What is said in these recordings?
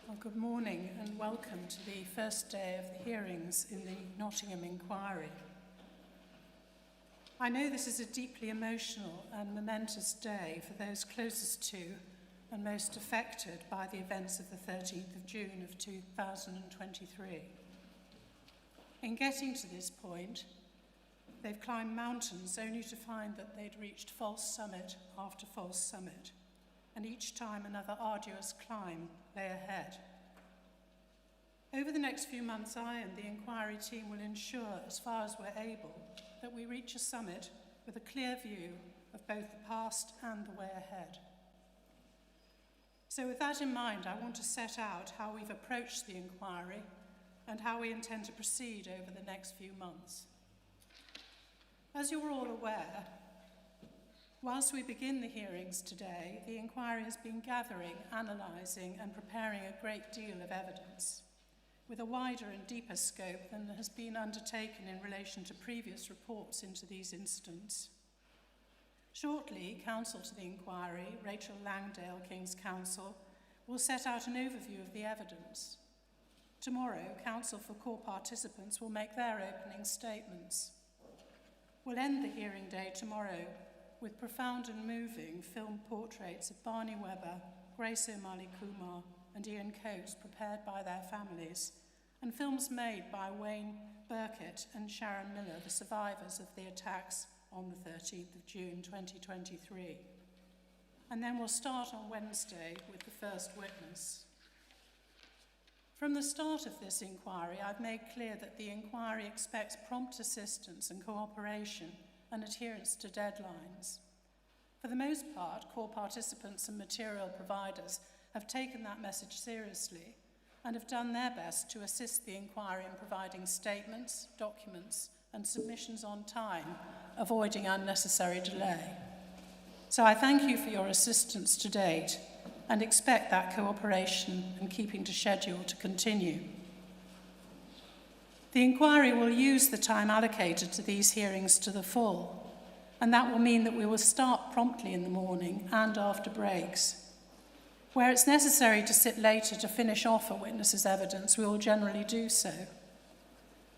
Well, good morning and welcome to the first day of the hearings in the Nottingham Inquiry. I know this is a deeply emotional and momentous day for those closest to and most affected by the events of the 13th of June of 2023. In getting to this point, they've climbed mountains only to find that they'd reached false summit after false summit, and each time another arduous climb lay ahead. Over the next few months, I and the inquiry team will ensure, as far as we're able, that we reach a summit with a clear view of both the past and the way ahead. So with that in mind, I want to set out how we've approached the inquiry and how we intend to proceed over the next few months. As you're all aware, whilst we begin the hearings today, the inquiry has been gathering, analysing and preparing a great deal of evidence, with a wider and deeper scope than has been undertaken in relation to previous reports into these incidents. Shortly, counsel to the inquiry, Rachel Langdale, King's Counsel, will set out an overview of the evidence. Tomorrow, counsel for core participants will make their opening statements. We'll end the hearing day tomorrow with profound and moving film portraits of Barney Webber, Grace O'Malley Kumar and Ian Coates prepared by their families, and films made by Wayne Burkett and Sharon Miller, the survivors of the attacks on the 13th of June 2023. And then we'll start on Wednesday with the first witness. From the start of this inquiry, I've made clear that the inquiry expects prompt assistance and cooperation and adherence to deadlines. For the most part, core participants and material providers have taken that message seriously and have done their best to assist the inquiry in providing statements, documents, and submissions on time, avoiding unnecessary delay. So I thank you for your assistance to date and expect that cooperation and keeping to schedule to continue. The inquiry will use the time allocated to these hearings to the full, and that will mean that we will start promptly in the morning and after breaks. Where it's necessary to sit later to finish off a witness's evidence, we will generally do so.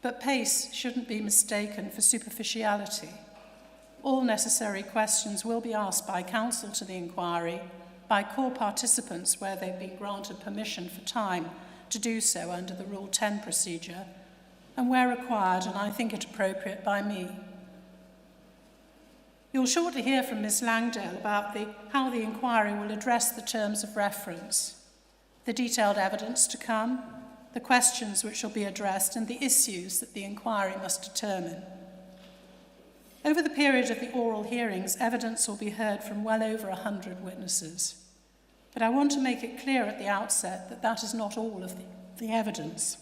But pace shouldn't be mistaken for superficiality. All necessary questions will be asked by counsel to the inquiry, by core participants where they've been granted permission for time to do so under the Rule 10 procedure, and where required, and I think it appropriate, by me. You'll shortly hear from Ms. Langdale about how the inquiry will address the terms of reference, the detailed evidence to come, the questions which will be addressed, and the issues that the inquiry must determine. Over the period of the oral hearings, evidence will be heard from well over 100 witnesses. But I want to make it clear at the outset that that is not all of the evidence.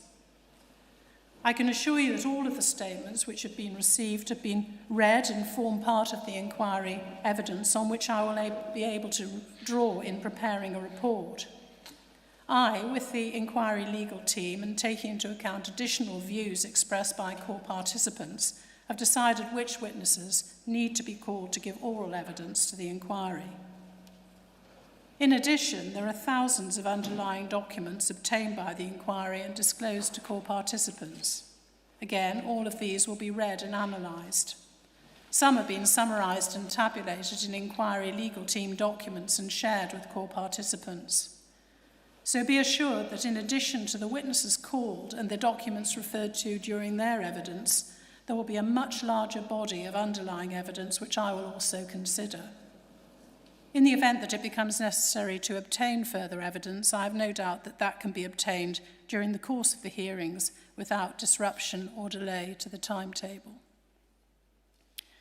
I can assure you that all of the statements which have been received have been read and form part of the inquiry evidence on which I will be able to draw in preparing a report. I, with the inquiry legal team and taking into account additional views expressed by core participants, have decided which witnesses need to be called to give oral evidence to the inquiry. In addition, there are thousands of underlying documents obtained by the inquiry and disclosed to core participants. Again, all of these will be read and analysed. Some have been summarised and tabulated in inquiry legal team documents and shared with core participants. So be assured that in addition to the witnesses called and the documents referred to during their evidence, there will be a much larger body of underlying evidence which I will also consider. In the event that it becomes necessary to obtain further evidence, I have no doubt that that can be obtained during the course of the hearings without disruption or delay to the timetable.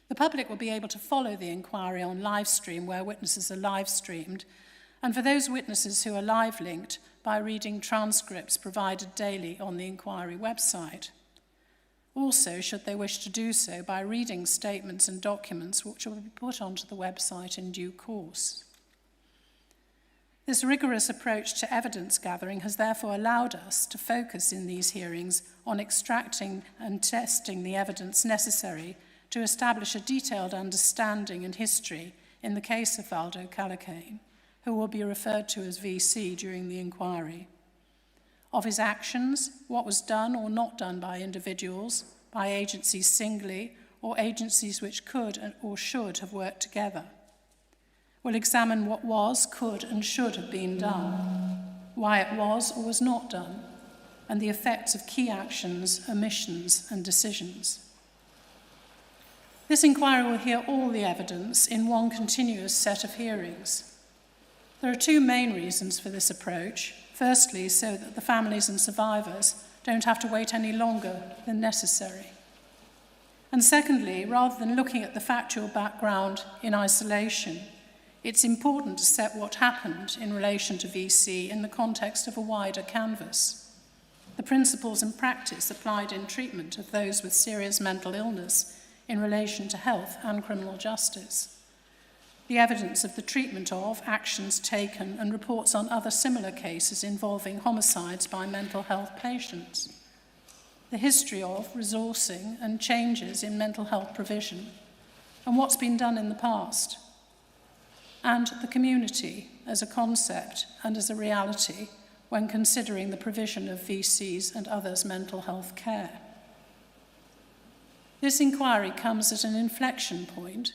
The public will be able to follow the inquiry on live stream where witnesses are live streamed, and for those witnesses who are live linked by reading transcripts provided daily on the inquiry website. Also, should they wish to do so, by reading statements and documents which will be put onto the website in due course. This rigorous approach to evidence gathering has therefore allowed us to focus in these hearings on extracting and testing the evidence necessary to establish a detailed understanding and history in the case of Valdo Calocane, who will be referred to as VC during the inquiry. of his actions, what was done or not done by individuals, by agencies singly, or agencies which could or should have worked together. We'll examine what was, could, and should have been done, why it was or was not done, and the effects of key actions, omissions, and decisions. This inquiry will hear all the evidence in one continuous set of hearings. There are two main reasons for this approach. Firstly, so that the families and survivors don't have to wait any longer than necessary. And secondly, rather than looking at the factual background in isolation, it's important to set what happened in relation to VC in the context of a wider canvas. The principles and practice applied in treatment of those with serious mental illness in relation to health and criminal justice. The evidence of the treatment of, actions taken, and reports on other similar cases involving homicides by mental health patients. The history of, resourcing, and changes in mental health provision, and what's been done in the past. And the community as a concept and as a reality when considering the provision of VCs and others' mental health care. This inquiry comes at an inflection point,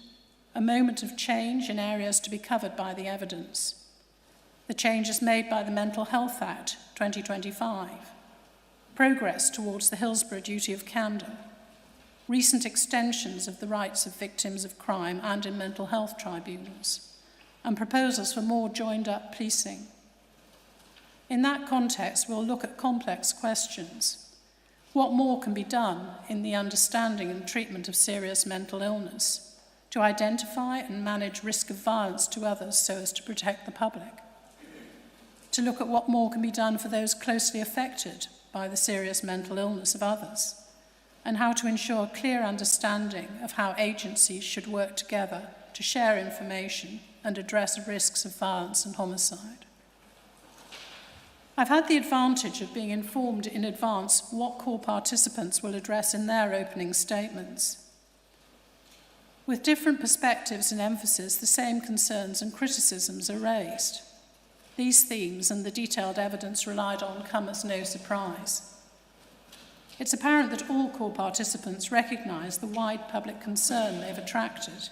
a moment of change in areas to be covered by the evidence. The changes made by the Mental Health Act 2025, progress towards the Hillsborough duty of candour, recent extensions of the rights of victims of crime and in mental health tribunals, and proposals for more joined-up policing. In that context, we'll look at complex questions. What more can be done in the understanding and treatment of serious mental illness to identify and manage risk of violence to others so as to protect the public? To look at what more can be done for those closely affected by the serious mental illness of others, and how to ensure clear understanding of how agencies should work together to share information and address risks of violence and homicide. I've had the advantage of being informed in advance what core participants will address in their opening statements. With different perspectives and emphasis, the same concerns and criticisms are raised. These themes and the detailed evidence relied on come as no surprise. It's apparent that all core participants recognise the wide public concern they've attracted.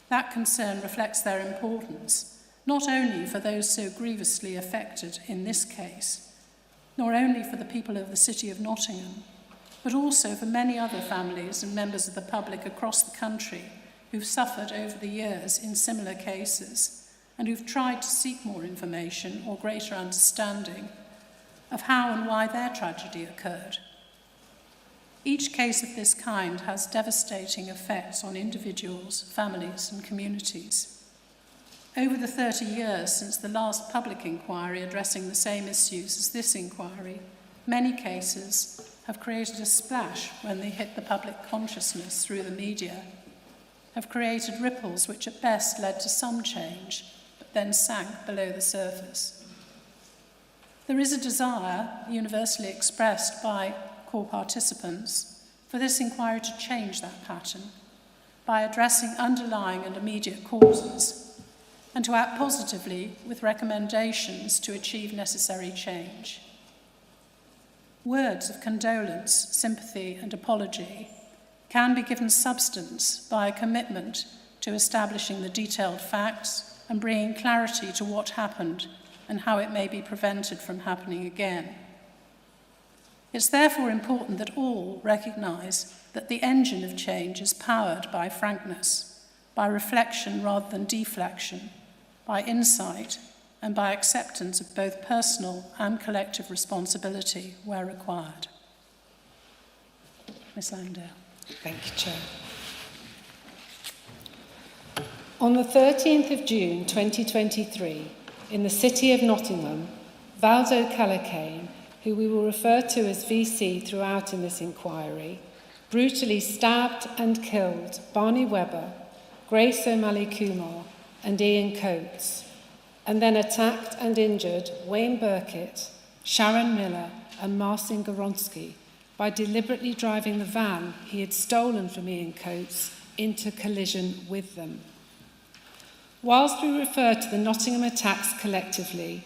That concern reflects their importance, not only for those so grievously affected in this case, nor only for the people of the City of Nottingham, but also for many other families and members of the public across the country who've suffered over the years in similar cases and who've tried to seek more information or greater understanding of how and why their tragedy occurred. Each case of this kind has devastating effects on individuals, families, and communities. Over the 30 years since the last public inquiry addressing the same issues as this inquiry, many cases have created a splash when they hit the public consciousness through the media, have created ripples which at best led to some change, but then sank below the surface. There is a desire, universally expressed by core participants, for this inquiry to change that pattern by addressing underlying and immediate causes, and to act positively with recommendations to achieve necessary change. Words of condolence, sympathy, and apology can be given substance by a commitment to establishing the detailed facts and bringing clarity to what happened and how it may be prevented from happening again. It's therefore important that all recognise that the engine of change is powered by frankness, by reflection rather than deflection, by insight, and by acceptance of both personal and collective responsibility where required. Ms. Langdale. Thank you, Chair. On the 13th of June 2023, in the City of Nottingham, Valdo Calocane, who we will refer to as VC throughout in this inquiry, brutally stabbed and killed Barney Webber, Grace O'Malley Kumar, and Ian Coates, and then attacked and injured Wayne Burkitt, Sharon Miller, and Marcin Goronsky by deliberately driving the van he had stolen from Ian Coates into collision with them. Whilst we refer to the Nottingham Attacks collectively,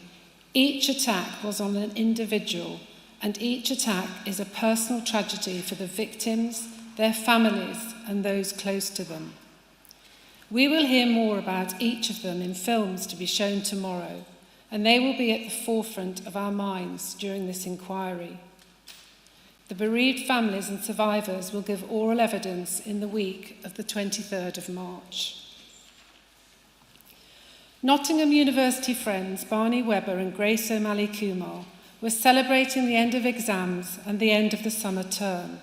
Each attack was on an individual, and each attack is a personal tragedy for the victims, their families, and those close to them. We will hear more about each of them in films to be shown tomorrow, and they will be at the forefront of our minds during this inquiry. The bereaved families and survivors will give oral evidence in the week of the 23rd of March. Nottingham University friends Barney Webber and Grace O'Malley Kumar were celebrating the end of exams and the end of the summer term.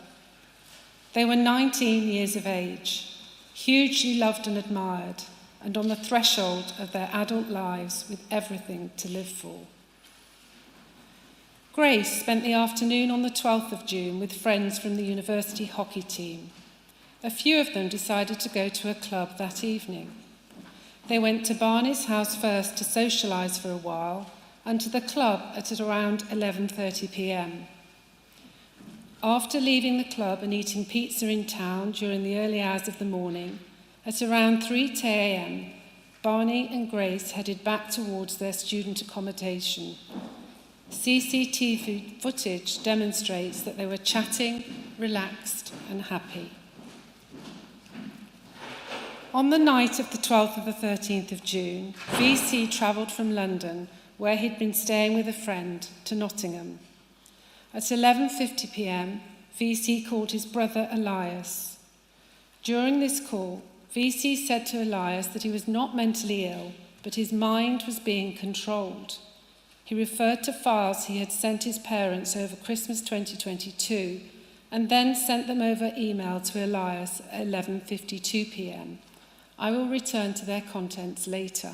They were 19 years of age, hugely loved and admired, and on the threshold of their adult lives with everything to live for. Grace spent the afternoon on the 12th of June with friends from the university hockey team. A few of them decided to go to a club that evening. They went to Barney's house first to socialise for a while, and to the club at around 11:30 p.m. After leaving the club and eating pizza in town during the early hours of the morning, at around 3 a.m, Barney and Grace headed back towards their student accommodation. CCTV footage demonstrates that they were chatting, relaxed and happy. On the night of the 12th and the 13th of June, VC travelled from London, where he'd been staying with a friend, to Nottingham. At 11:50 p.m, VC called his brother Elias. During this call, VC said to Elias that he was not mentally ill, but his mind was being controlled. He referred to files he had sent his parents over Christmas 2022, and then sent them over email to Elias at 11:52 p.m. I will return to their contents later.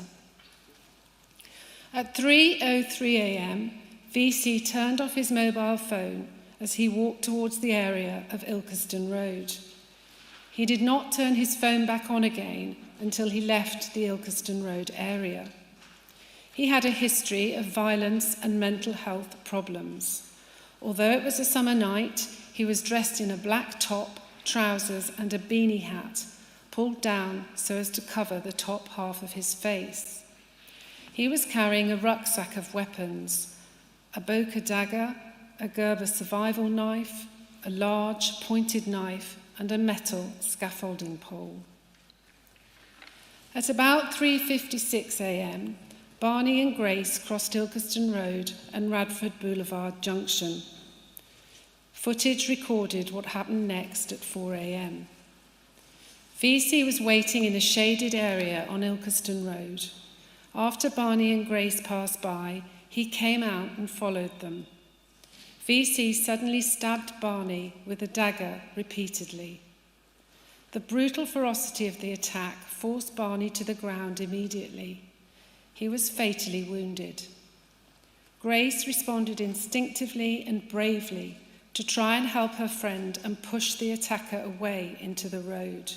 At 3:03 a.m, VC turned off his mobile phone as he walked towards the area of Ilkeston Road. He did not turn his phone back on again until he left the Ilkeston Road area. He had a history of violence and mental health problems. Although it was a summer night, he was dressed in a black top, trousers and a beanie hat, pulled down so as to cover the top half of his face. He was carrying a rucksack of weapons, a Boker dagger, a Gerber survival knife, a large pointed knife and a metal scaffolding pole. At about 3:56 a.m, Barney and Grace crossed Ilkeston Road and Radford Boulevard Junction. Footage recorded what happened next at 4 a.m. VC was waiting in a shaded area on Ilkeston Road. After Barney and Grace passed by, he came out and followed them. VC suddenly stabbed Barney with a dagger repeatedly. The brutal ferocity of the attack forced Barney to the ground immediately. He was fatally wounded. Grace responded instinctively and bravely to try and help her friend and push the attacker away into the road.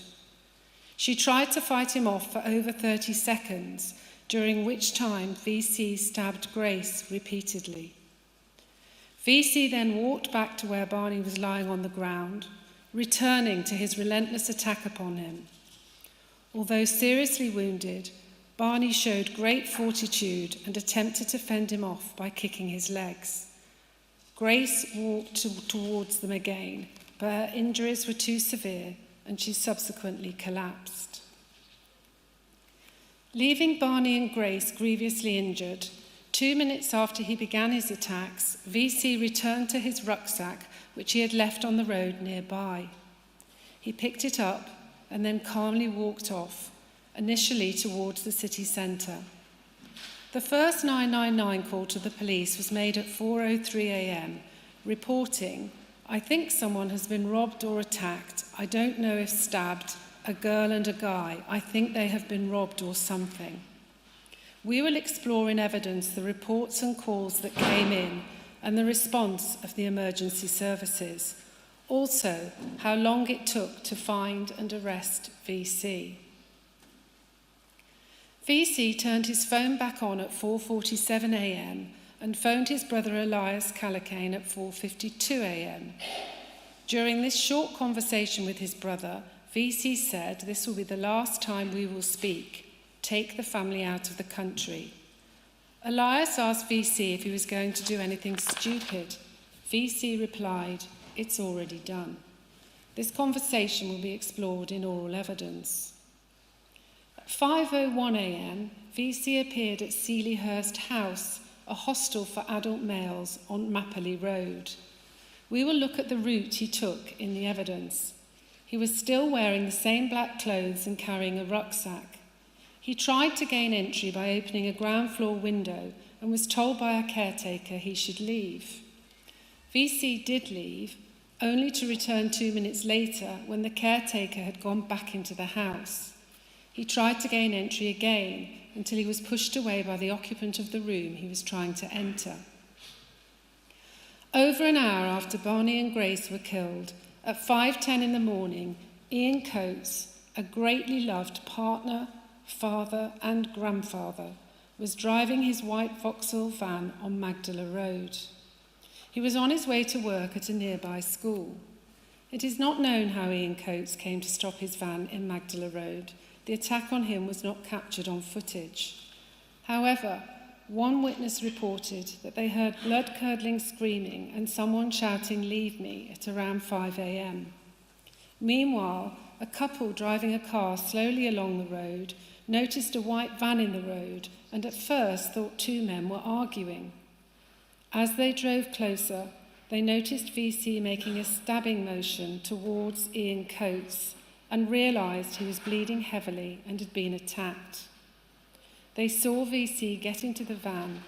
She tried to fight him off for over 30 seconds, during which time VC stabbed Grace repeatedly. VC then walked back to where Barney was lying on the ground, returning to his relentless attack upon him. Although seriously wounded, Barney showed great fortitude and attempted to fend him off by kicking his legs. Grace walked towards them again, but her injuries were too severe and she subsequently collapsed. Leaving Barney and Grace grievously injured, 2 minutes after he began his attacks, VC returned to his rucksack, which he had left on the road nearby. He picked it up and then calmly walked off, initially towards the city centre. The first 999 call to the police was made at 4:03 a.m, reporting, "I think someone has been robbed or attacked. I don't know if stabbed, a girl and a guy. I think they have been robbed or something." We will explore in evidence the reports and calls that came in and the response of the emergency services. Also, how long it took to find and arrest VC. VC turned his phone back on at 4:47 a.m. and phoned his brother Elias Calocane at 4:52 a.m. During this short conversation with his brother, VC said, "This will be the last time we will speak. Take the family out of the country." Elias asked VC if he was going to do anything stupid. VC replied, "It's already done." This conversation will be explored in oral evidence. At 5:01 a.m, VC appeared at Sealyhurst House, a hostel for adult males on Mapperley Road. We will look at the route he took in the evidence. He was still wearing the same black clothes and carrying a rucksack. He tried to gain entry by opening a ground floor window and was told by a caretaker he should leave. VC did leave, only to return 2 minutes later when the caretaker had gone back into the house. He tried to gain entry again until he was pushed away by the occupant of the room he was trying to enter. Over an hour after Barney and Grace were killed, at 5:10 in the morning, Ian Coates, a greatly loved partner, father and grandfather, was driving his white Vauxhall van on Magdala Road. He was on his way to work at a nearby school. It is not known how Ian Coates came to stop his van in Magdala Road. The attack on him was not captured on footage. However, one witness reported that they heard blood-curdling screaming and someone shouting, "Leave me," at around 5 a.m. Meanwhile, a couple driving a car slowly along the road noticed a white van in the road and at first thought two men were arguing. As they drove closer, they noticed VC making a stabbing motion towards Ian Coates and realised he was bleeding heavily and had been attacked. They saw VC get into the van.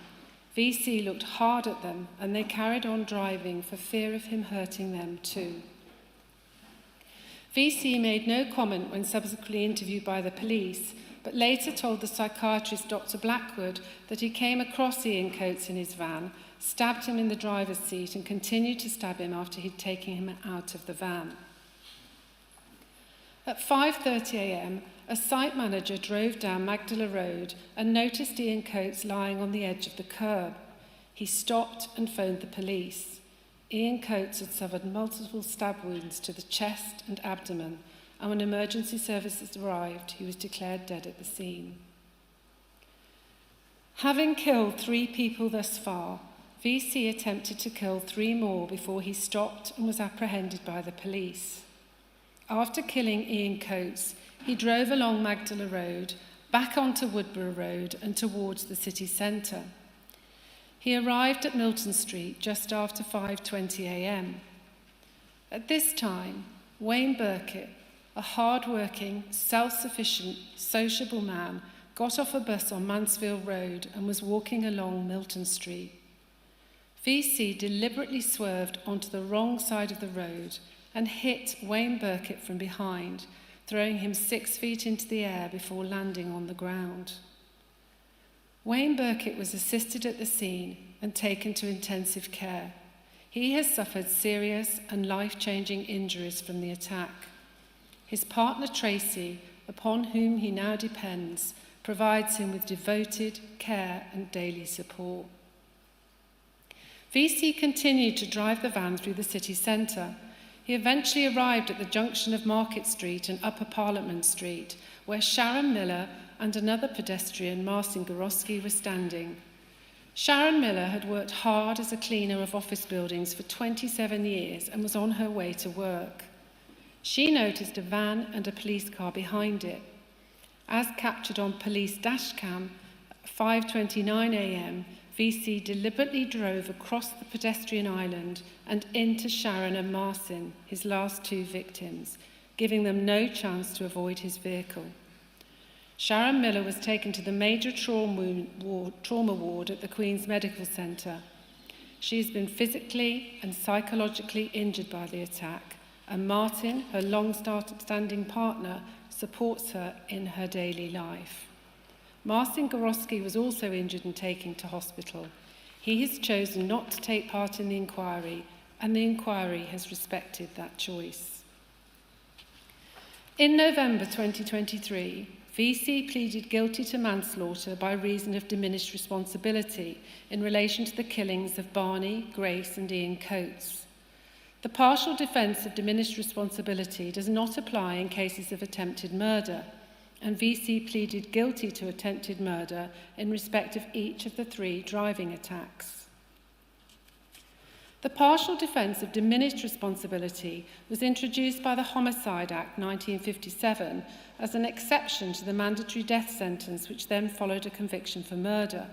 VC looked hard at them and they carried on driving for fear of him hurting them too. VC made no comment when subsequently interviewed by the police, but later told the psychiatrist Dr. Blackwood that he came across Ian Coates in his van, stabbed him in the driver's seat and continued to stab him after he'd taken him out of the van. At 5:30 a.m, a site manager drove down Magdala Road and noticed Ian Coates lying on the edge of the curb. He stopped and phoned the police. Ian Coates had suffered multiple stab wounds to the chest and abdomen, and when emergency services arrived, he was declared dead at the scene. Having killed 3 people thus far, VC attempted to kill 3 more before he stopped and was apprehended by the police. After killing Ian Coates, he drove along Magdala Road, back onto Woodborough Road and towards the city centre. He arrived at Milton Street just after 5:20 a.m. At this time, Wayne Burkitt, a hard-working, self-sufficient, sociable man, got off a bus on Mansfield Road and was walking along Milton Street. VC deliberately swerved onto the wrong side of the road and hit Wayne Burkitt from behind, throwing him 6 feet into the air before landing on the ground. Wayne Burkitt was assisted at the scene and taken to intensive care. He has suffered serious and life-changing injuries from the attack. His partner Tracy, upon whom he now depends, provides him with devoted care and daily support. VC continued to drive the van through the city centre. He eventually arrived at the junction of Market Street and Upper Parliament Street, where Sharon Miller and another pedestrian, Marcin Gorowski, were standing. Sharon Miller had worked hard as a cleaner of office buildings for 27 years and was on her way to work. She noticed a van and a police car behind it. As captured on police dashcam at 5:29 a.m, VC deliberately drove across the pedestrian island and into Sharon and Marcin, his last 2 victims, giving them no chance to avoid his vehicle. Sharon Miller was taken to the major trauma ward at the Queen's Medical Centre. She has been physically and psychologically injured by the attack, and Martin, her long-standing partner, supports her in her daily life. Marcin Gorowski was also injured and taken to hospital. He has chosen not to take part in the inquiry, and the inquiry has respected that choice. In November 2023, VC pleaded guilty to manslaughter by reason of diminished responsibility in relation to the killings of Barney, Grace and Ian Coates. The partial defence of diminished responsibility does not apply in cases of attempted murder. and VC pleaded guilty to attempted murder in respect of each of the 3 driving attacks. The partial defence of diminished responsibility was introduced by the Homicide Act 1957 as an exception to the mandatory death sentence which then followed a conviction for murder.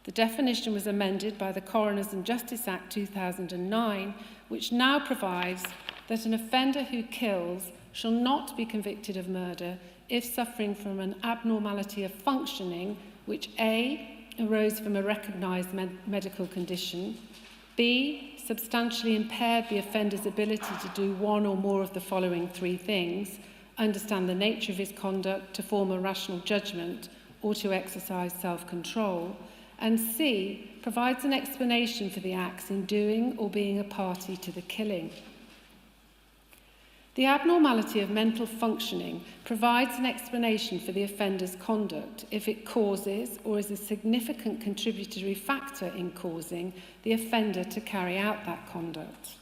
The definition was amended by the Coroners and Justice Act 2009, which now provides that an offender who kills shall not be convicted of murder if suffering from an abnormality of functioning which A, arose from a recognised medical condition, B, substantially impaired the offender's ability to do one or more of the following 3 things: understand the nature of his conduct, to form a rational judgment, or to exercise self-control, and C, provides an explanation for the acts in doing or being a party to the killing. The abnormality of mental functioning provides an explanation for the offender's conduct if it causes or is a significant contributory factor in causing the offender to carry out that conduct.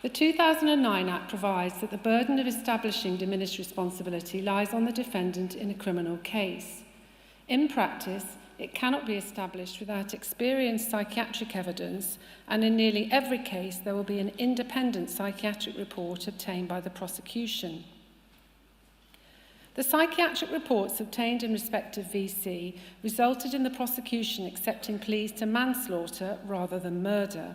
The 2009 Act provides that the burden of establishing diminished responsibility lies on the defendant in a criminal case. In practice, it cannot be established without experienced psychiatric evidence, and in nearly every case there will be an independent psychiatric report obtained by the prosecution. The psychiatric reports obtained in respect of VC resulted in the prosecution accepting pleas to manslaughter rather than murder.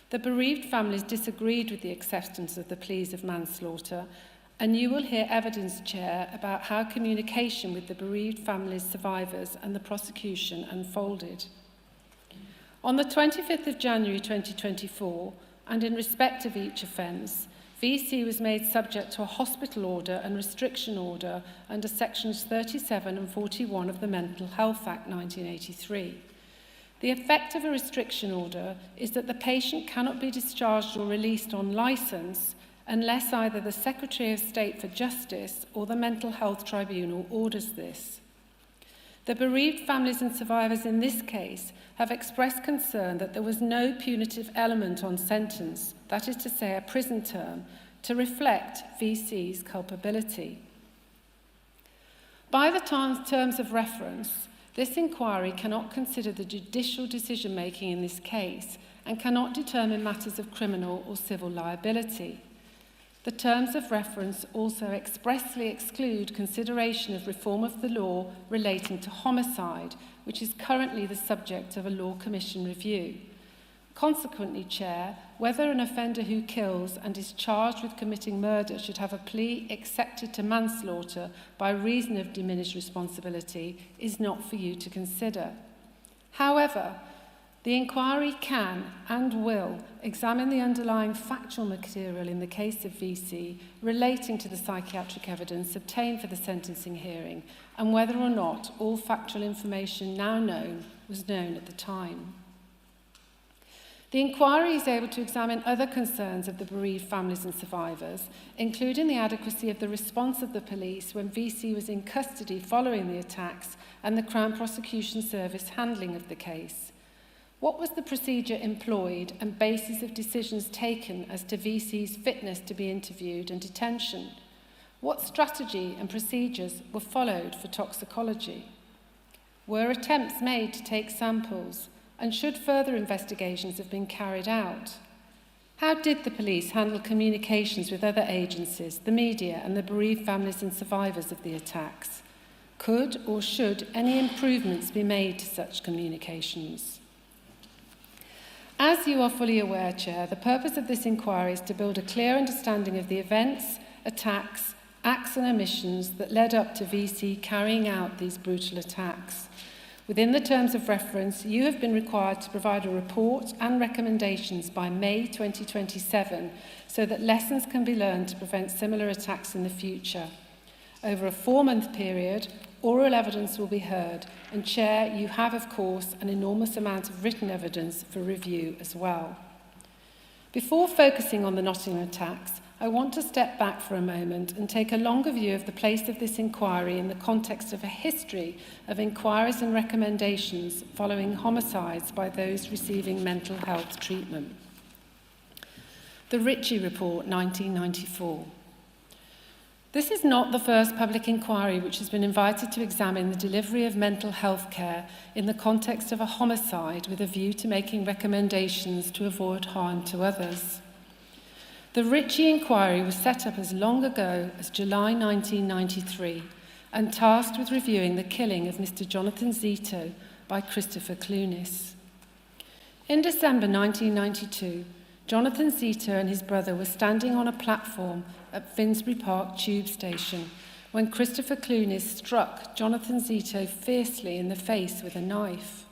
The bereaved families disagreed with the acceptance of the pleas of manslaughter, and you will hear evidence, Chair, about how communication with the bereaved families, survivors and the prosecution unfolded. On the 25th of January 2024, and in respect of each offence, VC was made subject to a hospital order and restriction order under sections 37 and 41 of the Mental Health Act 1983. The effect of a restriction order is that the patient cannot be discharged or released on licence unless either the Secretary of State for Justice or the Mental Health Tribunal orders this. The bereaved families and survivors in this case have expressed concern that there was no punitive element on sentence, that is to say a prison term, to reflect VC's culpability. By the terms of reference, this inquiry cannot consider the judicial decision-making in this case and cannot determine matters of criminal or civil liability. The terms of reference also expressly exclude consideration of reform of the law relating to homicide, which is currently the subject of a Law Commission review. Consequently, Chair, whether an offender who kills and is charged with committing murder should have a plea accepted to manslaughter by reason of diminished responsibility is not for you to consider. However, the inquiry can and will examine the underlying factual material in the case of VC relating to the psychiatric evidence obtained for the sentencing hearing and whether or not all factual information now known was known at the time. The inquiry is able to examine other concerns of the bereaved families and survivors, including the adequacy of the response of the police when VC was in custody following the attacks and the Crown Prosecution Service handling of the case. What was the procedure employed and basis of decisions taken as to VC's fitness to be interviewed and detention? What strategy and procedures were followed for toxicology? Were attempts made to take samples, and should further investigations have been carried out? How did the police handle communications with other agencies, the media and the bereaved families and survivors of the attacks? Could or should any improvements be made to such communications? As you are fully aware, Chair, the purpose of this inquiry is to build a clear understanding of the events, attacks, acts and omissions that led up to VC carrying out these brutal attacks. Within the terms of reference, you have been required to provide a report and recommendations by May 2027 so that lessons can be learned to prevent similar attacks in the future. Over a 4-month period, oral evidence will be heard, and Chair, you have, of course, an enormous amount of written evidence for review as well. Before focusing on the Nottingham attacks, I want to step back for a moment and take a longer view of the place of this inquiry in the context of a history of inquiries and recommendations following homicides by those receiving mental health treatment. The Ritchie Report, 1994. This is not the first public inquiry which has been invited to examine the delivery of mental health care in the context of a homicide with a view to making recommendations to avoid harm to others. The Ritchie inquiry was set up as long ago as July 1993 and tasked with reviewing the killing of Mr. Jonathan Zito by Christopher Clunis. In December 1992, Jonathan Zito and his brother were standing on a platform at Finsbury Park tube station when Christopher Clunis struck Jonathan Zito fiercely in the face with a knife.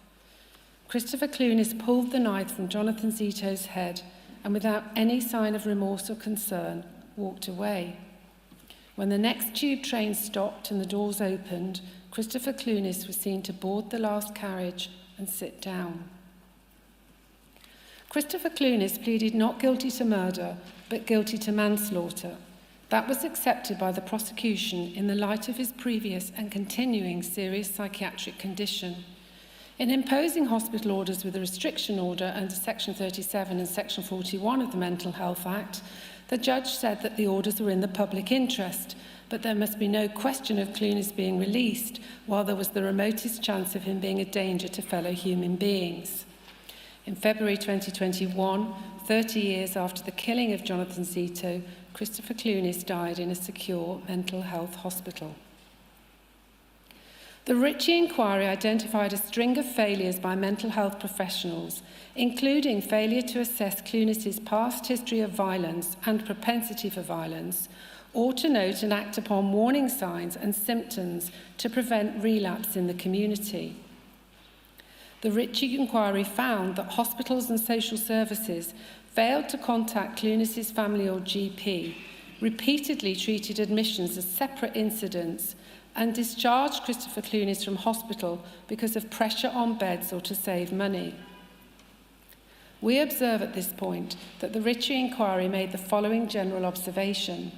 Christopher Clunis pulled the knife from Jonathan Zito's head and without any sign of remorse or concern, walked away. When the next tube train stopped and the doors opened, Christopher Clunis was seen to board the last carriage and sit down. Christopher Clunis pleaded not guilty to murder, but guilty to manslaughter. That was accepted by the prosecution in the light of his previous and continuing serious psychiatric condition. In imposing hospital orders with a restriction order under Section 37 and Section 41 of the Mental Health Act, the judge said that the orders were in the public interest, but there must be no question of Clunis being released while there was the remotest chance of him being a danger to fellow human beings. In February 2021, 30 years after the killing of Jonathan Zito, Christopher Clunis died in a secure mental health hospital. The Ritchie inquiry identified a string of failures by mental health professionals, including failure to assess Clunis's past history of violence and propensity for violence, or to note and act upon warning signs and symptoms to prevent relapse in the community. The Ritchie inquiry found that hospitals and social services failed to contact Clunis's family or GP, repeatedly treated admissions as separate incidents, and discharged Christopher Clunis from hospital because of pressure on beds or to save money. We observe at this point that the Ritchie inquiry made the following general observation.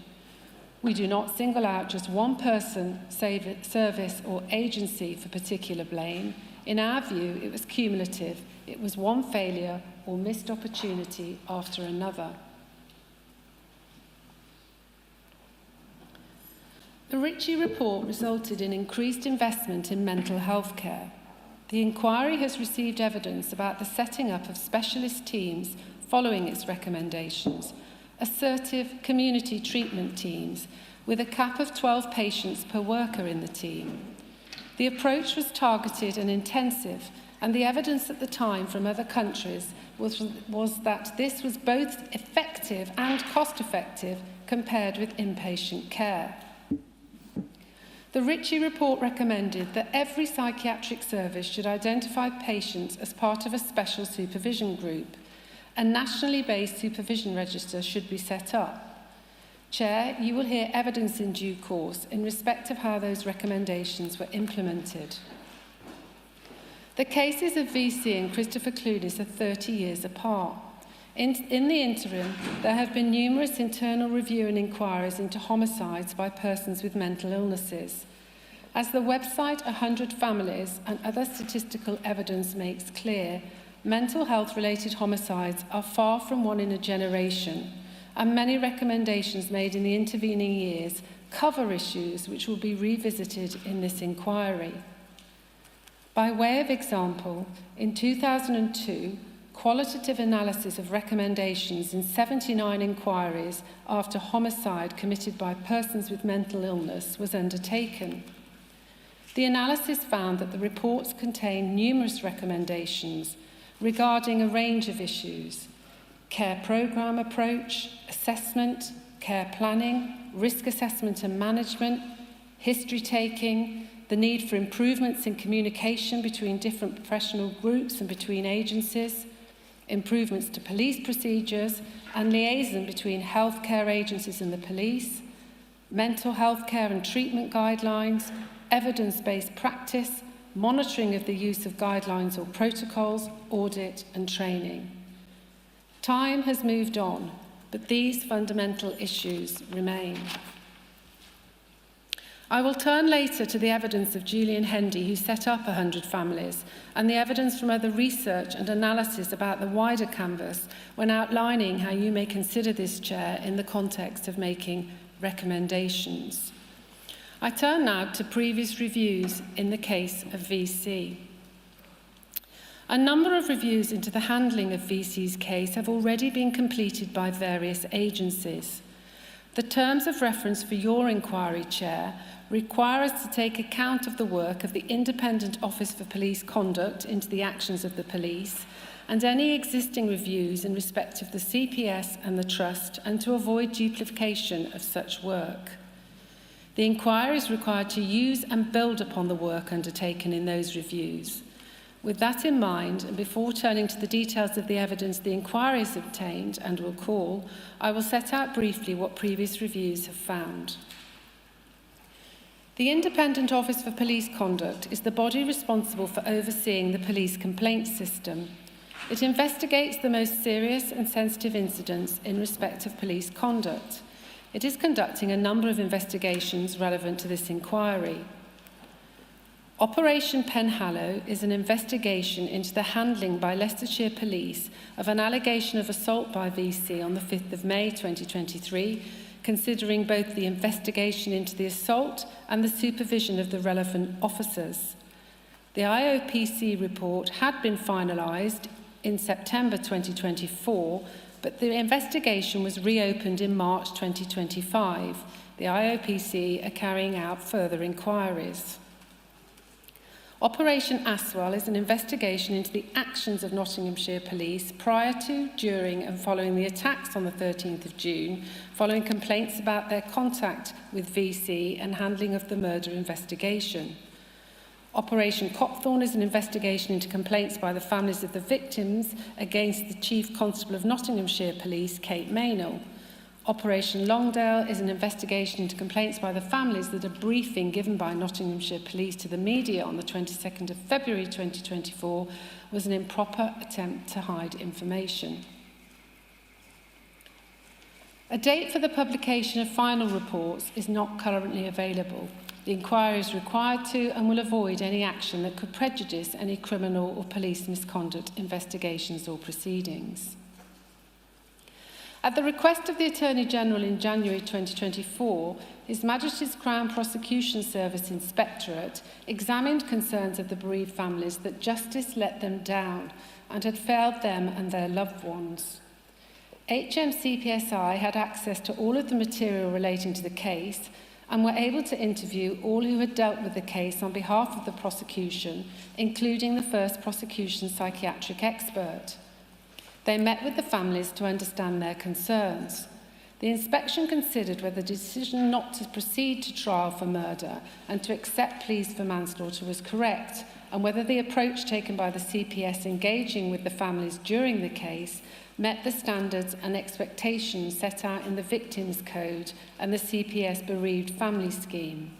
We do not single out just one person, service or agency for particular blame. In our view, it was cumulative. It was one failure or missed opportunity after another. The Ritchie report resulted in increased investment in mental health care. The inquiry has received evidence about the setting up of specialist teams following its recommendations, assertive community treatment teams with a cap of 12 patients per worker in the team. The approach was targeted and intensive, and the evidence at the time from other countries was that this was both effective and cost-effective compared with inpatient care. The Ritchie report recommended that every psychiatric service should identify patients as part of a special supervision group. A nationally based supervision register should be set up. Chair, you will hear evidence in due course in respect of how those recommendations were implemented. The cases of VC and Christopher Clunis are 30 years apart. In the interim, there have been numerous internal review and inquiries into homicides by persons with mental illnesses. As the website 100 Families and other statistical evidence makes clear, mental health-related homicides are far from one in a generation, and many recommendations made in the intervening years cover issues which will be revisited in this inquiry. By way of example, in 2002, qualitative analysis of recommendations in 79 inquiries after homicide committed by persons with mental illness was undertaken. The analysis found that the reports contained numerous recommendations regarding a range of issues: care programme approach, assessment, care planning, risk assessment and management, history taking, the need for improvements in communication between different professional groups and between agencies, improvements to police procedures and liaison between healthcare agencies and the police, mental health care and treatment guidelines, evidence-based practice, monitoring of the use of guidelines or protocols, audit and training. Time has moved on, but these fundamental issues remain. I will turn later to the evidence of Julian Hendy, who set up 100 Families, and the evidence from other research and analysis about the wider canvas when outlining how you may consider this chair in the context of making recommendations. I turn now to previous reviews in the case of VC. A number of reviews into the handling of VC's case have already been completed by various agencies. The terms of reference for your inquiry, Chair, require us to take account of the work of the Independent Office for Police Conduct into the actions of the police and any existing reviews in respect of the CPS and the Trust, and to avoid duplication of such work. The inquiry is required to use and build upon the work undertaken in those reviews. With that in mind, and before turning to the details of the evidence the inquiry has obtained and will call, I will set out briefly what previous reviews have found. The Independent Office for Police Conduct is the body responsible for overseeing the police complaints system. It investigates the most serious and sensitive incidents in respect of police conduct. It is conducting a number of investigations relevant to this inquiry. Operation Penhallow is an investigation into the handling by Leicestershire Police of an allegation of assault by VC on the 5th of May 2023, considering both the investigation into the assault and the supervision of the relevant officers. The IOPC report had been finalised in September 2024, but the investigation was reopened in March 2025. The IOPC are carrying out further inquiries. Operation Aswell is an investigation into the actions of Nottinghamshire Police prior to, during and following the attacks on the 13th of June, following complaints about their contact with VC and handling of the murder investigation. Operation Copthorne is an investigation into complaints by the families of the victims against the Chief Constable of Nottinghamshire Police, Kate Maynell. Operation Longdale is an investigation into complaints by the families that a briefing given by Nottinghamshire Police to the media on the 22nd of February 2024 was an improper attempt to hide information. A date for the publication of final reports is not currently available. The inquiry is required to and will avoid any action that could prejudice any criminal or police misconduct investigations or proceedings. At the request of the Attorney-General in January 2024, His Majesty's Crown Prosecution Service Inspectorate examined concerns of the bereaved families that justice let them down and had failed them and their loved ones. HMCPSI had access to all of the material relating to the case and were able to interview all who had dealt with the case on behalf of the prosecution, including the first prosecution psychiatric expert. They met with the families to understand their concerns. The inspection considered whether the decision not to proceed to trial for murder and to accept pleas for manslaughter was correct, and whether the approach taken by the CPS engaging with the families during the case met the standards and expectations set out in the Victims Code and the CPS Bereaved Family Scheme.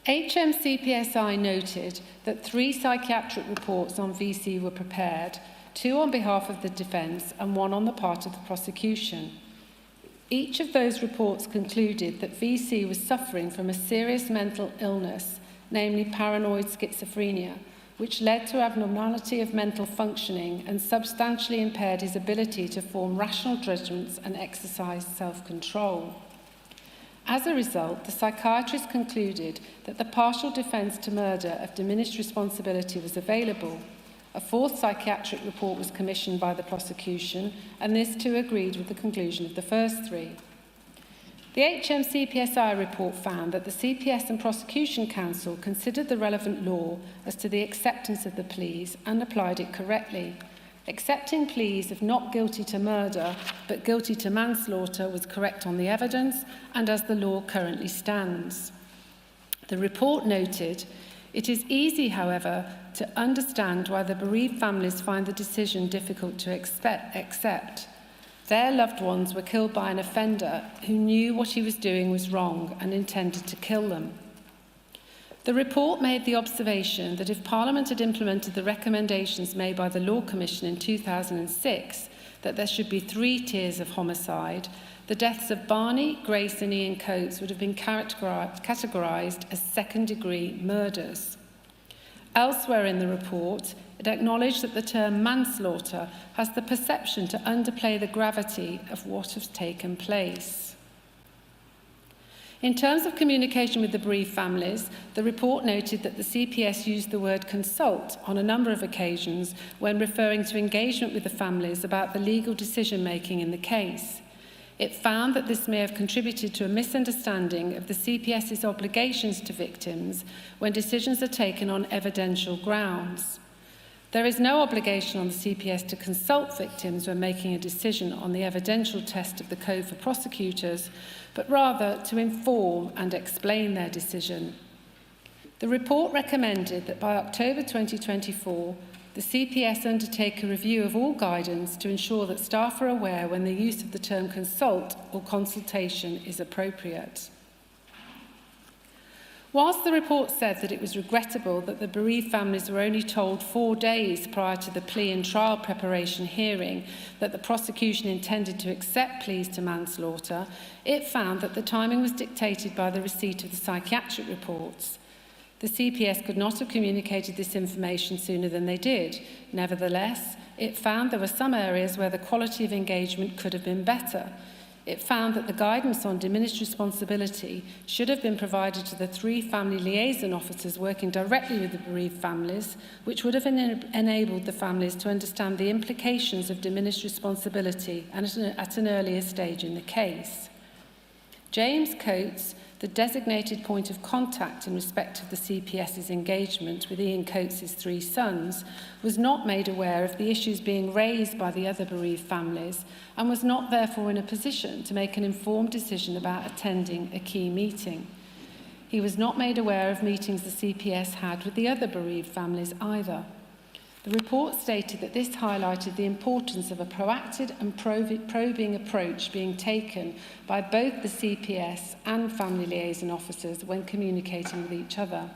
HMCPSI noted that 3 psychiatric reports on VC were prepared, 2 on behalf of the defence and 1 on the part of the prosecution. Each of those reports concluded that VC was suffering from a serious mental illness, namely paranoid schizophrenia, which led to abnormality of mental functioning and substantially impaired his ability to form rational judgments and exercise self-control. As a result, the psychiatrist concluded that the partial defence to murder of diminished responsibility was available. A 4th psychiatric report was commissioned by the prosecution, and this too agreed with the conclusion of the first 3. The HMCPSI report found that the CPS and Prosecution Council considered the relevant law as to the acceptance of the pleas and applied it correctly. Accepting pleas of not guilty to murder but guilty to manslaughter was correct on the evidence and as the law currently stands. The report noted, "It is easy, however, to understand why the bereaved families find the decision difficult to accept. Their loved ones were killed by an offender who knew what he was doing was wrong and intended to kill them." The report made the observation that if Parliament had implemented the recommendations made by the Law Commission in 2006, that there should be 3 tiers of homicide, the deaths of Barney, Grace and Ian Coates would have been categorised as second-degree murders. Elsewhere in the report, it acknowledged that the term manslaughter has the perception to underplay the gravity of what has taken place. In terms of communication with the bereaved families, the report noted that the CPS used the word consult on a number of occasions when referring to engagement with the families about the legal decision-making in the case. It found that this may have contributed to a misunderstanding of the CPS's obligations to victims when decisions are taken on evidential grounds. There is no obligation on the CPS to consult victims when making a decision on the evidential test of the Code for prosecutors, but rather to inform and explain their decision. The report recommended that by October 2024, the CPS undertake a review of all guidance to ensure that staff are aware when the use of the term consult or consultation is appropriate. Whilst the report said that it was regrettable that the bereaved families were only told 4 days prior to the plea and trial preparation hearing that the prosecution intended to accept pleas to manslaughter, it found that the timing was dictated by the receipt of the psychiatric reports. The CPS could not have communicated this information sooner than they did. Nevertheless, it found there were some areas where the quality of engagement could have been better. It found that the guidance on diminished responsibility should have been provided to the 3 family liaison officers working directly with the bereaved families, which would have enabled the families to understand the implications of diminished responsibility and at an earlier stage in the case. James Coates, the designated point of contact in respect of the CPS's engagement with Ian Coates' 3 sons, was not made aware of the issues being raised by the other bereaved families and was not therefore in a position to make an informed decision about attending a key meeting. He was not made aware of meetings the CPS had with the other bereaved families either. The report stated that this highlighted the importance of a proactive and probing approach being taken by both the CPS and family liaison officers when communicating with each other.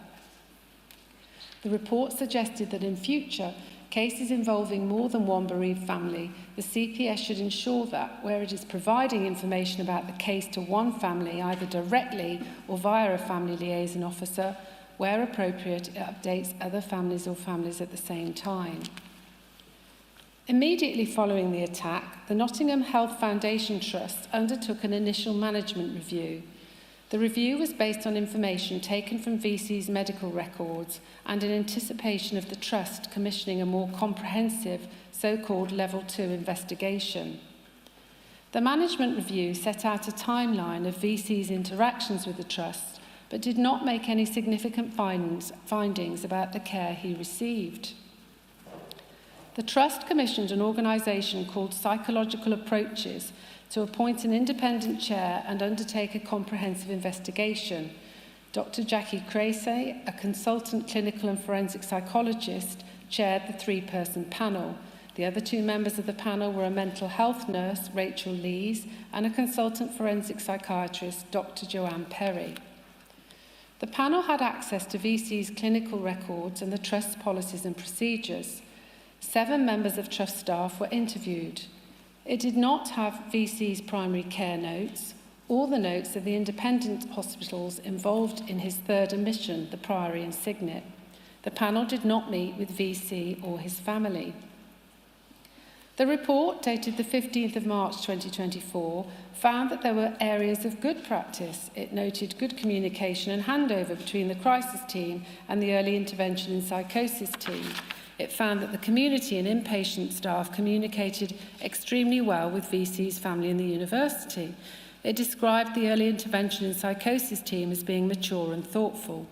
The report suggested that in future cases involving more than one bereaved family, the CPS should ensure that, where it is providing information about the case to one family, either directly or via a family liaison officer, where appropriate, it updates other families or families at the same time. Immediately following the attack, the Nottingham Health Foundation Trust undertook an initial management review. The review was based on information taken from VC's medical records and in anticipation of the Trust commissioning a more comprehensive so-called Level 2 investigation. The management review set out a timeline of VC's interactions with the Trust, but did not make any significant findings about the care he received. The Trust commissioned an organisation called Psychological Approaches to appoint an independent chair and undertake a comprehensive investigation. Dr. Jackie Creasy, a consultant clinical and forensic psychologist, chaired the 3-person panel. The other 2 members of the panel were a mental health nurse, Rachel Lees, and a consultant forensic psychiatrist, Dr. Joanne Perry. The panel had access to VC's clinical records and the Trust's policies and procedures. 7 members of Trust staff were interviewed. It did not have VC's primary care notes or the notes of the independent hospitals involved in his 3rd admission, the Priory and Signet. The panel did not meet with VC or his family. The report, dated the 15th of March 2024, found that there were areas of good practice. It noted good communication and handover between the crisis team and the early intervention and psychosis team. It found that the community and inpatient staff communicated extremely well with VC's family and the university. It described the early intervention and psychosis team as being mature and thoughtful.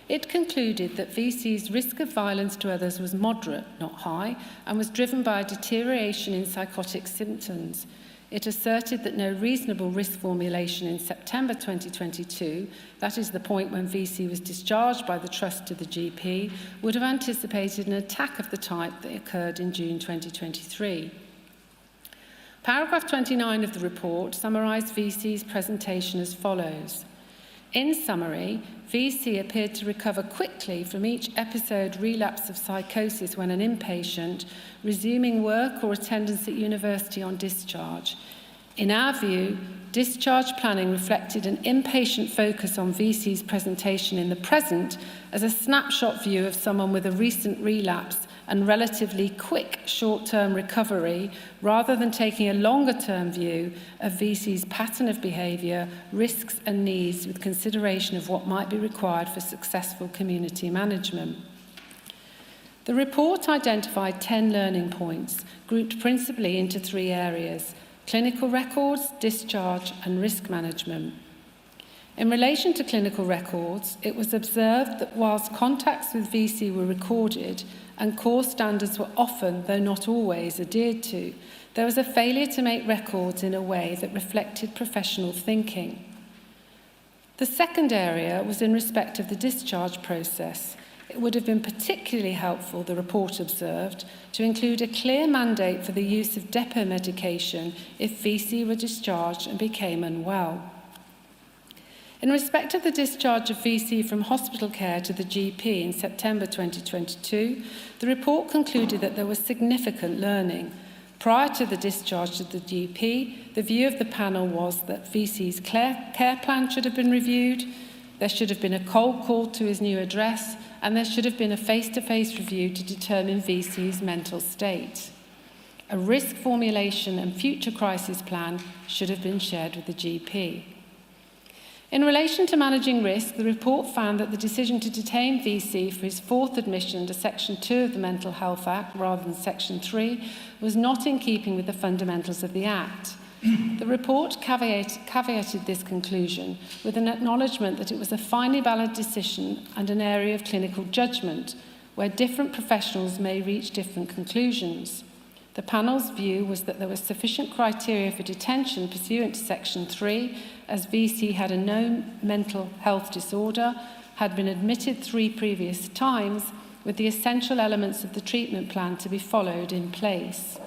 It concluded that VC's risk of violence to others was moderate, not high, and was driven by a deterioration in psychotic symptoms. It asserted that no reasonable risk formulation in September 2022, that is the point when VC was discharged by the Trust to the GP, would have anticipated an attack of the type that occurred in June 2023. Paragraph 29 of the report summarised VC's presentation as follows. In summary, VC appeared to recover quickly from each episode relapse of psychosis when an inpatient, resuming work or attendance at university on discharge. In our view, discharge planning reflected an inpatient focus on VC's presentation in the present as a snapshot view of someone with a recent relapse, and relatively quick short-term recovery rather than taking a longer-term view of VC's pattern of behaviour, risks and needs with consideration of what might be required for successful community management. The report identified 10 learning points, grouped principally into 3 areas: clinical records, discharge and risk management. In relation to clinical records, it was observed that whilst contacts with VC were recorded and core standards were often, though not always, adhered to, there was a failure to make records in a way that reflected professional thinking. The second area was in respect of the discharge process. It would have been particularly helpful, the report observed, to include a clear mandate for the use of depot medication if VC were discharged and became unwell. In respect of the discharge of VC from hospital care to the GP in September 2022, the report concluded that there was significant learning. Prior to the discharge to the GP, the view of the panel was that VC's care plan should have been reviewed, there should have been a cold call to his new address, and there should have been a face-to-face review to determine VC's mental state. A risk formulation and future crisis plan should have been shared with the GP. In relation to managing risk, the report found that the decision to detain VC for his 4th admission to Section 2 of the Mental Health Act rather than Section 3 was not in keeping with the fundamentals of the Act. The report caveated this conclusion with an acknowledgement that it was a finely balanced decision and an area of clinical judgment, where different professionals may reach different conclusions. The panel's view was that there was sufficient criteria for detention pursuant to Section 3, as VC had a known mental health disorder, had been admitted 3 previous times, with the essential elements of the treatment plan to be followed in place.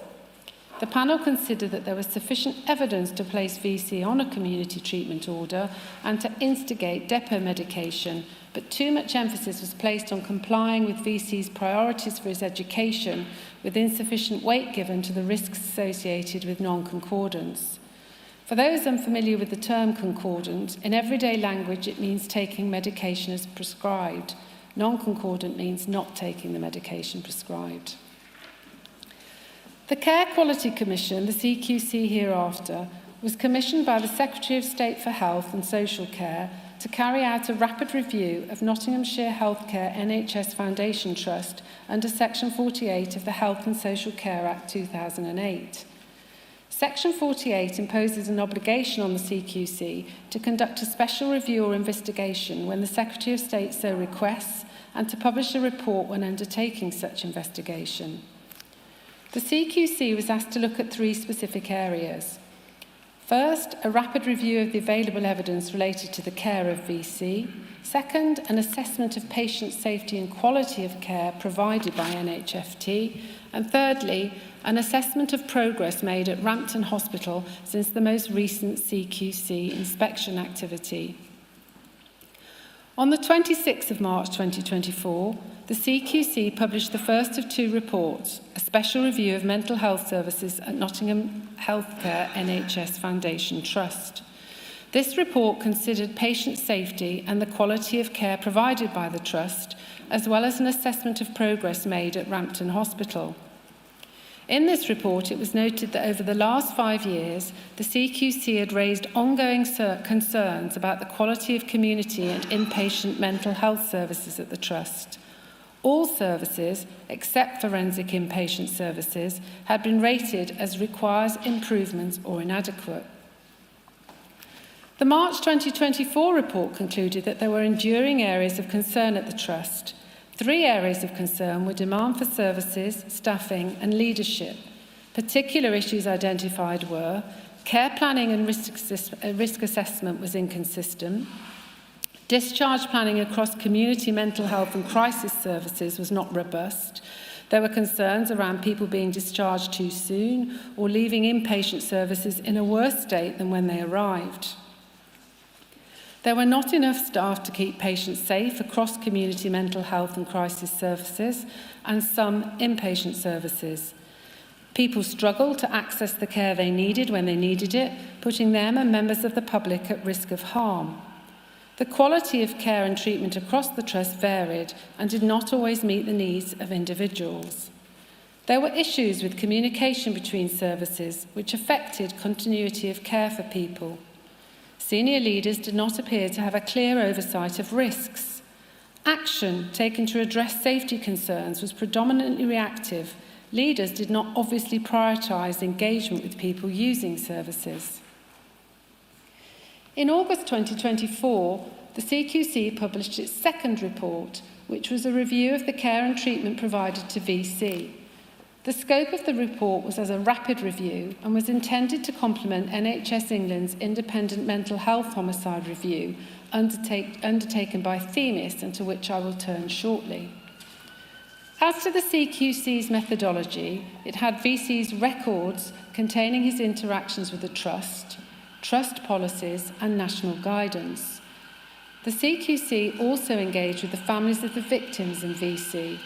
The panel considered that there was sufficient evidence to place VC on a community treatment order and to instigate depot medication, but too much emphasis was placed on complying with VC's priorities for his education, with insufficient weight given to the risks associated with non-concordance. For those unfamiliar with the term concordant, in everyday language it means taking medication as prescribed. Non-concordant means not taking the medication prescribed. The Care Quality Commission, the CQC hereafter, was commissioned by the Secretary of State for Health and Social Care to carry out a rapid review of Nottinghamshire Healthcare NHS Foundation Trust under Section 48 of the Health and Social Care Act 2008. Section 48 imposes an obligation on the CQC to conduct a special review or investigation when the Secretary of State so requests and to publish a report when undertaking such investigation. The CQC was asked to look at 3 specific areas. First, a rapid review of the available evidence related to the care of VC. Second, an assessment of patient safety and quality of care provided by NHFT. And thirdly, an assessment of progress made at Rampton Hospital since the most recent CQC inspection activity. On the 26th of March 2024, the CQC published the first of 2 reports, a special review of mental health services at Nottingham Healthcare NHS Foundation Trust. This report considered patient safety and the quality of care provided by the Trust, as well as an assessment of progress made at Rampton Hospital. In this report, it was noted that over the last 5 years, the CQC had raised ongoing concerns about the quality of community and inpatient mental health services at the Trust. All services, except forensic inpatient services, had been rated as requires improvements or inadequate. The March 2024 report concluded that there were enduring areas of concern at the Trust. 3 areas of concern were demand for services, staffing and leadership. Particular issues identified were care planning and risk assessment was inconsistent, discharge planning across community mental health and crisis services was not robust, there were concerns around people being discharged too soon or leaving inpatient services in a worse state than when they arrived. There were not enough staff to keep patients safe across community mental health and crisis services and some inpatient services. People struggled to access the care they needed when they needed it, putting them and members of the public at risk of harm. The quality of care and treatment across the Trust varied and did not always meet the needs of individuals. There were issues with communication between services which affected continuity of care for people. Senior leaders did not appear to have a clear oversight of risks. Action taken to address safety concerns was predominantly reactive. Leaders did not obviously prioritise engagement with people using services. In August 2024, the CQC published its second report, which was a review of the care and treatment provided to VC. The scope of the report was as a rapid review and was intended to complement NHS England's independent mental health homicide review undertaken by Themis, and to which I will turn shortly. As to the CQC's methodology, it had VC's records containing his interactions with the Trust, Trust policies and national guidance. The CQC also engaged with the families of the victims in VC.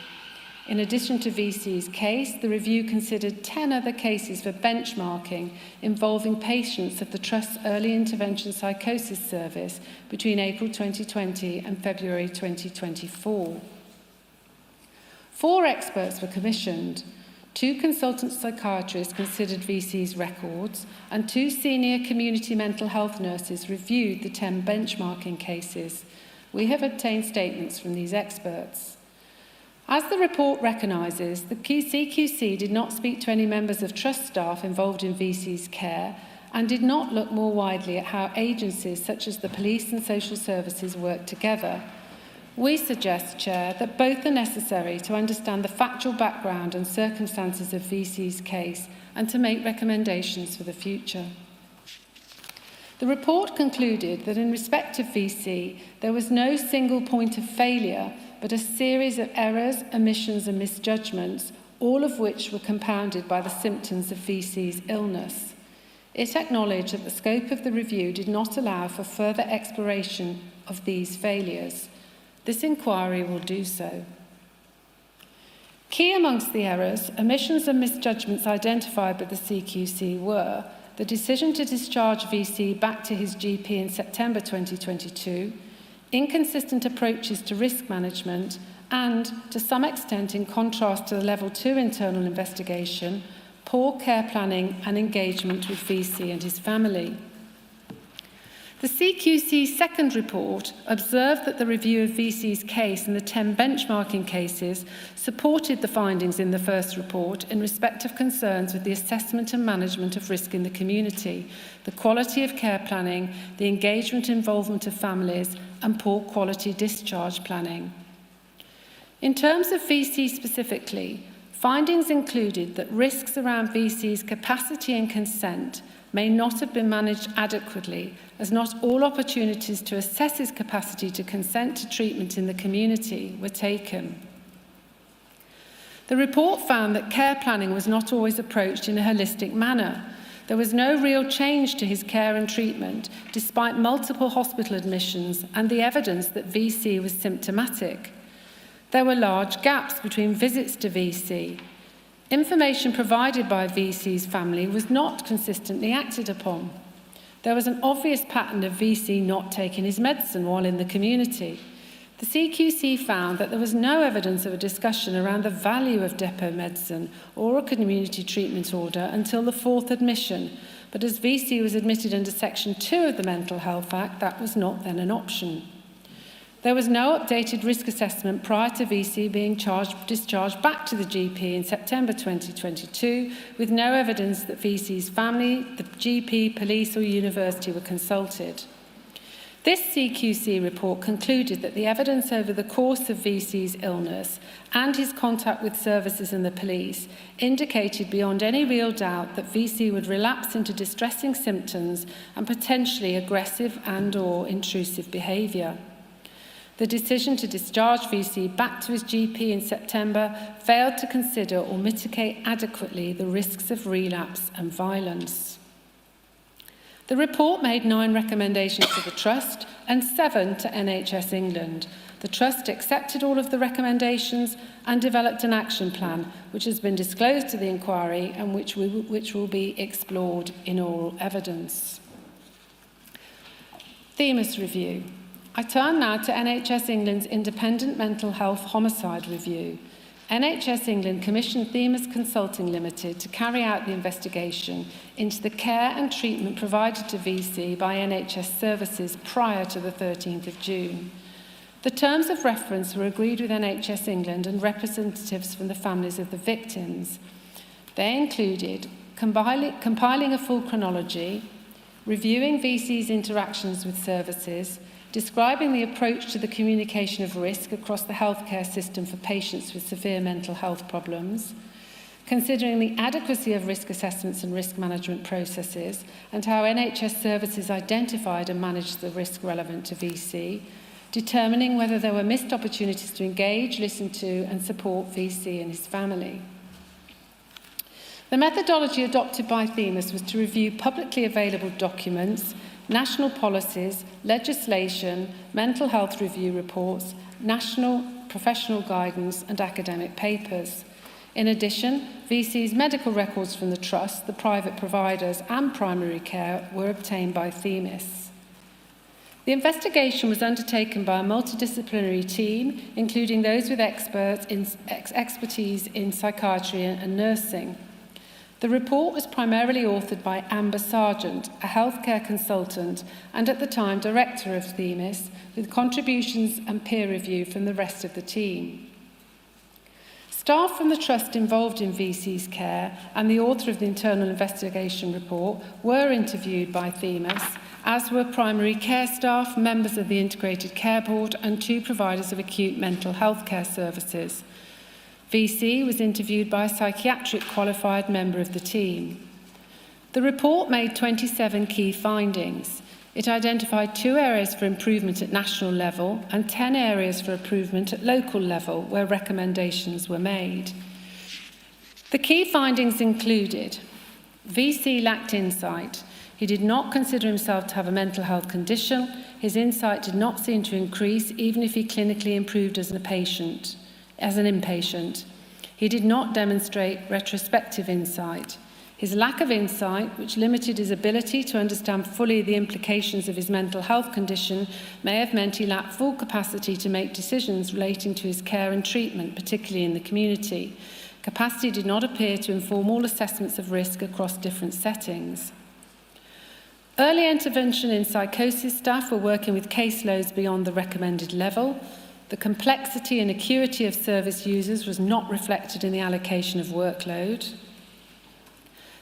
In addition to VC's case, the review considered 10 other cases for benchmarking involving patients of the Trust's Early Intervention Psychosis Service between April 2020 and February 2024. 4 experts were commissioned. 2 consultant psychiatrists considered VC's records, and 2 senior community mental health nurses reviewed the 10 benchmarking cases. We have obtained statements from these experts. As the report recognises, the CQC did not speak to any members of Trust staff involved in VC's care and did not look more widely at how agencies such as the police and social services work together. We suggest, Chair, that both are necessary to understand the factual background and circumstances of VC's case and to make recommendations for the future. The report concluded that in respect of VC, there was no single point of failure, but a series of errors, omissions and misjudgments, all of which were compounded by the symptoms of VC's illness. It acknowledged that the scope of the review did not allow for further exploration of these failures. This inquiry will do so. Key amongst the errors, omissions and misjudgments identified by the CQC were the decision to discharge VC back to his GP in September 2022, inconsistent approaches to risk management, and, to some extent in contrast to the Level 2 internal investigation, poor care planning and engagement with VC and his family. The CQC's second report observed that the review of VC's case and the 10 benchmarking cases supported the findings in the first report in respect of concerns with the assessment and management of risk in the community, the quality of care planning, the engagement and involvement of families, and poor quality discharge planning. In terms of VC specifically, findings included that risks around VC's capacity and consent may not have been managed adequately, as not all opportunities to assess his capacity to consent to treatment in the community were taken. The report found that care planning was not always approached in a holistic manner. There was no real change to his care and treatment, despite multiple hospital admissions and the evidence that VC was symptomatic. There were large gaps between visits to VC. Information provided by VC's family was not consistently acted upon. There was an obvious pattern of VC not taking his medicine while in the community. The CQC found that there was no evidence of a discussion around the value of depot medicine or a community treatment order until the 4th admission, but as VC was admitted under Section 2 of the Mental Health Act, that was not then an option. There was no updated risk assessment prior to VC being discharged back to the GP in September 2022, with no evidence that VC's family, the GP, police or university were consulted. This CQC report concluded that the evidence over the course of VC's illness and his contact with services and the police indicated beyond any real doubt that VC would relapse into distressing symptoms and potentially aggressive and/or intrusive behaviour. The decision to discharge VC back to his GP in September failed to consider or mitigate adequately the risks of relapse and violence. The report made 9 recommendations to the Trust and 7 to NHS England. The Trust accepted all of the recommendations and developed an action plan, which has been disclosed to the inquiry and which will be explored in oral evidence. Themis review. I turn now to NHS England's independent mental health homicide review. NHS England commissioned Themas Consulting Limited to carry out the investigation into the care and treatment provided to VC by NHS services prior to the 13th of June. The terms of reference were agreed with NHS England and representatives from the families of the victims. They included compiling a full chronology, reviewing VC's interactions with services, describing the approach to the communication of risk across the healthcare system for patients with severe mental health problems, considering the adequacy of risk assessments and risk management processes, and how NHS services identified and managed the risk relevant to VC, determining whether there were missed opportunities to engage, listen to, and support VC and his family. The methodology adopted by Themas was to review publicly available documents, national policies, legislation, mental health review reports, national professional guidance and academic papers. In addition, VC's medical records from the Trust, the private providers and primary care were obtained by Themas. The investigation was undertaken by a multidisciplinary team, including those with expertise in psychiatry and nursing. The report was primarily authored by Amber Sargent, a healthcare consultant and at the time director of Themis, with contributions and peer review from the rest of the team. Staff from the Trust involved in VC's care and the author of the internal investigation report were interviewed by Themis, as were primary care staff, members of the Integrated Care Board and 2 providers of acute mental health care services. VC was interviewed by a psychiatric qualified member of the team. The report made 27 key findings. It identified 2 areas for improvement at national level and 10 areas for improvement at local level where recommendations were made. The key findings included: VC lacked insight. He did not consider himself to have a mental health condition. His insight did not seem to increase even if he clinically improved as an inpatient. He did not demonstrate retrospective insight. His lack of insight, which limited his ability to understand fully the implications of his mental health condition, may have meant he lacked full capacity to make decisions relating to his care and treatment, particularly in the community. Capacity did not appear to inform all assessments of risk across different settings. Early intervention in psychosis staff were working with caseloads beyond the recommended level. The complexity and acuity of service users was not reflected in the allocation of workload.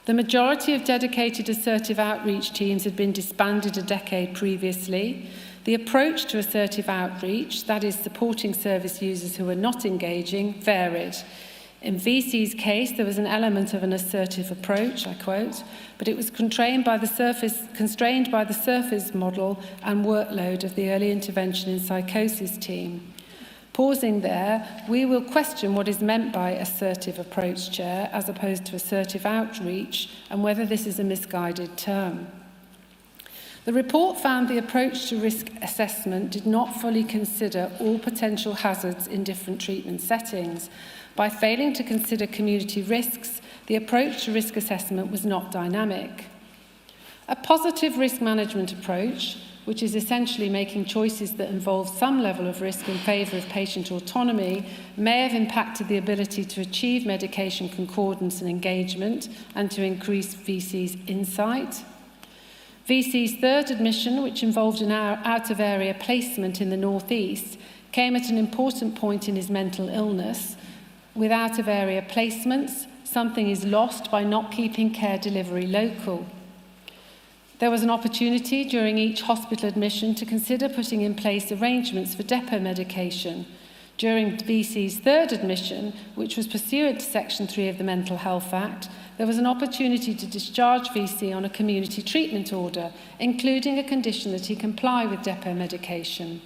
The majority of dedicated assertive outreach teams had been disbanded a decade previously. The approach to assertive outreach, that is, supporting service users who were not engaging, varied. In VC's case, there was an element of an assertive approach, I quote, but it was constrained by the surface model and workload of the early intervention in psychosis team. Pausing there, we will question what is meant by assertive approach, Chair, as opposed to assertive outreach, and whether this is a misguided term. The report found the approach to risk assessment did not fully consider all potential hazards in different treatment settings. By failing to consider community risks, the approach to risk assessment was not dynamic. A positive risk management approach, which is essentially making choices that involve some level of risk in favour of patient autonomy, may have impacted the ability to achieve medication concordance and engagement and to increase VC's insight. VC's third admission, which involved an out-of-area placement in the North East, came at an important point in his mental illness. With out-of-area placements, something is lost by not keeping care delivery local. There was an opportunity during each hospital admission to consider putting in place arrangements for depot medication. During VC's third admission, which was pursuant to Section 3 of the Mental Health Act, there was an opportunity to discharge VC on a community treatment order, including a condition that he comply with depot medication.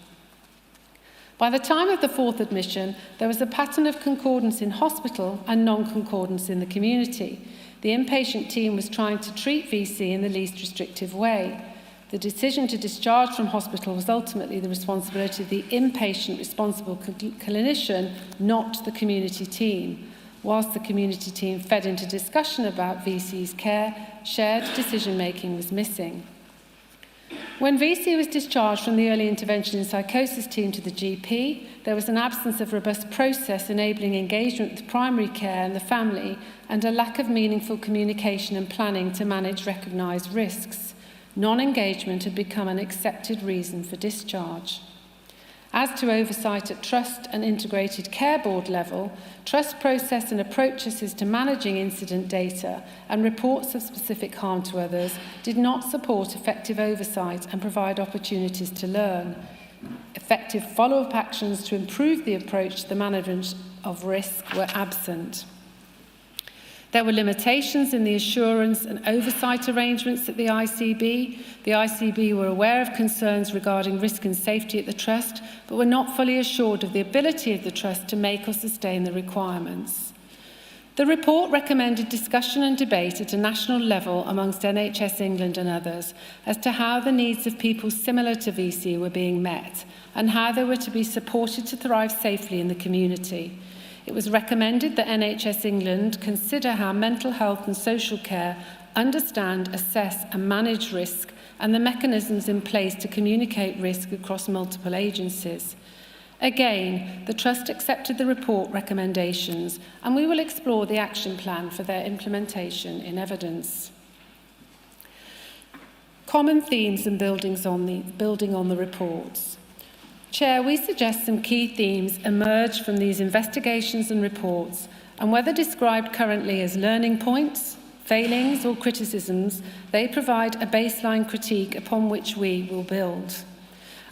By the time of the fourth admission, there was a pattern of concordance in hospital and non-concordance in the community. The inpatient team was trying to treat VC in the least restrictive way. The decision to discharge from hospital was ultimately the responsibility of the inpatient responsible clinician, not the community team. Whilst the community team fed into discussion about VC's care, shared decision-making was missing. When VC was discharged from the early intervention and psychosis team to the GP, there was an absence of robust process enabling engagement with primary care and the family, and a lack of meaningful communication and planning to manage recognised risks. Non-engagement had become an accepted reason for discharge. As to oversight at Trust and Integrated Care Board level, Trust process and approaches to managing incident data and reports of specific harm to others did not support effective oversight and provide opportunities to learn. Effective follow-up actions to improve the approach to the management of risk were absent. There were limitations in the assurance and oversight arrangements at the ICB. The ICB were aware of concerns regarding risk and safety at the Trust, but were not fully assured of the ability of the Trust to make or sustain the requirements. The report recommended discussion and debate at a national level amongst NHS England and others as to how the needs of people similar to VC were being met and how they were to be supported to thrive safely in the community. It was recommended that NHS England consider how mental health and social care understand, assess and manage risk and the mechanisms in place to communicate risk across multiple agencies. Again, the Trust accepted the report recommendations and we will explore the action plan for their implementation in evidence. Common themes and building on the reports. Chair, we suggest some key themes emerge from these investigations and reports, and whether described currently as learning points, failings or criticisms, they provide a baseline critique upon which we will build.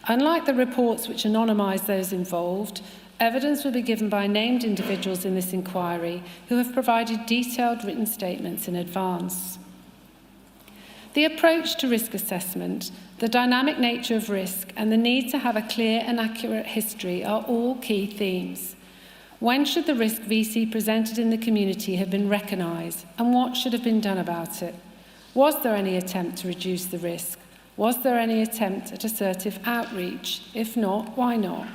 Unlike the reports which anonymise those involved, evidence will be given by named individuals in this inquiry who have provided detailed written statements in advance. The approach to risk assessment, the dynamic nature of risk, and the need to have a clear and accurate history are all key themes. When should the risk VC presented in the community have been recognised, and what should have been done about it? Was there any attempt to reduce the risk? Was there any attempt at assertive outreach? If not, why not?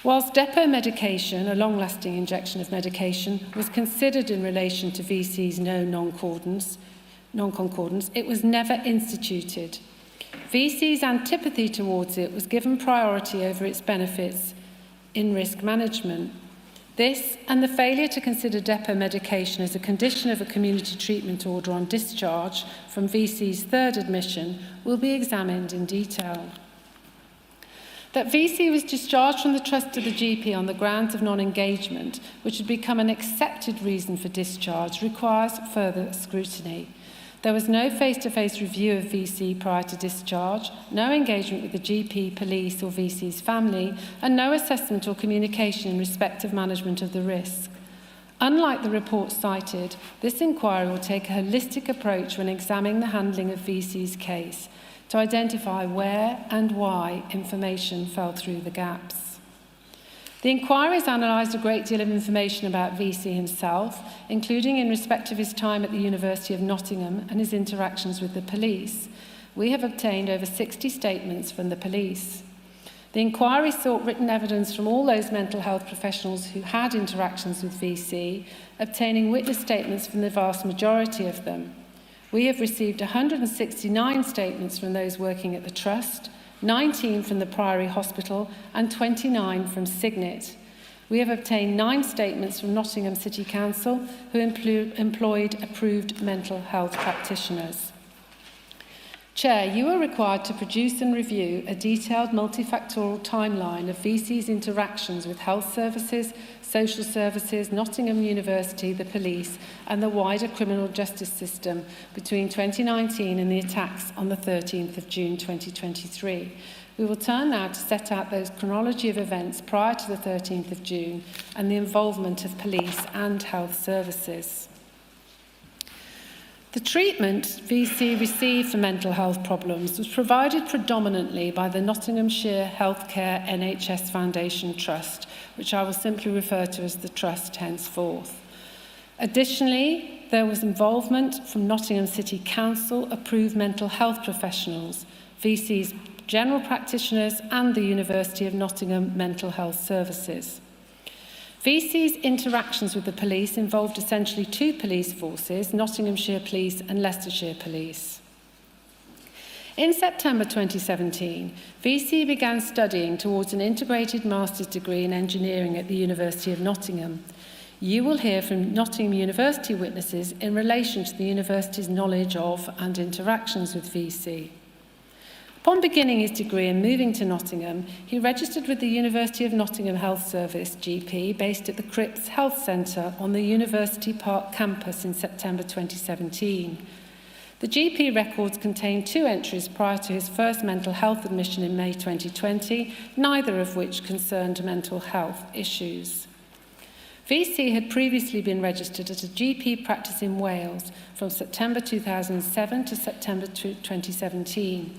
Whilst depot medication, a long-lasting injection of medication, was considered in relation to VC's non-concordance, it was never instituted. VC's antipathy towards it was given priority over its benefits in risk management. This and the failure to consider depot medication as a condition of a community treatment order on discharge from VC's third admission will be examined in detail. That VC was discharged from the Trust to the GP on the grounds of non-engagement, which had become an accepted reason for discharge, requires further scrutiny. There was no face-to-face review of VC prior to discharge, no engagement with the GP, police or VC's family, and no assessment or communication in respect of management of the risk. Unlike the report cited, this inquiry will take a holistic approach when examining the handling of VC's case to identify where and why information fell through the gaps. The inquiry has analysed a great deal of information about VC himself, including in respect of his time at the University of Nottingham and his interactions with the police. We have obtained over 60 statements from the police. The inquiry sought written evidence from all those mental health professionals who had interactions with VC, obtaining witness statements from the vast majority of them. We have received 169 statements from those working at the Trust, 19 from the Priory Hospital and 29 from Signet. We have obtained 9 statements from Nottingham City Council, who employed approved mental health practitioners. Chair, you are required to produce and review a detailed multifactorial timeline of VC's interactions with health services, social services, Nottingham University, the police and the wider criminal justice system between 2019 and the attacks on the 13th of June 2023. We will turn now to set out those chronology of events prior to the 13th of June and the involvement of police and health services. The treatment VC received for mental health problems was provided predominantly by the Nottinghamshire Healthcare NHS Foundation Trust, which I will simply refer to as the Trust henceforth. Additionally, there was involvement from Nottingham City Council approved mental health professionals, VC's general practitioners and the University of Nottingham Mental Health Services. VC's interactions with the police involved essentially 2 police forces, Nottinghamshire Police and Leicestershire Police. In September 2017, VC began studying towards an integrated master's degree in engineering at the University of Nottingham. You will hear from Nottingham University witnesses in relation to the university's knowledge of and interactions with VC. Upon beginning his degree and moving to Nottingham, he registered with the University of Nottingham Health Service GP based at the Cripps Health Centre on the University Park campus in September 2017. The GP records contain 2 entries prior to his first mental health admission in May 2020, neither of which concerned mental health issues. VC had previously been registered at a GP practice in Wales from September 2007 to September 2017.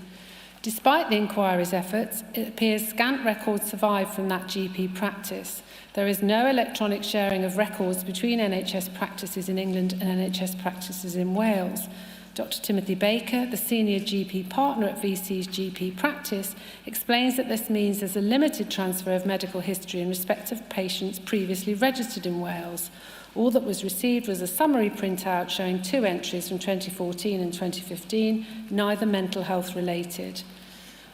Despite the inquiry's efforts, it appears scant records survive from that GP practice. There is no electronic sharing of records between NHS practices in England and NHS practices in Wales. Dr. Timothy Baker, the senior GP partner at VC's GP practice, explains that this means there's a limited transfer of medical history in respect of patients previously registered in Wales. All that was received was a summary printout showing 2 entries from 2014 and 2015, neither mental health related.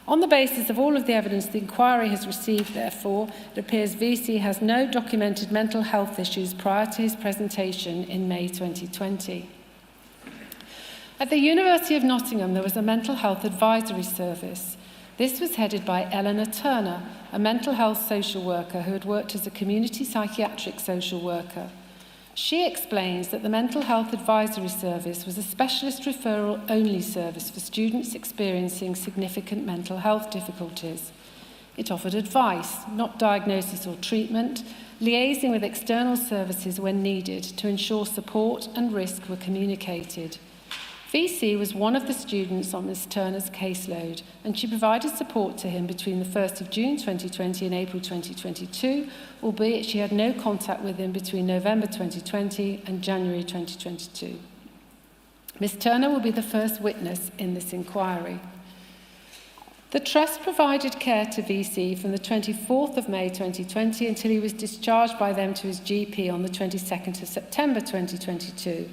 On the basis of all of the evidence the inquiry has received, therefore, it appears VC has no documented mental health issues prior to his presentation in May 2020. At the University of Nottingham, there was a mental health advisory service. This was headed by Eleanor Turner, a mental health social worker who had worked as a community psychiatric social worker. She explains that the mental health advisory service was a specialist referral-only service for students experiencing significant mental health difficulties. It offered advice, not diagnosis or treatment, liaising with external services when needed to ensure support and risk were communicated. VC was one of the students on Ms. Turner's caseload, and she provided support to him between the 1st of June 2020 and April 2022, albeit she had no contact with him between November 2020 and January 2022. Ms. Turner will be the first witness in this inquiry. The Trust provided care to VC from the 24th of May 2020 until he was discharged by them to his GP on the 22nd of September 2022.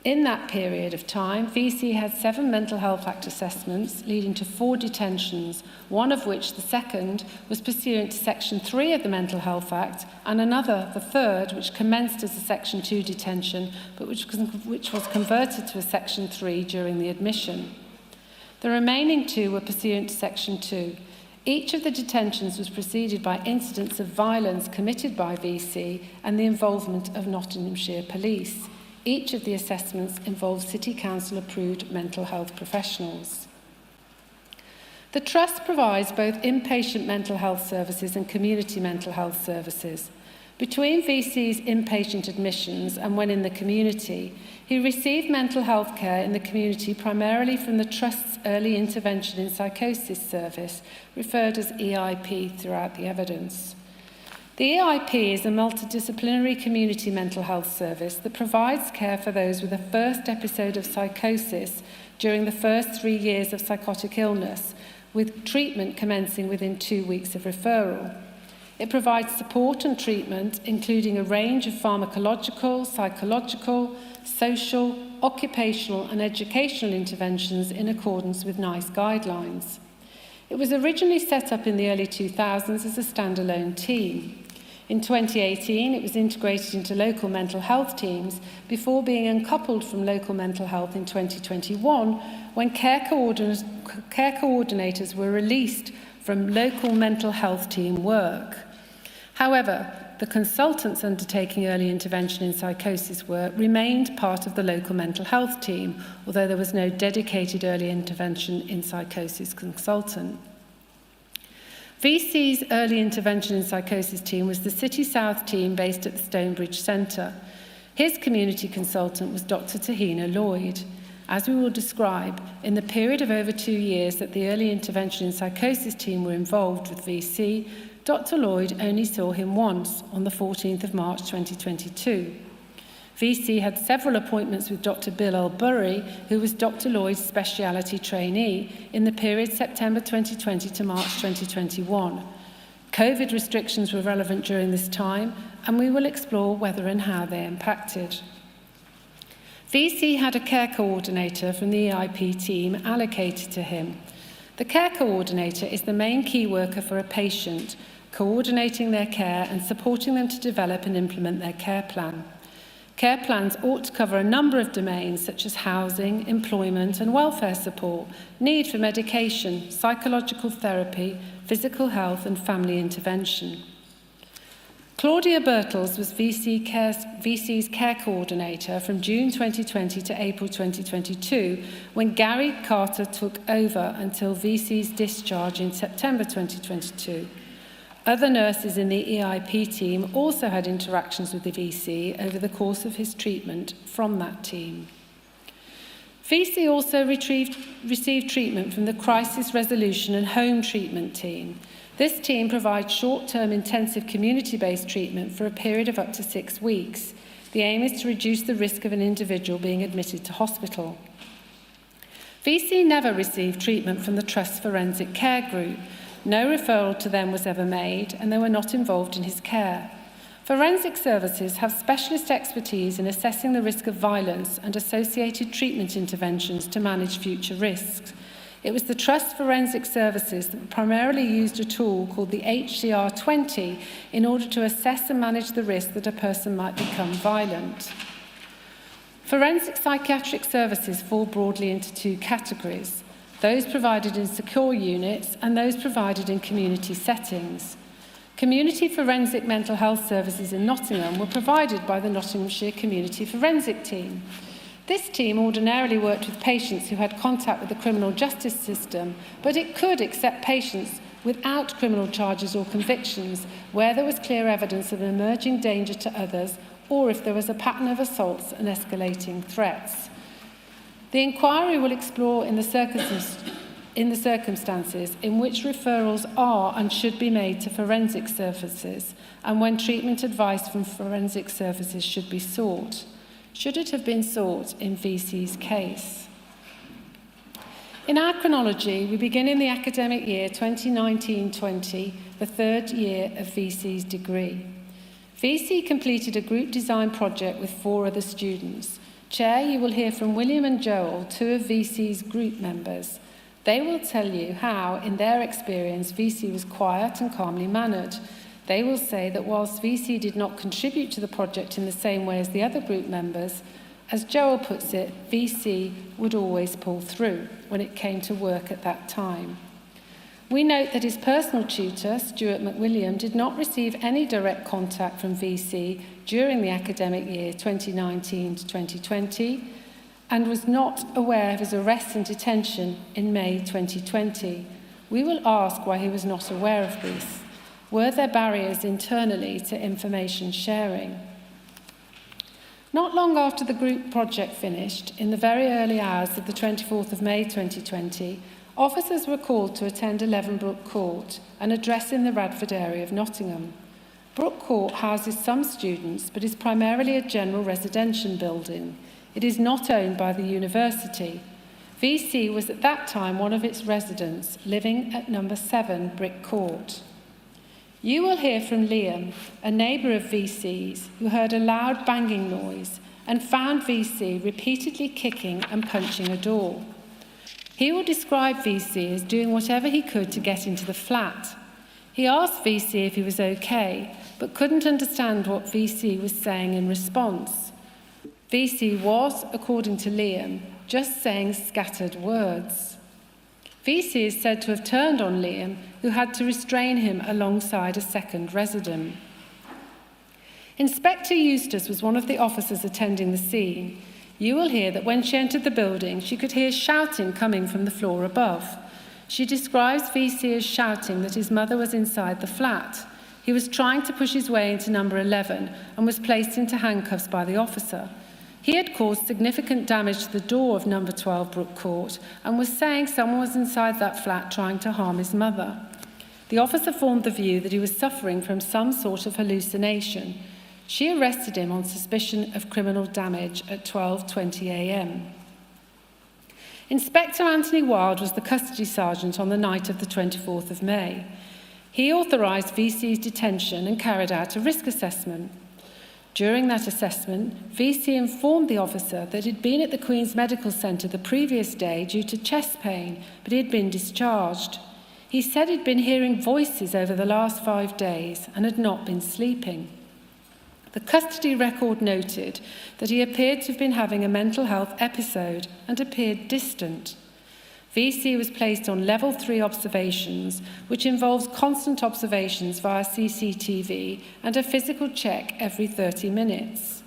In that period of time, VC had 7 Mental Health Act assessments, leading to 4 detentions, one of which, the second, was pursuant to Section 3 of the Mental Health Act, and another, the third, which commenced as a Section 2 detention, but which was converted to a Section 3 during the admission. The remaining 2 were pursuant to Section 2. Each of the detentions was preceded by incidents of violence committed by VC and the involvement of Nottinghamshire Police. Each of the assessments involved City Council-approved mental health professionals. The Trust provides both inpatient mental health services and community mental health services. Between VC's inpatient admissions and when in the community, he received mental health care in the community primarily from the Trust's Early Intervention in Psychosis service, referred as EIP throughout the evidence. The EIP is a multidisciplinary community mental health service that provides care for those with a first episode of psychosis during the first 3 years of psychotic illness, with treatment commencing within 2 weeks of referral. It provides support and treatment, including a range of pharmacological, psychological, social, occupational and educational interventions in accordance with NICE guidelines. It was originally set up in the early 2000s as a standalone team. In 2018, it was integrated into local mental health teams before being uncoupled from local mental health in 2021 when care coordinators were released from local mental health team work. However, the consultants undertaking early intervention in psychosis work remained part of the local mental health team, although there was no dedicated early intervention in psychosis consultant. VC's early intervention in psychosis team was the City South team based at the Stonebridge Centre. His community consultant was Dr. Tahina Lloyd. As we will describe, in the period of over 2 years that the early intervention in psychosis team were involved with VC, Dr. Lloyd only saw him once on the 14th of March 2022. VC had several appointments with Dr. Bill Elbury, who was Dr. Lloyd's speciality trainee, in the period September 2020 to March 2021. COVID restrictions were relevant during this time, and we will explore whether and how they impacted. VC had a care coordinator from the EIP team allocated to him. The care coordinator is the main key worker for a patient, coordinating their care and supporting them to develop and implement their care plan. Care plans ought to cover a number of domains such as housing, employment and welfare support, need for medication, psychological therapy, physical health and family intervention. Claudia Birtles was VC's care coordinator from June 2020 to April 2022, when Gary Carter took over until VC's discharge in September 2022. Other nurses in the EIP team also had interactions with the VC over the course of his treatment from that team. VC also received treatment from the Crisis Resolution and Home Treatment team. This team provides short-term intensive community-based treatment for a period of up to 6 weeks. The aim is to reduce the risk of an individual being admitted to hospital. VC never received treatment from the Trust's Forensic Care Group. No referral to them was ever made, and they were not involved in his care. Forensic services have specialist expertise in assessing the risk of violence and associated treatment interventions to manage future risks. It was the Trust Forensic Services that primarily used a tool called the HCR20 in order to assess and manage the risk that a person might become violent. Forensic psychiatric services fall broadly into 2 categories: those provided in secure units and those provided in community settings. Community forensic mental health services in Nottingham were provided by the Nottinghamshire Community Forensic Team. This team ordinarily worked with patients who had contact with the criminal justice system, but it could accept patients without criminal charges or convictions where there was clear evidence of an emerging danger to others or if there was a pattern of assaults and escalating threats. The inquiry will explore in the circumstances in which referrals are and should be made to forensic services and when treatment advice from forensic services should be sought. Should it have been sought in VC's case? In our chronology, we begin in the academic year 2019-20, the 3rd year of VC's degree. VC completed a group design project with 4 other students. Chair, you will hear from William and Joel, 2 of VC's group members. They will tell you how, in their experience, VC was quiet and calmly mannered. They will say that whilst VC did not contribute to the project in the same way as the other group members, as Joel puts it, VC would always pull through when it came to work at that time. We note that his personal tutor, Stuart McWilliam, did not receive any direct contact from VC during the academic year 2019 to 2020 and was not aware of his arrest and detention in May 2020. We will ask why he was not aware of this. Were there barriers internally to information sharing? Not long after the group project finished, in the very early hours of the 24th of May 2020, officers were called to attend 11 Brook Court, an address in the Radford area of Nottingham. Brook Court houses some students, but is primarily a general residential building. It is not owned by the university. VC was at that time one of its residents, living at number 7 Brick Court. You will hear from Liam, a neighbour of VC's, who heard a loud banging noise and found VC repeatedly kicking and punching a door. He will describe VC as doing whatever he could to get into the flat. He asked VC if he was okay, but couldn't understand what VC was saying in response. VC was, according to Liam, just saying scattered words. VC is said to have turned on Liam, who had to restrain him alongside a second resident. Inspector Eustace was one of the officers attending the scene. You will hear that when she entered the building, she could hear shouting coming from the floor above. She describes VC as shouting that his mother was inside the flat. He was trying to push his way into number 11 and was placed into handcuffs by the officer. He had caused significant damage to the door of number 12 Brook Court and was saying someone was inside that flat trying to harm his mother. The officer formed the view that he was suffering from some sort of hallucination. She arrested him on suspicion of criminal damage at 12:20 a.m. Inspector Anthony Wild was the custody sergeant on the night of the 24th of May. He authorised VC's detention and carried out a risk assessment. During that assessment, VC informed the officer that he'd been at the Queen's Medical Centre the previous day due to chest pain, but he had been discharged. He said he'd been hearing voices over the last 5 days and had not been sleeping. The custody record noted that he appeared to have been having a mental health episode and appeared distant. VC was placed on level 3 observations, which involves constant observations via CCTV and a physical check every 30 minutes.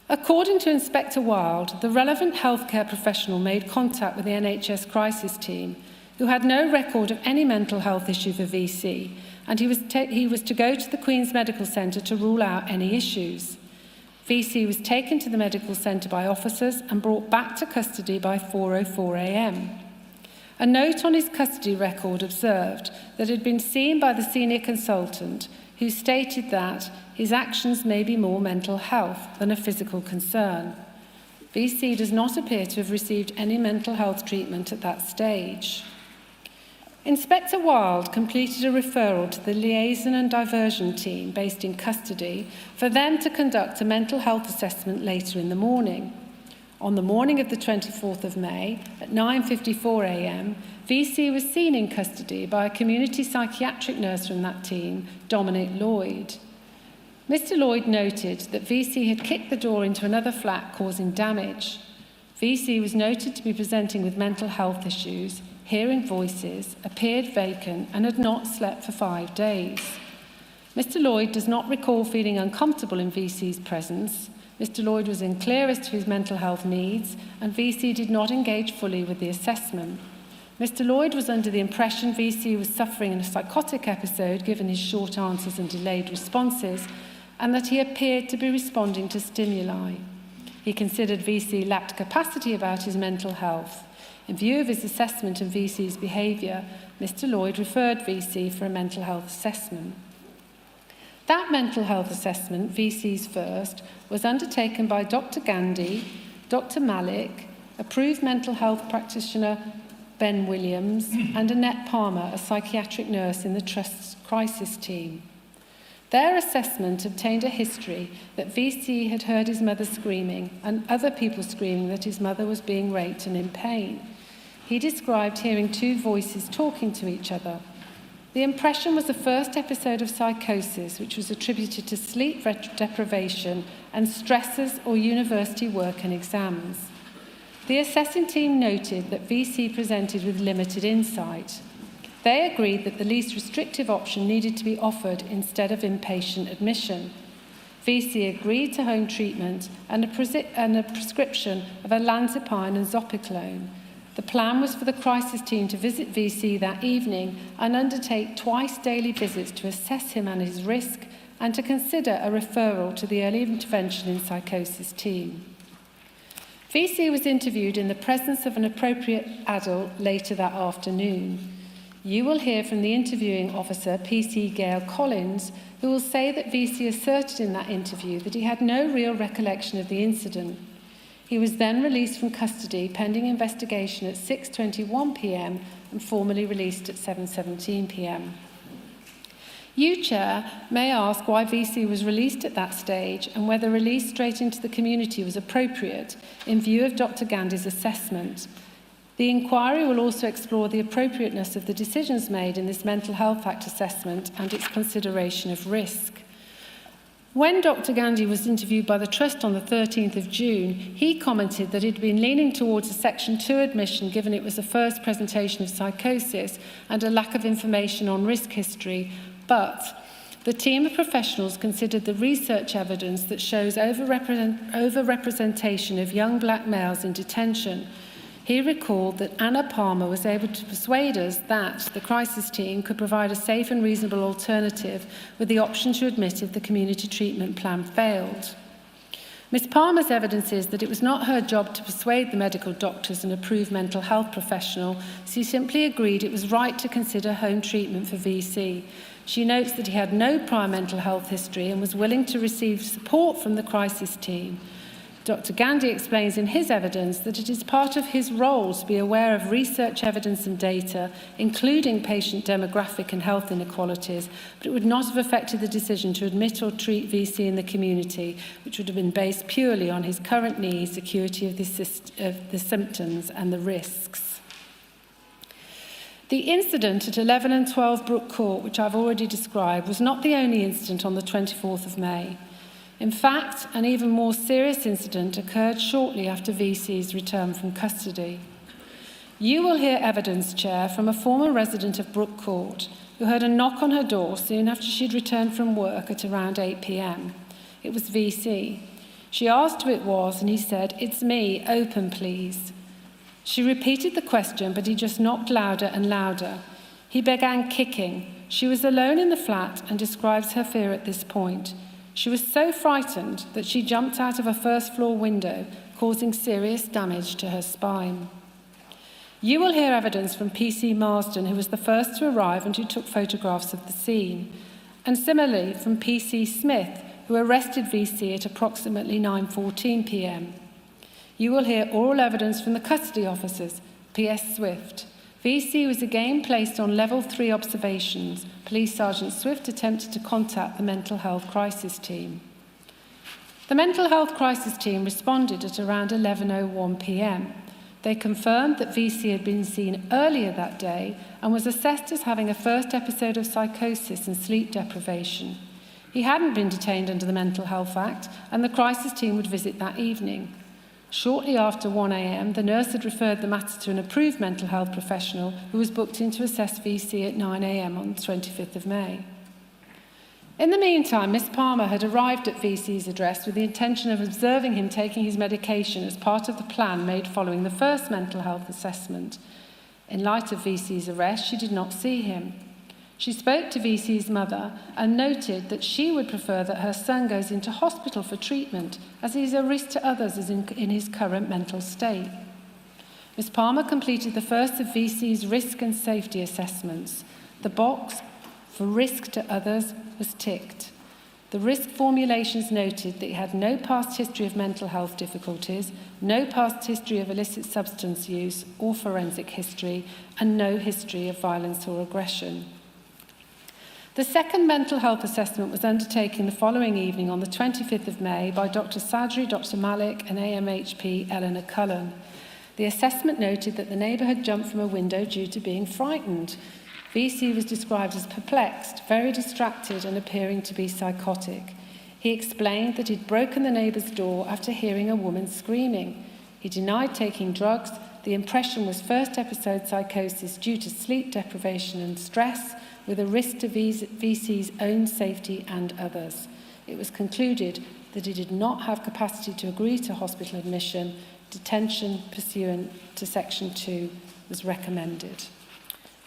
According to Inspector Wilde, the relevant healthcare professional made contact with the NHS crisis team, who had no record of any mental health issue for VC, and he was to go to the Queen's Medical Centre to rule out any issues. VC was taken to the medical centre by officers and brought back to custody by 4:04 a.m. A note on his custody record observed that it had been seen by the senior consultant, who stated that his actions may be more mental health than a physical concern. VC does not appear to have received any mental health treatment at that stage. Inspector Wilde completed a referral to the liaison and diversion team based in custody for them to conduct a mental health assessment later in the morning. On the morning of the 24th of May, at 9:54 a.m, VC was seen in custody by a community psychiatric nurse from that team, Dominic Lloyd. Mr. Lloyd noted that VC had kicked the door into another flat, causing damage. VC was noted to be presenting with mental health issues, hearing voices, appeared vacant, and had not slept for 5 days. Mr. Lloyd does not recall feeling uncomfortable in VC's presence. Mr. Lloyd was unclear as to his mental health needs, and VC did not engage fully with the assessment. Mr. Lloyd was under the impression VC was suffering in a psychotic episode given his short answers and delayed responses, and that he appeared to be responding to stimuli. He considered VC lacked capacity about his mental health. In view of his assessment of VC's behaviour, Mr. Lloyd referred VC for a mental health assessment. That mental health assessment, VC's first, was undertaken by Dr. Gandhi, Dr. Malik, approved mental health practitioner Ben Williams, and Annette Palmer, a psychiatric nurse in the Trust's crisis team. Their assessment obtained a history that VC had heard his mother screaming and other people screaming that his mother was being raped and in pain. He described hearing 2 voices talking to each other. The impression was the first episode of psychosis, which was attributed to sleep deprivation and stresses or university work and exams. The assessing team noted that VC presented with limited insight. They agreed that the least restrictive option needed to be offered instead of inpatient admission. VC agreed to home treatment and a prescription of olanzapine and zopiclone. The plan was for the crisis team to visit VC that evening and undertake twice daily visits to assess him and his risk and to consider a referral to the early intervention in psychosis team. VC was interviewed in the presence of an appropriate adult later that afternoon. You will hear from the interviewing officer, PC Gail Collins, who will say that VC asserted in that interview that he had no real recollection of the incident. He was then released from custody pending investigation at 6:21 p.m. and formally released at 7:17 p.m. You, Chair, may ask why VC was released at that stage and whether release straight into the community was appropriate in view of Dr. Gandhi's assessment. The inquiry will also explore the appropriateness of the decisions made in this Mental Health Act assessment and its consideration of risk. When Dr. Gandhi was interviewed by the Trust on the 13th of June, he commented that he'd been leaning towards a Section 2 admission given it was the first presentation of psychosis and a lack of information on risk history, but the team of professionals considered the research evidence that shows overrepresentation of young black males in detention. He recalled that Anna Palmer was able to persuade us that the crisis team could provide a safe and reasonable alternative with the option to admit if the community treatment plan failed. Ms. Palmer's evidence is that it was not her job to persuade the medical doctors and approved mental health professional. She simply agreed it was right to consider home treatment for VC. She notes that he had no prior mental health history and was willing to receive support from the crisis team. Dr. Gandhi explains in his evidence that it is part of his role to be aware of research evidence and data, including patient demographic and health inequalities, but it would not have affected the decision to admit or treat VC in the community, which would have been based purely on his current needs, acuity of the symptoms and the risks. The incident at 11 and 12 Brook Court, which I've already described, was not the only incident on the 24th of May. In fact, an even more serious incident occurred shortly after VC's return from custody. You will hear evidence, Chair, from a former resident of Brook Court who heard a knock on her door soon after she'd returned from work at around 8 p.m. It was VC. She asked who it was and he said, "It's me, open please." She repeated the question, but he just knocked louder and louder. He began kicking. She was alone in the flat and describes her fear at this point. She was so frightened that she jumped out of a first-floor window, causing serious damage to her spine. You will hear evidence from PC Marsden, who was the first to arrive and who took photographs of the scene, and similarly from PC Smith, who arrested VC at approximately 9:14 p.m. You will hear oral evidence from the custody officers, PS Swift. VC was again placed on level 3 observations. Police Sergeant Swift attempted to contact the mental health crisis team. The mental health crisis team responded at around 11:01 p.m. They confirmed that VC had been seen earlier that day and was assessed as having a first episode of psychosis and sleep deprivation. He hadn't been detained under the Mental Health Act, and the crisis team would visit that evening. Shortly after 1 a.m, the nurse had referred the matter to an approved mental health professional who was booked in to assess VC at 9 a.m. on the 25th of May. In the meantime, Miss Palmer had arrived at VC's address with the intention of observing him taking his medication as part of the plan made following the first mental health assessment. In light of VC's arrest, she did not see him. She spoke to VC's mother and noted that she would prefer that her son goes into hospital for treatment, as he is a risk to others in his current mental state. Miss Palmer completed the first of VC's risk and safety assessments. The box for risk to others was ticked. The risk formulations noted that he had no past history of mental health difficulties, no past history of illicit substance use or forensic history, and no history of violence or aggression. The second mental health assessment was undertaken the following evening on the 25th of May by Dr. Sadri, Dr. Malik and AMHP Eleanor Cullen. The assessment noted that the neighbour had jumped from a window due to being frightened. VC was described as perplexed, very distracted and appearing to be psychotic. He explained that he'd broken the neighbour's door after hearing a woman screaming. He denied taking drugs. The impression was first episode psychosis due to sleep deprivation and stress, with a risk to VC's own safety and others. It was concluded that he did not have capacity to agree to hospital admission. Detention pursuant to Section 2 was recommended.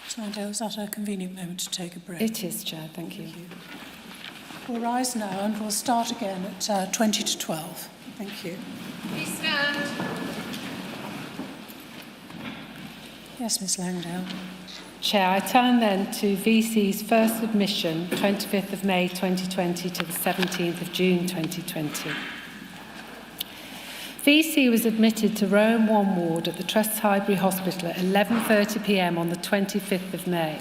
Sandel, is that a convenient moment to take a break? It is, Chair. Thank you. We'll rise now and we'll start again at 20 to 12. Thank you. Please stand. Yes, Miss Langdale. Chair, I turn then to VC's first admission, 25th of May 2020 to the 17th of June 2020. VC was admitted to Rowan 1 ward at the Trust's Highbury Hospital at 11:30 p.m. on the 25th of May.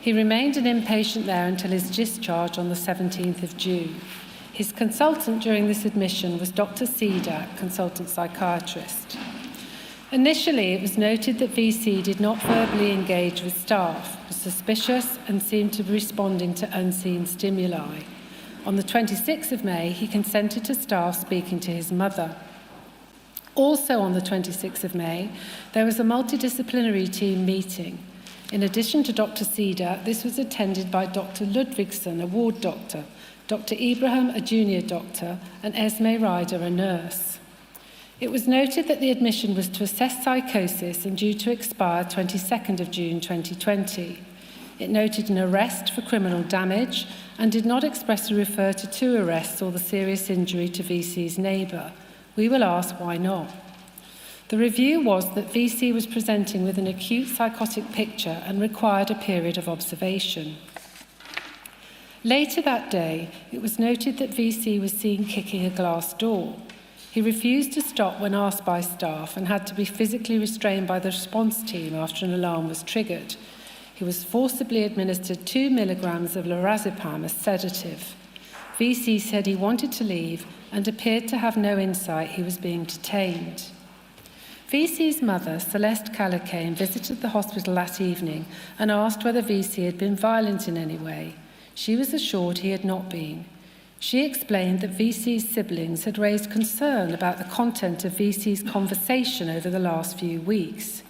He remained an inpatient there until his discharge on the 17th of June. His consultant during this admission was Dr. Cedar, consultant psychiatrist. Initially, it was noted that VC did not verbally engage with staff, was suspicious and seemed to be responding to unseen stimuli. On the 26th of May, he consented to staff speaking to his mother. Also on the 26th of May, there was a multidisciplinary team meeting. In addition to Dr. Cedar, this was attended by Dr. Ludvigsen, a ward doctor, Dr. Ibrahim, a junior doctor, and Esme Ryder, a nurse. It was noted that the admission was to assess psychosis and due to expire 22nd of June 2020. It noted an arrest for criminal damage and did not expressly refer to 2 arrests or the serious injury to VC's neighbour. We will ask why not. The review was that VC was presenting with an acute psychotic picture and required a period of observation. Later that day, it was noted that VC was seen kicking a glass door. He refused to stop when asked by staff and had to be physically restrained by the response team after an alarm was triggered. He was forcibly administered 2 milligrams of lorazepam as sedative. VC said he wanted to leave and appeared to have no insight he was being detained. VC's mother, Celeste Calocane, visited the hospital that evening and asked whether VC had been violent in any way. She was assured he had not been. She explained that VC's siblings had raised concern about the content of VC's conversation over the last few weeks.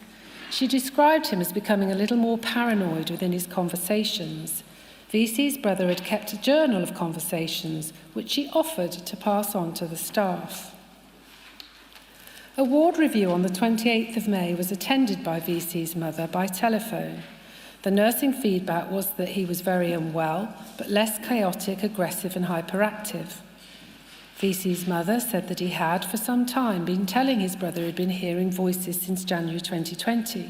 She described him as becoming a little more paranoid within his conversations. VC's brother had kept a journal of conversations, which she offered to pass on to the staff. A ward review on the 28th of May was attended by VC's mother by telephone. The nursing feedback was that he was very unwell, but less chaotic, aggressive and hyperactive. VC's mother said that he had, for some time, been telling his brother he'd been hearing voices since January 2020.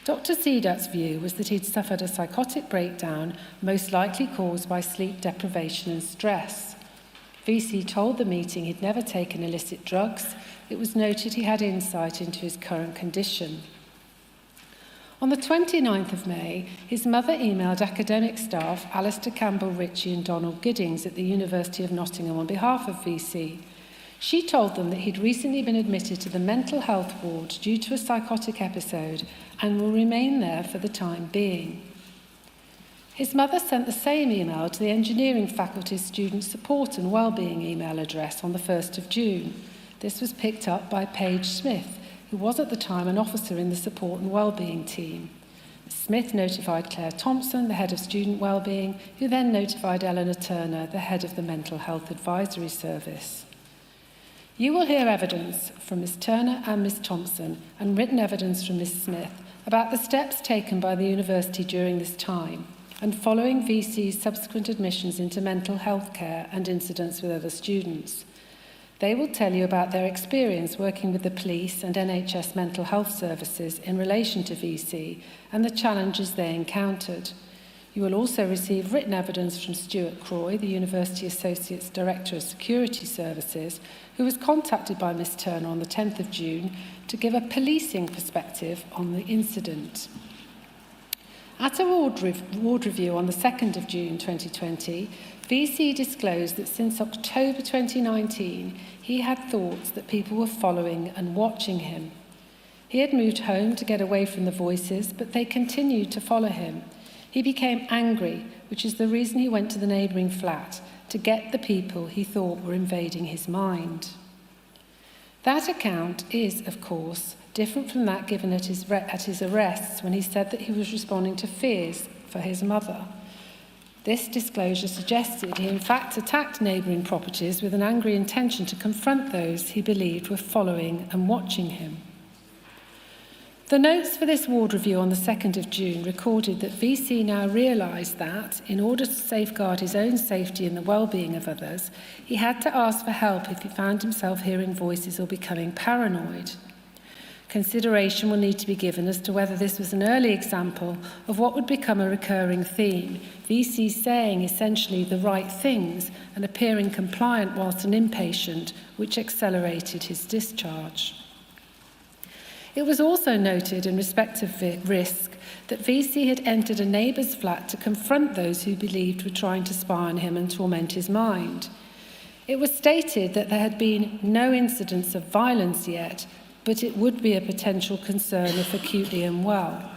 Dr. Sedat's view was that he'd suffered a psychotic breakdown, most likely caused by sleep deprivation and stress. VC told the meeting he'd never taken illicit drugs. It was noted he had insight into his current condition. On the 29th of May, his mother emailed academic staff Alistair Campbell-Ritchie and Donald Giddings at the University of Nottingham on behalf of VC. She told them that he'd recently been admitted to the mental health ward due to a psychotic episode and will remain there for the time being. His mother sent the same email to the engineering faculty's student support and wellbeing email address on the 1st of June. This was picked up by Paige Smith, who was at the time an officer in the support and wellbeing team. Smith notified Claire Thompson, the head of student wellbeing, who then notified Eleanor Turner, the head of the Mental Health Advisory Service. You will hear evidence from Ms Turner and Ms Thompson and written evidence from Ms Smith about the steps taken by the university during this time and following VC's subsequent admissions into mental health care and incidents with other students. They will tell you about their experience working with the police and NHS mental health services in relation to VC and the challenges they encountered. You will also receive written evidence from Stuart Croy, the University Associate's Director of Security Services, who was contacted by Ms Turner on the 10th of June to give a policing perspective on the incident. At a ward review on the 2nd of June 2020, VC disclosed that since October 2019, he had thoughts that people were following and watching him. He had moved home to get away from the voices, but they continued to follow him. He became angry, which is the reason he went to the neighbouring flat, to get the people he thought were invading his mind. That account is, of course, different from that given at his arrests when he said that he was responding to fears for his mother. This disclosure suggested he in fact attacked neighbouring properties with an angry intention to confront those he believed were following and watching him. The notes for this ward review on the 2nd of June recorded that VC now realised that, in order to safeguard his own safety and the well-being of others, he had to ask for help if he found himself hearing voices or becoming paranoid. Consideration will need to be given as to whether this was an early example of what would become a recurring theme, VC saying essentially the right things and appearing compliant whilst an inpatient, which accelerated his discharge. It was also noted in respect of risk that VC had entered a neighbour's flat to confront those who believed were trying to spy on him and torment his mind. It was stated that there had been no incidents of violence yet, but it would be a potential concern if acutely unwell.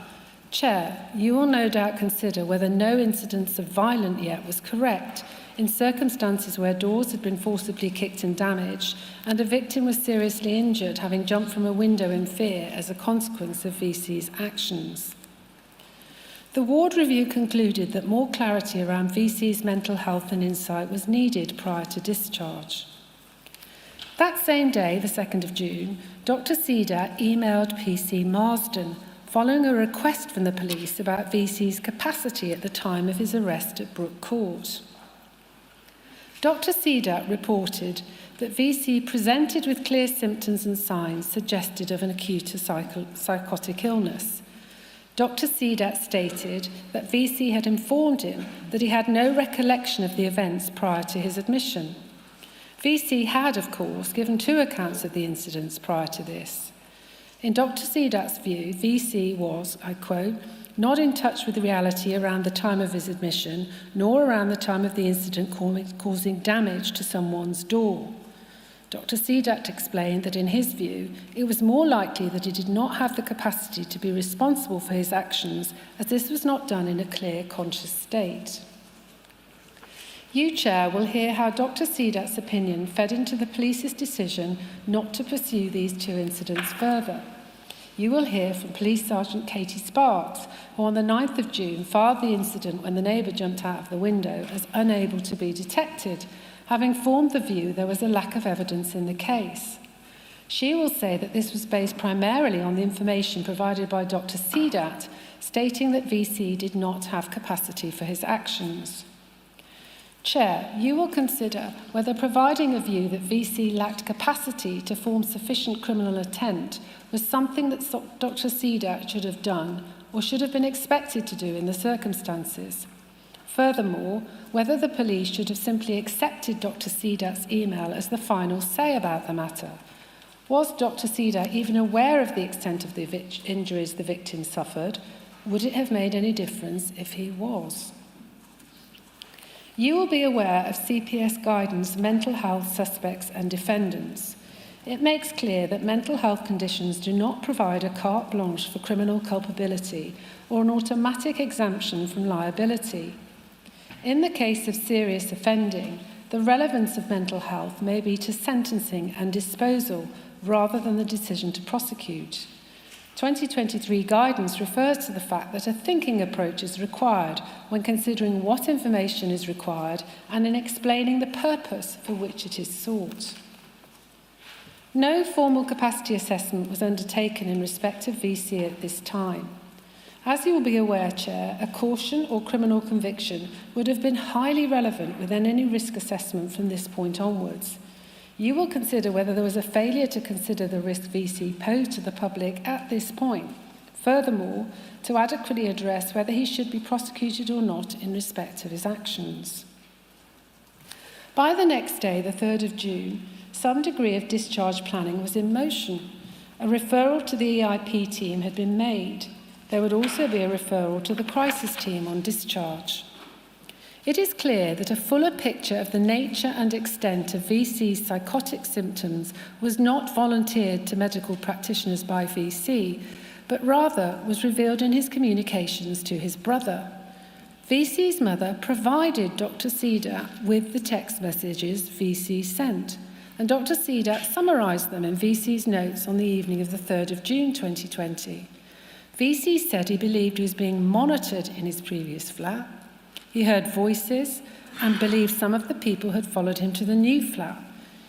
Chair, you will no doubt consider whether no incidents of violence yet was correct in circumstances where doors had been forcibly kicked and damaged and a victim was seriously injured, having jumped from a window in fear as a consequence of VC's actions. The ward review concluded that more clarity around VC's mental health and insight was needed prior to discharge. That same day, the 2nd of June, Dr. Sedat emailed PC Marsden following a request from the police about VC's capacity at the time of his arrest at Brook Court. Dr. Sedat reported that VC presented with clear symptoms and signs suggested of an acute psychotic illness. Dr. Sedat stated that VC had informed him that he had no recollection of the events prior to his admission. VC had, of course, given 2 accounts of the incidents prior to this. In Dr. Sedat's view, VC was, I quote, not in touch with the reality around the time of his admission, nor around the time of the incident causing damage to someone's door. Dr. Sedat explained that in his view, it was more likely that he did not have the capacity to be responsible for his actions, as this was not done in a clear, conscious state. You, Chair, will hear how Dr. Sedat's opinion fed into the police's decision not to pursue these 2 incidents further. You will hear from Police Sergeant Katie Sparks, who on the 9th of June filed the incident when the neighbour jumped out of the window as unable to be detected, having formed the view there was a lack of evidence in the case. She will say that this was based primarily on the information provided by Dr. Sedat, stating that VC did not have capacity for his actions. Chair, you will consider whether providing a view that VC lacked capacity to form sufficient criminal intent was something that Dr. Sedat should have done or should have been expected to do in the circumstances. Furthermore, whether the police should have simply accepted Dr. Sedat's email as the final say about the matter. Was Dr. Sedat even aware of the extent of the injuries the victim suffered? Would it have made any difference if he was? You will be aware of CPS guidance, mental health suspects and defendants. It makes clear that mental health conditions do not provide a carte blanche for criminal culpability or an automatic exemption from liability. In the case of serious offending, the relevance of mental health may be to sentencing and disposal rather than the decision to prosecute. 2023 guidance refers to the fact that a thinking approach is required when considering what information is required and in explaining the purpose for which it is sought. No formal capacity assessment was undertaken in respect of VC at this time. As you will be aware, Chair, a caution or criminal conviction would have been highly relevant within any risk assessment from this point onwards. You will consider whether there was a failure to consider the risk VC posed to the public at this point. Furthermore, to adequately address whether he should be prosecuted or not in respect of his actions. By the next day, the 3rd of June, some degree of discharge planning was in motion. A referral to the EIP team had been made. There would also be a referral to the crisis team on discharge. It is clear that a fuller picture of the nature and extent of VC's psychotic symptoms was not volunteered to medical practitioners by VC, but rather was revealed in his communications to his brother. VC's mother provided Dr. Sedat with the text messages VC sent, and Dr. Sedat summarised them in VC's notes on the evening of the 3rd of June 2020. VC said he believed he was being monitored in his previous flat. He heard voices and believed some of the people had followed him to the new flat.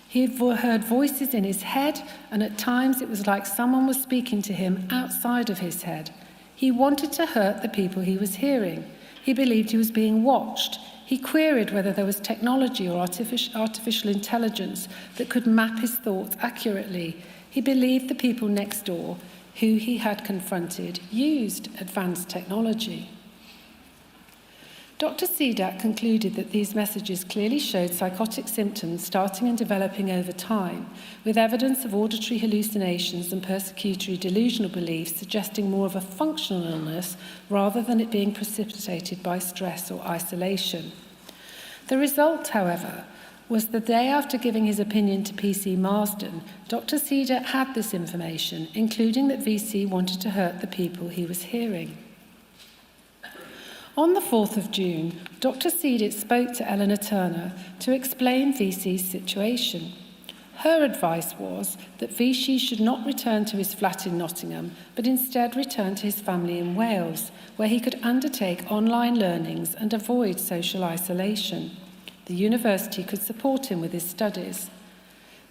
He had heard voices in his head, and at times it was like someone was speaking to him outside of his head. He wanted to hurt the people he was hearing. He believed he was being watched. He queried whether there was technology or artificial intelligence that could map his thoughts accurately. He believed the people next door, who he had confronted, used advanced technology. Dr. Sedat concluded that these messages clearly showed psychotic symptoms starting and developing over time, with evidence of auditory hallucinations and persecutory delusional beliefs suggesting more of a functional illness rather than it being precipitated by stress or isolation. The result, however, was the day after giving his opinion to PC Marsden, Dr. Sedat had this information, including that VC wanted to hurt the people he was hearing. On the 4th of June, Dr. Sedat spoke to Eleanor Turner to explain VC's situation. Her advice was that VC should not return to his flat in Nottingham, but instead return to his family in Wales, where he could undertake online learnings and avoid social isolation. The university could support him with his studies.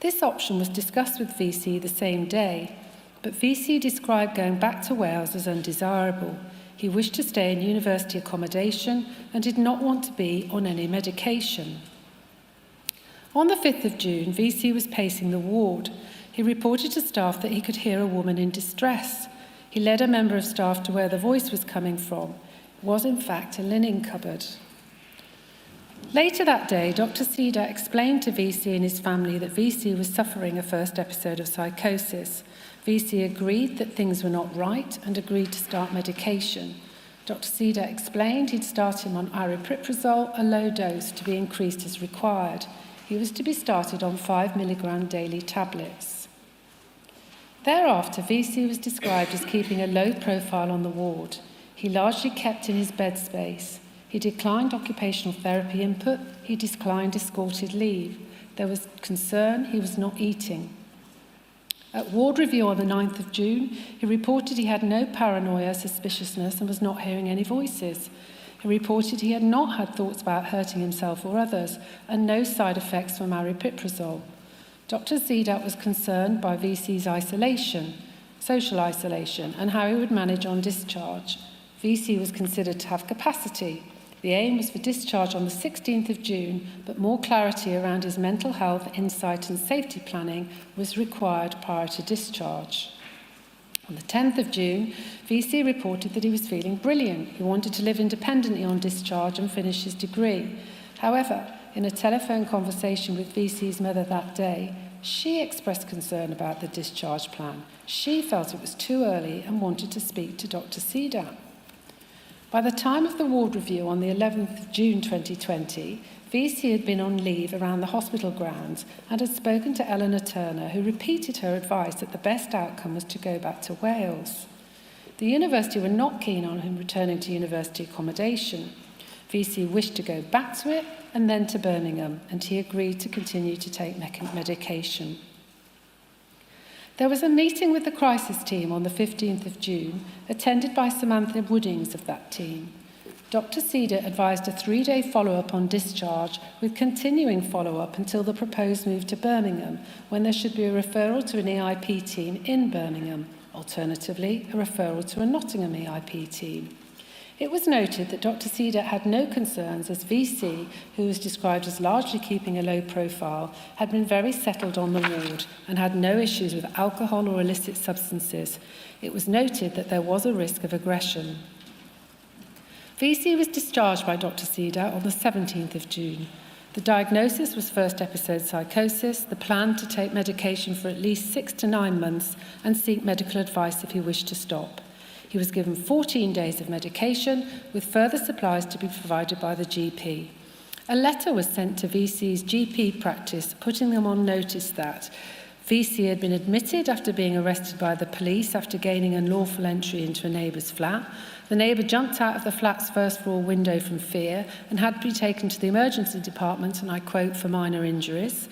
This option was discussed with VC the same day, but VC described going back to Wales as undesirable. He wished to stay in university accommodation and did not want to be on any medication. On the 5th of June, VC was pacing the ward. He reported to staff that he could hear a woman in distress. He led a member of staff to where the voice was coming from. It was, in fact, a linen cupboard. Later that day, Dr. Cedar explained to VC and his family that VC was suffering a first episode of psychosis. VC agreed that things were not right and agreed to start medication. Dr. Cedar explained he'd start him on aripiprazole, a low dose, to be increased as required. He was to be started on 5 milligram daily tablets. Thereafter, VC was described as keeping a low profile on the ward. He largely kept in his bed space. He declined occupational therapy input. He declined escorted leave. There was concern he was not eating. At ward review on the 9th of June, he reported he had no paranoia, suspiciousness, and was not hearing any voices. He reported he had not had thoughts about hurting himself or others, and no side effects from aripiprazole. Dr. Zedat was concerned by VC's isolation, social isolation, and how he would manage on discharge. VC was considered to have capacity. The aim was for discharge on the 16th of June, but more clarity around his mental health, insight and safety planning was required prior to discharge. On the 10th of June, VC reported that he was feeling brilliant. He wanted to live independently on discharge and finish his degree. However, in a telephone conversation with VC's mother that day, she expressed concern about the discharge plan. She felt it was too early and wanted to speak to Dr. Cedar. By the time of the ward review on the 11th of June 2020, VC had been on leave around the hospital grounds and had spoken to Eleanor Turner, who repeated her advice that the best outcome was to go back to Wales. The university were not keen on him returning to university accommodation. VC wished to go back to it and then to Birmingham, and he agreed to continue to take medication. There was a meeting with the crisis team on the 15th of June, attended by Samantha Woodings of that team. Dr. Cedar advised a 3-day follow-up on discharge with continuing follow-up until the proposed move to Birmingham, when there should be a referral to an EIP team in Birmingham, alternatively a referral to a Nottingham EIP team. It was noted that Dr. Cedar had no concerns as VC, who was described as largely keeping a low profile, had been very settled on the ward and had no issues with alcohol or illicit substances. It was noted that there was a risk of aggression. VC was discharged by Dr. Cedar on the 17th of June. The diagnosis was first episode psychosis, the plan to take medication for at least 6 to 9 months and seek medical advice if he wished to stop. He was given 14 days of medication, with further supplies to be provided by the GP. A letter was sent to VC's GP practice, putting them on notice that VC had been admitted after being arrested by the police after gaining unlawful entry into a neighbour's flat. The neighbour jumped out of the flat's first-floor window from fear and had to be taken to the emergency department, and I quote, for minor injuries.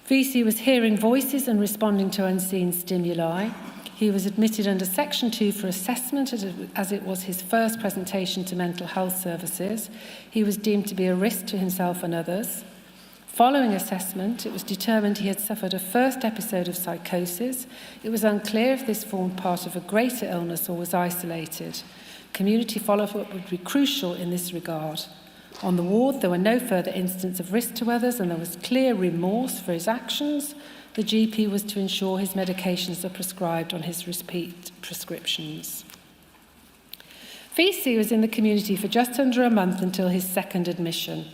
VC was hearing voices and responding to unseen stimuli. He was admitted under Section 2 for assessment as it was his first presentation to mental health services. He was deemed to be a risk to himself and others. Following assessment, it was determined he had suffered a first episode of psychosis. It was unclear if this formed part of a greater illness or was isolated. Community follow-up would be crucial in this regard. On the ward, there were no further instances of risk to others, and there was clear remorse for his actions. The GP was to ensure his medications are prescribed on his repeat prescriptions. VC was in the community for just under a month until his second admission.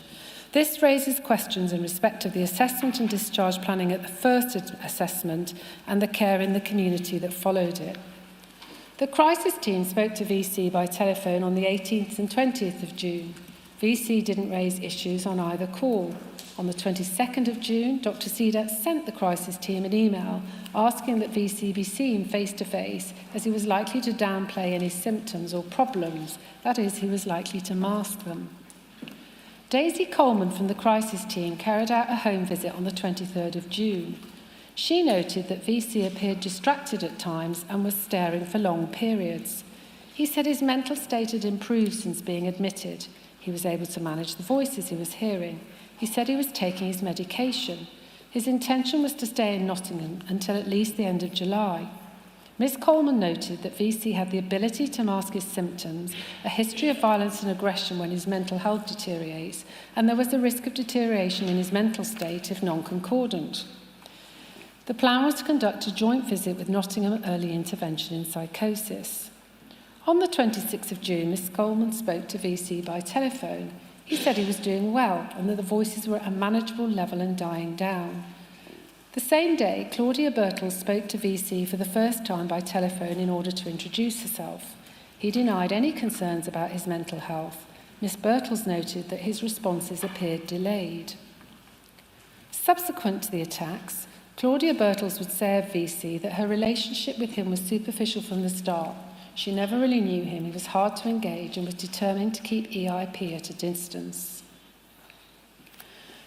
This raises questions in respect of the assessment and discharge planning at the first assessment and the care in the community that followed it. The crisis team spoke to VC by telephone on the 18th and 20th of June. VC didn't raise issues on either call. On the 22nd of June, Dr. Cedar sent the crisis team an email asking that VC be seen face-to-face, as he was likely to downplay any symptoms or problems. That is, he was likely to mask them. Daisy Coleman from the crisis team carried out a home visit on the 23rd of June. She noted that VC appeared distracted at times and was staring for long periods. He said his mental state had improved since being admitted. He was able to manage the voices he was hearing. He said he was taking his medication. His intention was to stay in Nottingham until at least the end of July. Ms. Coleman noted that VC had the ability to mask his symptoms, a history of violence and aggression when his mental health deteriorates, and there was a risk of deterioration in his mental state if non-concordant. The plan was to conduct a joint visit with Nottingham Early Intervention in Psychosis. On the 26th of June, Ms. Coleman spoke to VC by telephone. He said he was doing well and that the voices were at a manageable level and dying down. The same day, Claudia Birtles spoke to VC for the first time by telephone in order to introduce herself. He denied any concerns about his mental health. Miss Birtles noted that his responses appeared delayed. Subsequent to the attacks, Claudia Birtles would say of VC that her relationship with him was superficial from the start. She never really knew him, he was hard to engage and was determined to keep EIP at a distance.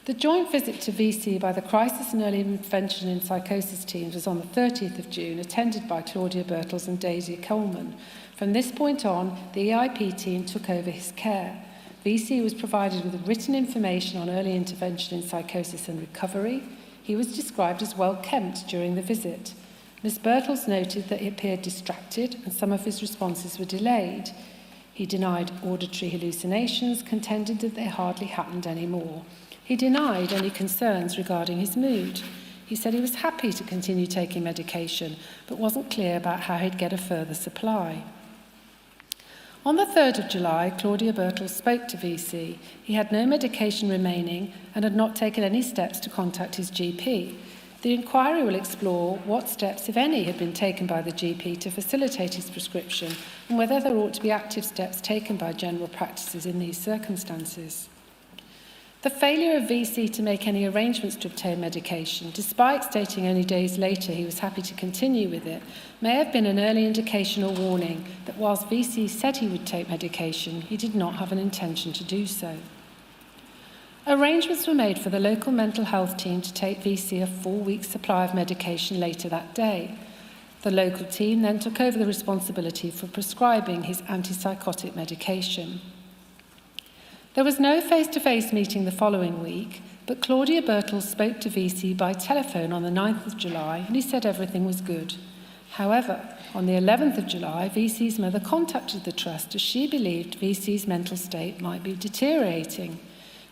The joint visit to VC by the Crisis and Early Intervention in Psychosis teams was on the 30th of June, attended by Claudia Birtles and Daisy Coleman. From this point on, the EIP team took over his care. VC was provided with written information on early intervention in psychosis and recovery. He was described as well-kempt during the visit. Miss Birtles noted that he appeared distracted and some of his responses were delayed. He denied auditory hallucinations, contended that they hardly happened anymore. He denied any concerns regarding his mood. He said he was happy to continue taking medication, but wasn't clear about how he'd get a further supply. On the 3rd of July, Claudia Birtles spoke to VC. He had no medication remaining and had not taken any steps to contact his GP. The inquiry will explore what steps, if any, had been taken by the GP to facilitate his prescription and whether there ought to be active steps taken by general practices in these circumstances. The failure of VC to make any arrangements to obtain medication, despite stating only days later he was happy to continue with it, may have been an early indication or warning that whilst VC said he would take medication, he did not have an intention to do so. Arrangements were made for the local mental health team to take VC a 4-week supply of medication later that day. The local team then took over the responsibility for prescribing his antipsychotic medication. There was no face-to-face meeting the following week, but Claudia Birtles spoke to VC by telephone on the 9th of July and he said everything was good. However, on the 11th of July, VC's mother contacted the trust as she believed VC's mental state might be deteriorating.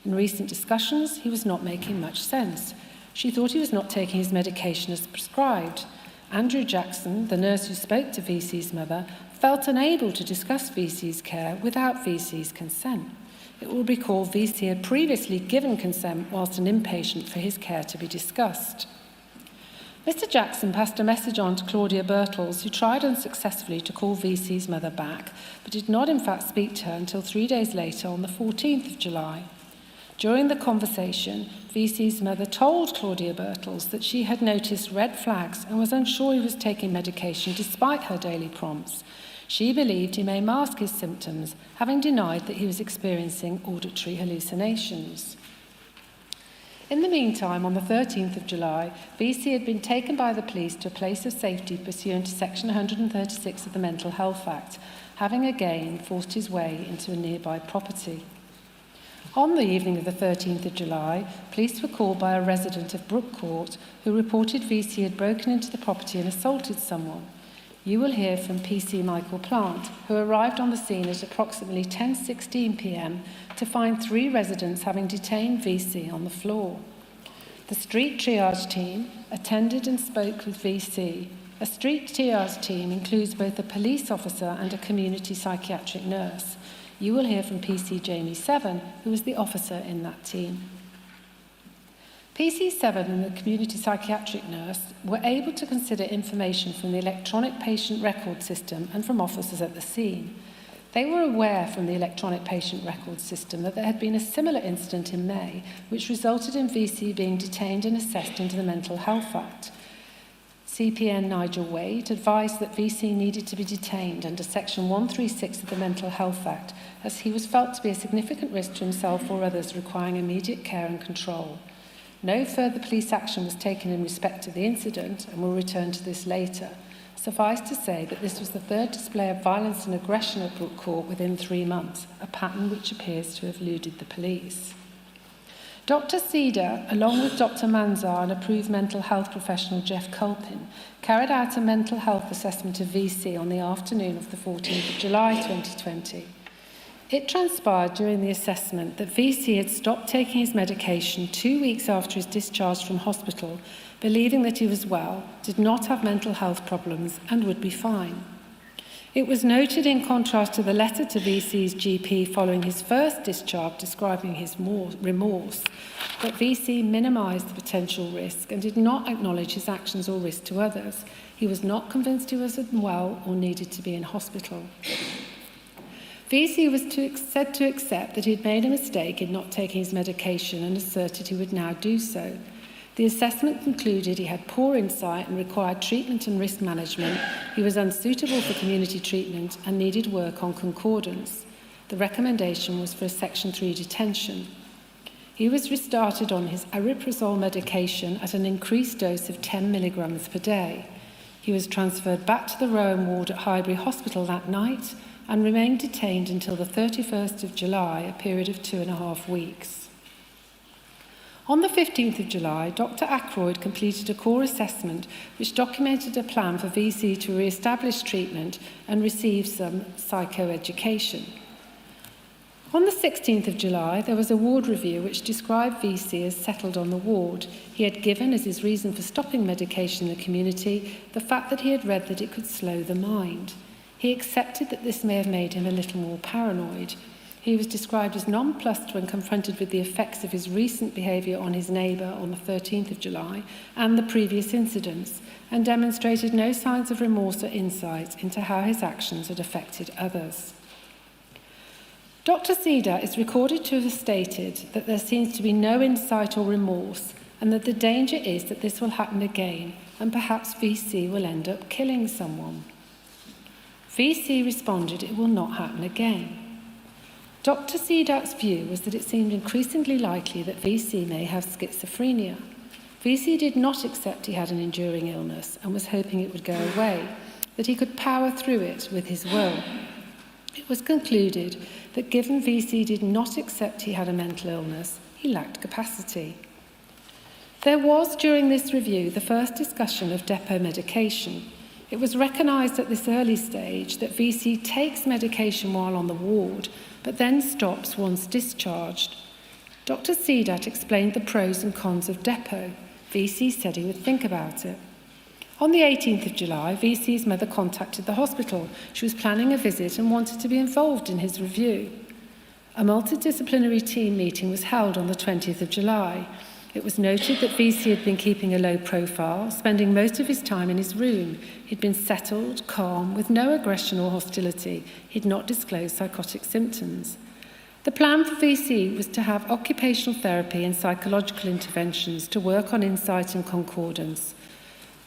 In recent discussions, he was not making much sense. She thought he was not taking his medication as prescribed. Andrew Jackson, the nurse who spoke to VC's mother, felt unable to discuss VC's care without VC's consent. It will recall VC had previously given consent whilst an inpatient for his care to be discussed. Mr. Jackson passed a message on to Claudia Birtles, who tried unsuccessfully to call VC's mother back, but did not in fact speak to her until 3 days later on the 14th of July. During the conversation, VC's mother told Claudia Birtles that she had noticed red flags and was unsure he was taking medication despite her daily prompts. She believed he may mask his symptoms, having denied that he was experiencing auditory hallucinations. In the meantime, on the 13th of July, VC had been taken by the police to a place of safety pursuant to Section 136 of the Mental Health Act, having again forced his way into a nearby property. On the evening of the 13th of July, police were called by a resident of Brook Court who reported VC had broken into the property and assaulted someone. You will hear from PC Michael Plant, who arrived on the scene at approximately 10:16 p.m. to find 3 residents having detained VC on the floor. The street triage team attended and spoke with VC. A street triage team includes both a police officer and a community psychiatric nurse. You will hear from PC Jamie Seven, who was the officer in that team. PC7 and the community psychiatric nurse were able to consider information from the electronic patient record system and from officers at the scene. They were aware from the electronic patient record system that there had been a similar incident in May, which resulted in VC being detained and assessed under the Mental Health Act. CPN Nigel Wade advised that VC needed to be detained under Section 136 of the Mental Health Act, as he was felt to be a significant risk to himself or others requiring immediate care and control. No further police action was taken in respect of the incident, and we'll return to this later. Suffice to say that this was the 3rd display of violence and aggression at Brook Court within 3 months, a pattern which appears to have eluded the police. Dr. Cedar, along with Dr. Manzar and approved mental health professional Jeff Culpin, carried out a mental health assessment of VC on the afternoon of the 14th of July 2020. It transpired during the assessment that VC had stopped taking his medication 2 weeks after his discharge from hospital, believing that he was well, did not have mental health problems, and would be fine. It was noted, in contrast to the letter to VC's GP following his first discharge describing his remorse, that VC minimised the potential risk and did not acknowledge his actions or risk to others. He was not convinced he was unwell or needed to be in hospital. VC was said to accept that he had made a mistake in not taking his medication and asserted he would now do so. The assessment concluded he had poor insight and required treatment and risk management. He was unsuitable for community treatment and needed work on concordance. The recommendation was for a Section 3 detention. He was restarted on his aripiprazole medication at an increased dose of 10 milligrams per day. He was transferred back to the Rowan ward at Highbury Hospital that night and remained detained until the 31st of July, a period of 2.5 weeks. On the 15th of July, Dr. Ackroyd completed a core assessment which documented a plan for VC to re-establish treatment and receive some psychoeducation. On the 16th of July, there was a ward review which described VC as settled on the ward. He had given as his reason for stopping medication in the community the fact that he had read that it could slow the mind. He accepted that this may have made him a little more paranoid. He was described as nonplussed when confronted with the effects of his recent behaviour on his neighbour on the 13th of July and the previous incidents, and demonstrated no signs of remorse or insight into how his actions had affected others. Dr. Cedar is recorded to have stated that there seems to be no insight or remorse, and that the danger is that this will happen again, and perhaps VC will end up killing someone. VC responded it will not happen again. Dr. Cedar's view was that it seemed increasingly likely that VC may have schizophrenia. VC did not accept he had an enduring illness and was hoping it would go away, that he could power through it with his will. It was concluded that given VC did not accept he had a mental illness, he lacked capacity. There was, during this review, the first discussion of depot medication. It was recognised at this early stage that VC takes medication while on the ward, but then stops once discharged. Dr. Cedat explained the pros and cons of depot. VC said he would think about it. On the 18th of July, VC's mother contacted the hospital. She was planning a visit and wanted to be involved in his review. A multidisciplinary team meeting was held on the 20th of July. It was noted that VC had been keeping a low profile, spending most of his time in his room. He'd been settled, calm, with no aggression or hostility. He'd not disclosed psychotic symptoms. The plan for VC was to have occupational therapy and psychological interventions to work on insight and concordance.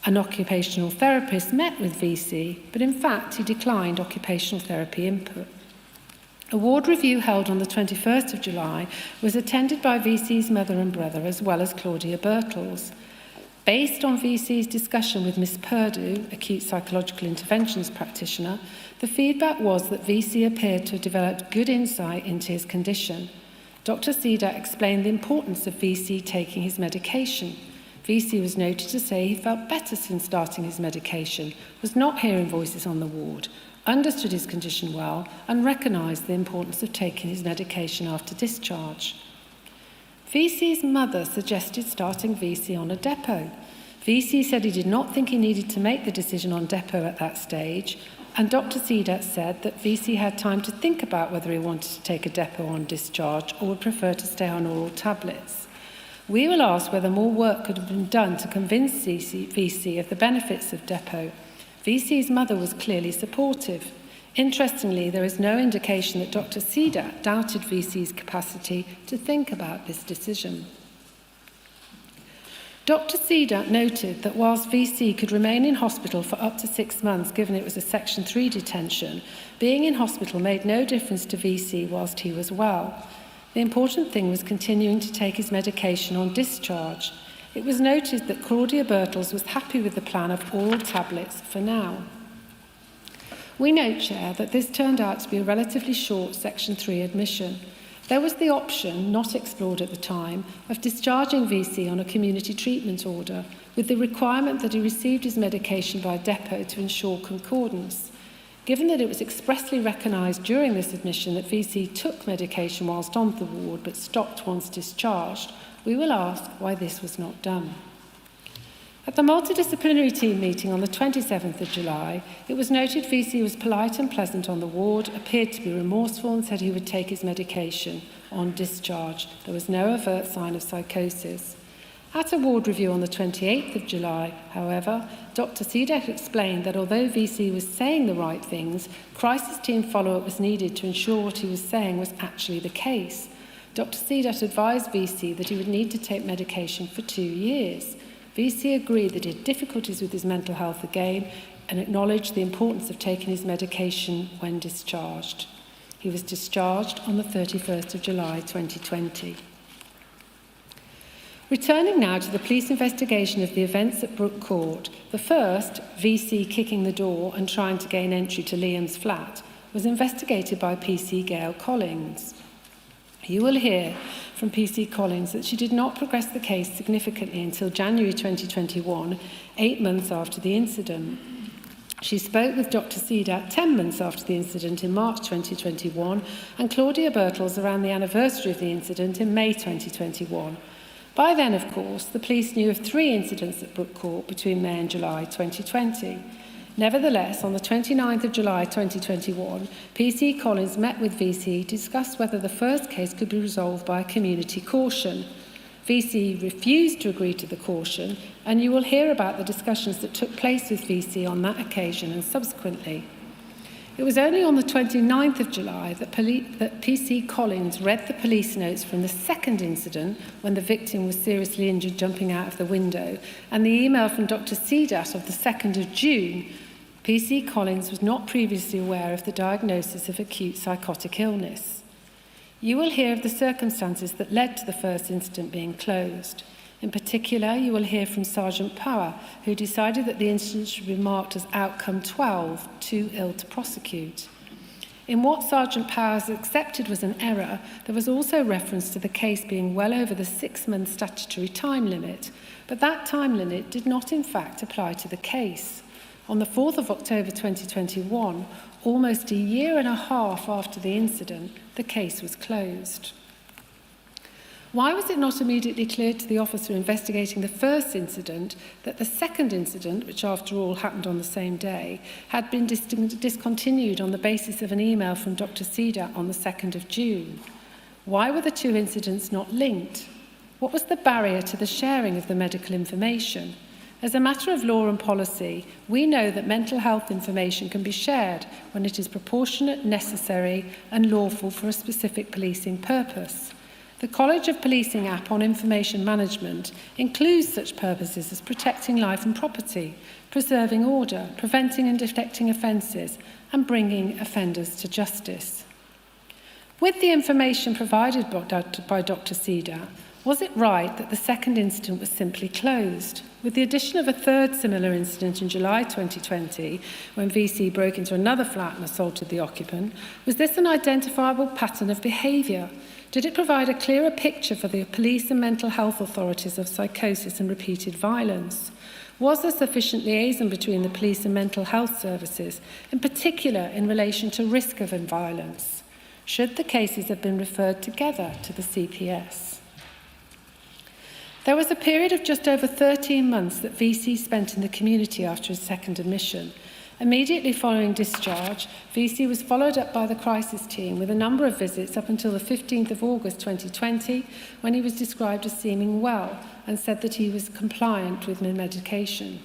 An occupational therapist met with VC, but in fact he declined occupational therapy input. A ward review held on the 21st of July was attended by VC's mother and brother, as well as Claudia Birtles. Based on VC's discussion with Miss Purdue, acute psychological interventions practitioner, the feedback was that VC appeared to have developed good insight into his condition. Dr. Cedar explained the importance of VC taking his medication. VC was noted to say he felt better since starting his medication, was not hearing voices on the ward, understood his condition well, and recognised the importance of taking his medication after discharge. VC's mother suggested starting VC on a depot. VC said he did not think he needed to make the decision on depot at that stage, and Dr. Cedat said that VC had time to think about whether he wanted to take a depot on discharge or would prefer to stay on oral tablets. We will ask whether more work could have been done to convince VC of the benefits of depot. VC's mother was clearly supportive. Interestingly, there is no indication that Dr. Cedat doubted VC's capacity to think about this decision. Dr. Cedat noted that whilst VC could remain in hospital for up to 6 months, given it was a Section 3 detention, being in hospital made no difference to VC whilst he was well. The important thing was continuing to take his medication on discharge. It was noted that Claudia Birtles was happy with the plan of oral tablets for now. We note, Chair, that this turned out to be a relatively short Section 3 admission. There was the option, not explored at the time, of discharging VC on a community treatment order, with the requirement that he received his medication by depot to ensure concordance. Given that it was expressly recognised during this admission that VC took medication whilst on the ward but stopped once discharged, we will ask why this was not done. At the multidisciplinary team meeting on the 27th of July, it was noted VC was polite and pleasant on the ward, appeared to be remorseful and said he would take his medication on discharge. There was no overt sign of psychosis. At a ward review on the 28th of July, however, Dr. Cedek explained that although VC was saying the right things, crisis team follow-up was needed to ensure what he was saying was actually the case. Dr. Cedek advised VC that he would need to take medication for 2 years. VC agreed that he had difficulties with his mental health again and acknowledged the importance of taking his medication when discharged. He was discharged on the 31st of July 2020. Returning now to the police investigation of the events at Brook Court, the first, VC kicking the door and trying to gain entry to Liam's flat, was investigated by PC Gail Collins. You will hear from PC Collins that she did not progress the case significantly until January 2021, 8 months after the incident. She spoke with Dr. Cedek 10 months after the incident in March 2021 and Claudia Birtles around the anniversary of the incident in May 2021. By then, of course, the police knew of 3 incidents at Brook Court between May and July 2020. Nevertheless, on the 29th of July 2021, PC Collins met with VC to discuss whether the first case could be resolved by a community caution. VC refused to agree to the caution, and you will hear about the discussions that took place with VC on that occasion and subsequently. It was only on the 29th of July that PC Collins read the police notes from the second incident when the victim was seriously injured jumping out of the window, and the email from Dr. Cedek of the 2nd of June. PC Collins was not previously aware of the diagnosis of acute psychotic illness. You will hear of the circumstances that led to the first incident being closed. In particular, you will hear from Sergeant Power, who decided that the incident should be marked as outcome 12, too ill to prosecute. In what Sergeant Powers accepted was an error, there was also reference to the case being well over the 6-month statutory time limit, but that time limit did not in fact apply to the case. On the 4th of October 2021, almost a year and a half after the incident, the case was closed. Why was it not immediately clear to the officer investigating the first incident that the second incident, which after all happened on the same day, had been discontinued on the basis of an email from Dr. Cedek on the 2nd of June? Why were the 2 incidents not linked? What was the barrier to the sharing of the medical information? As a matter of law and policy, we know that mental health information can be shared when it is proportionate, necessary, and lawful for a specific policing purpose. The College of Policing app on information management includes such purposes as protecting life and property, preserving order, preventing and detecting offences, and bringing offenders to justice. With the information provided by Dr. Cedek, was it right that the second incident was simply closed? With the addition of a third similar incident in July 2020, when VC broke into another flat and assaulted the occupant, was this an identifiable pattern of behaviour? Did it provide a clearer picture for the police and mental health authorities of psychosis and repeated violence? Was there sufficient liaison between the police and mental health services, in particular in relation to risk of violence? Should the cases have been referred together to the CPS? There was a period of just over 13 months that VC spent in the community after his second admission. Immediately following discharge, VC was followed up by the crisis team with a number of visits up until the 15th of August 2020, when he was described as seeming well and said that he was compliant with medication.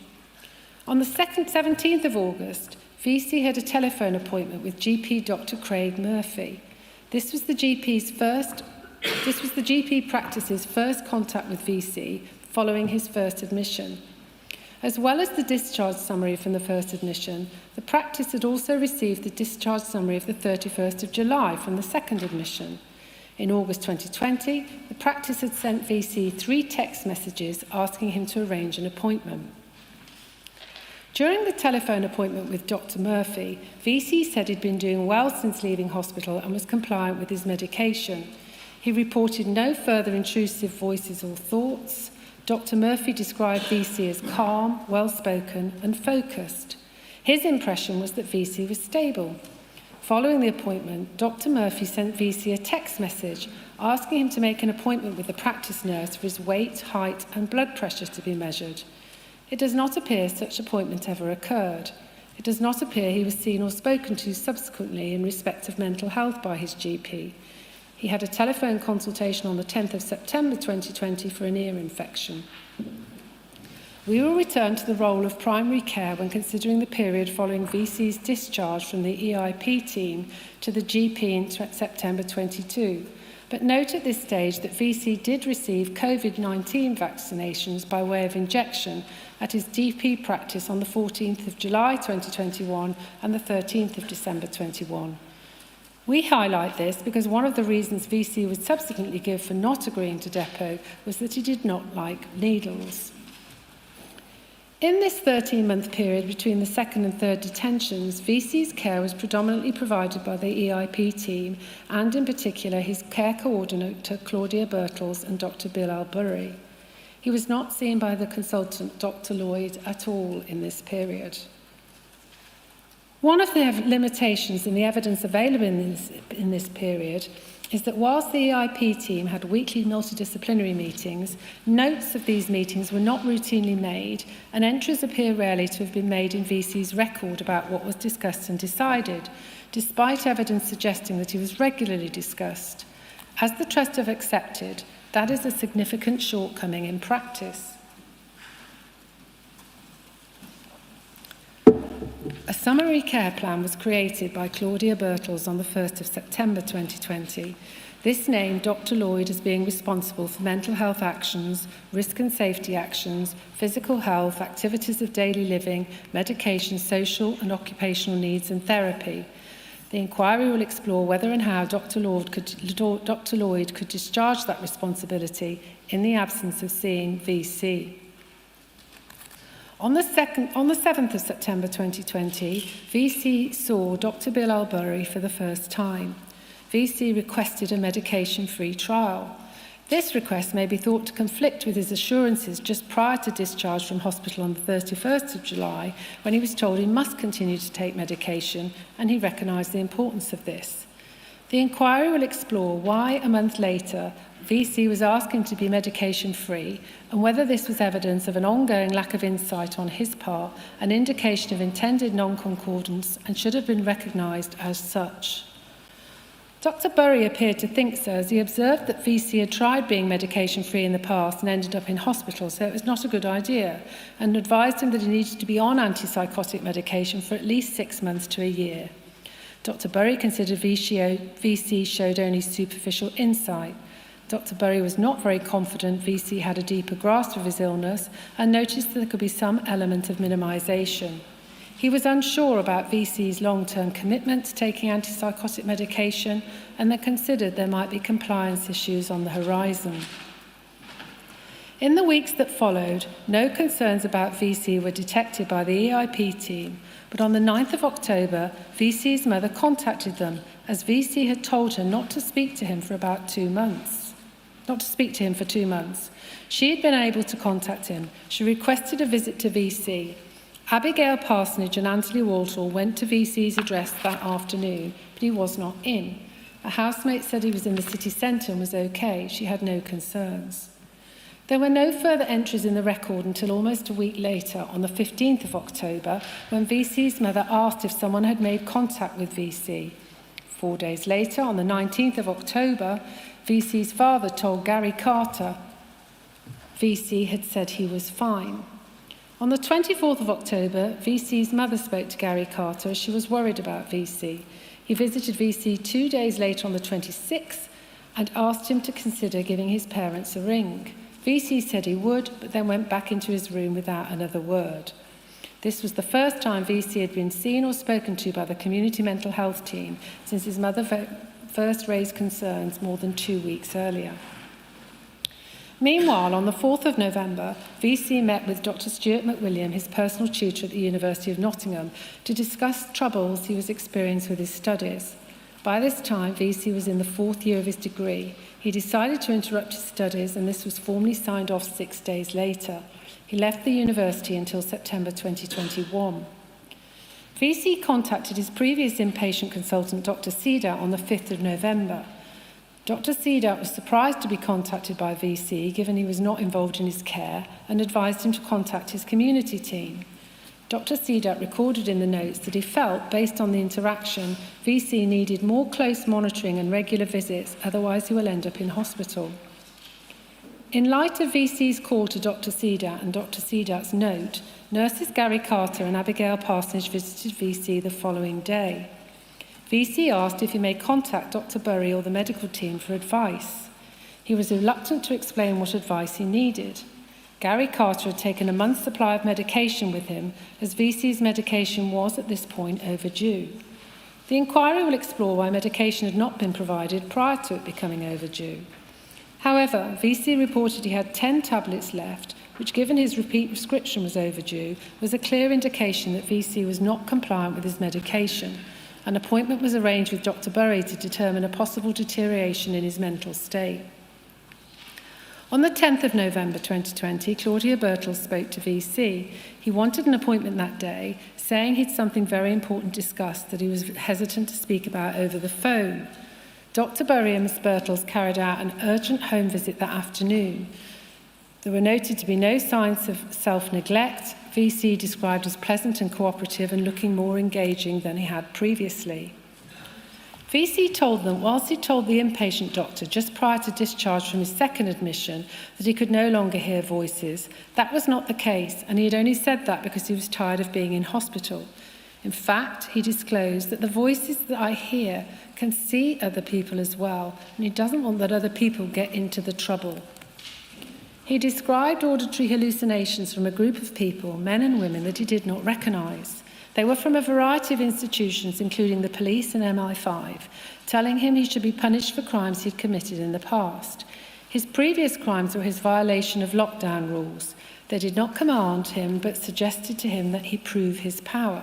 On the 17th of August, VC had a telephone appointment with GP Dr. Craig Murphy. This was the GP practice's first contact with VC following his first admission. As well as the discharge summary from the first admission, the practice had also received the discharge summary of the 31st of July from the second admission. In August 2020, the practice had sent VC 3 text messages asking him to arrange an appointment. During the telephone appointment with Dr. Murphy, VC said he'd been doing well since leaving hospital and was compliant with his medication. He reported no further intrusive voices or thoughts. Dr. Murphy described VC as calm, well-spoken and focused. His impression was that VC was stable. Following the appointment, Dr. Murphy sent VC a text message asking him to make an appointment with the practice nurse for his weight, height and blood pressure to be measured. It does not appear such appointment ever occurred. It does not appear he was seen or spoken to subsequently in respect of mental health by his GP. He had a telephone consultation on the 10th of September 2020 for an ear infection. We will return to the role of primary care when considering the period following VC's discharge from the EIP team to the GP in September 22. But note at this stage that VC did receive COVID-19 vaccinations by way of injection at his DP practice on the 14th of July 2021 and the 13th of December 21. We highlight this because one of the reasons VC would subsequently give for not agreeing to depot was that he did not like needles. In this 13-month period between the second and third detentions, VC's care was predominantly provided by the EIP team and in particular his care coordinator Claudia Birtles and Dr. Bill Albury. He was not seen by the consultant Dr. Lloyd at all in this period. One of the limitations in the evidence available in this period is that whilst the EIP team had weekly multidisciplinary meetings, notes of these meetings were not routinely made and entries appear rarely to have been made in VC's record about what was discussed and decided, despite evidence suggesting that he was regularly discussed. As the Trust have accepted, that is a significant shortcoming in practice. A summary care plan was created by Claudia Birtles on the 1st of September 2020. This named Dr. Lloyd as being responsible for mental health actions, risk and safety actions, physical health, activities of daily living, medication, social and occupational needs and therapy. The inquiry will explore whether and how Dr. Lloyd could discharge that responsibility in the absence of seeing VC. On the 7th of September 2020, VC saw Dr. Bill Albury for the first time. VC requested a medication-free trial. This request may be thought to conflict with his assurances just prior to discharge from hospital on the 31st of July, when he was told he must continue to take medication, and he recognised the importance of this. The inquiry will explore why, a month later, VC was asking to be medication-free and whether this was evidence of an ongoing lack of insight on his part, an indication of intended non-concordance, and should have been recognised as such. Dr. Bury appeared to think so, as he observed that VC had tried being medication-free in the past and ended up in hospital, so it was not a good idea, and advised him that he needed to be on antipsychotic medication for at least 6 months to a year. Dr. Bury considered VC showed only superficial insight. Dr. Bury was not very confident VC had a deeper grasp of his illness and noticed that there could be some element of minimisation. He was unsure about VC's long-term commitment to taking antipsychotic medication and then considered there might be compliance issues on the horizon. In the weeks that followed, no concerns about VC were detected by the EIP team, but on the 9th of October, VC's mother contacted them as VC had told her not to speak to him for about 2 months. For 2 months. She had been able to contact him. She requested a visit to VC. Abigail Parsonage and Anthony Waltall went to VC's address that afternoon, but he was not in. A housemate said he was in the city centre and was okay. She had no concerns. There were no further entries in the record until almost a week later, on the 15th of October, when VC's mother asked if someone had made contact with VC. 4 days later, on the 19th of October, VC's father told Gary Carter VC had said he was fine. On the 24th of October, VC's mother spoke to Gary Carter as she was worried about VC. He visited VC 2 days later on the 26th and asked him to consider giving his parents a ring. VC said he would, but then went back into his room without another word. This was the first time VC had been seen or spoken to by the community mental health team since his mother first raised concerns more than 2 weeks earlier. Meanwhile, on the 4th of November, VC met with Dr. Stuart McWilliam, his personal tutor at the University of Nottingham, to discuss troubles he was experiencing with his studies. By this time, VC was in the 4th year of his degree. He decided to interrupt his studies, and this was formally signed off 6 days later. He left the university until September 2021. VC contacted his previous inpatient consultant, Dr. Cedar, on the 5th of November. Dr. Cedar was surprised to be contacted by VC, given he was not involved in his care, and advised him to contact his community team. Dr. Cedar recorded in the notes that he felt, based on the interaction, VC needed more close monitoring and regular visits, otherwise he will end up in hospital. In light of VC's call to Dr. Cedar and Dr. Cedar's note, nurses Gary Carter and Abigail Parsonage visited VC the following day. VC asked if he may contact Dr. Burry or the medical team for advice. He was reluctant to explain what advice he needed. Gary Carter had taken a month's supply of medication with him, as VC's medication was at this point overdue. The inquiry will explore why medication had not been provided prior to it becoming overdue. However, VC reported he had 10 tablets left, which, given his repeat prescription was overdue, was a clear indication that VC was not compliant with his medication. An appointment was arranged with Dr. Burry to determine a possible deterioration in his mental state. On the 10th of November 2020, Claudia Birtles spoke to VC. He wanted an appointment that day, saying he'd something very important to discuss that he was hesitant to speak about over the phone. Dr. Burry and Ms. Birtles carried out an urgent home visit that afternoon. There were noted to be no signs of self-neglect. VC described as pleasant and cooperative and looking more engaging than he had previously. VC told them, whilst he told the inpatient doctor just prior to discharge from his second admission that he could no longer hear voices, that was not the case, and he had only said that because he was tired of being in hospital. In fact, he disclosed that the voices that I hear can see other people as well, and he doesn't want that other people get into the trouble. He described auditory hallucinations from a group of people, men and women, that he did not recognise. They were from a variety of institutions, including the police and MI5, telling him he should be punished for crimes he'd committed in the past. His previous crimes were his violation of lockdown rules. They did not command him, but suggested to him that he prove his power.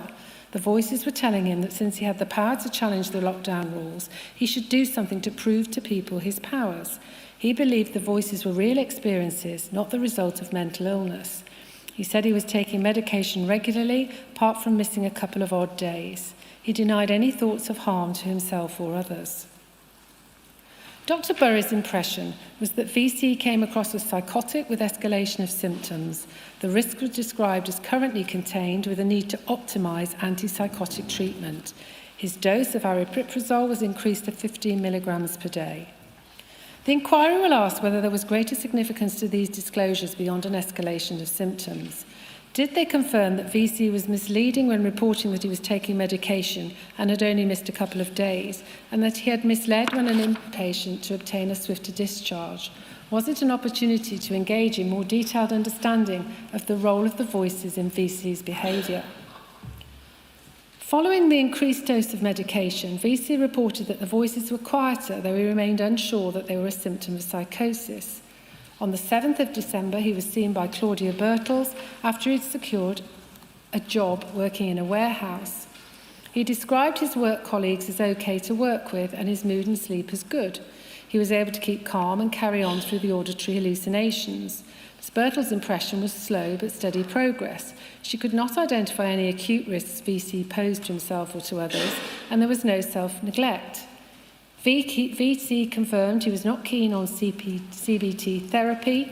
The voices were telling him that since he had the power to challenge the lockdown rules, he should do something to prove to people his powers. He believed the voices were real experiences, not the result of mental illness. He said he was taking medication regularly, apart from missing a couple of odd days. He denied any thoughts of harm to himself or others. Dr. Burry's impression was that VC came across as psychotic with escalation of symptoms. The risk was described as currently contained with a need to optimise antipsychotic treatment. His dose of aripiprazole was increased to 15 milligrams per day. The inquiry will ask whether there was greater significance to these disclosures beyond an escalation of symptoms. Did they confirm that VC was misleading when reporting that he was taking medication and had only missed a couple of days, and that he had misled when an inpatient to obtain a swifter discharge? Was it an opportunity to engage in more detailed understanding of the role of the voices in VC's behaviour? Following the increased dose of medication, VC reported that the voices were quieter, though he remained unsure that they were a symptom of psychosis. On the 7th of December, he was seen by Claudia Birtles after he'd secured a job working in a warehouse. He described his work colleagues as okay to work with and his mood and sleep as good. He was able to keep calm and carry on through the auditory hallucinations. Ms. Birtles' impression was slow but steady progress. She could not identify any acute risks VC posed to himself or to others, and there was no self-neglect. VC confirmed he was not keen on CBT therapy.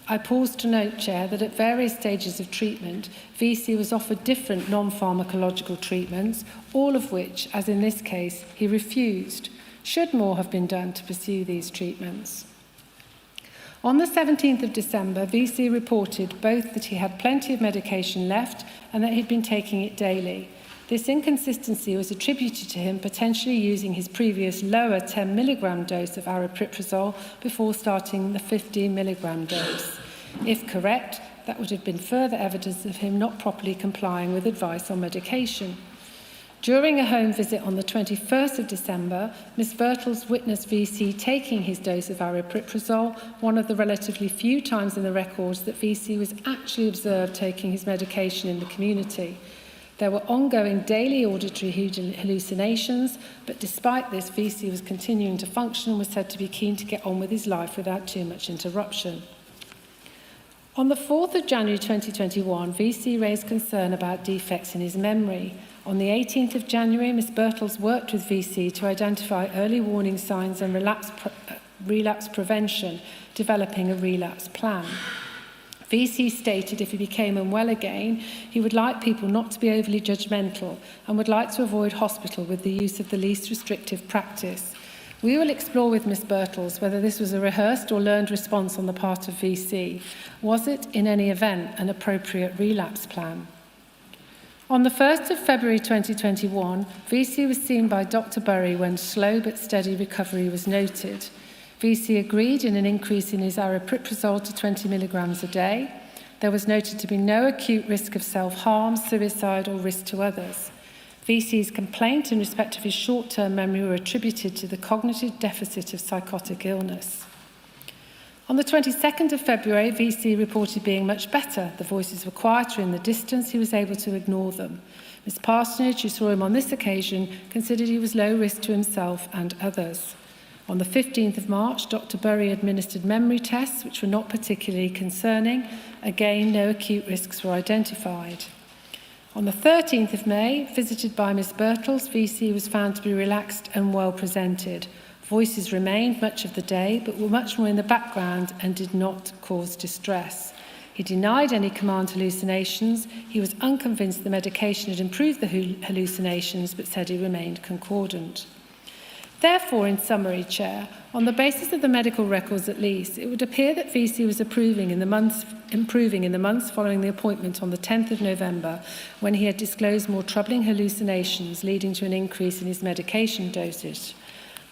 I pause to note, Chair, that at various stages of treatment, VC was offered different non-pharmacological treatments, all of which, as in this case, he refused. Should more have been done to pursue these treatments? On the 17th of December, VC reported both that he had plenty of medication left and that he'd been taking it daily. This inconsistency was attributed to him potentially using his previous lower 10 milligram dose of aripiprazole before starting the 15 milligram dose. If correct, that would have been further evidence of him not properly complying with advice on medication. During a home visit on the 21st of December, Ms. Birtles witnessed VC taking his dose of aripiprazole, one of the relatively few times in the records that VC was actually observed taking his medication in the community. There were ongoing daily auditory hallucinations, but despite this, VC was continuing to function and was said to be keen to get on with his life without too much interruption. On the 4th of January 2021, VC raised concern about defects in his memory. On the 18th of January, Ms Birtles worked with VC to identify early warning signs and relapse prevention, developing a relapse plan. VC stated if he became unwell again, he would like people not to be overly judgmental and would like to avoid hospital with the use of the least restrictive practice. We will explore with Ms Birtles whether this was a rehearsed or learned response on the part of VC. Was it, in any event, an appropriate relapse plan? On the 1st of February 2021, VC was seen by Dr Bury when slow but steady recovery was noted. VC agreed in an increase in his aripiprazole to 20 milligrams a day. There was noted to be no acute risk of self-harm, suicide or risk to others. VC's complaint in respect of his short-term memory were attributed to the cognitive deficit of psychotic illness. On the 22nd of February, VC reported being much better. The voices were quieter in the distance, he was able to ignore them. Ms Parsonage, who saw him on this occasion, considered he was low risk to himself and others. On the 15th of March, Dr Bury administered memory tests, which were not particularly concerning. Again, no acute risks were identified. On the 13th of May, visited by Ms Birtles, VC was found to be relaxed and well presented. Voices remained much of the day, but were much more in the background and did not cause distress. He denied any command hallucinations. He was unconvinced the medication had improved the hallucinations, but said he remained concordant. Therefore, in summary, Chair, on the basis of the medical records at least, it would appear that VC was improving in the months following the appointment on the 10th of November, when he had disclosed more troubling hallucinations, leading to an increase in his medication dosage.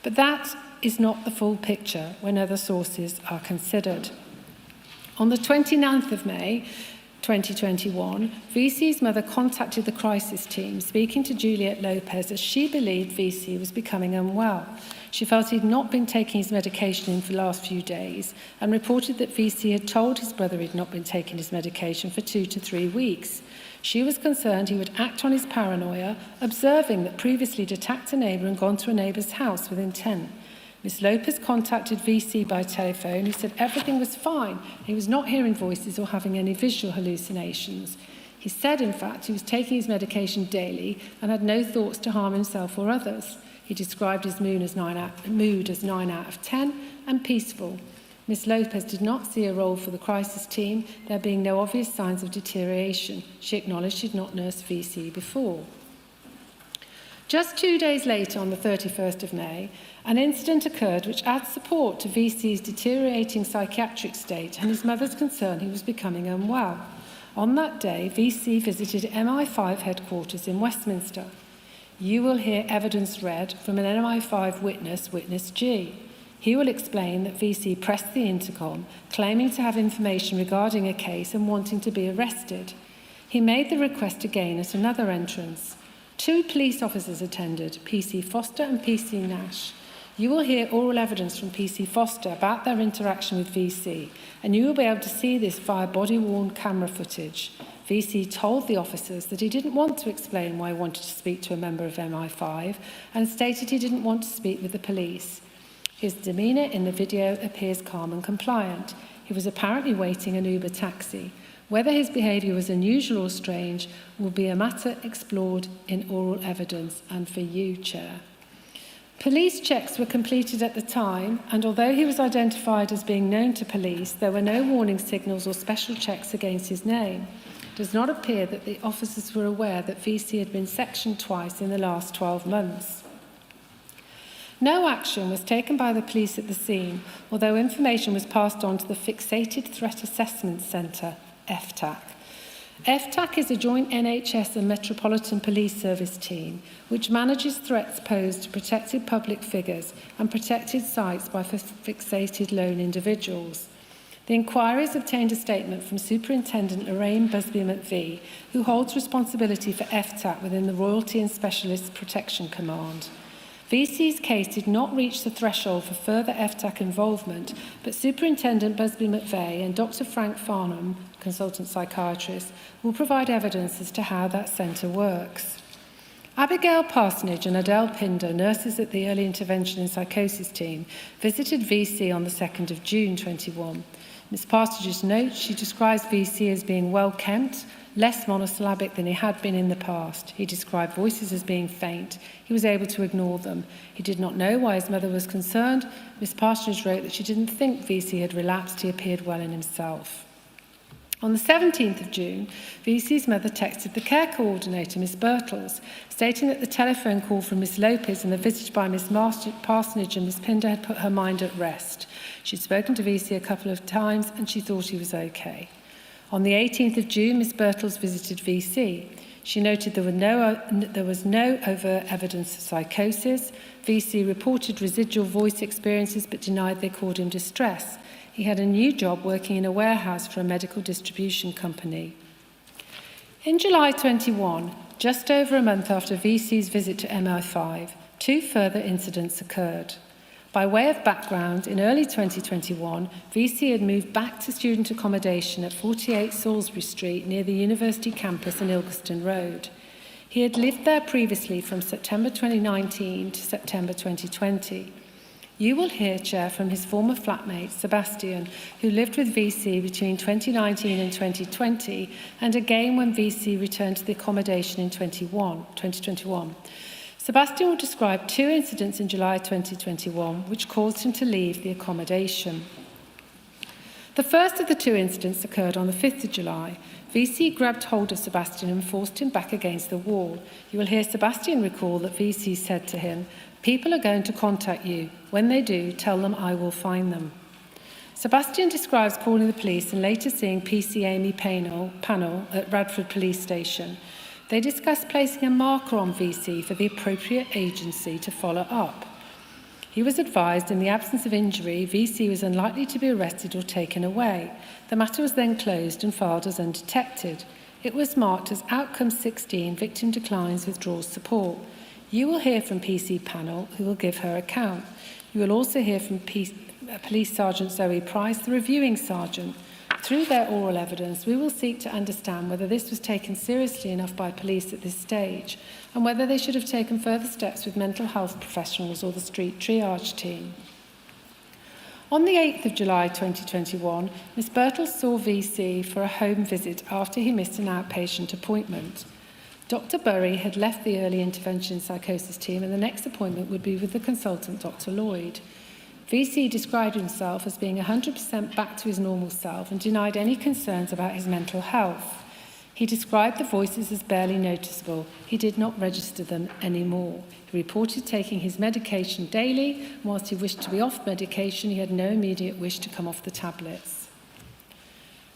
But that is not the full picture when other sources are considered. On the 29th of May 2021, VC's mother contacted the crisis team, speaking to Juliet Lopez as she believed VC was becoming unwell. She felt he'd not been taking his medication for the last few days and reported that VC had told his brother he'd not been taking his medication for 2 to 3 weeks. She was concerned he would act on his paranoia, observing that previously he'd attacked a neighbour and gone to a neighbour's house with intent. Ms Lopez contacted VC by telephone, who said everything was fine. He was not hearing voices or having any visual hallucinations. He said, in fact, he was taking his medication daily and had no thoughts to harm himself or others. He described his mood as 9 out of 10 and peaceful. Ms Lopez did not see a role for the crisis team, there being no obvious signs of deterioration. She acknowledged she'd not nursed VC before. Just 2 days later, on the 31st of May, an incident occurred which adds support to VC's deteriorating psychiatric state and his mother's concern he was becoming unwell. On that day, VC visited MI5 headquarters in Westminster. You will hear evidence read from an MI5 witness, Witness G. He will explain that VC pressed the intercom, claiming to have information regarding a case and wanting to be arrested. He made the request again at another entrance. 2 police officers attended, PC Foster and PC Nash. You will hear oral evidence from PC Foster about their interaction with VC, and you will be able to see this via body-worn camera footage. VC told the officers that he didn't want to explain why he wanted to speak to a member of MI5 and stated he didn't want to speak with the police. His demeanour in the video appears calm and compliant. He was apparently waiting an Uber taxi. Whether his behaviour was unusual or strange will be a matter explored in oral evidence and for you, Chair. Police checks were completed at the time, and although he was identified as being known to police, there were no warning signals or special checks against his name. It does not appear that the officers were aware that VC had been sectioned twice in the last 12 months. No action was taken by the police at the scene, although information was passed on to the Fixated Threat Assessment Centre, FTAC. FTAC is a joint NHS and Metropolitan Police Service team which manages threats posed to protected public figures and protected sites by fixated lone individuals. The inquiries obtained a statement from Superintendent Lorraine Busby-McVie, who holds responsibility for FTAC within the Royalty and Specialist Protection Command. VC's case did not reach the threshold for further FTAC involvement, but Superintendent Busby-McVie and Dr Frank Farnham, consultant psychiatrist, will provide evidence as to how that centre works. Abigail Parsonage and Adele Pinder, nurses at the Early Intervention and Psychosis team, visited VC on the 2nd of June 21. Ms Parsonage's note, she describes VC as being well kempt, less monosyllabic than he had been in the past. He described voices as being faint. He was able to ignore them. He did not know why his mother was concerned. Miss Parsonage wrote that she didn't think VC had relapsed. He appeared well in himself. On the 17th of June, VC's mother texted the care coordinator, Miss Birtles, stating that the telephone call from Miss Lopez and the visit by Miss Parsonage and Miss Pinder had put her mind at rest. She'd spoken to VC a couple of times and she thought he was okay. On the 18th of June, Miss Birtles visited VC. She noted there was no overt evidence of psychosis. VC reported residual voice experiences but denied they caused him distress. He had a new job working in a warehouse for a medical distribution company. In July 21, just over a month after VC's visit to MI5, 2 further incidents occurred. By way of background, in early 2021, VC had moved back to student accommodation at 48 Salisbury Street near the university campus and Ilkeston Road. He had lived there previously from September 2019 to September 2020. You will hear, Chair, from his former flatmate, Sebastian, who lived with VC between 2019 and 2020, and again when VC returned to the accommodation in 2021. Sebastian will describe 2 incidents in July 2021 which caused him to leave the accommodation. The first of the 2 incidents occurred on the 5th of July. VC grabbed hold of Sebastian and forced him back against the wall. You will hear Sebastian recall that VC said to him, "People are going to contact you. When they do, tell them I will find them." Sebastian describes calling the police and later seeing PC Amy panel at Radford Police Station. They discussed placing a marker on VC for the appropriate agency to follow up. He was advised in the absence of injury, VC was unlikely to be arrested or taken away. The matter was then closed and filed as undetected. It was marked as Outcome 16, Victim Declines, Withdraws Support. You will hear from PC Panel, who will give her account. You will also hear from Police Sergeant Zoe Price, the reviewing sergeant. Through their oral evidence, we will seek to understand whether this was taken seriously enough by police at this stage and whether they should have taken further steps with mental health professionals or the street triage team. On the 8th of July 2021, Ms Birtles saw VC for a home visit after he missed an outpatient appointment. Dr Burry had left the early intervention psychosis team and the next appointment would be with the consultant, Dr Lloyd. VC described himself as being 100% back to his normal self and denied any concerns about his mental health. He described the voices as barely noticeable. He did not register them anymore. He reported taking his medication daily, and whilst he wished to be off medication, he had no immediate wish to come off the tablets.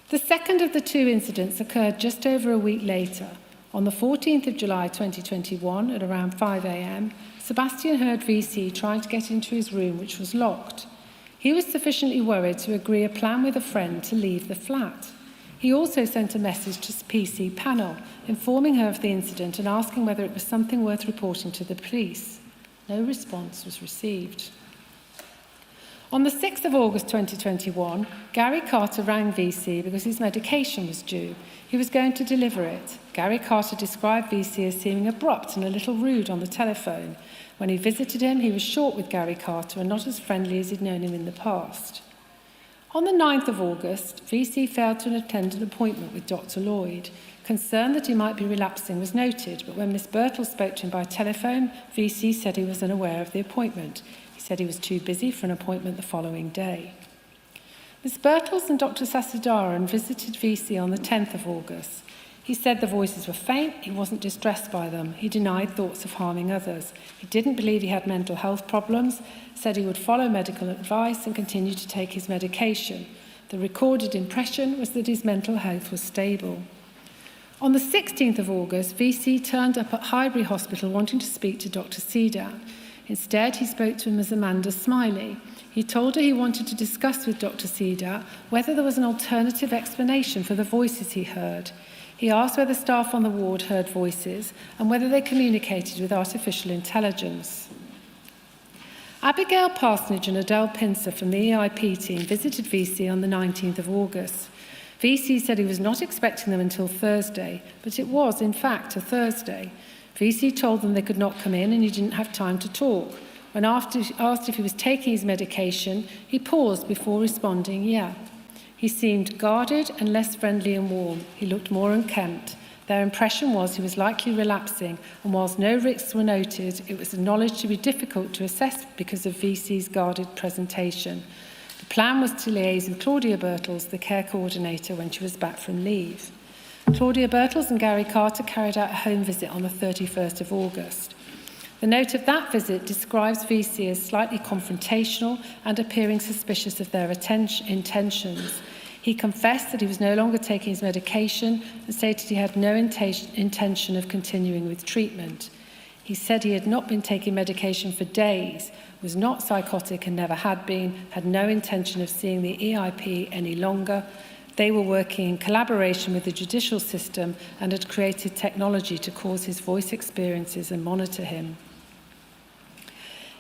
The second of the 2 incidents occurred just over a week later. On the 14th of July 2021, at around 5 a.m, Sebastian heard VC trying to get into his room, which was locked. He was sufficiently worried to agree a plan with a friend to leave the flat. He also sent a message to PC Panel, informing her of the incident and asking whether it was something worth reporting to the police. No response was received. On the 6th of August 2021, Gary Carter rang VC because his medication was due. He was going to deliver it. Gary Carter described VC as seeming abrupt and a little rude on the telephone. When he visited him, he was short with Gary Carter and not as friendly as he'd known him in the past. On the 9th of August, VC failed to attend an appointment with Dr Lloyd. Concern that he might be relapsing was noted, but when Miss Birtles spoke to him by telephone, VC said he was unaware of the appointment. He said he was too busy for an appointment the following day. Miss Birtles and Dr Sasidaran visited VC on the 10th of August. He said the voices were faint, he wasn't distressed by them, he denied thoughts of harming others. He didn't believe he had mental health problems, said he would follow medical advice and continue to take his medication. The recorded impression was that his mental health was stable. On the 16th of August, VC turned up at Highbury Hospital wanting to speak to Dr Sedan. Instead, he spoke to Ms Amanda Smiley. He told her he wanted to discuss with Dr Sedan whether there was an alternative explanation for the voices he heard. He asked whether staff on the ward heard voices and whether they communicated with artificial intelligence. Abigail Parsonage and Adele Pincer from the EIP team visited VC on the 19th of August. VC said he was not expecting them until Thursday, but it was, in fact, a Thursday. VC told them they could not come in and he didn't have time to talk. When asked if he was taking his medication, he paused before responding, yeah. He seemed guarded and less friendly and warm. He looked more unkempt. Their impression was he was likely relapsing, and whilst no risks were noted, it was acknowledged to be difficult to assess because of VC's guarded presentation. The plan was to liaise with Claudia Birtles, the care coordinator, when she was back from leave. Claudia Birtles and Gary Carter carried out a home visit on the 31st of August. The note of that visit describes VC as slightly confrontational and appearing suspicious of their intentions. He confessed that he was no longer taking his medication and stated he had no intention of continuing with treatment. He said he had not been taking medication for days, was not psychotic and never had been, had no intention of seeing the EIP any longer. They were working in collaboration with the judicial system and had created technology to cause his voice experiences and monitor him.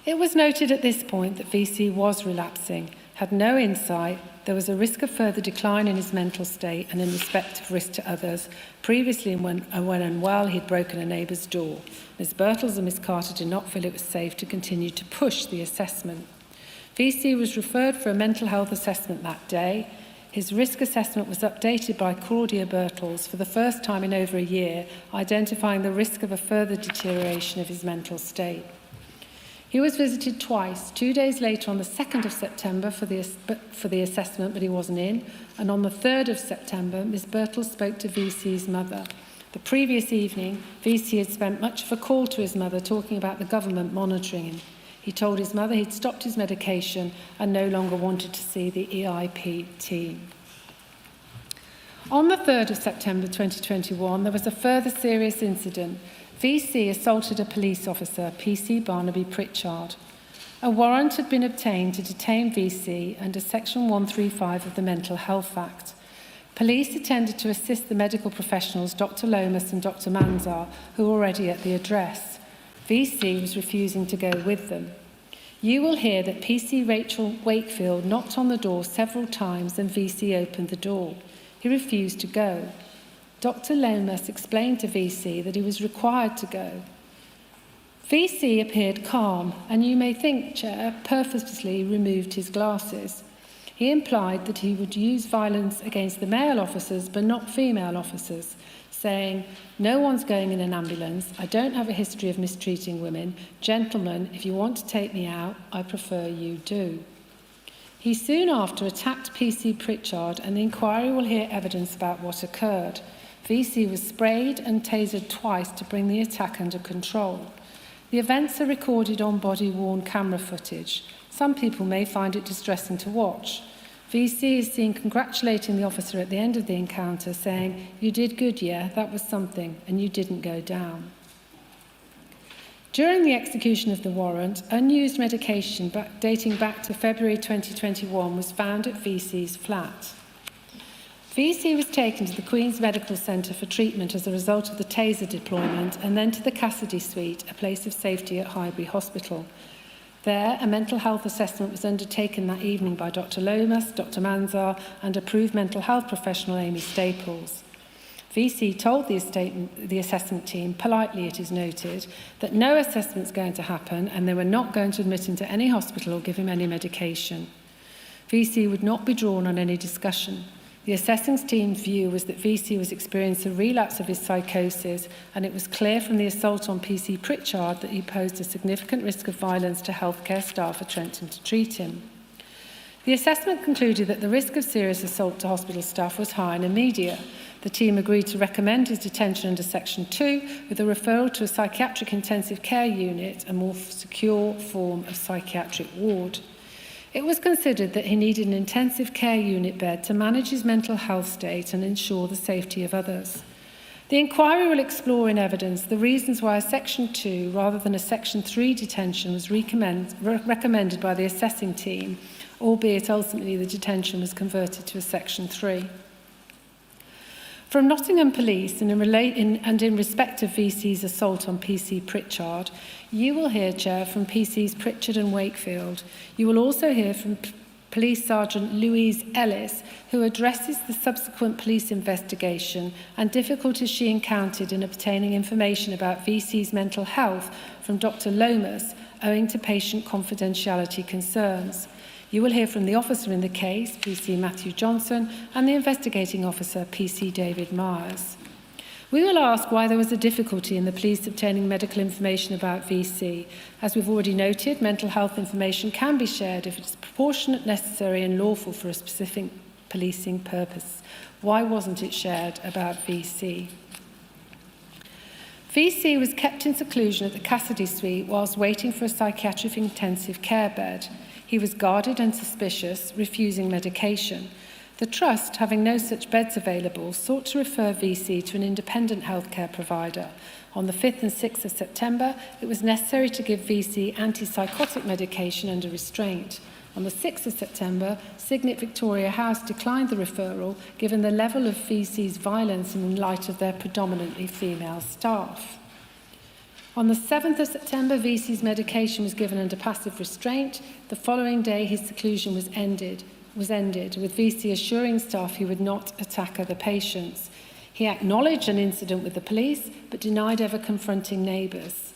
It was noted at this point that VC was relapsing, had no insight, there was a risk of further decline in his mental state and in respect of risk to others. Previously, when unwell, he'd broken a neighbour's door. Ms. Birtles and Ms. Carter did not feel it was safe to continue to push the assessment. VC was referred for a mental health assessment that day. His risk assessment was updated by Claudia Birtles for the first time in over a year, identifying the risk of a further deterioration of his mental state. He was visited twice, 2 days later on the 2nd of September for the assessment, but he wasn't in, and on the 3rd of September, Ms. Birtles spoke to VC's mother. The previous evening, VC had spent much of a call to his mother talking about the government monitoring him. He told his mother he'd stopped his medication and no longer wanted to see the EIP team. On the 3rd of September 2021, there was a further serious incident. VC assaulted a police officer, PC Barnaby Pritchard. A warrant had been obtained to detain VC under Section 135 of the Mental Health Act. Police attended to assist the medical professionals, Dr. Lomas and Dr. Manzar, who were already at the address. VC was refusing to go with them. You will hear that PC Rachel Wakefield knocked on the door several times and VC opened the door. He refused to go. Dr. Lomas explained to VC that he was required to go. VC appeared calm, and you may think, Chair, purposely removed his glasses. He implied that he would use violence against the male officers but not female officers, saying, "No one's going in an ambulance. I don't have a history of mistreating women. Gentlemen, if you want to take me out, I prefer you do." He soon after attacked PC Pritchard, and the inquiry will hear evidence about what occurred. VC was sprayed and tasered twice to bring the attack under control. The events are recorded on body-worn camera footage. Some people may find it distressing to watch. VC is seen congratulating the officer at the end of the encounter, saying, "You did good, yeah, that was something, and you didn't go down." During the execution of the warrant, unused medication dating back to February 2021 was found at VC's flat. VC was taken to the Queen's Medical Centre for treatment as a result of the taser deployment and then to the Cassidy Suite, a place of safety at Highbury Hospital. There, a mental health assessment was undertaken that evening by Dr. Lomas, Dr. Manzar and approved mental health professional Amy Staples. VC told the assessment team, politely it is noted, that no assessment's going to happen and they were not going to admit him to any hospital or give him any medication. VC would not be drawn on any discussion. The assessing team's view was that VC was experiencing a relapse of his psychosis, and it was clear from the assault on PC Pritchard that he posed a significant risk of violence to healthcare staff attempting to treat him. The assessment concluded that the risk of serious assault to hospital staff was high and immediate. The team agreed to recommend his detention under Section 2 with a referral to a psychiatric intensive care unit, a more secure form of psychiatric ward. It was considered that he needed an intensive care unit bed to manage his mental health state and ensure the safety of others. The inquiry will explore in evidence the reasons why a Section 2 rather than a Section 3 detention was recommended by the assessing team, albeit ultimately the detention was converted to a Section 3. From Nottingham Police and in respect of VC's assault on PC Pritchard, you will hear, Chair, from PC's Pritchard and Wakefield. You will also hear from Police Sergeant Louise Ellis, who addresses the subsequent police investigation and difficulties she encountered in obtaining information about VC's mental health from Dr. Lomas, owing to patient confidentiality concerns. You will hear from the officer in the case, PC Matthew Johnson, and the investigating officer, PC David Myers. We will ask why there was a difficulty in the police obtaining medical information about VC. As we've already noted, mental health information can be shared if it's proportionate, necessary and lawful for a specific policing purpose. Why wasn't it shared about VC? VC was kept in seclusion at the Cassidy Suite whilst waiting for a psychiatric intensive care bed. He was guarded and suspicious, refusing medication. The Trust, having no such beds available, sought to refer VC to an independent healthcare provider. On the 5th and 6th of September, it was necessary to give VC antipsychotic medication under restraint. On the 6th of September, Signet Victoria House declined the referral, given the level of VC's violence in light of their predominantly female staff. On the 7th of September, VC's medication was given under passive restraint. The following day, his seclusion was ended, with VC assuring staff he would not attack other patients. He acknowledged an incident with the police, but denied ever confronting neighbours.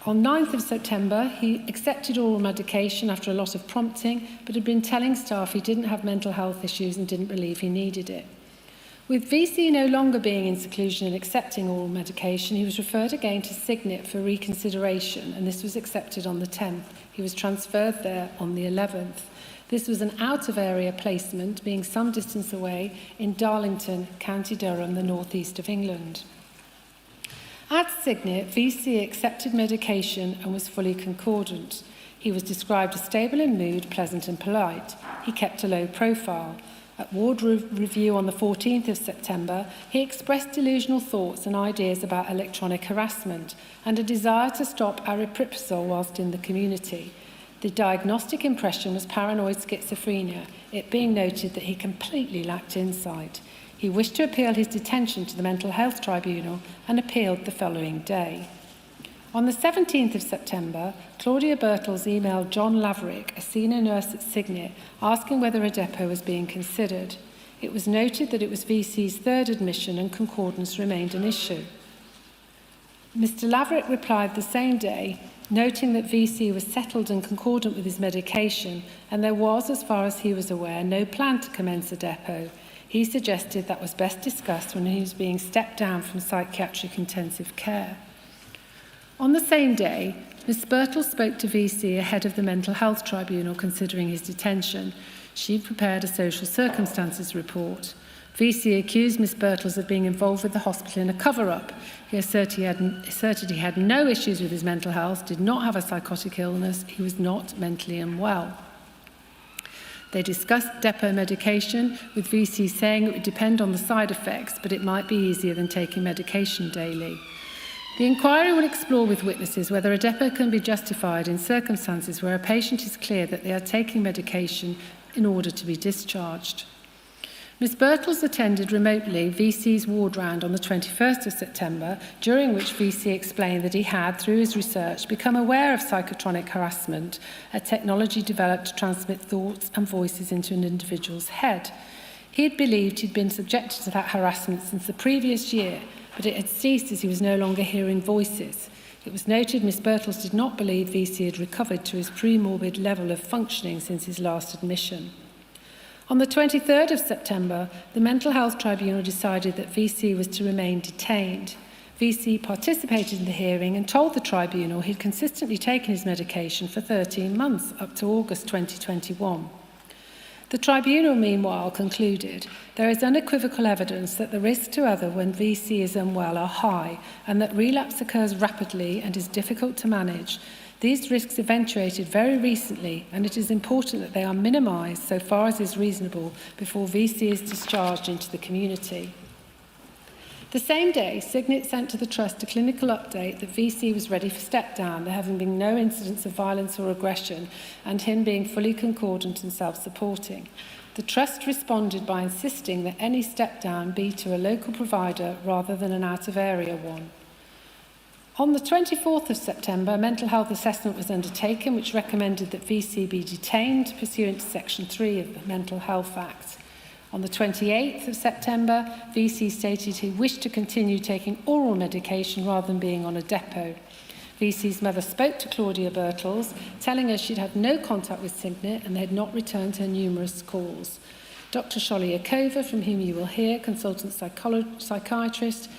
On 9th of September, he accepted oral medication after a lot of prompting, but had been telling staff he didn't have mental health issues and didn't believe he needed it. With VC no longer being in seclusion and accepting oral medication, he was referred again to Signet for reconsideration, and this was accepted on the 10th. He was transferred there on the 11th. This was an out-of-area placement, being some distance away in Darlington, County Durham, the northeast of England. At Signet, VC accepted medication and was fully concordant. He was described as stable in mood, pleasant and polite. He kept a low profile. At ward review on the 14th of September, he expressed delusional thoughts and ideas about electronic harassment and a desire to stop aripiprazole whilst in the community. The diagnostic impression was paranoid schizophrenia, it being noted that he completely lacked insight. He wished to appeal his detention to the Mental Health Tribunal and appealed the following day. On the 17th of September, Claudia Birtles emailed John Laverick, a senior nurse at Signet, asking whether a depot was being considered. It was noted that it was VC's third admission and concordance remained an issue. Mr. Laverick replied the same day, noting that VC was settled and concordant with his medication, and there was, as far as he was aware, no plan to commence a depot. He suggested that was best discussed when he was being stepped down from psychiatric intensive care. On the same day, Ms. Birtles spoke to VC ahead of the Mental Health Tribunal considering his detention. She prepared a social circumstances report. VC accused Ms. Birtles of being involved with the hospital in a cover-up. He asserted he had no issues with his mental health, did not have a psychotic illness, he was not mentally unwell. They discussed depot medication, with VC saying it would depend on the side effects, but it might be easier than taking medication daily. The inquiry will explore with witnesses whether a depot can be justified in circumstances where a patient is clear that they are taking medication in order to be discharged. Ms. Birtles attended remotely VC's ward round on the 21st of September, during which VC explained that he had, through his research, become aware of psychotronic harassment, a technology developed to transmit thoughts and voices into an individual's head. He had believed he'd been subjected to that harassment since the previous year, but it had ceased as he was no longer hearing voices. It was noted Ms. Birtles did not believe VC had recovered to his pre-morbid level of functioning since his last admission. On the 23rd of September, the Mental Health Tribunal decided that VC was to remain detained. VC participated in the hearing and told the tribunal he'd consistently taken his medication for 13 months, up to August 2021. The tribunal, meanwhile, concluded there is unequivocal evidence that the risks to others when VC is unwell are high and that relapse occurs rapidly and is difficult to manage. These risks eventuated very recently, and it is important that they are minimised so far as is reasonable before VC is discharged into the community. The same day, Signet sent to the Trust a clinical update that VC was ready for step-down, there having been no incidents of violence or aggression, and him being fully concordant and self-supporting. The Trust responded by insisting that any step-down be to a local provider rather than an out-of-area one. On the 24th of September, a mental health assessment was undertaken which recommended that VC be detained pursuant to Section 3 of the Mental Health Act. On the 28th of September, VC stated he wished to continue taking oral medication rather than being on a depot. VC's mother spoke to Claudia Birtles, telling her she'd had no contact with Signet and they had not returned her numerous calls. Dr. Sholiakova, from whom you will hear, consultant psychiatrist,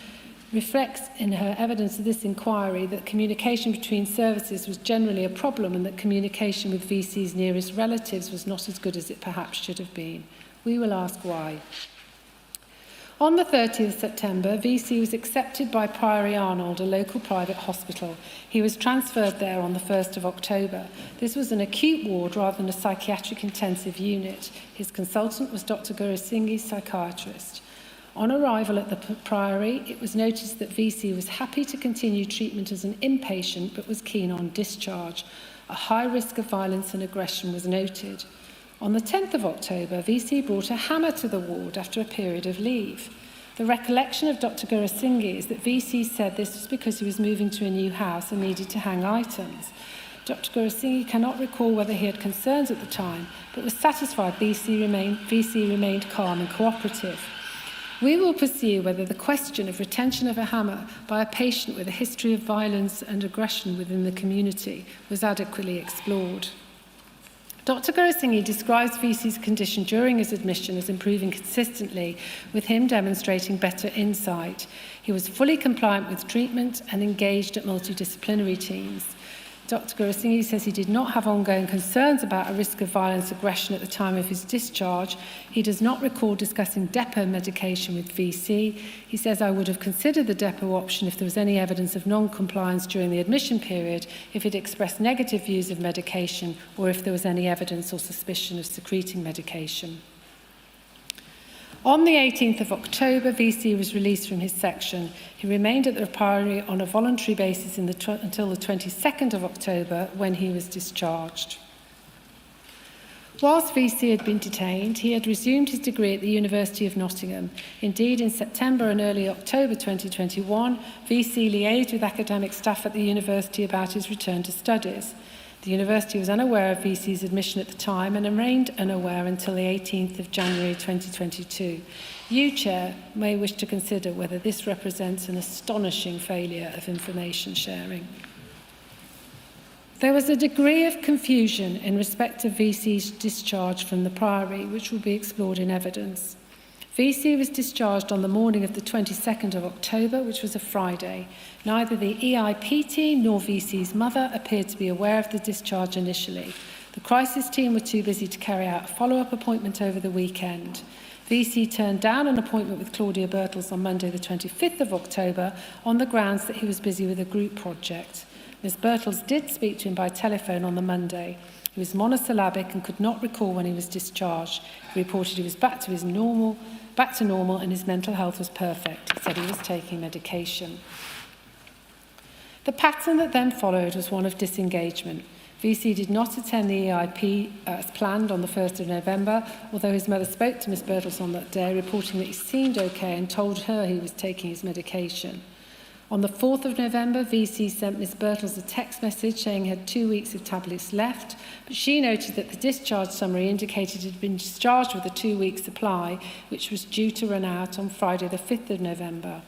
reflects in her evidence of this inquiry that communication between services was generally a problem and that communication with VC's nearest relatives was not as good as it perhaps should have been. We will ask why. On the 30th of September, VC was accepted by Priory Arnold, a local private hospital. He was transferred there on the 1st of October. This was an acute ward rather than a psychiatric intensive unit. His consultant was Dr. Gurusinghi, psychiatrist. On arrival at the Priory, it was noticed that VC was happy to continue treatment as an inpatient but was keen on discharge. A high risk of violence and aggression was noted. On the 10th of October, VC brought a hammer to the ward after a period of leave. The recollection of Dr. Gurusinghi is that VC said this was because he was moving to a new house and needed to hang items. Dr. Gurusinghi cannot recall whether he had concerns at the time, but was satisfied VC remained calm and cooperative. We will pursue whether the question of retention of a hammer by a patient with a history of violence and aggression within the community was adequately explored. Dr. Gurusinghi describes VC's condition during his admission as improving consistently, with him demonstrating better insight. He was fully compliant with treatment and engaged at multidisciplinary teams. Dr. Gurusinghi says he did not have ongoing concerns about a risk of violence aggression at the time of his discharge. He does not recall discussing depot medication with VC. He says, I would have considered the depot option if there was any evidence of non-compliance during the admission period, if it expressed negative views of medication, or if there was any evidence or suspicion of secreting medication. On the 18th of October, VC was released from his section. He remained at the Priory on a voluntary basis until the 22nd of October, when he was discharged. Whilst VC had been detained, he had resumed his degree at the University of Nottingham. Indeed, in September and early October 2021, VC liaised with academic staff at the university about his return to studies. The university was unaware of VC's admission at the time and remained unaware until the 18th of January 2022. You, Chair, may wish to consider whether this represents an astonishing failure of information sharing. There was a degree of confusion in respect of VC's discharge from the Priory, which will be explored in evidence. VC was discharged on the morning of the 22nd of October, which was a Friday. Neither the EIP team nor VC's mother appeared to be aware of the discharge initially. The crisis team were too busy to carry out a follow-up appointment over the weekend. VC turned down an appointment with Claudia Birtles on Monday the 25th of October on the grounds that he was busy with a group project. Ms. Birtles did speak to him by telephone on the Monday. He was monosyllabic and could not recall when he was discharged. He reported he was back to normal and his mental health was perfect. He said he was taking medication. The pattern that then followed was one of disengagement. VC did not attend the EIP as planned on the 1st of November, although his mother spoke to Ms. Birtles on that day, reporting that he seemed okay and told her he was taking his medication. On the 4th of November, VC sent Ms. Birtles a text message saying he had 2 weeks of tablets left, but she noted that the discharge summary indicated he had been discharged with a 2-week supply, which was due to run out on Friday the 5th of November.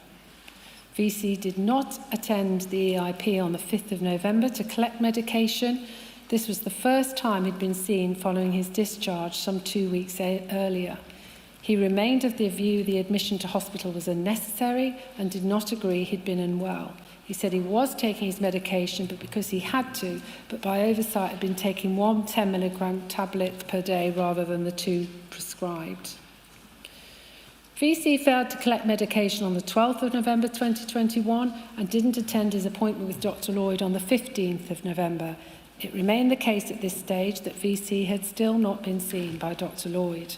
VC did not attend the EIP on the 5th of November to collect medication. This was the first time he'd been seen following his discharge some 2 weeks earlier. He remained of the view the admission to hospital was unnecessary and did not agree he'd been unwell. He said he was taking his medication, but because he had to, but by oversight had been taking 1 10-milligram tablet per day rather than the 2 prescribed. VC failed to collect medication on the 12th of November 2021 and didn't attend his appointment with Dr. Lloyd on the 15th of November. It remained the case at this stage that VC had still not been seen by Dr. Lloyd.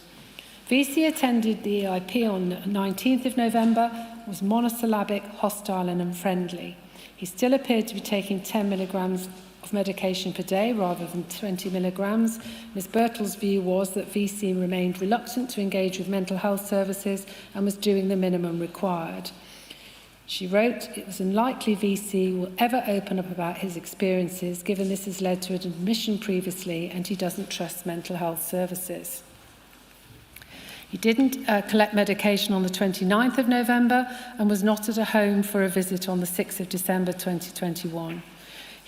VC attended the EIP on the 19th of November, was monosyllabic, hostile and unfriendly. He still appeared to be taking 10 milligrams of medication per day rather than 20 milligrams. Ms. Birtles' view was that VC remained reluctant to engage with mental health services and was doing the minimum required. She wrote, it was unlikely VC will ever open up about his experiences, given this has led to an admission previously and he doesn't trust mental health services. He didn't collect medication on the 29th of November and was not at a home for a visit on the 6th of December 2021.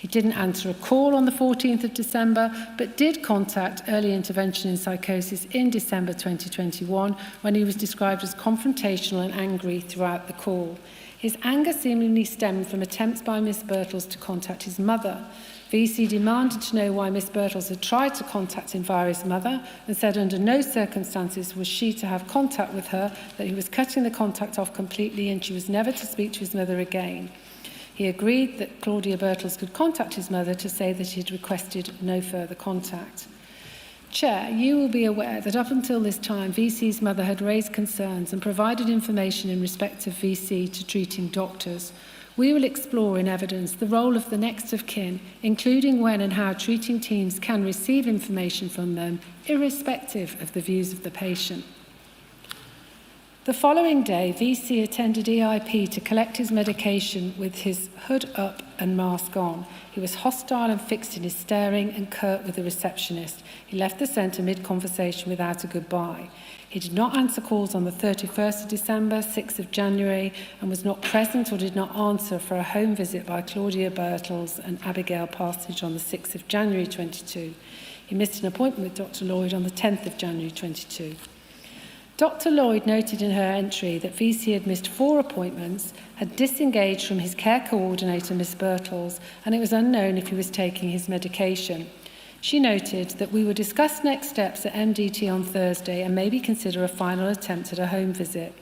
He didn't answer a call on the 14th of December, but did contact early intervention in psychosis in December 2021, when he was described as confrontational and angry throughout the call. His anger seemingly stemmed from attempts by Miss Birtles to contact his mother. VC demanded to know why Miss Birtles had tried to contact him via his mother and said under no circumstances was she to have contact with her, that he was cutting the contact off completely and she was never to speak to his mother again. He agreed that Claudia Birtles could contact his mother to say that he had requested no further contact. Chair, you will be aware that up until this time, VC's mother had raised concerns and provided information in respect of VC to treating doctors. We will explore in evidence the role of the next of kin, including when and how treating teams can receive information from them, irrespective of the views of the patient. The following day, VC attended EIP to collect his medication with his hood up and mask on. He was hostile and fixed in his staring and curt with the receptionist. He left the centre mid-conversation without a goodbye. He did not answer calls on the 31st of December, 6th of January, and was not present or did not answer for a home visit by Claudia Birtles and Abigail Parsonage on the 6th of January 22. He missed an appointment with Dr. Lloyd on the 10th of January 22. Dr. Lloyd noted in her entry that VC had missed 4 appointments, had disengaged from his care coordinator, Miss Birtles, and it was unknown if he was taking his medication. She noted that we will discuss next steps at MDT on Thursday and maybe consider a final attempt at a home visit.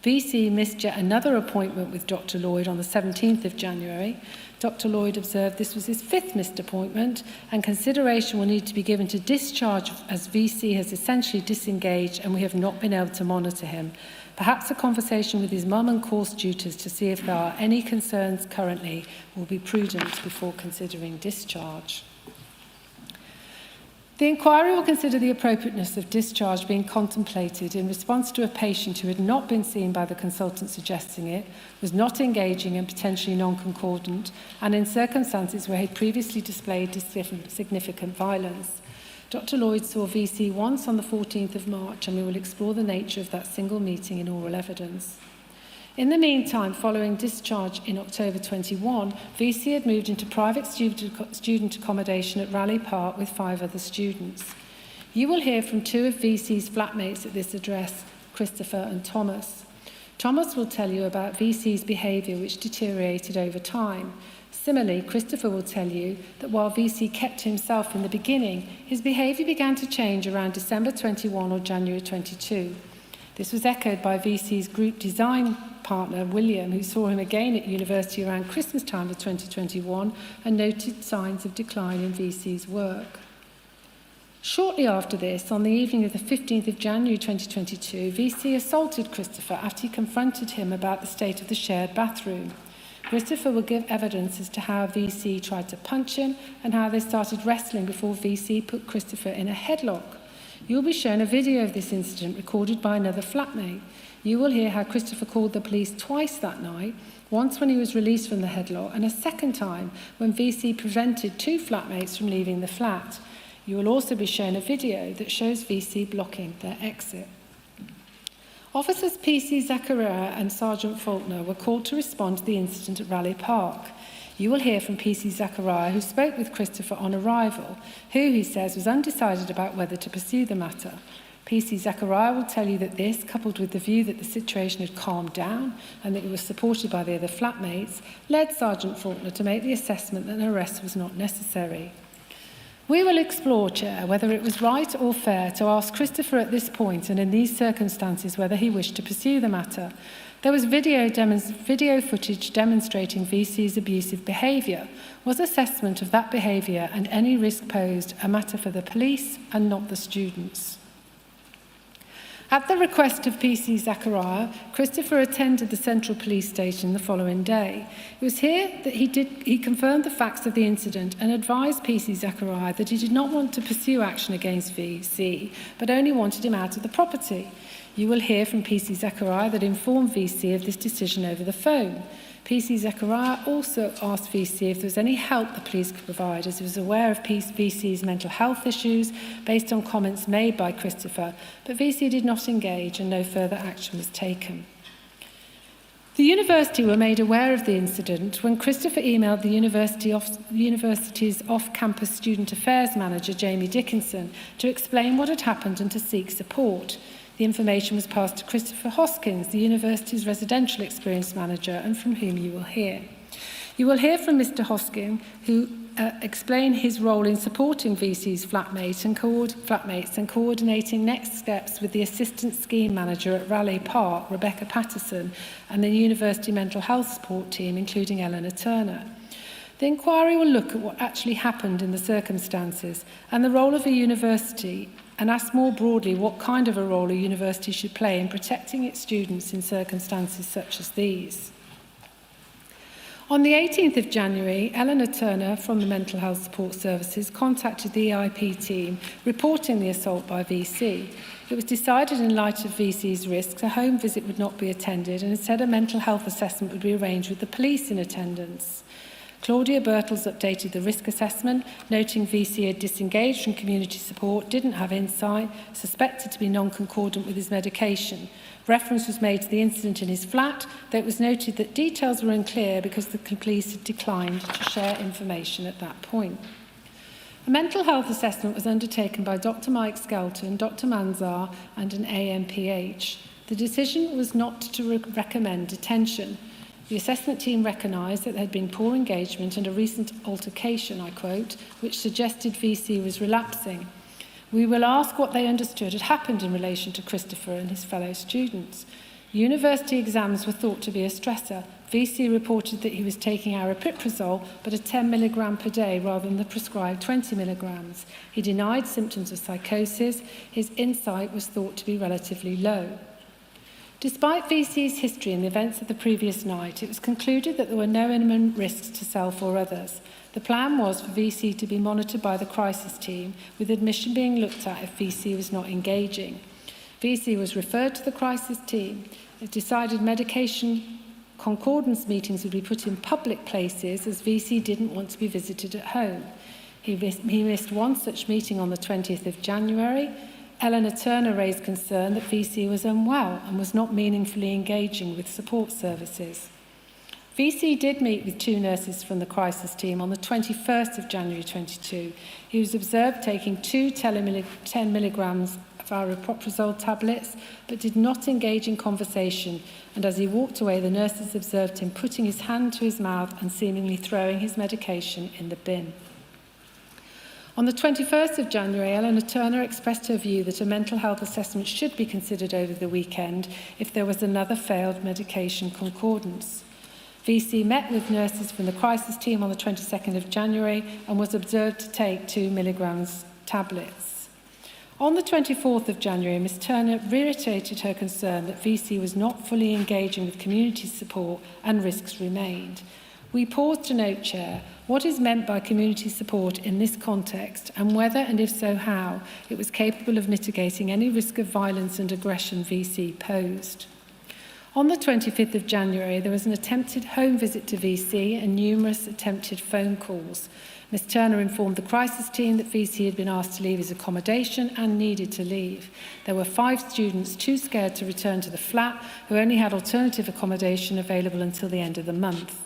VC missed yet another appointment with Dr. Lloyd on the 17th of January. Dr. Lloyd observed this was his 5th missed appointment and consideration will need to be given to discharge as VC has essentially disengaged and we have not been able to monitor him. Perhaps a conversation with his mum and course tutors to see if there are any concerns currently will be prudent before considering discharge. The inquiry will consider the appropriateness of discharge being contemplated in response to a patient who had not been seen by the consultant suggesting it, was not engaging and potentially non-concordant, and in circumstances where he had previously displayed significant violence. Dr. Lloyd saw VC once on the 14th of March, and we will explore the nature of that single meeting in oral evidence. In the meantime, following discharge in October 21, VC had moved into private student accommodation at Raleigh Park with 5 other students. You will hear from 2 of VC's flatmates at this address, Christopher and Thomas. Thomas will tell you about VC's behaviour, which deteriorated over time. Similarly, Christopher will tell you that while VC kept to himself in the beginning, his behaviour began to change around December 21 or January 22. This was echoed by VC's group design partner, William, who saw him again at university around Christmas time of 2021 and noted signs of decline in VC's work. Shortly after this, on the evening of the 15th of January 2022, VC assaulted Christopher after he confronted him about the state of the shared bathroom. Christopher will give evidence as to how VC tried to punch him and how they started wrestling before VC put Christopher in a headlock. You will be shown a video of this incident recorded by another flatmate. You will hear how Christopher called the police twice that night, once when he was released from the headlock and a second time when VC prevented 2 flatmates from leaving the flat. You will also be shown a video that shows VC blocking their exit. Officers PC Zachariah and Sergeant Faulkner were called to respond to the incident at Raleigh Park. You will hear from PC Zachariah, who spoke with Christopher on arrival, who, he says, was undecided about whether to pursue the matter. PC Zachariah will tell you that this, coupled with the view that the situation had calmed down and that it was supported by the other flatmates, led Sergeant Faulkner to make the assessment that an arrest was not necessary. We will explore, Chair, whether it was right or fair to ask Christopher at this point and in these circumstances whether he wished to pursue the matter. There was video footage demonstrating VC's abusive behaviour. Was assessment of that behaviour and any risk posed a matter for the police and not the students? At the request of PC Zachariah, Christopher attended the Central Police Station the following day. It was here that he confirmed the facts of the incident and advised PC Zachariah that he did not want to pursue action against VC, but only wanted him out of the property. You will hear from PC Zachariah that informed VC of this decision over the phone. PC Zachariah also asked VC if there was any help the police could provide, as he was aware of VC's mental health issues based on comments made by Christopher, but VC did not engage and no further action was taken. The university were made aware of the incident when Christopher emailed the university's off-campus student affairs manager, Jamie Dickinson, to explain what had happened and to seek support. The information was passed to Christopher Hoskins, the university's residential experience manager, and from whom you will hear. You will hear from Mr. Hoskin, who explained his role in supporting VC's flatmates and coordinating next steps with the assistant scheme manager at Raleigh Park, Rebecca Patterson, and the university mental health support team, including Eleanor Turner. The inquiry will look at what actually happened in the circumstances and the role of a university, and ask more broadly what kind of a role a university should play in protecting its students in circumstances such as these. On the 18th of January, Eleanor Turner from the Mental Health Support Services contacted the EIP team reporting the assault by VC. It was decided in light of VC's risks a home visit would not be attended and instead a mental health assessment would be arranged with the police in attendance. Claudia Birtles updated the risk assessment, noting VC had disengaged from community support, didn't have insight, suspected to be non-concordant with his medication. Reference was made to the incident in his flat, though it was noted that details were unclear because the police had declined to share information at that point. A mental health assessment was undertaken by Dr. Mike Skelton, Dr. Manzar, and an AMPH. The decision was not to recommend detention. The assessment team recognised that there had been poor engagement and a recent altercation, I quote, which suggested VC was relapsing. We will ask what they understood had happened in relation to Christopher and his fellow students. University exams were thought to be a stressor. VC reported that he was taking aripiprazole, but a 10 milligram per day rather than the prescribed 20 milligrams. He denied symptoms of psychosis. His insight was thought to be relatively low. Despite VC's history and the events of the previous night, it was concluded that there were no imminent risks to self or others. The plan was for VC to be monitored by the crisis team, with admission being looked at if VC was not engaging. VC was referred to the crisis team. It decided medication concordance meetings would be put in public places as VC didn't want to be visited at home. He missed one such meeting on the 20th of January. Eleanor Turner raised concern that VC was unwell and was not meaningfully engaging with support services. VC did meet with two nurses from the crisis team on the 21st of January 22. He was observed taking 2 10 milligrams of aripiprazole tablets, but did not engage in conversation, and as he walked away, the nurses observed him putting his hand to his mouth and seemingly throwing his medication in the bin. On the 21st of January, Eleanor Turner expressed her view that a mental health assessment should be considered over the weekend if there was another failed medication concordance. VC met with nurses from the crisis team on the 22nd of January and was observed to take 2 milligrams tablets. On the 24th of January, Ms. Turner reiterated her concern that VC was not fully engaging with community support and risks remained. We paused to note, Chair, what is meant by community support in this context and whether, and if so how, it was capable of mitigating any risk of violence and aggression VC posed. On the 25th of January, there was an attempted home visit to VC and numerous attempted phone calls. Ms. Turner informed the crisis team that VC had been asked to leave his accommodation and needed to leave. There were 5 students too scared to return to the flat who only had alternative accommodation available until the end of the month.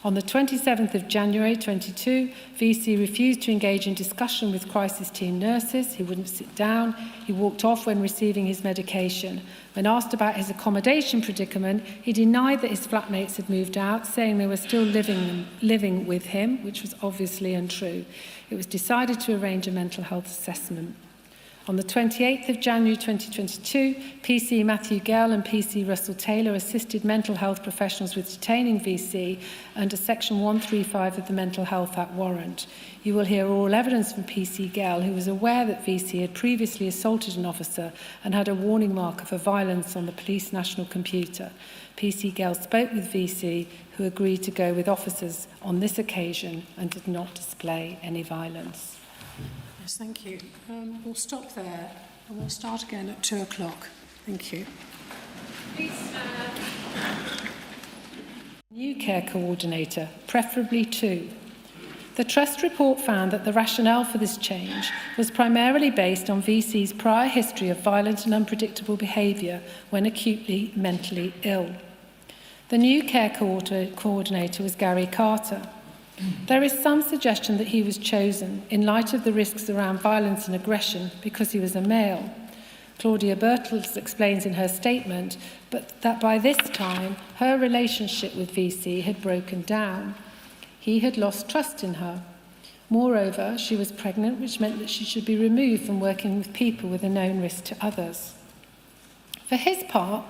On the 27th of January 22, VC refused to engage in discussion with crisis team nurses. He wouldn't sit down. He walked off when receiving his medication. When asked about his accommodation predicament, he denied that his flatmates had moved out, saying they were still living with him, which was obviously untrue. It was decided to arrange a mental health assessment. On the 28th of January 2022, PC Matthew Gell and PC Russell Taylor assisted mental health professionals with detaining VC under Section 135 of the Mental Health Act warrant. You will hear oral evidence from PC Gell, who was aware that VC had previously assaulted an officer and had a warning marker for violence on the police national computer. PC Gell spoke with VC, who agreed to go with officers on this occasion and did not display any violence. Yes, thank you. We'll stop there and we'll start again at 2 o'clock. Thank you. New care coordinator, preferably 2. The trust report found that the rationale for this change was primarily based on VC's prior history of violent and unpredictable behaviour when acutely mentally ill. The new care coordinator was Gary Carter. There is some suggestion that he was chosen in light of the risks around violence and aggression because he was a male. Claudia Bertels explains in her statement that by this time her relationship with VC had broken down. He had lost trust in her. Moreover, she was pregnant, which meant that she should be removed from working with people with a known risk to others. For his part,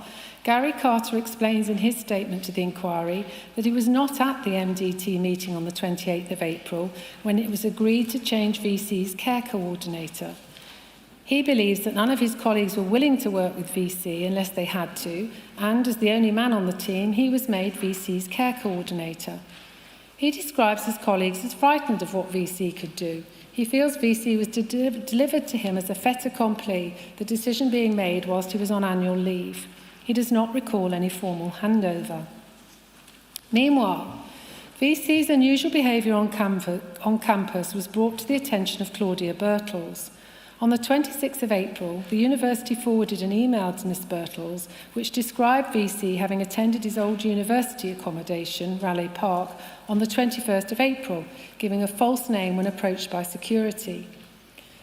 Gary Carter explains in his statement to the inquiry that he was not at the MDT meeting on the 28th of April when it was agreed to change VC's care coordinator. He believes that none of his colleagues were willing to work with VC unless they had to, and as the only man on the team, he was made VC's care coordinator. He describes his colleagues as frightened of what VC could do. He feels VC was delivered to him as a fait accompli, the decision being made whilst he was on annual leave. He does not recall any formal handover. Meanwhile, VC's unusual behaviour on campus was brought to the attention of Claudia Bertels. On the 26th of April, the university forwarded an email to Ms Bertels which described VC having attended his old university accommodation, Raleigh Park, on the 21st of April, giving a false name when approached by security.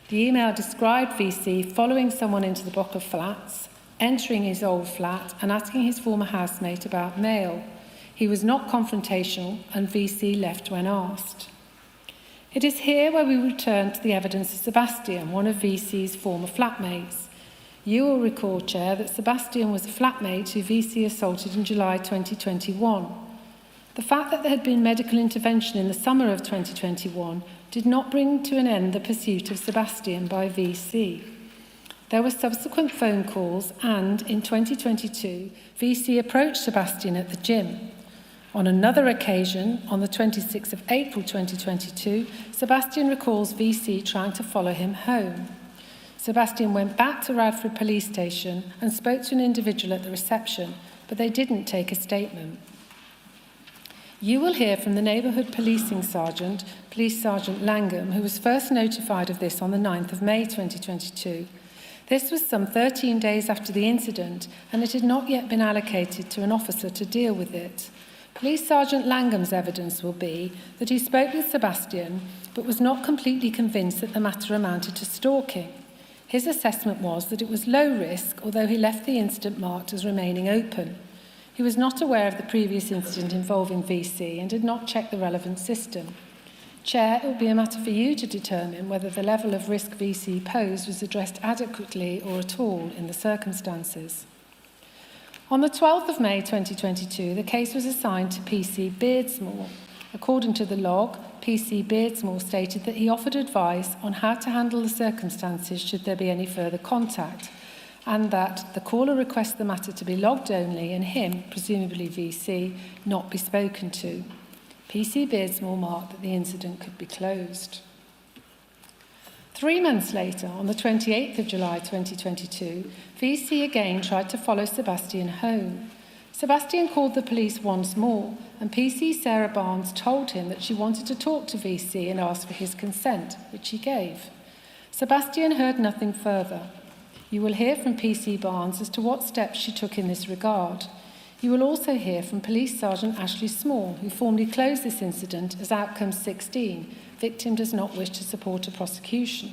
The email described VC following someone into the block of flats, entering his old flat and asking his former housemate about mail. He was not confrontational and VC left when asked. It is here where we return to the evidence of Sebastian, one of VC's former flatmates. You will recall, Chair, that Sebastian was a flatmate who VC assaulted in July 2021. The fact that there had been medical intervention in the summer of 2021 did not bring to an end the pursuit of Sebastian by VC. There were subsequent phone calls and, in 2022, VC approached Sebastian at the gym. On another occasion, on the 26th of April 2022, Sebastian recalls VC trying to follow him home. Sebastian went back to Radford Police Station and spoke to an individual at the reception, but they didn't take a statement. You will hear from the neighbourhood policing sergeant, Police Sergeant Langham, who was first notified of this on the 9th of May 2022. This was some 13 days after the incident, and it had not yet been allocated to an officer to deal with it. Police Sergeant Langham's evidence will be that he spoke with Sebastian but was not completely convinced that the matter amounted to stalking. His assessment was that it was low risk, although he left the incident marked as remaining open. He was not aware of the previous incident involving VC and did not check the relevant system. Chair, it will be a matter for you to determine whether the level of risk VC posed was addressed adequately or at all in the circumstances. On the 12th of May 2022, the case was assigned to PC Beardsmore. According to the log, PC Beardsmore stated that he offered advice on how to handle the circumstances should there be any further contact, and that the caller requests the matter to be logged only and him, presumably VC, not be spoken to. PC Beardsmore marked that the incident could be closed. 3 months later, on the 28th of July 2022, VC again tried to follow Sebastian home. Sebastian called the police once more, and PC Sarah Barnes told him that she wanted to talk to VC and ask for his consent, which he gave. Sebastian heard nothing further. You will hear from PC Barnes as to what steps she took in this regard. You will also hear from Police Sergeant Ashley Small, who formally closed this incident as outcome 16. Victim does not wish to support a prosecution.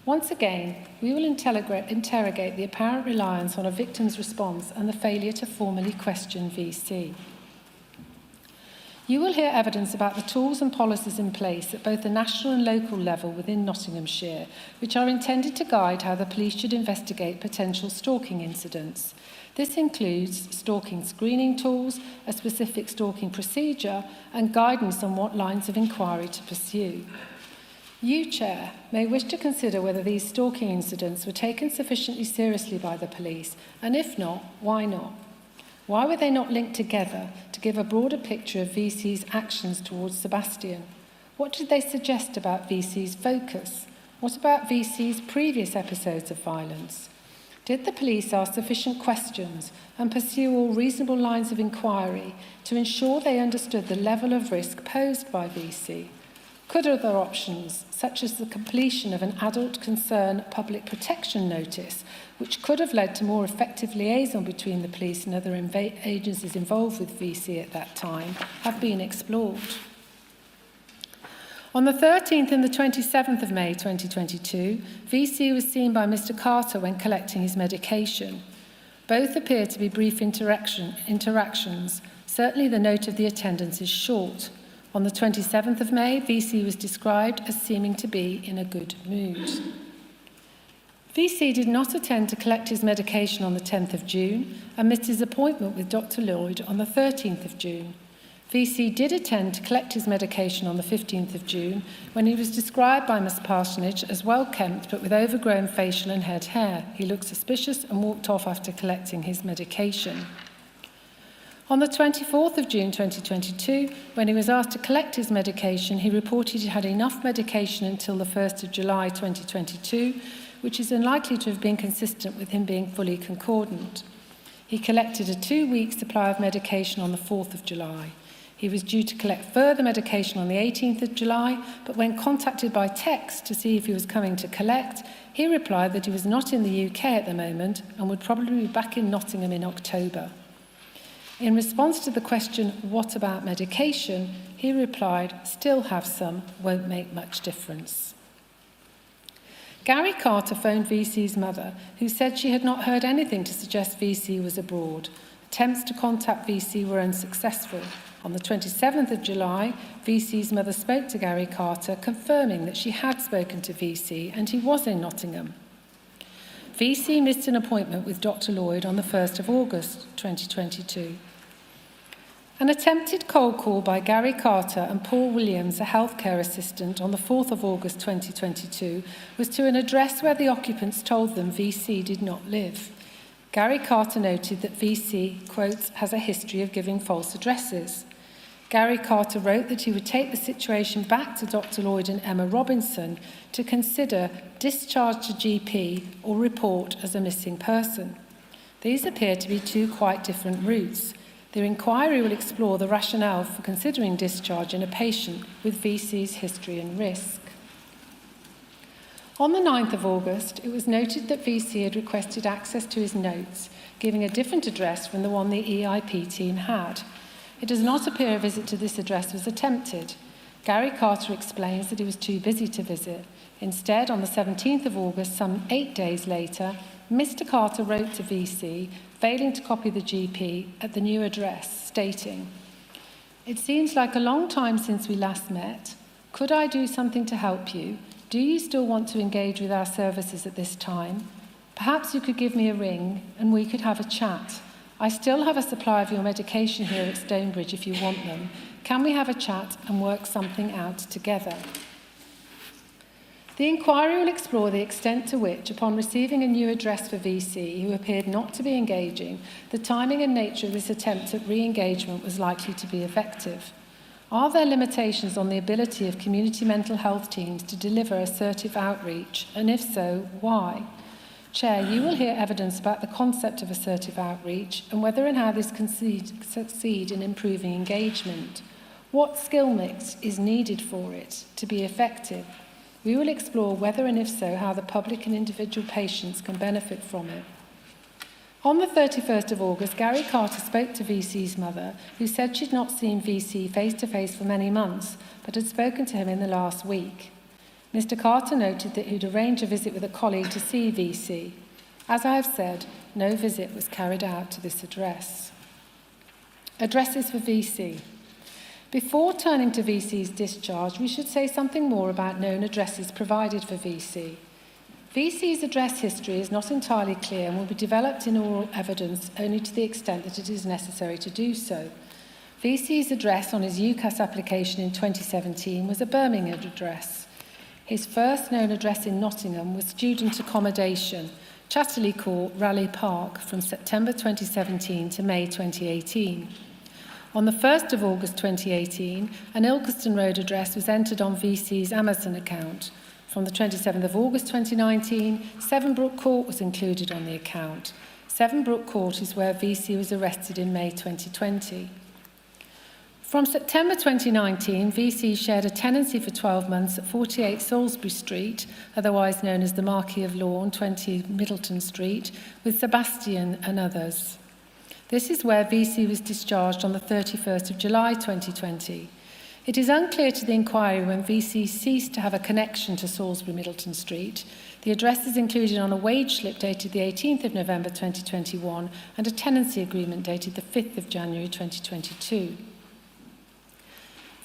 Once again, we will interrogate the apparent reliance on a victim's response and the failure to formally question VC. You will hear evidence about the tools and policies in place at both the national and local level within Nottinghamshire, which are intended to guide how the police should investigate potential stalking incidents. This includes stalking screening tools, a specific stalking procedure, and guidance on what lines of inquiry to pursue. You, Chair, may wish to consider whether these stalking incidents were taken sufficiently seriously by the police, and if not, why not? Why were they not linked together to give a broader picture of VC's actions towards Sebastian? What did they suggest about VC's focus? What about VC's previous episodes of violence? Did the police ask sufficient questions and pursue all reasonable lines of inquiry to ensure they understood the level of risk posed by VC? Could other options, such as the completion of an adult concern public protection notice, which could have led to more effective liaison between the police and other agencies involved with VC at that time, have been explored? On the 13th and the 27th of May 2022, VC was seen by Mr. Carter when collecting his medication. Both appear to be brief interactions. Certainly the note of the attendance is short. On the 27th of May, VC was described as seeming to be in a good mood. VC did not attend to collect his medication on the 10th of June and missed his appointment with Dr. Lloyd on the 13th of June. VC did attend to collect his medication on the 15th of June when he was described by Miss Parsonage as well kempt but with overgrown facial and head hair. He looked suspicious and walked off after collecting his medication. On the 24th of June 2022, when he was asked to collect his medication, he reported he had enough medication until the 1st of July 2022, which is unlikely to have been consistent with him being fully concordant. He collected a 2-week supply of medication on the 4th of July. He was due to collect further medication on the 18th of July, but when contacted by text to see if he was coming to collect, he replied that he was not in the UK at the moment and would probably be back in Nottingham in October. In response to the question, "What about medication?" he replied, "Still have some, won't make much difference." Gary Carter phoned VC's mother, who said she had not heard anything to suggest VC was abroad. Attempts to contact VC were unsuccessful. On the 27th of July, VC's mother spoke to Gary Carter, confirming that she had spoken to VC and he was in Nottingham. VC missed an appointment with Dr. Lloyd on the 1st of August 2022. An attempted cold call by Gary Carter and Paul Williams, a healthcare assistant, on the 4th of August 2022 was to an address where the occupants told them VC did not live. Gary Carter noted that VC, quote, has a history of giving false addresses. Gary Carter wrote that he would take the situation back to Dr. Lloyd and Emma Robinson to consider discharge to GP or report as a missing person. These appear to be two quite different routes. The inquiry will explore the rationale for considering discharge in a patient with VC's history and risk. On the 9th of August, it was noted that VC had requested access to his notes, giving a different address from the one the EIP team had. It does not appear a visit to this address was attempted. Gary Carter explains that he was too busy to visit. Instead, on the 17th of August, some 8 days later, Mr. Carter wrote to VC, failing to copy the GP at the new address, stating, "It seems like a long time since we last met. Could I do something to help you? Do you still want to engage with our services at this time? Perhaps you could give me a ring and we could have a chat. I still have a supply of your medication here at Stonebridge if you want them. Can we have a chat and work something out together?" The inquiry will explore the extent to which, upon receiving a new address for VC, who appeared not to be engaging, the timing and nature of this attempt at re-engagement was likely to be effective. Are there limitations on the ability of community mental health teams to deliver assertive outreach, and if so, why? Chair, you will hear evidence about the concept of assertive outreach and whether and how this can succeed in improving engagement. What skill mix is needed for it to be effective? We will explore whether and if so, how the public and individual patients can benefit from it. On the 31st of August, Gary Carter spoke to VC's mother, who said she'd not seen VC face-to-face for many months, but had spoken to him in the last week. Mr. Carter noted that he'd arranged a visit with a colleague to see VC. As I have said, no visit was carried out to this address. Addresses for VC. Before turning to VC's discharge, we should say something more about known addresses provided for VC. VC's address history is not entirely clear and will be developed in oral evidence only to the extent that it is necessary to do so. VC's address on his UCAS application in 2017 was a Birmingham address. His first known address in Nottingham was student accommodation, Chatterley Court, Raleigh Park, from September 2017 to May 2018. On the 1st of August 2018, an Ilkeston Road address was entered on VC's Amazon account. From the 27th of August 2019, Severnbrook Court was included on the account. Severnbrook Court is where VC was arrested in May 2020. From September 2019, VC shared a tenancy for 12 months at 48 Salisbury Street, otherwise known as the Marquis of Lawn, 20 Middleton Street, with Sebastian and others. This is where VC was discharged on the 31st of July 2020. It is unclear to the inquiry when VC ceased to have a connection to Salisbury Middleton Street. The address is included on a wage slip dated the 18th of November 2021 and a tenancy agreement dated the 5th of January 2022.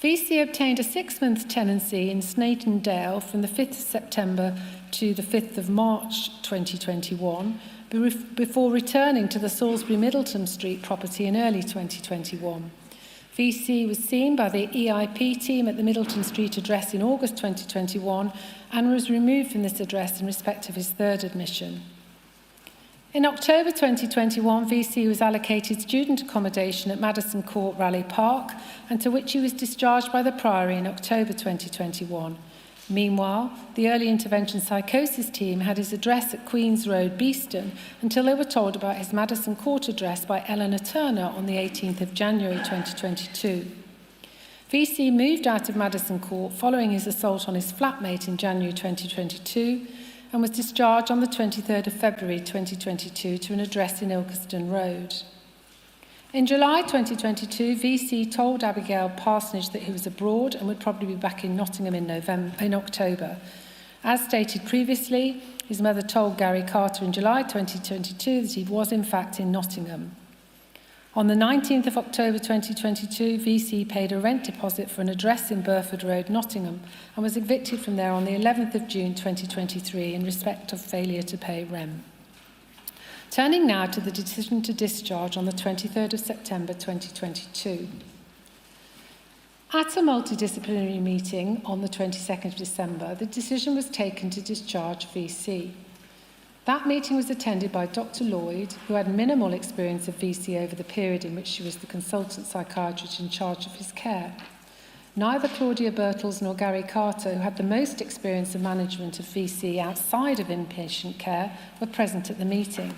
VC obtained a 6-month tenancy in Sneytondale from the 5th of September to the 5th of March 2021 before returning to the Salisbury Middleton Street property in early 2021. VC was seen by the EIP team at the Middleton Street address in August 2021 and was removed from this address in respect of his third admission. In October 2021, VC was allocated student accommodation at Madison Court Raleigh Park, and to which he was discharged by the Priory in October 2021. Meanwhile, the early intervention psychosis team had his address at Queen's Road, Beeston, until they were told about his Madison Court address by Eleanor Turner on the 18th of January 2022. VC moved out of Madison Court following his assault on his flatmate in January 2022 and was discharged on the 23rd of February 2022 to an address in Ilkeston Road. In July 2022, VC told Abigail Parsonage that he was abroad and would probably be back in Nottingham in October. As stated previously, his mother told Gary Carter in July 2022 that he was in fact in Nottingham. On the 19th of October 2022, VC paid a rent deposit for an address in Burford Road, Nottingham, and was evicted from there on the 11th of June 2023 in respect of failure to pay rent. Turning now to the decision to discharge on the 23rd of September 2022. At a multidisciplinary meeting on the 22nd of December, the decision was taken to discharge VC. That meeting was attended by Dr. Lloyd, who had minimal experience of VC over the period in which she was the consultant psychiatrist in charge of his care. Neither Claudia Birtles nor Gary Carter, who had the most experience of management of VC outside of inpatient care, were present at the meeting.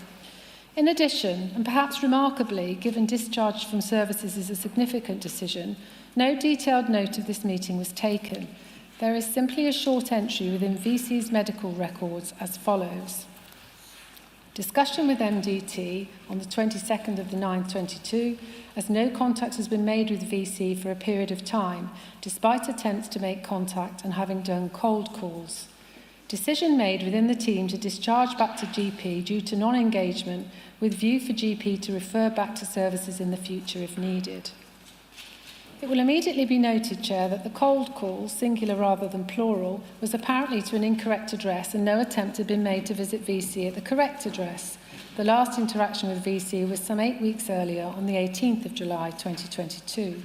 In addition, and perhaps remarkably, given discharge from services is a significant decision, no detailed note of this meeting was taken. There is simply a short entry within VC's medical records as follows. Discussion with MDT on the 22nd of the 9th 22, as no contact has been made with VC for a period of time, despite attempts to make contact and having done cold calls. Decision made within the team to discharge back to GP due to non-engagement, with view for GP to refer back to services in the future if needed. It will immediately be noted, Chair, that the cold call, singular rather than plural, was apparently to an incorrect address and no attempt had been made to visit VC at the correct address. The last interaction with VC was some 8 weeks earlier on the 18th of July 2022.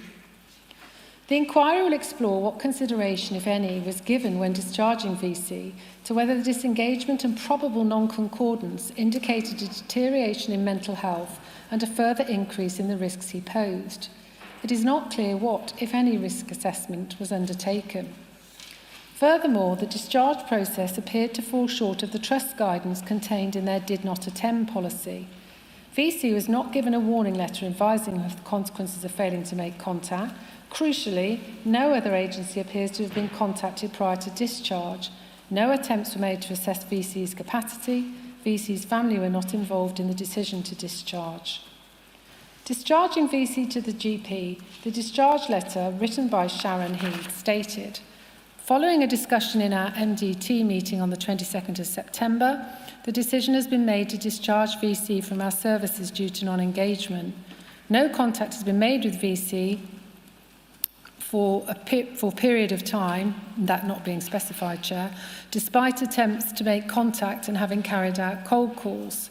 The inquiry will explore what consideration, if any, was given when discharging VC to whether the disengagement and probable non-concordance indicated a deterioration in mental health and a further increase in the risks he posed. It is not clear what, if any, risk assessment was undertaken. Furthermore, the discharge process appeared to fall short of the trust guidance contained in their did not attend policy. VC was not given a warning letter advising of the consequences of failing to make contact. Crucially, no other agency appears to have been contacted prior to discharge. No attempts were made to assess VC's capacity. VC's family were not involved in the decision to discharge. Discharging VC to the GP, the discharge letter written by Sharon Heath stated, following a discussion in our MDT meeting on the 22nd of September, the decision has been made to discharge VC from our services due to non-engagement. No contact has been made with VC for a period of time, that not being specified, Chair, despite attempts to make contact and having carried out cold calls.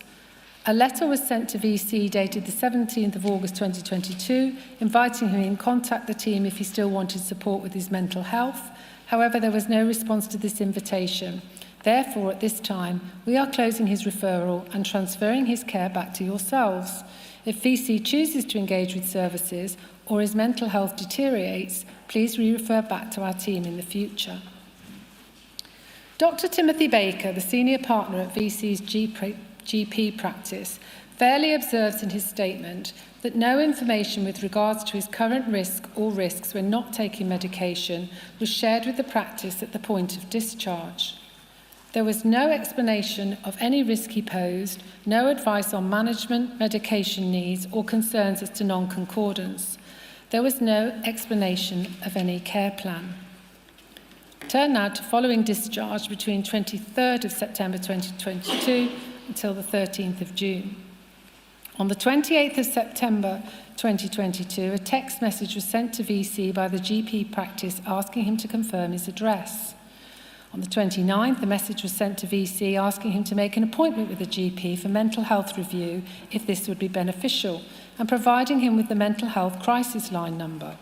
A letter was sent to VC dated the 17th of August 2022, inviting him in contact the team if he still wanted support with his mental health. However, there was no response to this invitation. Therefore, at this time, we are closing his referral and transferring his care back to yourselves. If VC chooses to engage with services or his mental health deteriorates, please re-refer back to our team in the future. Dr. Timothy Baker, the senior partner at VC's GP practice, fairly observes in his statement that no information with regards to his current risk or risks when not taking medication was shared with the practice at the point of discharge. There was no explanation of any risk he posed, no advice on management, medication needs, or concerns as to non-concordance. There was no explanation of any care plan. Turn now to following discharge between 23rd of September 2022 until the 13th of June. On the 28th of September 2022, a text message was sent to VC by the GP practice asking him to confirm his address. On the 29th, the message was sent to VC asking him to make an appointment with the GP for mental health review if this would be beneficial, and providing him with the mental health crisis line number.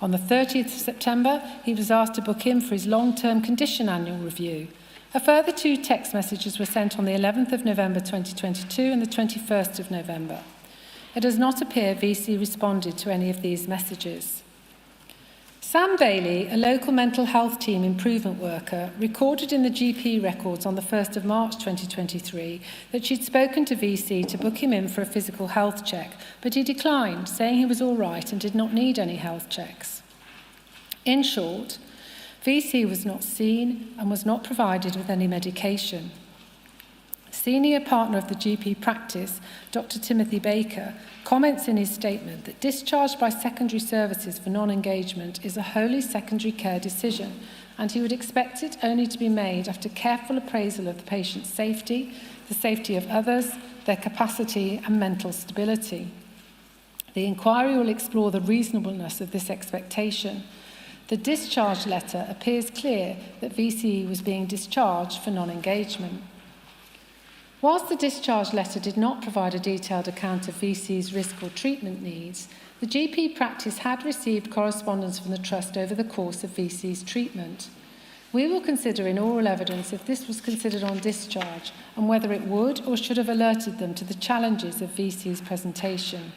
On the 30th of September, he was asked to book in for his long-term condition annual review. A further 2 text messages were sent on the 11th of November 2022 and the 21st of November. It does not appear VC responded to any of these messages. Sam Bailey, a local mental health team improvement worker, recorded in the GP records on the 1st of March 2023 that she'd spoken to VC to book him in for a physical health check, but he declined, saying he was all right and did not need any health checks. In short, VC was not seen and was not provided with any medication. Senior partner of the GP practice, Dr. Timothy Baker, comments in his statement that discharge by secondary services for non-engagement is a wholly secondary care decision, and he would expect it only to be made after careful appraisal of the patient's safety, the safety of others, their capacity and mental stability. The inquiry will explore the reasonableness of this expectation. The discharge letter appears clear that VC was being discharged for non-engagement. Whilst the discharge letter did not provide a detailed account of VC's risk or treatment needs, the GP practice had received correspondence from the Trust over the course of VC's treatment. We will consider in oral evidence if this was considered on discharge and whether it would or should have alerted them to the challenges of VC's presentation.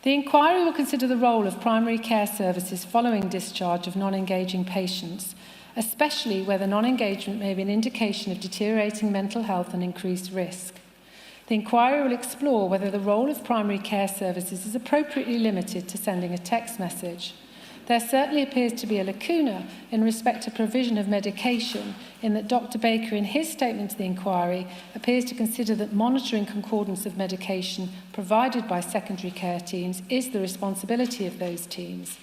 The inquiry will consider the role of primary care services following discharge of non-engaging patients, especially whether non-engagement may be an indication of deteriorating mental health and increased risk. The inquiry will explore whether the role of primary care services is appropriately limited to sending a text message. There certainly appears to be a lacuna in respect to provision of medication, in that Dr. Baker, in his statement to the inquiry, appears to consider that monitoring concordance of medication provided by secondary care teams is the responsibility of those teams.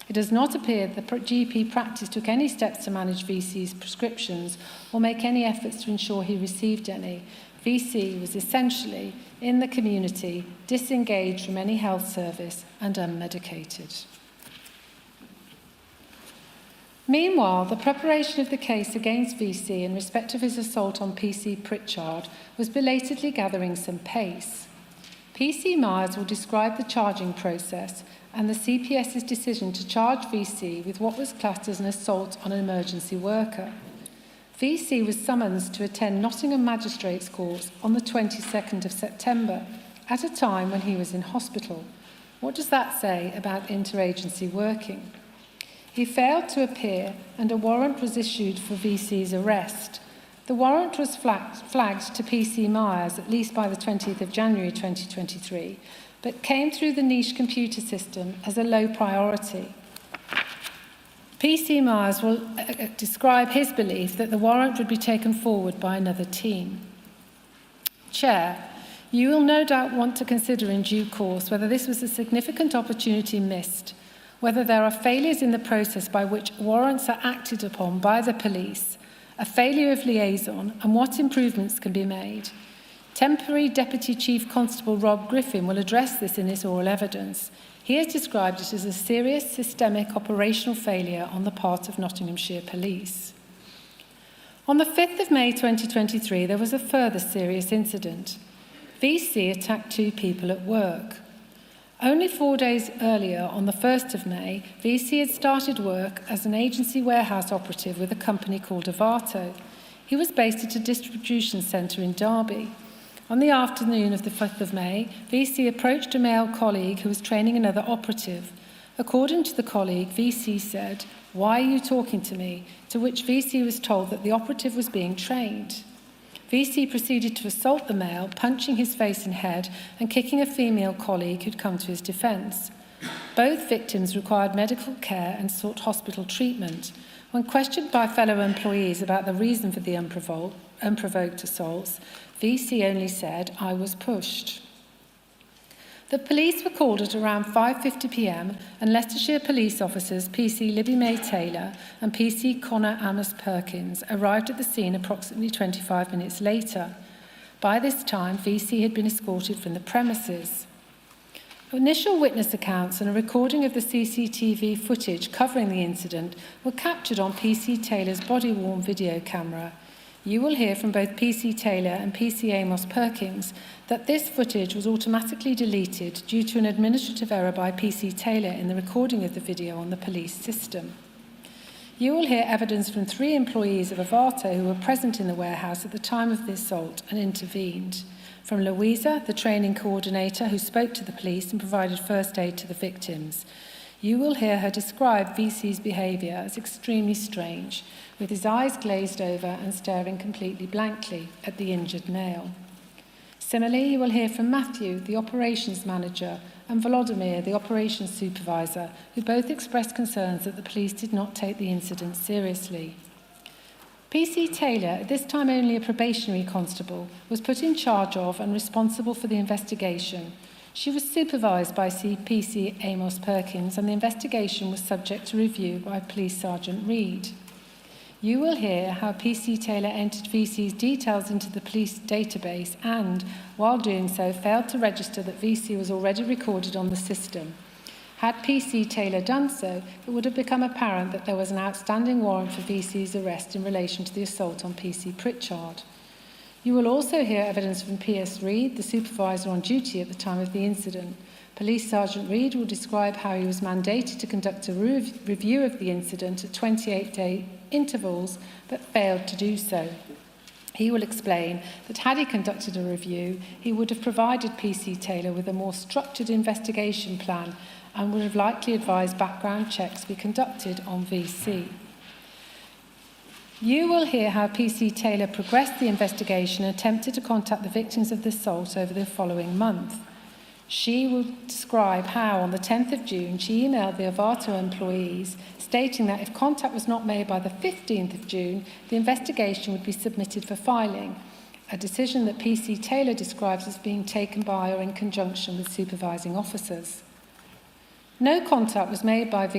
It does not appear that the GP practice took any steps to manage VC's prescriptions or make any efforts to ensure he received any. VC was essentially in the community, disengaged from any health service and unmedicated. Meanwhile, the preparation of the case against VC in respect of his assault on PC Pritchard was belatedly gathering some pace. PC Myers will describe the charging process and the CPS's decision to charge VC with what was classed as an assault on an emergency worker. VC was summoned to attend Nottingham Magistrates Court on the 22nd of September, at a time when he was in hospital. What does that say about interagency working? He failed to appear and a warrant was issued for VC's arrest. The warrant was flagged to PC Myers at least by the 20th of January 2023, but came through the niche computer system as a low priority. PC Myers will describe his belief that the warrant would be taken forward by another team. Chair, you will no doubt want to consider in due course whether this was a significant opportunity missed, whether there are failures in the process by which warrants are acted upon by the police, a failure of liaison, and what improvements can be made. Temporary Deputy Chief Constable Rob Griffin will address this in his oral evidence. He has described it as a serious systemic operational failure on the part of Nottinghamshire Police. On the 5th of May 2023, there was a further serious incident. VC attacked 2 people at work. Only 4 days earlier, on the 1st of May, VC had started work as an agency warehouse operative with a company called Avato. He was based at a distribution centre in Derby. On the afternoon of the 5th of May, VC approached a male colleague who was training another operative. According to the colleague, VC said, "Why are you talking to me?" To which VC was told that the operative was being trained. VC proceeded to assault the male, punching his face and head and kicking a female colleague who'd come to his defence. Both victims required medical care and sought hospital treatment. When questioned by fellow employees about the reason for the unprovoked assaults, VC only said, "I was pushed." The police were called at around 5:50 p.m. and Leicestershire police officers PC Libby May Taylor and PC Connor Amos Perkins arrived at the scene approximately 25 minutes later. By this time, VC had been escorted from the premises. Initial witness accounts and a recording of the CCTV footage covering the incident were captured on PC Taylor's body-worn video camera. You will hear from both PC Taylor and PC Amos Perkins that this footage was automatically deleted due to an administrative error by PC Taylor in the recording of the video on the police system. You will hear evidence from 3 employees of Avato who were present in the warehouse at the time of the assault and intervened. From Louisa, the training coordinator who spoke to the police and provided first aid to the victims. You will hear her describe VC's behaviour as extremely strange, with his eyes glazed over and staring completely blankly at the injured male. Similarly, you will hear from Matthew, the operations manager, and Volodymyr, the operations supervisor, who both expressed concerns that the police did not take the incident seriously. PC Taylor, at this time only a probationary constable, was put in charge of and responsible for the investigation. She was supervised by PC Amos Perkins, and the investigation was subject to review by Police Sergeant Reid. You will hear how PC Taylor entered VC's details into the police database and, while doing so, failed to register that VC was already recorded on the system. Had PC Taylor done so, it would have become apparent that there was an outstanding warrant for VC's arrest in relation to the assault on PC Pritchard. You will also hear evidence from PS Reid, the supervisor on duty at the time of the incident. Police Sergeant Reid will describe how he was mandated to conduct a review of the incident at 28-day intervals, but failed to do so. He will explain that had he conducted a review, he would have provided PC Taylor with a more structured investigation plan and would have likely advised background checks be conducted on VC. You will hear how PC Taylor progressed the investigation and attempted to contact the victims of the assault over the following month. She will describe how, on the 10th of June, she emailed the Avato employees stating that if contact was not made by the 15th of June, the investigation would be submitted for filing, a decision that PC Taylor describes as being taken by or in conjunction with supervising officers. No contact was made with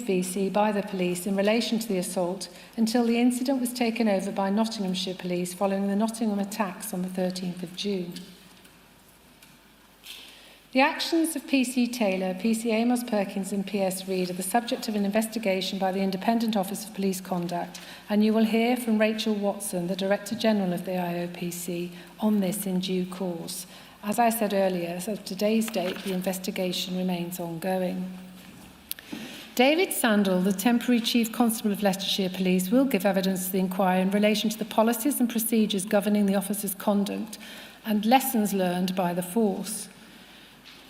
VC by the police in relation to the assault until the incident was taken over by Nottinghamshire Police following the Nottingham Attacks on the 13th of June. The actions of PC Taylor, PC Amos Perkins and PS Reid are the subject of an investigation by the Independent Office of Police Conduct, and you will hear from Rachel Watson, the Director General of the IOPC, on this in due course. As I said earlier, as of today's date, the investigation remains ongoing. David Sandell, the temporary Chief Constable of Leicestershire Police, will give evidence to the inquiry in relation to the policies and procedures governing the officer's conduct and lessons learned by the force.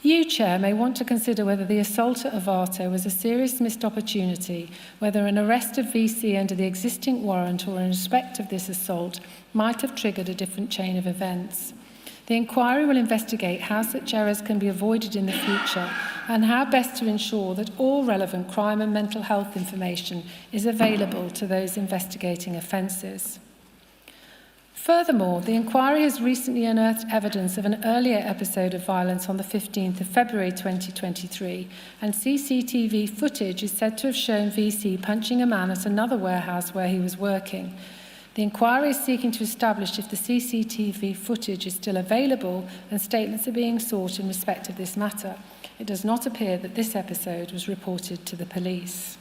You, Chair, may want to consider whether the assault at Avato was a serious missed opportunity, whether an arrest of VC under the existing warrant or in respect of this assault might have triggered a different chain of events. The inquiry will investigate how such errors can be avoided in the future and how best to ensure that all relevant crime and mental health information is available to those investigating offences. Furthermore, the inquiry has recently unearthed evidence of an earlier episode of violence on the 15th of February 2023, and CCTV footage is said to have shown VC punching a man at another warehouse where he was working. The inquiry is seeking to establish if the CCTV footage is still available, and statements are being sought in respect of this matter. It does not appear that this episode was reported to the police.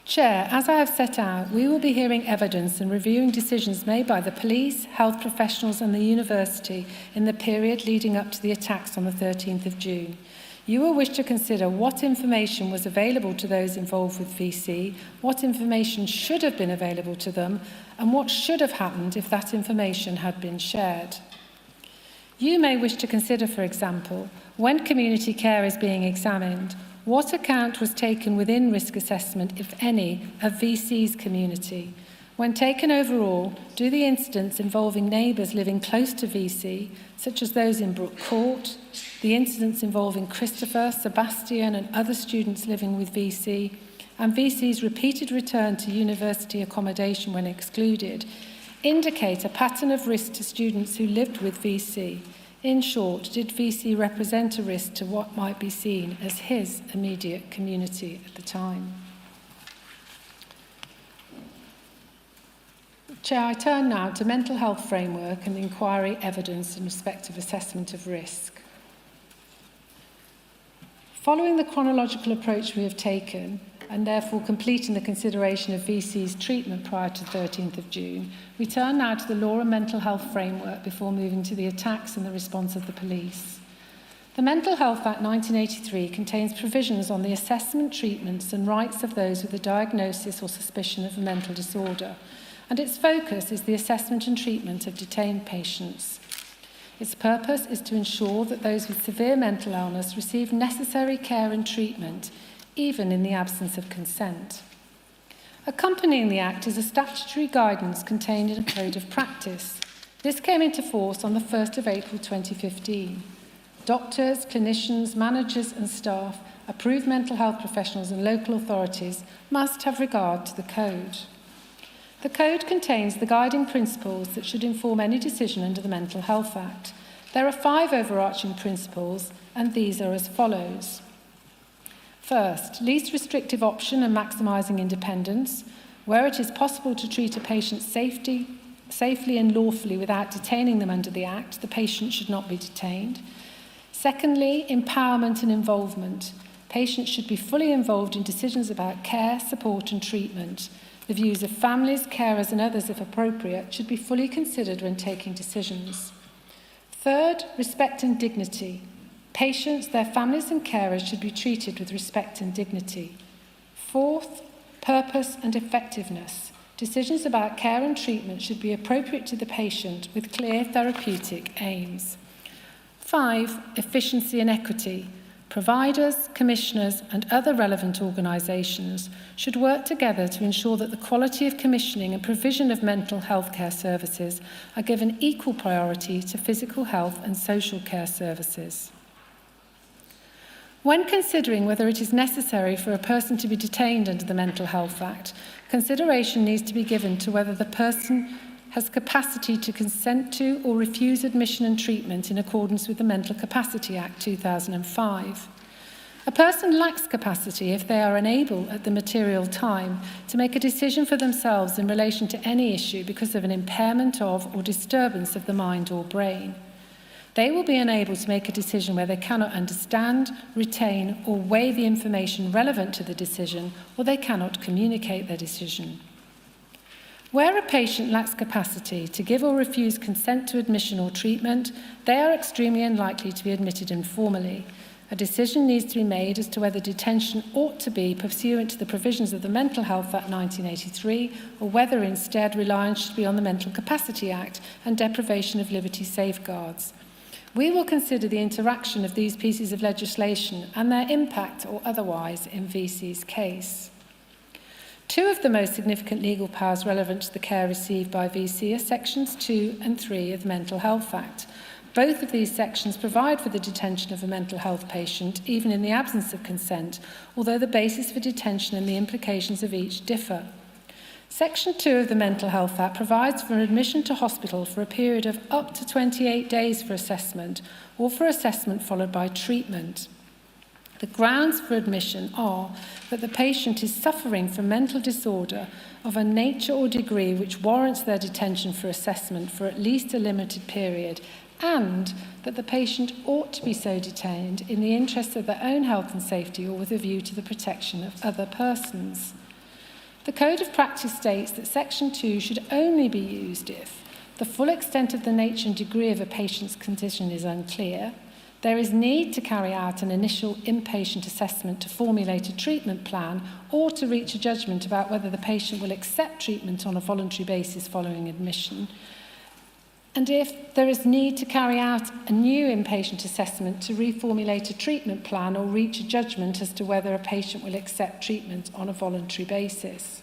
Chair, as I have set out, we will be hearing evidence and reviewing decisions made by the police, health professionals and the university in the period leading up to the attacks on the 13th of June. You will wish to consider what information was available to those involved with VC, what information should have been available to them, and what should have happened if that information had been shared. You may wish to consider, for example, when community care is being examined, what account was taken within risk assessment, if any, of VC's community? When taken overall, do the incidents involving neighbours living close to VC, such as those in Brook Court, the incidents involving Christopher, Sebastian and other students living with VC, and VC's repeated return to university accommodation when excluded, indicate a pattern of risk to students who lived with VC? In short, did VC represent a risk to what might be seen as his immediate community at the time? Chair, I turn now to mental health framework and inquiry evidence in respect of assessment of risk. Following the chronological approach we have taken, and therefore completing the consideration of VC's treatment prior to 13th of June, we turn now to the law and mental health framework before moving to the attacks and the response of the police. The Mental Health Act 1983 contains provisions on the assessment, treatments and rights of those with a diagnosis or suspicion of a mental disorder, and its focus is the assessment and treatment of detained patients. Its purpose is to ensure that those with severe mental illness receive necessary care and treatment, even in the absence of consent. Accompanying the Act is a statutory guidance contained in a code of practice. This came into force on the 1st of April 2015. Doctors, clinicians, managers and staff, approved mental health professionals and local authorities must have regard to the code. The code contains the guiding principles that should inform any decision under the Mental Health Act. There are 5 overarching principles, and these are as follows. First, least restrictive option and maximising independence. Where it is possible to treat a patient safely and lawfully without detaining them under the Act, the patient should not be detained. Secondly, empowerment and involvement. Patients should be fully involved in decisions about care, support and treatment. The views of families, carers and others, if appropriate, should be fully considered when taking decisions. Third, respect and dignity. Patients, their families and carers should be treated with respect and dignity. Fourth, purpose and effectiveness. Decisions about care and treatment should be appropriate to the patient with clear therapeutic aims. 5, efficiency and equity. Providers, commissioners and other relevant organisations should work together to ensure that the quality of commissioning and provision of mental health care services are given equal priority to physical health and social care services. When considering whether it is necessary for a person to be detained under the Mental Health Act, consideration needs to be given to whether the person has capacity to consent to or refuse admission and treatment in accordance with the Mental Capacity Act 2005. A person lacks capacity if they are unable at the material time to make a decision for themselves in relation to any issue because of an impairment of or disturbance of the mind or brain. They will be unable to make a decision where they cannot understand, retain or weigh the information relevant to the decision, or they cannot communicate their decision. Where a patient lacks capacity to give or refuse consent to admission or treatment, they are extremely unlikely to be admitted informally. A decision needs to be made as to whether detention ought to be pursuant to the provisions of the Mental Health Act 1983, or whether instead reliance should be on the Mental Capacity Act and deprivation of liberty safeguards. We will consider the interaction of these pieces of legislation and their impact or otherwise in VC's case. 2 of the most significant legal powers relevant to the care received by VC are Sections 2 and 3 of the Mental Health Act. Both of these sections provide for the detention of a mental health patient, even in the absence of consent, although the basis for detention and the implications of each differ. Section 2 of the Mental Health Act provides for an admission to hospital for a period of up to 28 days for assessment, or for assessment followed by treatment. The grounds for admission are that the patient is suffering from mental disorder of a nature or degree which warrants their detention for assessment for at least a limited period, and that the patient ought to be so detained in the interest of their own health and safety or with a view to the protection of other persons. The Code of Practice states that Section 2 should only be used if the full extent of the nature and degree of a patient's condition is unclear, there is need to carry out an initial inpatient assessment to formulate a treatment plan or to reach a judgment about whether the patient will accept treatment on a voluntary basis following admission, and if there is need to carry out a new inpatient assessment to reformulate a treatment plan or reach a judgment as to whether a patient will accept treatment on a voluntary basis.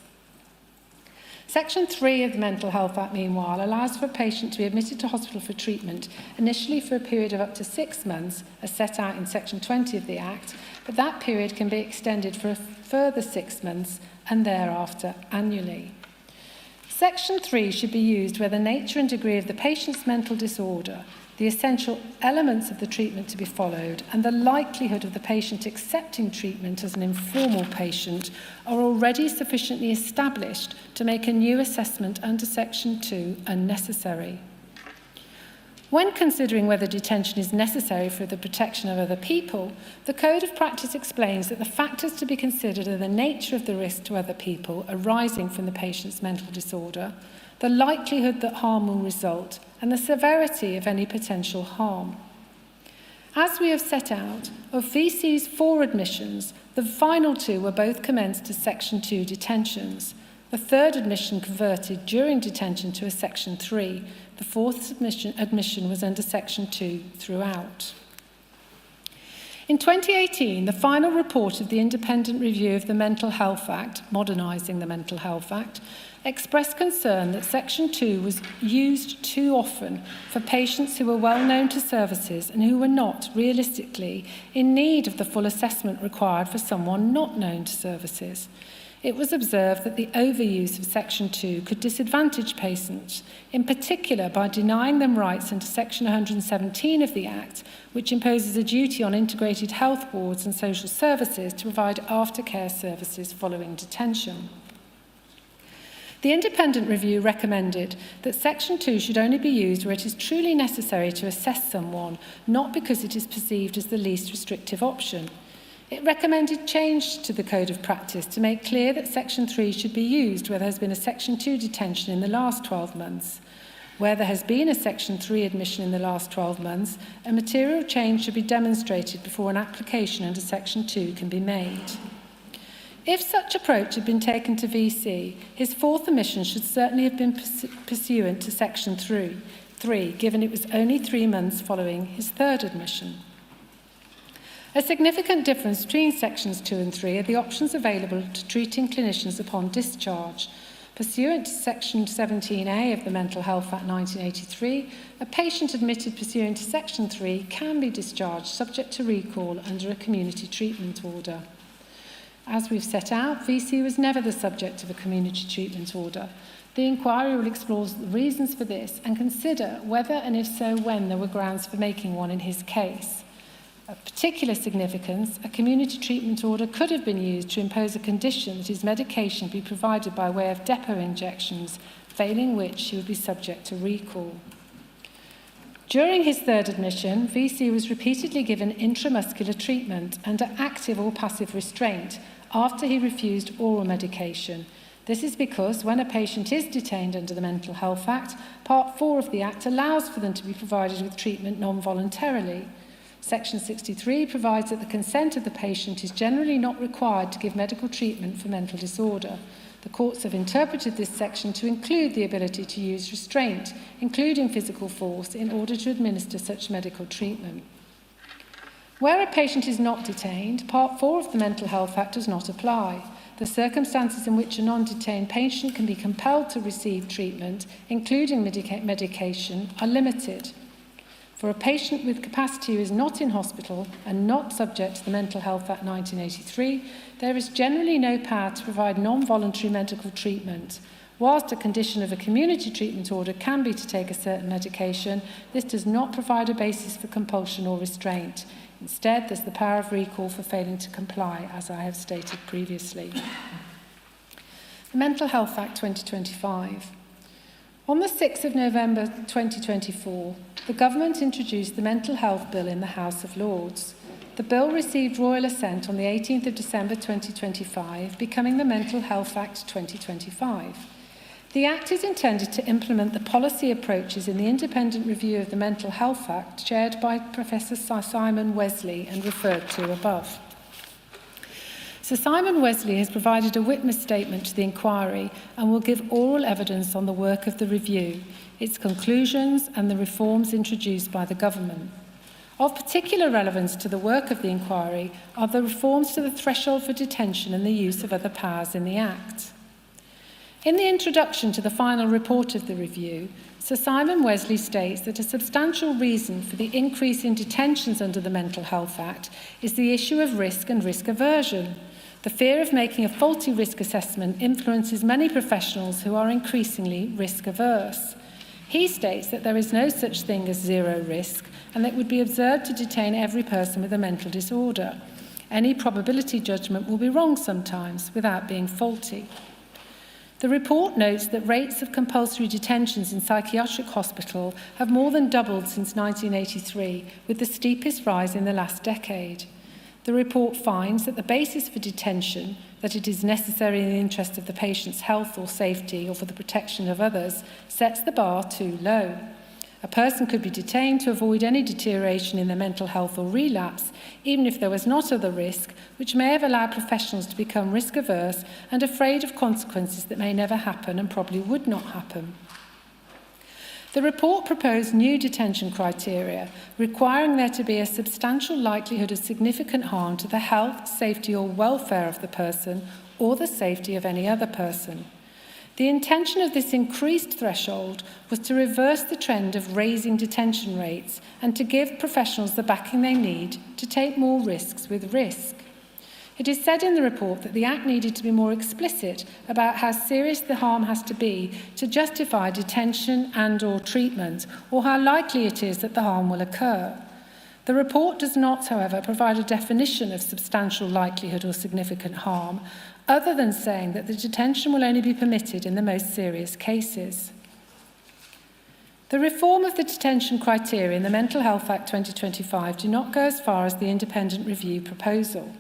Section 3 of the Mental Health Act, meanwhile, allows for a patient to be admitted to hospital for treatment, initially for a period of up to 6 months, as set out in Section 20 of the Act, but that period can be extended for a further 6 months and thereafter annually. Section 3 should be used where the nature and degree of the patient's mental disorder, the essential elements of the treatment to be followed, and the likelihood of the patient accepting treatment as an informal patient are already sufficiently established to make a new assessment under Section 2 unnecessary. When considering whether detention is necessary for the protection of other people, the Code of Practice explains that the factors to be considered are the nature of the risk to other people arising from the patient's mental disorder, the likelihood that harm will result, and the severity of any potential harm. As we have set out, of VC's 4 admissions, the final 2 were both commenced as Section 2 detentions. The 3rd admission converted during detention to a Section 3. The 4th admission was under Section 2 throughout. In 2018, the final report of the Independent Review of the Mental Health Act, Modernising the Mental Health Act, expressed concern that Section 2 was used too often for patients who were well known to services and who were not, realistically, in need of the full assessment required for someone not known to services. It was observed that the overuse of Section 2 could disadvantage patients, in particular by denying them rights under Section 117 of the Act, which imposes a duty on integrated health boards and social services to provide aftercare services following detention. The independent review recommended that Section 2 should only be used where it is truly necessary to assess someone, not because it is perceived as the least restrictive option. It recommended change to the Code of Practice to make clear that Section 3 should be used where there has been a Section 2 detention in the last 12 months. Where there has been a Section 3 admission in the last 12 months, a material change should be demonstrated before an application under Section 2 can be made. If such approach had been taken to VC, his 4th admission should certainly have been pursuant to Section 3, given it was only 3 months following his 3rd admission. A significant difference between Sections 2 and 3 are the options available to treating clinicians upon discharge. Pursuant to Section 17A of the Mental Health Act 1983, a patient admitted pursuant to Section 3 can be discharged subject to recall under a community treatment order. As we've set out, VC was never the subject of a community treatment order. The inquiry will explore the reasons for this and consider whether and if so when there were grounds for making one in his case. Of particular significance, a community treatment order could have been used to impose a condition that his medication be provided by way of depot injections, failing which he would be subject to recall. During his 3rd admission, VC was repeatedly given intramuscular treatment under active or passive restraint after he refused oral medication. This is because when a patient is detained under the Mental Health Act, Part 4 of the Act allows for them to be provided with treatment non-voluntarily. Section 63 provides that the consent of the patient is generally not required to give medical treatment for mental disorder. The courts have interpreted this section to include the ability to use restraint, including physical force, in order to administer such medical treatment. Where a patient is not detained, Part 4 of the Mental Health Act does not apply. The circumstances in which a non-detained patient can be compelled to receive treatment, including medication, are limited. For a patient with capacity who is not in hospital and not subject to the Mental Health Act 1983, there is generally no power to provide non-voluntary medical treatment. Whilst a condition of a community treatment order can be to take a certain medication, this does not provide a basis for compulsion or restraint. Instead, there's the power of recall for failing to comply, as I have stated previously. The Mental Health Act 2025. On the 6th of November 2024, the Government introduced the Mental Health Bill in the House of Lords. The bill received royal assent on the 18th of December 2025, becoming the Mental Health Act 2025. The Act is intended to implement the policy approaches in the independent review of the Mental Health Act, chaired by Professor Sir Simon Wesley and referred to above. Sir Simon Wesley has provided a witness statement to the inquiry and will give oral evidence on the work of the review. its conclusions and the reforms introduced by the government. Of particular relevance to the work of the inquiry are the reforms to the threshold for detention and the use of other powers in the Act. In the introduction to the final report of the review, Sir Simon Wesley states that a substantial reason for the increase in detentions under the Mental Health Act is the issue of risk and risk aversion. The fear of making a faulty risk assessment influences many professionals who are increasingly risk averse. He states that there is no such thing as zero risk and that it would be absurd to detain every person with a mental disorder. Any probability judgment will be wrong sometimes without being faulty. The report notes that rates of compulsory detentions in psychiatric hospital have more than doubled since 1983, with the steepest rise in the last decade. The report finds that the basis for detention, that it is necessary in the interest of the patient's health or safety or for the protection of others, sets the bar too low. A person could be detained to avoid any deterioration in their mental health or relapse, even if there was not other risk, which may have allowed professionals to become risk-averse and afraid of consequences that may never happen and probably would not happen. The report proposed new detention criteria, requiring there to be a substantial likelihood of significant harm to the health, safety or welfare of the person or the safety of any other person. The intention of this increased threshold was to reverse the trend of raising detention rates and to give professionals the backing they need to take more risks with risk. It is said in the report that the Act needed to be more explicit about how serious the harm has to be to justify detention and/or treatment, or how likely it is that the harm will occur. The report does not, however, provide a definition of substantial likelihood or significant harm, other than saying that the detention will only be permitted in the most serious cases. The reform of the detention criteria in the Mental Health Act 2025 do not go as far as the independent review proposal.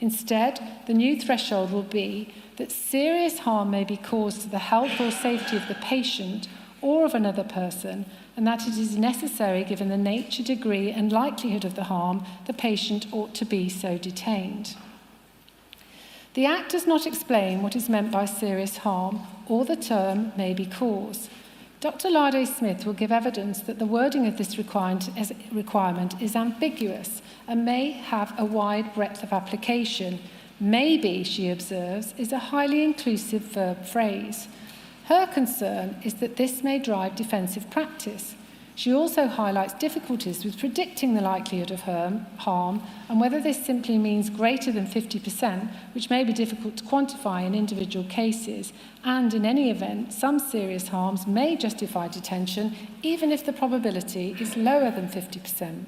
Instead, the new threshold will be that serious harm may be caused to the health or safety of the patient or of another person, and that it is necessary, given the nature, degree and likelihood of the harm, the patient ought to be so detained. The Act does not explain what is meant by serious harm or the term may be cause. Dr. Lade Smith will give evidence that the wording of this requirement is ambiguous and may have a wide breadth of application. Maybe, she observes, is a highly inclusive verb phrase. Her concern is that this may drive defensive practice. She also highlights difficulties with predicting the likelihood of harm and whether this simply means greater than 50%, which may be difficult to quantify in individual cases, and in any event, some serious harms may justify detention even if the probability is lower than 50%.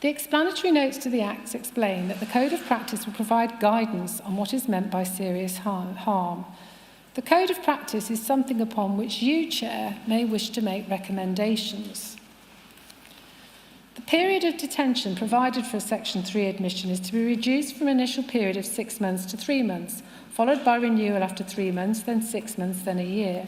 The explanatory notes to the Acts explain that the Code of Practice will provide guidance on what is meant by serious harm. The Code of Practice is something upon which you, Chair, may wish to make recommendations. The period of detention provided for a Section 3 admission is to be reduced from an initial period of 6 months to 3 months, followed by renewal after 3 months, then 6 months, then a year.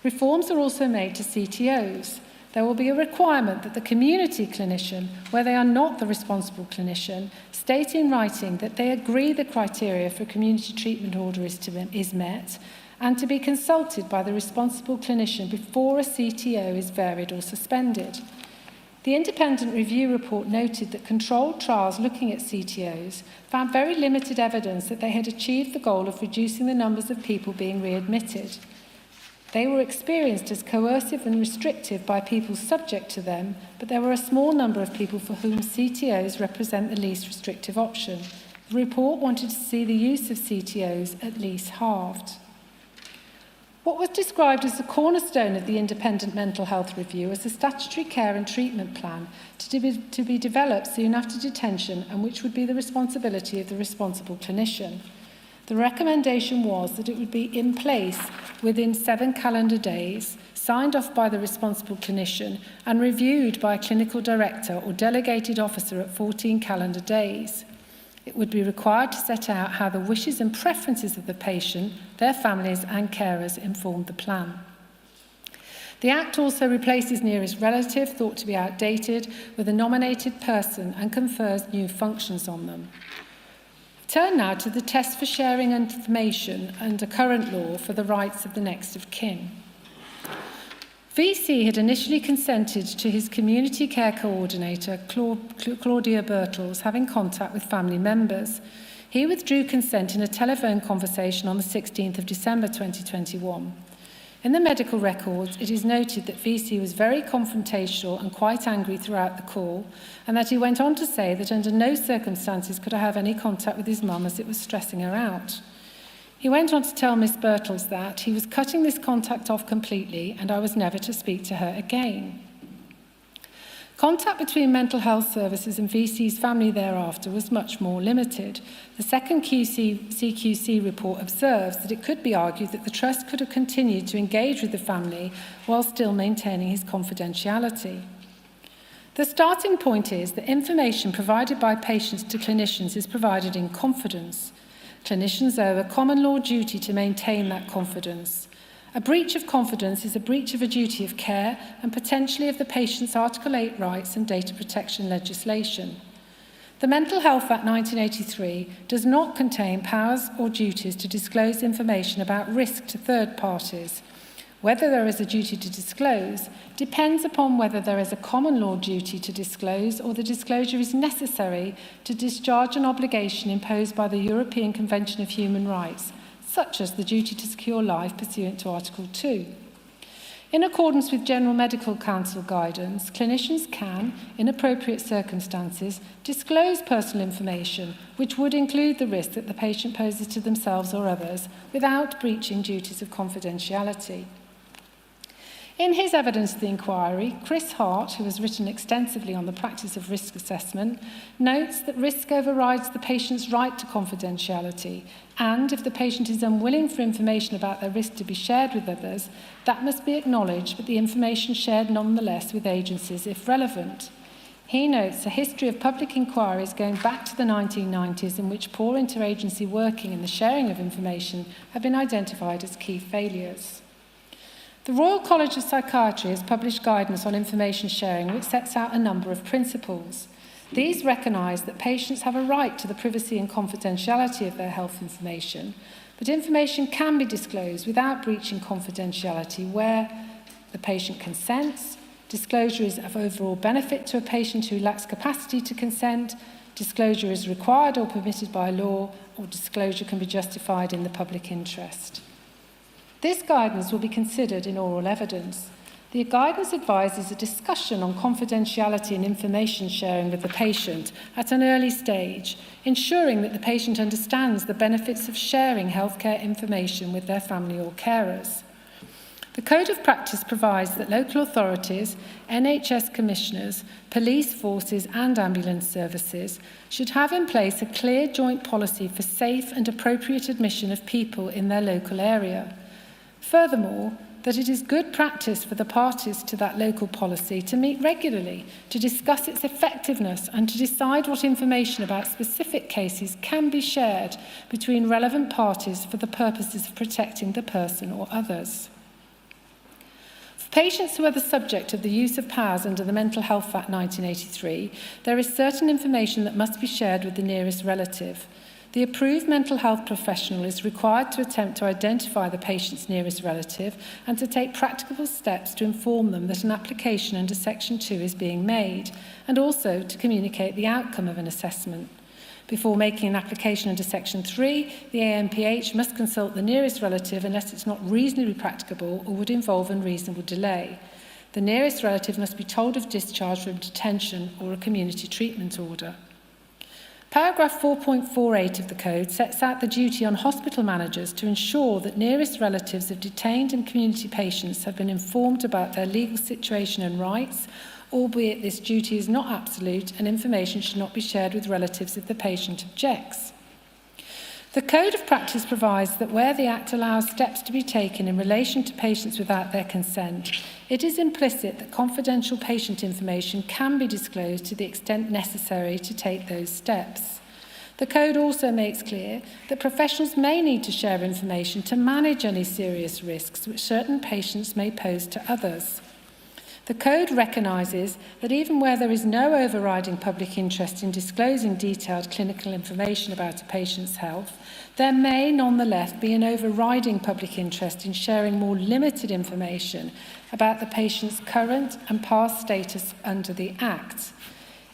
Reforms are also made to CTOs. There will be a requirement that the community clinician, where they are not the responsible clinician, state in writing that they agree the criteria for a community treatment order is met, and to be consulted by the responsible clinician before a CTO is varied or suspended. The independent review report noted that controlled trials looking at CTOs found very limited evidence that they had achieved the goal of reducing the numbers of people being readmitted. They were experienced as coercive and restrictive by people subject to them, but there were a small number of people for whom CTOs represent the least restrictive option. The report wanted to see the use of CTOs at least halved. What was described as the cornerstone of the independent mental health review was a statutory care and treatment plan to be developed soon after detention, and which would be the responsibility of the responsible clinician. The recommendation was that it would be in place within 7 calendar days, signed off by the responsible clinician and reviewed by a clinical director or delegated officer at 14 calendar days. It would be required to set out how the wishes and preferences of the patient, their families and carers informed the plan. The Act also replaces nearest relative, thought to be outdated, with a nominated person and confers new functions on them. Turn now to the test for sharing information under current law for the rights of the next of kin. VC had initially consented to his community care coordinator, Claudia Birtles, having contact with family members. He withdrew consent in a telephone conversation on the 16th of December 2021. In the medical records, it is noted that VC was very confrontational and quite angry throughout the call, and that he went on to say that under no circumstances could I have any contact with his mum as it was stressing her out. He went on to tell Miss Birtles that he was cutting this contact off completely and I was never to speak to her again. Contact between mental health services and VC's family thereafter was much more limited. The second CQC report observes that it could be argued that the Trust could have continued to engage with the family while still maintaining his confidentiality. The starting point is that information provided by patients to clinicians is provided in confidence. Clinicians owe a common law duty to maintain that confidence. A breach of confidence is a breach of a duty of care and potentially of the patient's Article 8 rights and data protection legislation. The Mental Health Act 1983 does not contain powers or duties to disclose information about risk to third parties. Whether there is a duty to disclose depends upon whether there is a common law duty to disclose or the disclosure is necessary to discharge an obligation imposed by the European Convention of Human Rights, such as the duty to secure life pursuant to Article 2. In accordance with General Medical Council guidance, clinicians can, in appropriate circumstances, disclose personal information, which would include the risk that the patient poses to themselves or others, without breaching duties of confidentiality. In his evidence of the inquiry, Chris Hart, who has written extensively on the practice of risk assessment, notes that risk overrides the patient's right to confidentiality, and if the patient is unwilling for information about their risk to be shared with others, that must be acknowledged, but the information shared nonetheless with agencies if relevant. He notes a history of public inquiries going back to the 1990s in which poor interagency working and the sharing of information have been identified as key failures. The Royal College of Psychiatry has published guidance on information sharing which sets out a number of principles. These recognise that patients have a right to the privacy and confidentiality of their health information, but information can be disclosed without breaching confidentiality where the patient consents, disclosure is of overall benefit to a patient who lacks capacity to consent, disclosure is required or permitted by law, or disclosure can be justified in the public interest. This guidance will be considered in oral evidence. The guidance advises a discussion on confidentiality and information sharing with the patient at an early stage, ensuring that the patient understands the benefits of sharing healthcare information with their family or carers. The Code of Practice provides that local authorities, NHS commissioners, police forces and ambulance services should have in place a clear joint policy for safe and appropriate admission of people in their local area. Furthermore, that it is good practice for the parties to that local policy to meet regularly, to discuss its effectiveness and to decide what information about specific cases can be shared between relevant parties for the purposes of protecting the person or others. For patients who are the subject of the use of powers under the Mental Health Act 1983, there is certain information that must be shared with the nearest relative. The approved mental health professional is required to attempt to identify the patient's nearest relative and to take practicable steps to inform them that an application under Section 2 is being made, and also to communicate the outcome of an assessment. Before making an application under Section 3, the AMPH must consult the nearest relative unless it's not reasonably practicable or would involve unreasonable delay. The nearest relative must be told of discharge from detention or a community treatment order. Paragraph 4.48 of the Code sets out the duty on hospital managers to ensure that nearest relatives of detained and community patients have been informed about their legal situation and rights, albeit this duty is not absolute and information should not be shared with relatives if the patient objects. The Code of Practice provides that where the Act allows steps to be taken in relation to patients without their consent, it is implicit that confidential patient information can be disclosed to the extent necessary to take those steps. The Code also makes clear that professionals may need to share information to manage any serious risks which certain patients may pose to others. The Code recognises that even where there is no overriding public interest in disclosing detailed clinical information about a patient's health, there may nonetheless be an overriding public interest in sharing more limited information about the patient's current and past status under the Act,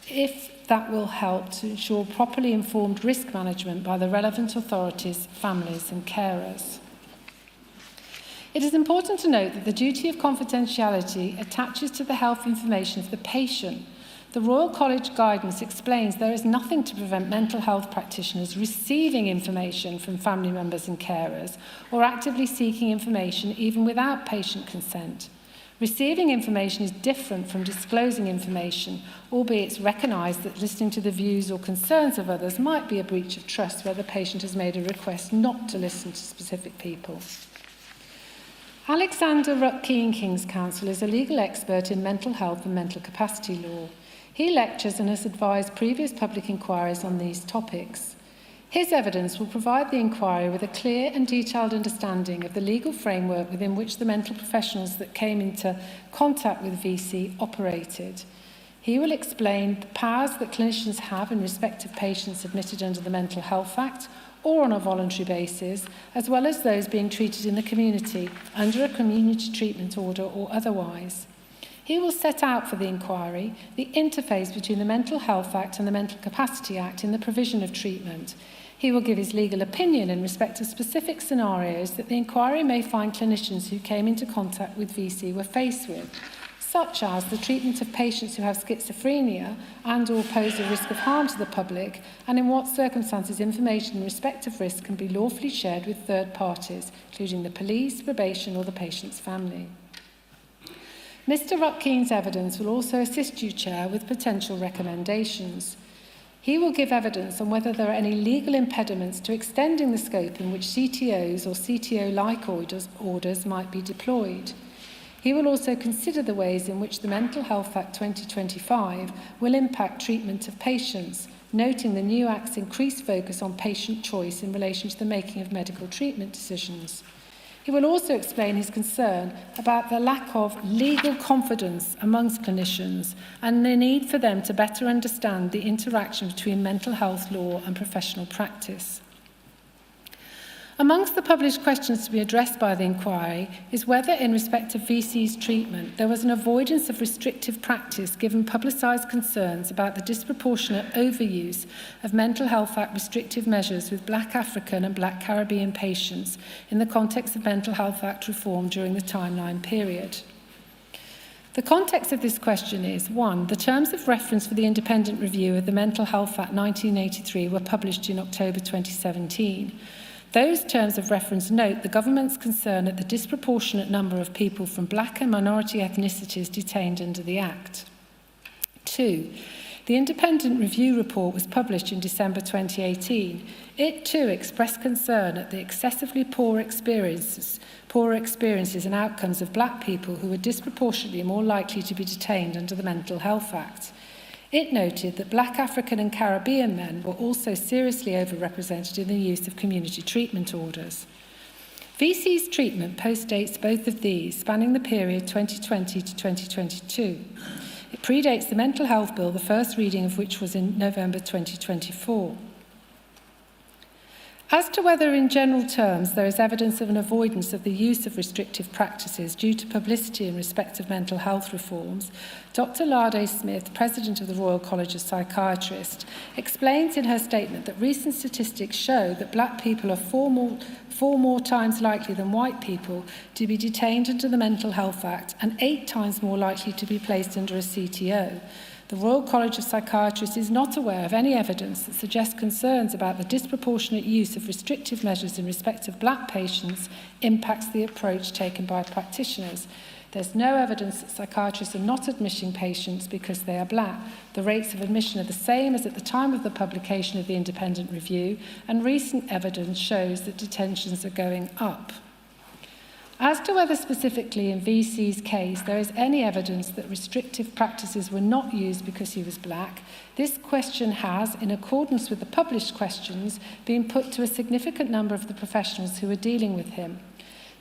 if that will help to ensure properly informed risk management by the relevant authorities, families and carers. It is important to note that the duty of confidentiality attaches to the health information of the patient. The Royal College guidance explains there is nothing to prevent mental health practitioners receiving information from family members and carers or actively seeking information even without patient consent. Receiving information is different from disclosing information, albeit it's recognised that listening to the views or concerns of others might be a breach of trust where the patient has made a request not to listen to specific people. Alexander Ruck-Keene King's Counsel is a legal expert in mental health and mental capacity law. He lectures and has advised previous public inquiries on these topics. His evidence will provide the inquiry with a clear and detailed understanding of the legal framework within which the mental professionals that came into contact with VC operated. He will explain the powers that clinicians have in respect of patients admitted under the Mental Health Act or on a voluntary basis, as well as those being treated in the community under a community treatment order or otherwise. He will set out for the inquiry the interface between the Mental Health Act and the Mental Capacity Act in the provision of treatment. He will give his legal opinion in respect of specific scenarios that the inquiry may find clinicians who came into contact with VC were faced with, such as the treatment of patients who have schizophrenia and or pose a risk of harm to the public, and in what circumstances information in respect of risk can be lawfully shared with third parties, including the police, probation or the patient's family. Mr. Ruck-Keene's evidence will also assist you, Chair, with potential recommendations. He will give evidence on whether there are any legal impediments to extending the scope in which CTOs or CTO-like orders might be deployed. He will also consider the ways in which the Mental Health Act 2025 will impact treatment of patients, noting the new Act's increased focus on patient choice in relation to the making of medical treatment decisions. He will also explain his concern about the lack of legal confidence amongst clinicians and the need for them to better understand the interaction between mental health law and professional practice. Amongst the published questions to be addressed by the inquiry is whether, in respect of VC's treatment, there was an avoidance of restrictive practice given publicised concerns about the disproportionate overuse of Mental Health Act restrictive measures with Black African and Black Caribbean patients in the context of Mental Health Act reform during the timeline period. The context of this question is, 1, the terms of reference for the independent review of the Mental Health Act 1983 were published in October 2017. Those terms of reference note the government's concern at the disproportionate number of people from black and minority ethnicities detained under the Act. 2. The independent review report was published in December 2018. It too expressed concern at the excessively poor experiences and outcomes of black people who were disproportionately more likely to be detained under the Mental Health Act. It noted that Black African and Caribbean men were also seriously overrepresented in the use of community treatment orders. VC's treatment postdates both of these, spanning the period 2020 to 2022. It predates the Mental Health Bill, the first reading of which was in November 2024. As to whether in general terms there is evidence of an avoidance of the use of restrictive practices due to publicity in respect of mental health reforms, Dr. Lade Smith, President of the Royal College of Psychiatrists, explains in her statement that recent statistics show that black people are four more times likely than white people to be detained under the Mental Health Act and 8 times more likely to be placed under a CTO. The Royal College of Psychiatrists is not aware of any evidence that suggests concerns about the disproportionate use of restrictive measures in respect of black patients impacts the approach taken by practitioners. There's no evidence that psychiatrists are not admitting patients because they are black. The rates of admission are the same as at the time of the publication of the independent review, and recent evidence shows that detentions are going up. As to whether specifically in VC's case there is any evidence that restrictive practices were not used because he was black, this question has, in accordance with the published questions, been put to a significant number of the professionals who are dealing with him.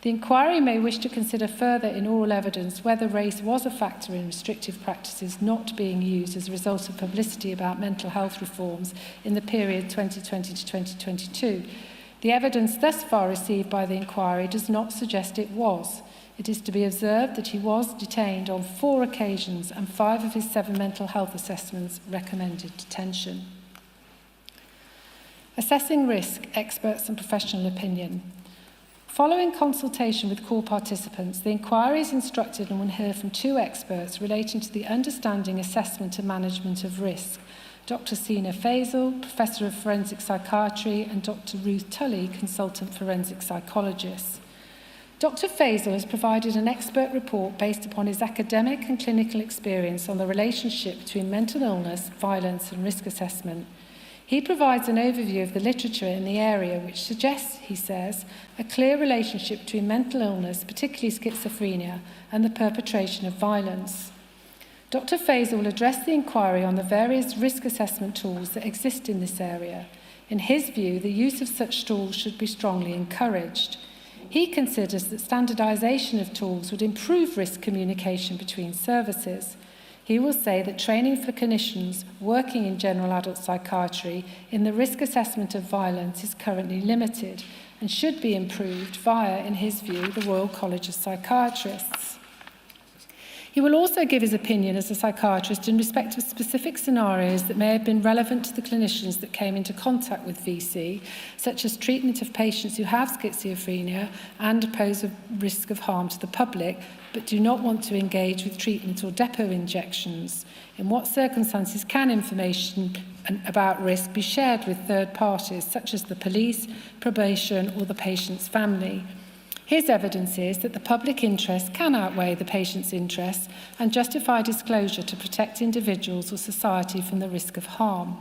The inquiry may wish to consider further in oral evidence whether race was a factor in restrictive practices not being used as a result of publicity about mental health reforms in the period 2020 to 2022. The evidence thus far received by the inquiry does not suggest it was. It is to be observed that he was detained on 4 occasions and 5 of his 7 mental health assessments recommended detention. Assessing risk, experts and professional opinion. Following consultation with core participants, the inquiry is instructed and will hear from 2 experts relating to the understanding, assessment and management of risk. Dr. Sina Faisal, Professor of Forensic Psychiatry, and Dr. Ruth Tully, Consultant Forensic Psychologist. Dr. Faisal has provided an expert report based upon his academic and clinical experience on the relationship between mental illness, violence and risk assessment. He provides an overview of the literature in the area which suggests, he says, a clear relationship between mental illness, particularly schizophrenia, and the perpetration of violence. Dr. Faisal will address the inquiry on the various risk assessment tools that exist in this area. In his view, the use of such tools should be strongly encouraged. He considers that standardisation of tools would improve risk communication between services. He will say that training for clinicians working in general adult psychiatry in the risk assessment of violence is currently limited and should be improved via, in his view, the Royal College of Psychiatrists. He will also give his opinion as a psychiatrist in respect of specific scenarios that may have been relevant to the clinicians that came into contact with VC, such as treatment of patients who have schizophrenia and pose a risk of harm to the public, but do not want to engage with treatment or depot injections. In what circumstances can information about risk be shared with third parties, such as the police, probation, or the patient's family? His evidence is that the public interest can outweigh the patient's interests and justify disclosure to protect individuals or society from the risk of harm.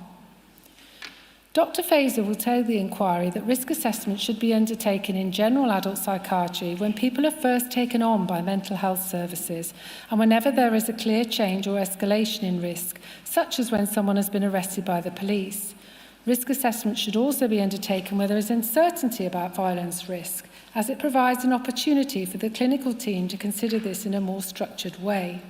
Dr. Faisal will tell the inquiry that risk assessment should be undertaken in general adult psychiatry when people are first taken on by mental health services and whenever there is a clear change or escalation in risk, such as when someone has been arrested by the police. Risk assessment should also be undertaken where there is uncertainty about violence risk, as it provides an opportunity for the clinical team to consider this in a more structured way.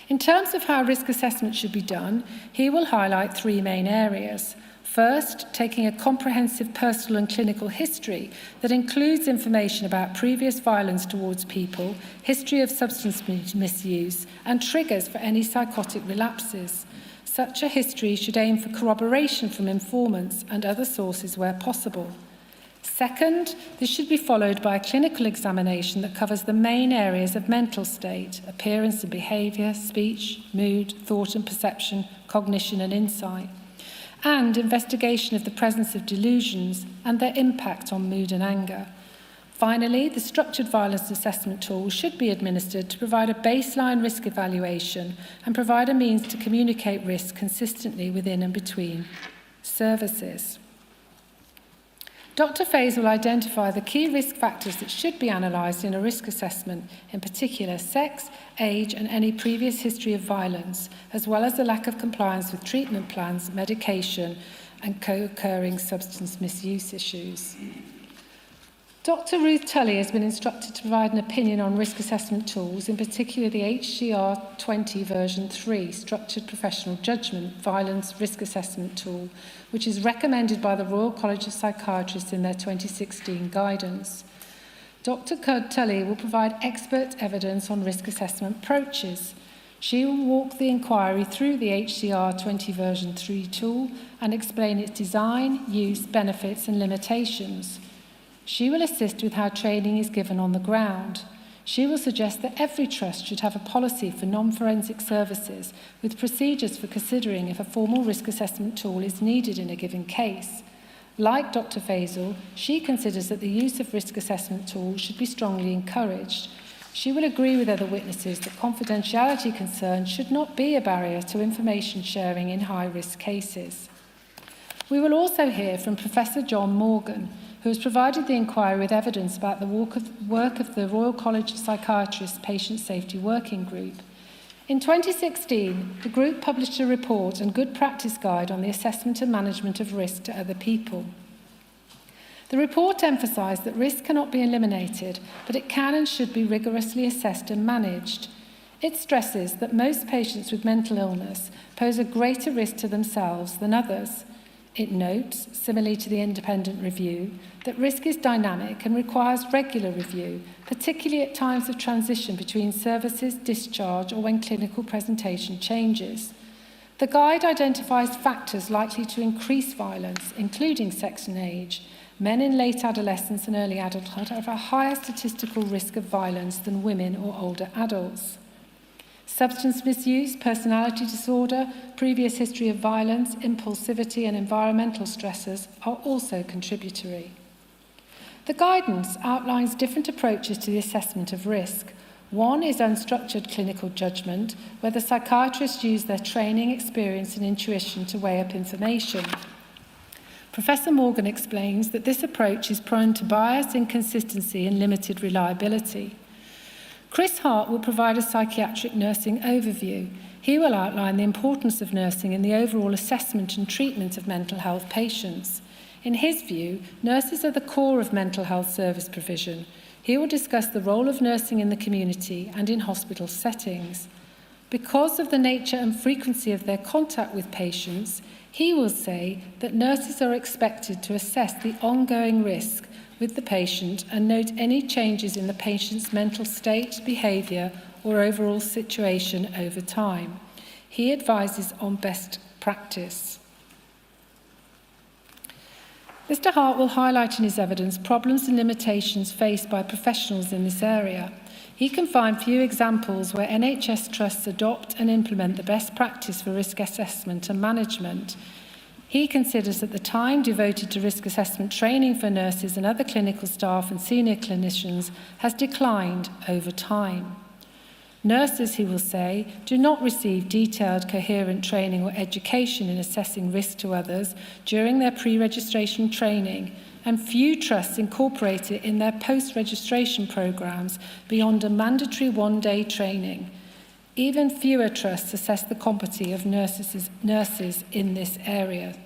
In terms of how risk assessment should be done, he will highlight 3 main areas. First, taking a comprehensive personal and clinical history that includes information about previous violence towards people, history of substance misuse, and triggers for any psychotic relapses. Such a history should aim for corroboration from informants and other sources where possible. Second, this should be followed by a clinical examination that covers the main areas of mental state, appearance and behaviour, speech, mood, thought and perception, cognition and insight, and investigation of the presence of delusions and their impact on mood and anger. Finally, the structured violence assessment tool should be administered to provide a baseline risk evaluation and provide a means to communicate risk consistently within and between services. Dr. Faisal will identify the key risk factors that should be analysed in a risk assessment, in particular sex, age and any previous history of violence, as well as the lack of compliance with treatment plans, medication and co-occurring substance misuse issues. Dr. Ruth Tully has been instructed to provide an opinion on risk assessment tools, in particular the HCR 20 version 3, Structured Professional Judgment Violence Risk Assessment Tool, which is recommended by the Royal College of Psychiatrists in their 2016 guidance. Dr. Tully will provide expert evidence on risk assessment approaches. She will walk the inquiry through the HCR 20 version 3 tool and explain its design, use, benefits and limitations. She will assist with how training is given on the ground. She will suggest that every trust should have a policy for non-forensic services with procedures for considering if a formal risk assessment tool is needed in a given case. Like Dr. Faisal, she considers that the use of risk assessment tools should be strongly encouraged. She will agree with other witnesses that confidentiality concerns should not be a barrier to information sharing in high-risk cases. We will also hear from Professor John Morgan, who has provided the inquiry with evidence about the work of the Royal College of Psychiatrists Patient Safety Working Group. In 2016, the group published a report and good practice guide on the assessment and management of risk to other people. The report emphasised that risk cannot be eliminated, but it can and should be rigorously assessed and managed. It stresses that most patients with mental illness pose a greater risk to themselves than others. It notes, similarly to the independent review, that risk is dynamic and requires regular review, particularly at times of transition between services, discharge, or when clinical presentation changes. The guide identifies factors likely to increase violence, including sex and age. Men in late adolescence and early adulthood have a higher statistical risk of violence than women or older adults. Substance misuse, personality disorder, previous history of violence, impulsivity and environmental stressors are also contributory. The guidance outlines different approaches to the assessment of risk. One is unstructured clinical judgment, where the psychiatrists use their training, experience and intuition to weigh up information. Professor Morgan explains that this approach is prone to bias, inconsistency and limited reliability. Chris Hart will provide a psychiatric nursing overview. He will outline the importance of nursing in the overall assessment and treatment of mental health patients. In his view, nurses are the core of mental health service provision. He will discuss the role of nursing in the community and in hospital settings. Because of the nature and frequency of their contact with patients, he will say that nurses are expected to assess the ongoing risk with the patient and note any changes in the patient's mental state, behaviour or overall situation over time. He advises on best practice. Mr. Hart will highlight in his evidence problems and limitations faced by professionals in this area. He can find few examples where NHS trusts adopt and implement the best practice for risk assessment and management. He considers that the time devoted to risk assessment training for nurses and other clinical staff and senior clinicians has declined over time. Nurses, he will say, do not receive detailed, coherent training or education in assessing risk to others during their pre-registration training, and few trusts incorporate it in their post-registration programs beyond a mandatory one-day training. Even fewer trusts assess the competency of nurses in this area.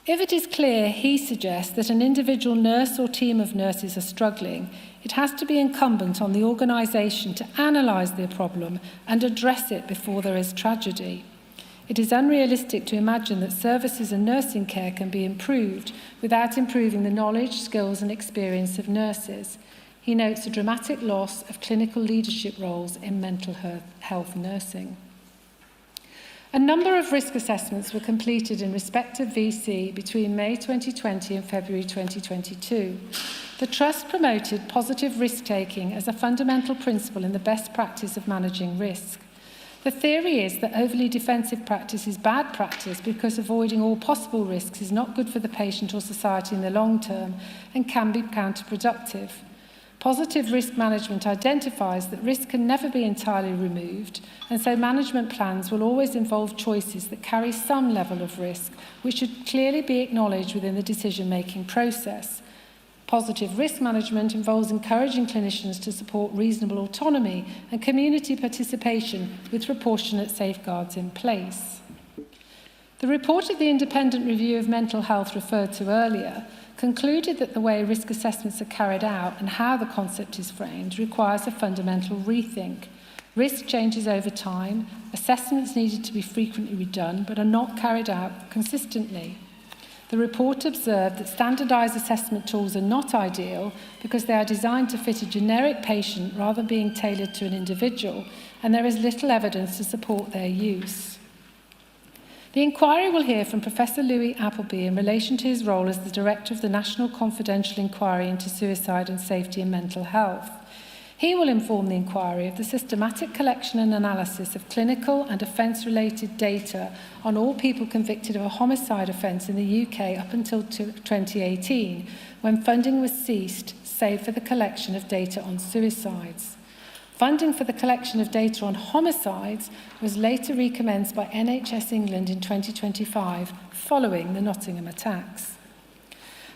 If it is clear, he suggests, that an individual nurse or team of nurses are struggling, it has to be incumbent on the organisation to analyse the problem and address it before there is tragedy. It is unrealistic to imagine that services and nursing care can be improved without improving the knowledge, skills and experience of nurses. He notes a dramatic loss of clinical leadership roles in mental health nursing. A number of risk assessments were completed in respect of VC between May 2020 and February 2022. The Trust promoted positive risk-taking as a fundamental principle in the best practice of managing risk. The theory is that overly defensive practice is bad practice because avoiding all possible risks is not good for the patient or society in the long term and can be counterproductive. Positive risk management identifies that risk can never be entirely removed, and so management plans will always involve choices that carry some level of risk, which should clearly be acknowledged within the decision-making process. Positive risk management involves encouraging clinicians to support reasonable autonomy and community participation with proportionate safeguards in place. The report of the independent review of mental health referred to earlier concluded that the way risk assessments are carried out and how the concept is framed requires a fundamental rethink. Risk changes over time, assessments needed to be frequently redone but are not carried out consistently. The report observed that standardised assessment tools are not ideal because they are designed to fit a generic patient rather than being tailored to an individual, and there is little evidence to support their use. The inquiry will hear from Professor Louis Appleby in relation to his role as the Director of the National Confidential Inquiry into Suicide and Safety in Mental Health. He will inform the inquiry of the systematic collection and analysis of clinical and offence-related data on all people convicted of a homicide offence in the UK up until 2018, when funding was ceased, save for the collection of data on suicides. Funding for the collection of data on homicides was later recommenced by NHS England in 2025, following the Nottingham attacks.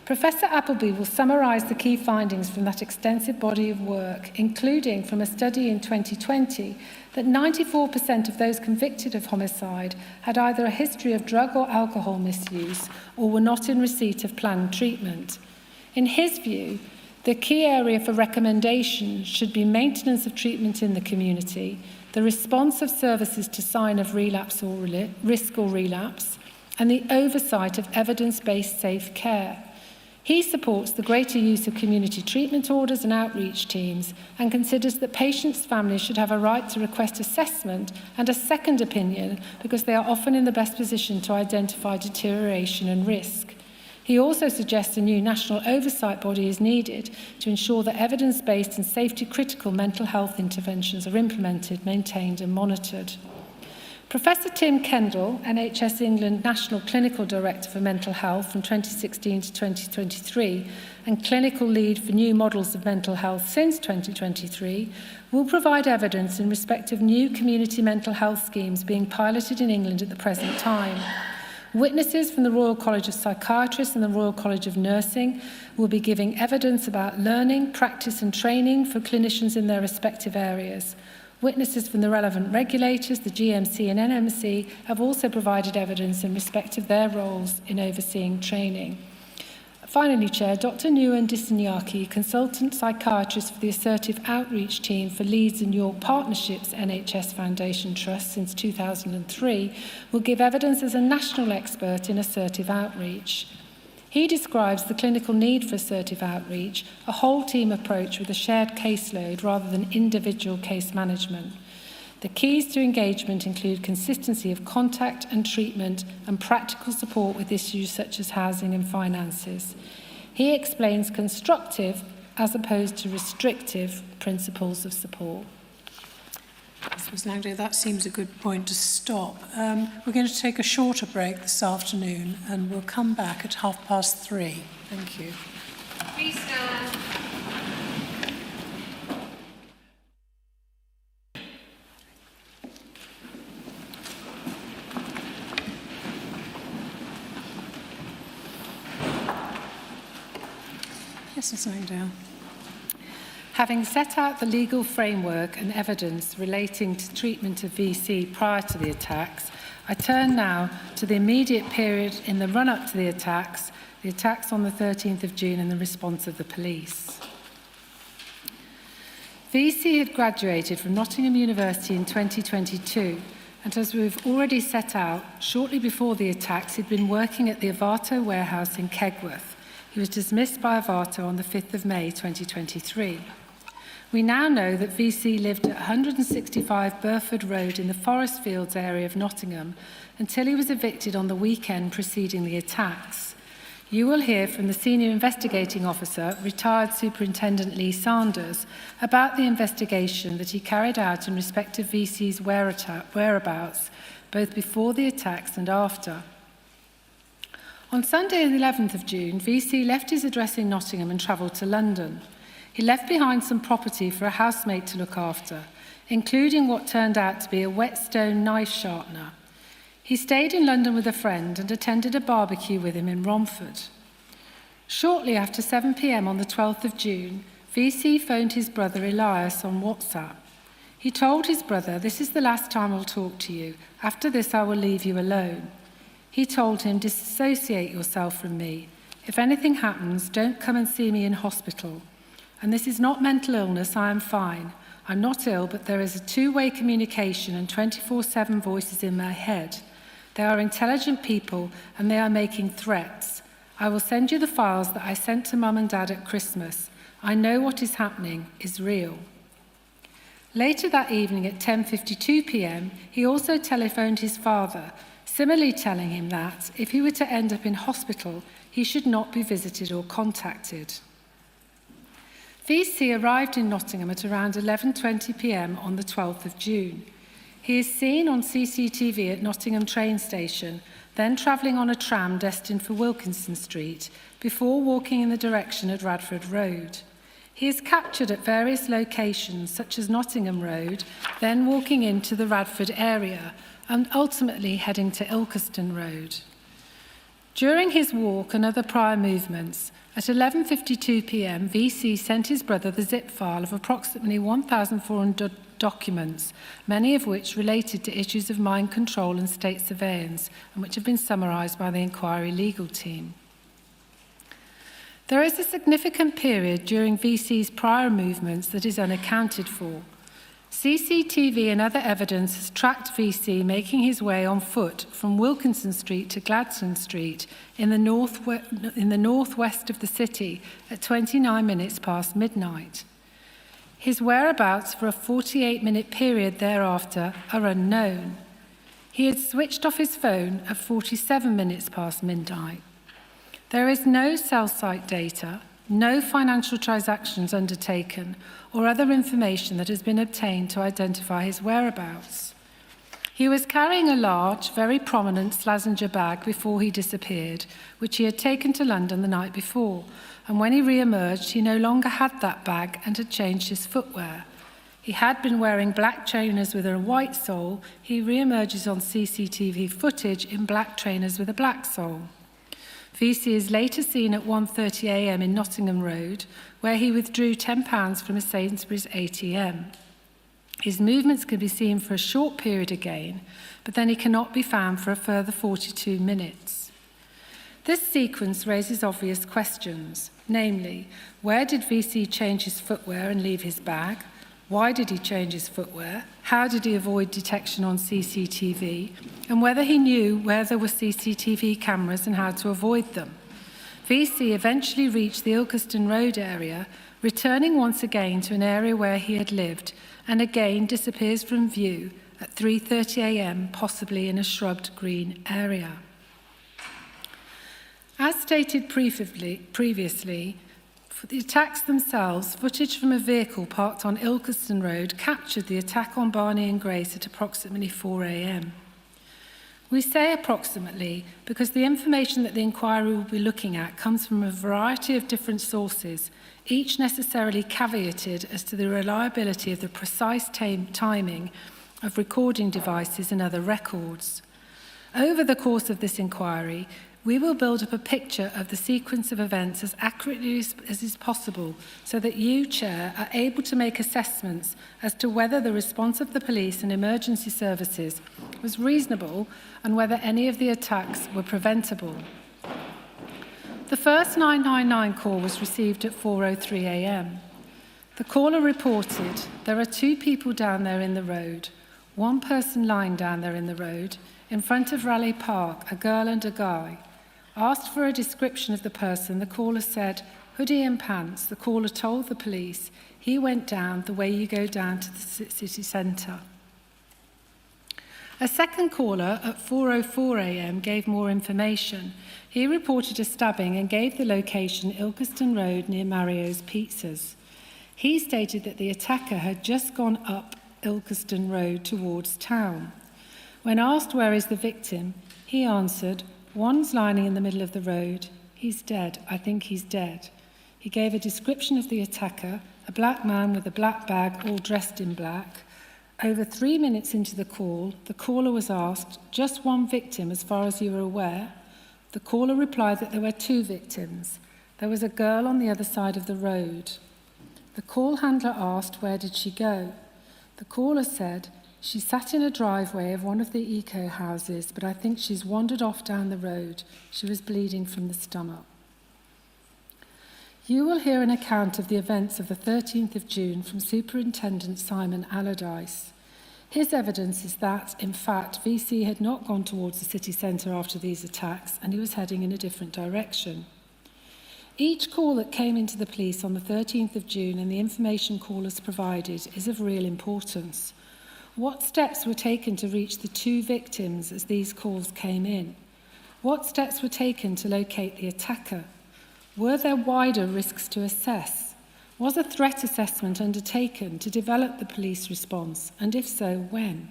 Professor Appleby will summarise the key findings from that extensive body of work, including from a study in 2020 that 94% of those convicted of homicide had either a history of drug or alcohol misuse or were not in receipt of planned treatment. In his view, the key area for recommendation should be maintenance of treatment in the community, the response of services to sign of relapse or risk or relapse, and the oversight of evidence-based safe care. He supports the greater use of community treatment orders and outreach teams and considers that patients' families should have a right to request assessment and a second opinion because they are often in the best position to identify deterioration and risk. He also suggests a new national oversight body is needed to ensure that evidence-based and safety-critical mental health interventions are implemented, maintained and monitored. Professor Tim Kendall, NHS England National Clinical Director for Mental Health from 2016 to 2023 and Clinical Lead for New Models of Mental Health since 2023, will provide evidence in respect of new community mental health schemes being piloted in England at the present time. Witnesses from the Royal College of Psychiatrists and the Royal College of Nursing will be giving evidence about learning, practice and training for clinicians in their respective areas. Witnesses from the relevant regulators, the GMC and NMC, have also provided evidence in respect of their roles in overseeing training. Finally, Chair, Dr. Nuwan Disengagement, Consultant Psychiatrist for the Assertive Outreach Team for Leeds and York Partnerships NHS Foundation Trust since 2003, will give evidence as a national expert in assertive outreach. He describes the clinical need for assertive outreach, a whole team approach with a shared caseload rather than individual case management. The keys to engagement include consistency of contact and treatment and practical support with issues such as housing and finances. He explains constructive as opposed to restrictive principles of support. Ms. Langdale, that seems a good point to stop. We're going to take a shorter break this afternoon and we'll come back at 3:30. Thank you. Please stand. Yes, Ms. Langdale. Having set out the legal framework and evidence relating to treatment of VC prior to the attacks, I turn now to the immediate period in the run-up to the attacks on the 13th of June and the response of the police. VC had graduated from Nottingham University in 2022, and as we've already set out, shortly before the attacks, he'd been working at the Avato warehouse in Kegworth. He was dismissed by Avato on the 5th of May 2023. We now know that VC lived at 165 Burford Road in the Forest Fields area of Nottingham until he was evicted on the weekend preceding the attacks. You will hear from the Senior Investigating Officer, retired Superintendent Lee Sanders, about the investigation that he carried out in respect of VC's whereabouts, both before the attacks and after. On Sunday, the 11th of June, VC left his address in Nottingham and travelled to London. He left behind some property for a housemate to look after, including what turned out to be a whetstone knife sharpener. He stayed in London with a friend and attended a barbecue with him in Romford. Shortly after 7 p.m. on the 12th of June, VC phoned his brother Elias on WhatsApp. He told his brother, "This is the last time I'll talk to you. After this, I will leave you alone." He told him, "Disassociate yourself from me. If anything happens, don't come and see me in hospital. And this is not mental illness, I am fine. I'm not ill, but there is a two-way communication and 24/7 voices in my head. They are intelligent people and they are making threats. I will send you the files that I sent to Mum and Dad at Christmas. I know what is happening is real." Later that evening at 10:52 p.m, he also telephoned his father, similarly telling him that, if he were to end up in hospital, he should not be visited or contacted. VC arrived in Nottingham at around 11:20 p.m. on the 12th of June. He is seen on CCTV at Nottingham train station, then travelling on a tram destined for Wilkinson Street, before walking in the direction of Radford Road. He is captured at various locations, such as Nottingham Road, then walking into the Radford area, and ultimately heading to Ilkeston Road. During his walk and other prior movements, at 11:52 p.m, VC sent his brother the zip file of approximately 1,400 documents, many of which related to issues of mind control and state surveillance, and which have been summarised by the inquiry legal team. There is a significant period during VC's prior movements that is unaccounted for. CCTV and other evidence has tracked VC making his way on foot from Wilkinson Street to Gladstone Street in the northwest of the city at 29 minutes past midnight. His whereabouts for a 48-minute period thereafter are unknown. He had switched off his phone at 47 minutes past midnight. There is no cell site data, no financial transactions undertaken, or other information that has been obtained to identify his whereabouts. He was carrying a large, very prominent Slazenger bag before he disappeared, which he had taken to London the night before, and when he re-emerged, he no longer had that bag and had changed his footwear. He had been wearing black trainers with a white sole. He re-emerges on CCTV footage in black trainers with a black sole. VC is later seen at 1:30 a.m. in Nottingham Road, where he withdrew £10 from a Sainsbury's ATM. His movements can be seen for a short period again, but then he cannot be found for a further 42 minutes. This sequence raises obvious questions, namely, where did VC change his footwear and leave his bag? Why did he change his footwear? How did he avoid detection on CCTV? And whether he knew where there were CCTV cameras and how to avoid them. VC eventually reached the Ilkeston Road area, returning once again to an area where he had lived, and again disappears from view at 3:30 a.m., possibly in a shrubbed green area. As stated previously, for the attacks themselves, footage from a vehicle parked on Ilkeston Road captured the attack on Barney and Grace at approximately 4 a.m. We say approximately because the information that the inquiry will be looking at comes from a variety of different sources, each necessarily caveated as to the reliability of the precise timing of recording devices and other records. Over the course of this inquiry, we will build up a picture of the sequence of events as accurately as is possible so that you, Chair, are able to make assessments as to whether the response of the police and emergency services was reasonable and whether any of the attacks were preventable. The first 999 call was received at 4:03 a.m. The caller reported, "There are two people down there in the road, one person lying down there in the road, in front of Raleigh Park, a girl and a guy." Asked for a description of the person, the caller said, "Hoodie and pants." The caller told the police, "He went down the way you go down to the city centre." A second caller at 4:04 a.m. gave more information. He reported a stabbing and gave the location Ilkeston Road near Mario's Pizzas. He stated that the attacker had just gone up Ilkeston Road towards town. When asked where is the victim, he answered, "One's lying in the middle of the road. He's dead. I think he's dead." He gave a description of the attacker, a black man with a black bag, all dressed in black. Over 3 minutes into the call, the caller was asked, "Just one victim as far as you are aware?" The caller replied that there were two victims. There was a girl on the other side of the road. The call handler asked, "Where did she go?" The caller said, "She sat in a driveway of one of the eco houses, but I think she's wandered off down the road. She was bleeding from the stomach." You will hear an account of the events of the 13th of June from Superintendent Simon Allardyce. His evidence is that, in fact, VC had not gone towards the city centre after these attacks, and he was heading in a different direction. Each call that came into the police on the 13th of June and the information callers provided is of real importance. What steps were taken to reach the two victims as these calls came in? What steps were taken to locate the attacker? Were there wider risks to assess? Was a threat assessment undertaken to develop the police response, and if so, when?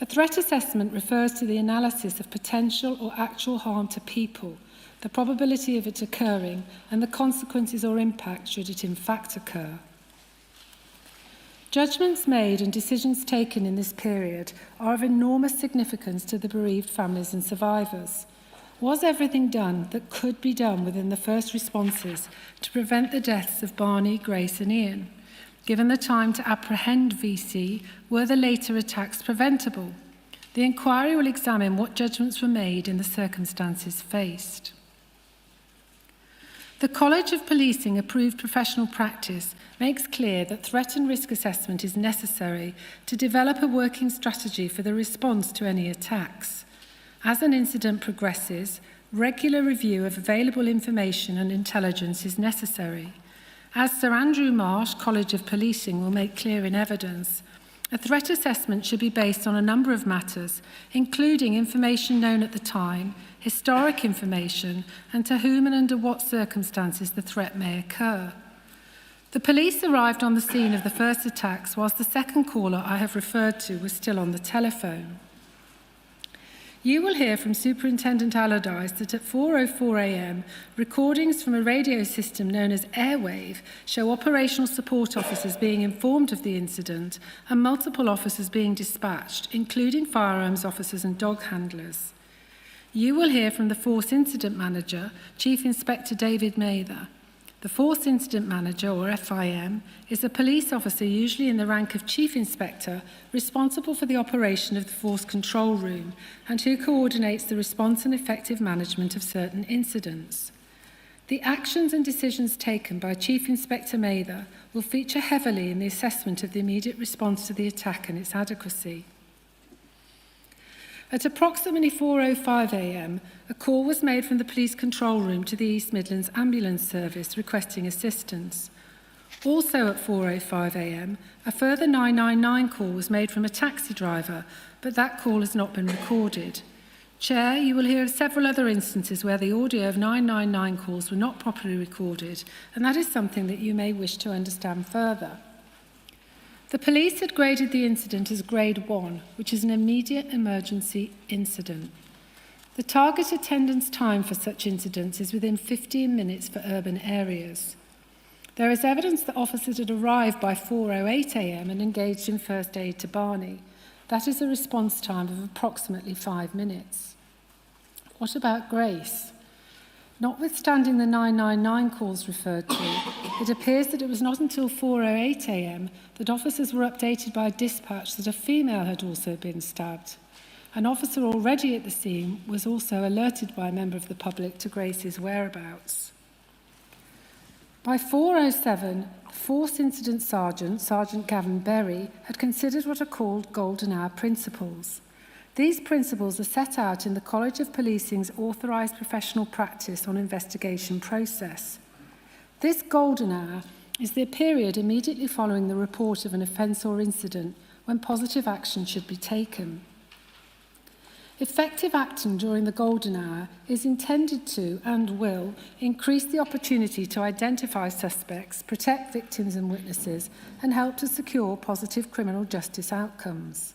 A threat assessment refers to the analysis of potential or actual harm to people, the probability of it occurring, and the consequences or impact should it in fact occur. Judgments made and decisions taken in this period are of enormous significance to the bereaved families and survivors. Was everything done that could be done within the first responses to prevent the deaths of Barney, Grace and Ian? Given the time to apprehend VC, were the later attacks preventable? The inquiry will examine what judgments were made in the circumstances faced. The College of Policing approved professional practice makes clear that threat and risk assessment is necessary to develop a working strategy for the response to any attacks. As an incident progresses, regular review of available information and intelligence is necessary. As Sir Andrew Marsh, College of Policing, will make clear in evidence, a threat assessment should be based on a number of matters, including information known at the time, historic information, and to whom and under what circumstances the threat may occur. The police arrived on the scene of the first attacks whilst the second caller I have referred to was still on the telephone. You will hear from Superintendent Allardyce that at 4:04 a.m, recordings from a radio system known as Airwave show operational support officers being informed of the incident and multiple officers being dispatched, including firearms officers and dog handlers. You will hear from the Force Incident Manager, Chief Inspector David Mather. The Force Incident Manager, or FIM, is a police officer usually in the rank of Chief Inspector, responsible for the operation of the Force Control Room and who coordinates the response and effective management of certain incidents. The actions and decisions taken by Chief Inspector Mather will feature heavily in the assessment of the immediate response to the attack and its adequacy. At approximately 4:05 a.m, a call was made from the police control room to the East Midlands Ambulance Service requesting assistance. Also at 4:05 a.m, a further 999 call was made from a taxi driver, but that call has not been recorded. Chair, you will hear of several other instances where the audio of 999 calls were not properly recorded, and that is something that you may wish to understand further. The police had graded the incident as Grade 1, which is an immediate emergency incident. The target attendance time for such incidents is within 15 minutes for urban areas. There is evidence that officers had arrived by 4:08 a.m. and engaged in first aid to Barney. That is a response time of approximately 5 minutes. What about Grace? Notwithstanding the 999 calls referred to, it appears that it was not until 4:08 a.m. that officers were updated by a dispatch that a female had also been stabbed. An officer already at the scene was also alerted by a member of the public to Grace's whereabouts. By 4:07, Force Incident Sergeant Gavin Berry, had considered what are called Golden Hour Principles. These principles are set out in the College of Policing's Authorised Professional Practice on Investigation Process. This golden hour is the period immediately following the report of an offence or incident when positive action should be taken. Effective action during the golden hour is intended to and will increase the opportunity to identify suspects, protect victims and witnesses, and help to secure positive criminal justice outcomes.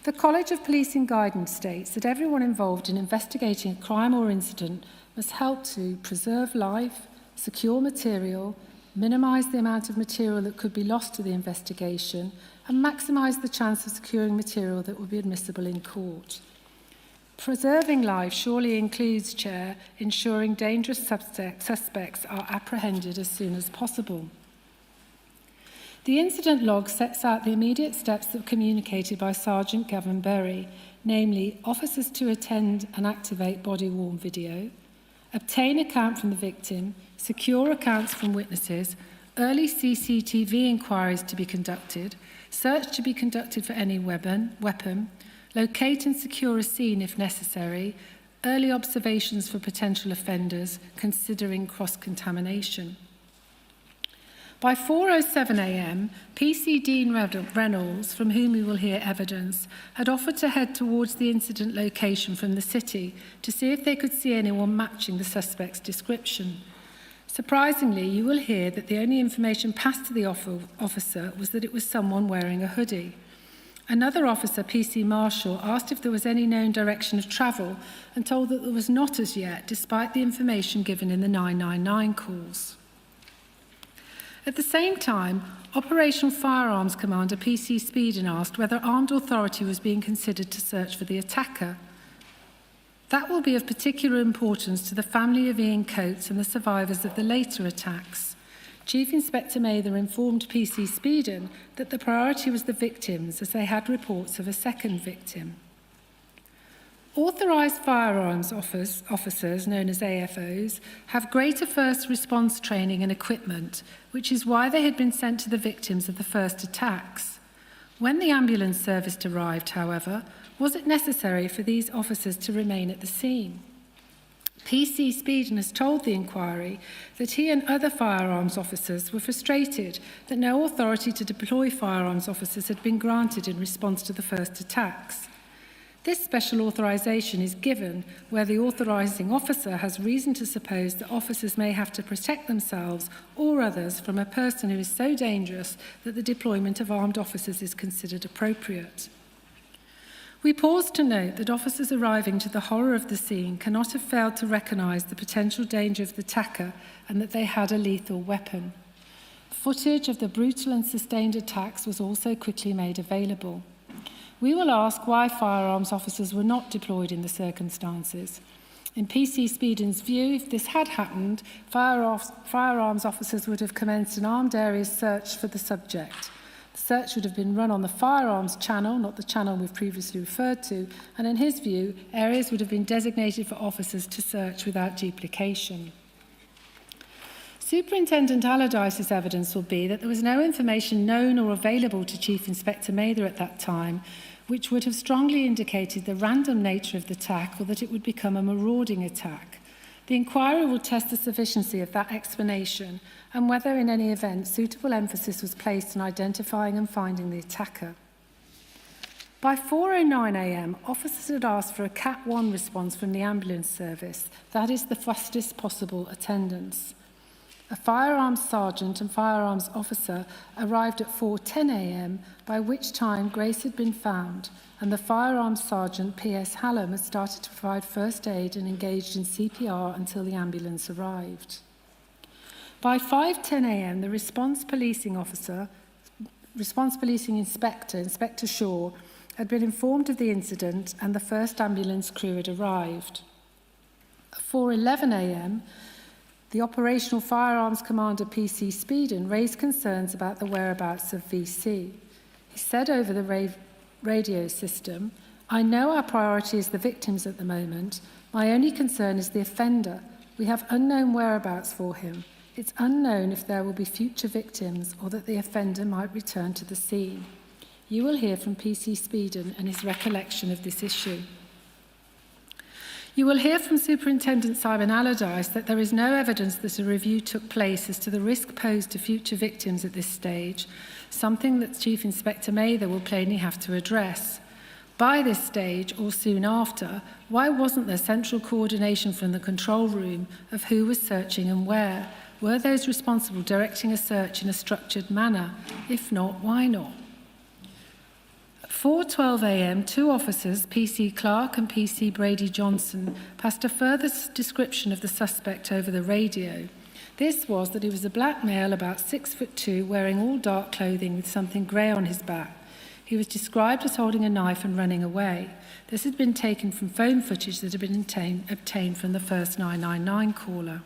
The College of Policing guidance states that everyone involved in investigating a crime or incident must help to preserve life, secure material, minimise the amount of material that could be lost to the investigation, and maximise the chance of securing material that would be admissible in court. Preserving life surely includes, Chair, ensuring dangerous suspects are apprehended as soon as possible. The incident log sets out the immediate steps that were communicated by Sergeant Gavin Berry, namely officers to attend and activate body-worn video, obtain account from the victim, secure accounts from witnesses, early CCTV inquiries to be conducted, search to be conducted for any weapon, locate and secure a scene if necessary, early observations for potential offenders, considering cross-contamination. By 4:07 a.m, PC Dean Reynolds, from whom we will hear evidence, had offered to head towards the incident location from the city to see if they could see anyone matching the suspect's description. Surprisingly, you will hear that the only information passed to the officer was that it was someone wearing a hoodie. Another officer, PC Marshall, asked if there was any known direction of travel and told that there was not as yet, despite the information given in the 999 calls. At the same time, Operational Firearms Commander PC Speeden asked whether armed authority was being considered to search for the attacker. That will be of particular importance to the family of Ian Coates and the survivors of the later attacks. Chief Inspector Mather informed PC Speeden that the priority was the victims, as they had reports of a second victim. Authorised firearms officers, known as AFOs, have greater first response training and equipment, which is why they had been sent to the victims of the first attacks. When the ambulance service arrived, however, was it necessary for these officers to remain at the scene? PC Speedon has told the inquiry that he and other firearms officers were frustrated that no authority to deploy firearms officers had been granted in response to the first attacks. This special authorisation is given where the authorising officer has reason to suppose that officers may have to protect themselves or others from a person who is so dangerous that the deployment of armed officers is considered appropriate. We pause to note that officers arriving to the horror of the scene cannot have failed to recognise the potential danger of the attacker and that they had a lethal weapon. Footage of the brutal and sustained attacks was also quickly made available. We will ask why firearms officers were not deployed in the circumstances. In PC Speedon's view, if this had happened, firearms officers would have commenced an armed areas search for the subject. The search would have been run on the firearms channel, not the channel we've previously referred to, and in his view, areas would have been designated for officers to search without duplication. Superintendent Allardyce's evidence will be that there was no information known or available to Chief Inspector Mather at that time, which would have strongly indicated the random nature of the attack or that it would become a marauding attack. The inquiry will test the sufficiency of that explanation and whether in any event suitable emphasis was placed on identifying and finding the attacker. By 4:09 a.m, officers had asked for a Cat 1 response from the ambulance service, that is the fastest possible attendance. A firearms sergeant and firearms officer arrived at 4:10 a.m, by which time Grace had been found, and the firearms sergeant, P.S. Hallam, had started to provide first aid and engaged in CPR until the ambulance arrived. By 5:10 a.m, the response policing inspector, Inspector Shaw, had been informed of the incident and the first ambulance crew had arrived. At 4:11 a.m, the operational firearms commander, PC Speedon, raised concerns about the whereabouts of VC. He said over the radio system, "I know our priority is the victims at the moment. My only concern is the offender. We have unknown whereabouts for him. It's unknown if there will be future victims or that the offender might return to the scene." You will hear from PC Speedon and his recollection of this issue. You will hear from Superintendent Simon Allardyce that there is no evidence that a review took place as to the risk posed to future victims at this stage, something that Chief Inspector Mather will plainly have to address. By this stage, or soon after, why wasn't there central coordination from the control room of who was searching and where? Were those responsible directing a search in a structured manner? If not, why not? At 4:12 a.m, two officers, PC Clark and PC Brady Johnson, passed a further description of the suspect over the radio. This was that he was a black male about 6'2", wearing all dark clothing with something grey on his back. He was described as holding a knife and running away. This had been taken from phone footage that had been obtained from the first 999 caller.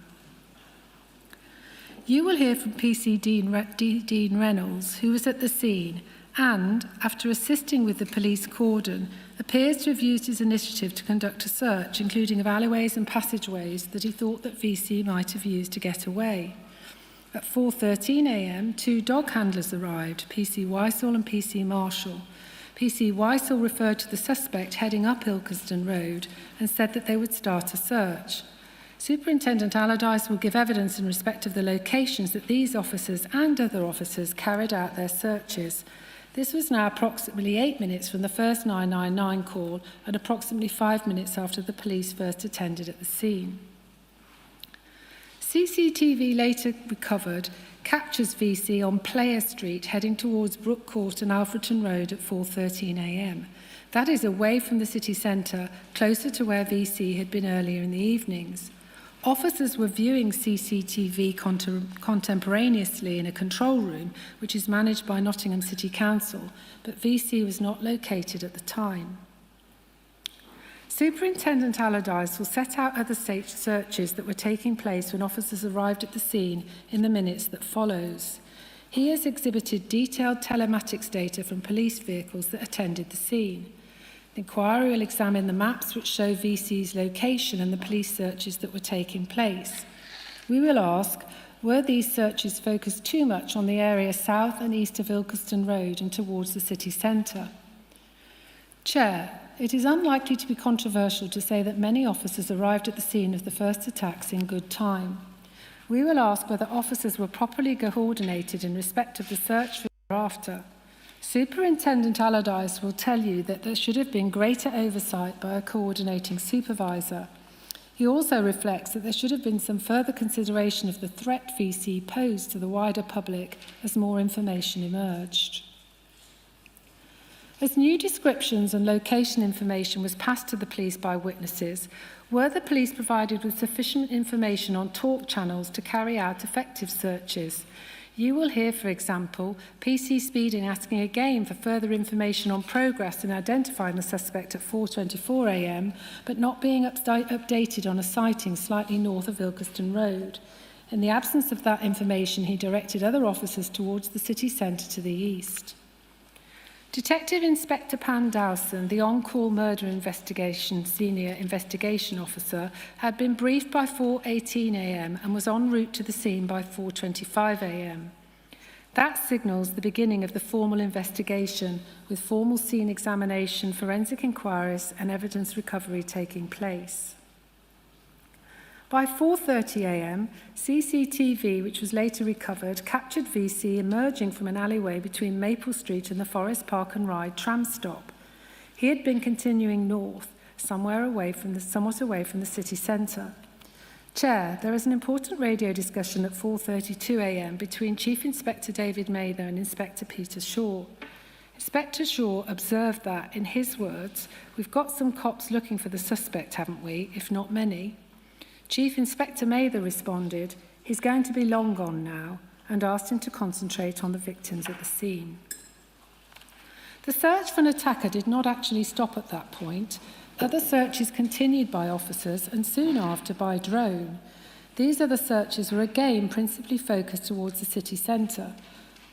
You will hear from PC Dean Reynolds, who was at the scene and, after assisting with the police cordon, appears to have used his initiative to conduct a search, including of alleyways and passageways that he thought that VC might have used to get away. At 4:13 a.m, two dog handlers arrived, PC Weissel and PC Marshall. PC Weissel referred to the suspect heading up Ilkeston Road and said that they would start a search. Superintendent Allardyce will give evidence in respect of the locations that these officers and other officers carried out their searches. This was now approximately 8 minutes from the first 999 call and approximately 5 minutes after the police first attended at the scene. CCTV later recovered captures VC on Player Street heading towards Brook Court and Alfreton Road at 4:13 a.m. That is away from the city centre, closer to where VC had been earlier in the evenings. Officers were viewing CCTV contemporaneously in a control room, which is managed by Nottingham City Council, but VC was not located at the time. Superintendent Allardyce will set out other searches that were taking place when officers arrived at the scene in the minutes that follows. He has exhibited detailed telematics data from police vehicles that attended the scene. The inquiry will examine the maps which show VC's location and the police searches that were taking place. We will ask, were these searches focused too much on the area south and east of Ilkeston Road and towards the city centre? Chair, it is unlikely to be controversial to say that many officers arrived at the scene of the first attacks in good time. We will ask whether officers were properly coordinated in respect of the search thereafter. Superintendent Allardyce will tell you that there should have been greater oversight by a coordinating supervisor. He also reflects that there should have been some further consideration of the threat VC posed to the wider public as more information emerged. As new descriptions and location information was passed to the police by witnesses, were the police provided with sufficient information on talk channels to carry out effective searches? You will hear, for example, PC Speeding asking again for further information on progress in identifying the suspect at 4:24 a.m, but not being updated on a sighting slightly north of Ilkeston Road. In the absence of that information, he directed other officers towards the city centre to the east. Detective Inspector Pan Dowson, the on-call murder investigation senior investigation officer, had been briefed by 4:18 a.m. and was en route to the scene by 4:25 a.m. That signals the beginning of the formal investigation, with formal scene examination, forensic inquiries and evidence recovery taking place. By 4:30 a.m, CCTV, which was later recovered, captured VC emerging from an alleyway between Maple Street and the Forest Park and Ride tram stop. He had been continuing north, somewhat away from the city centre. Chair, there is an important radio discussion at 4:32 a.m. between Chief Inspector David Mather and Inspector Peter Shaw. Inspector Shaw observed that, in his words, "We've got some cops looking for the suspect, haven't we, if not many?" Chief Inspector Mather responded, "He's going to be long gone now," and asked him to concentrate on the victims at the scene. The search for an attacker did not actually stop at that point. Other searches continued by officers and soon after by drone. These other searches were again principally focused towards the city centre.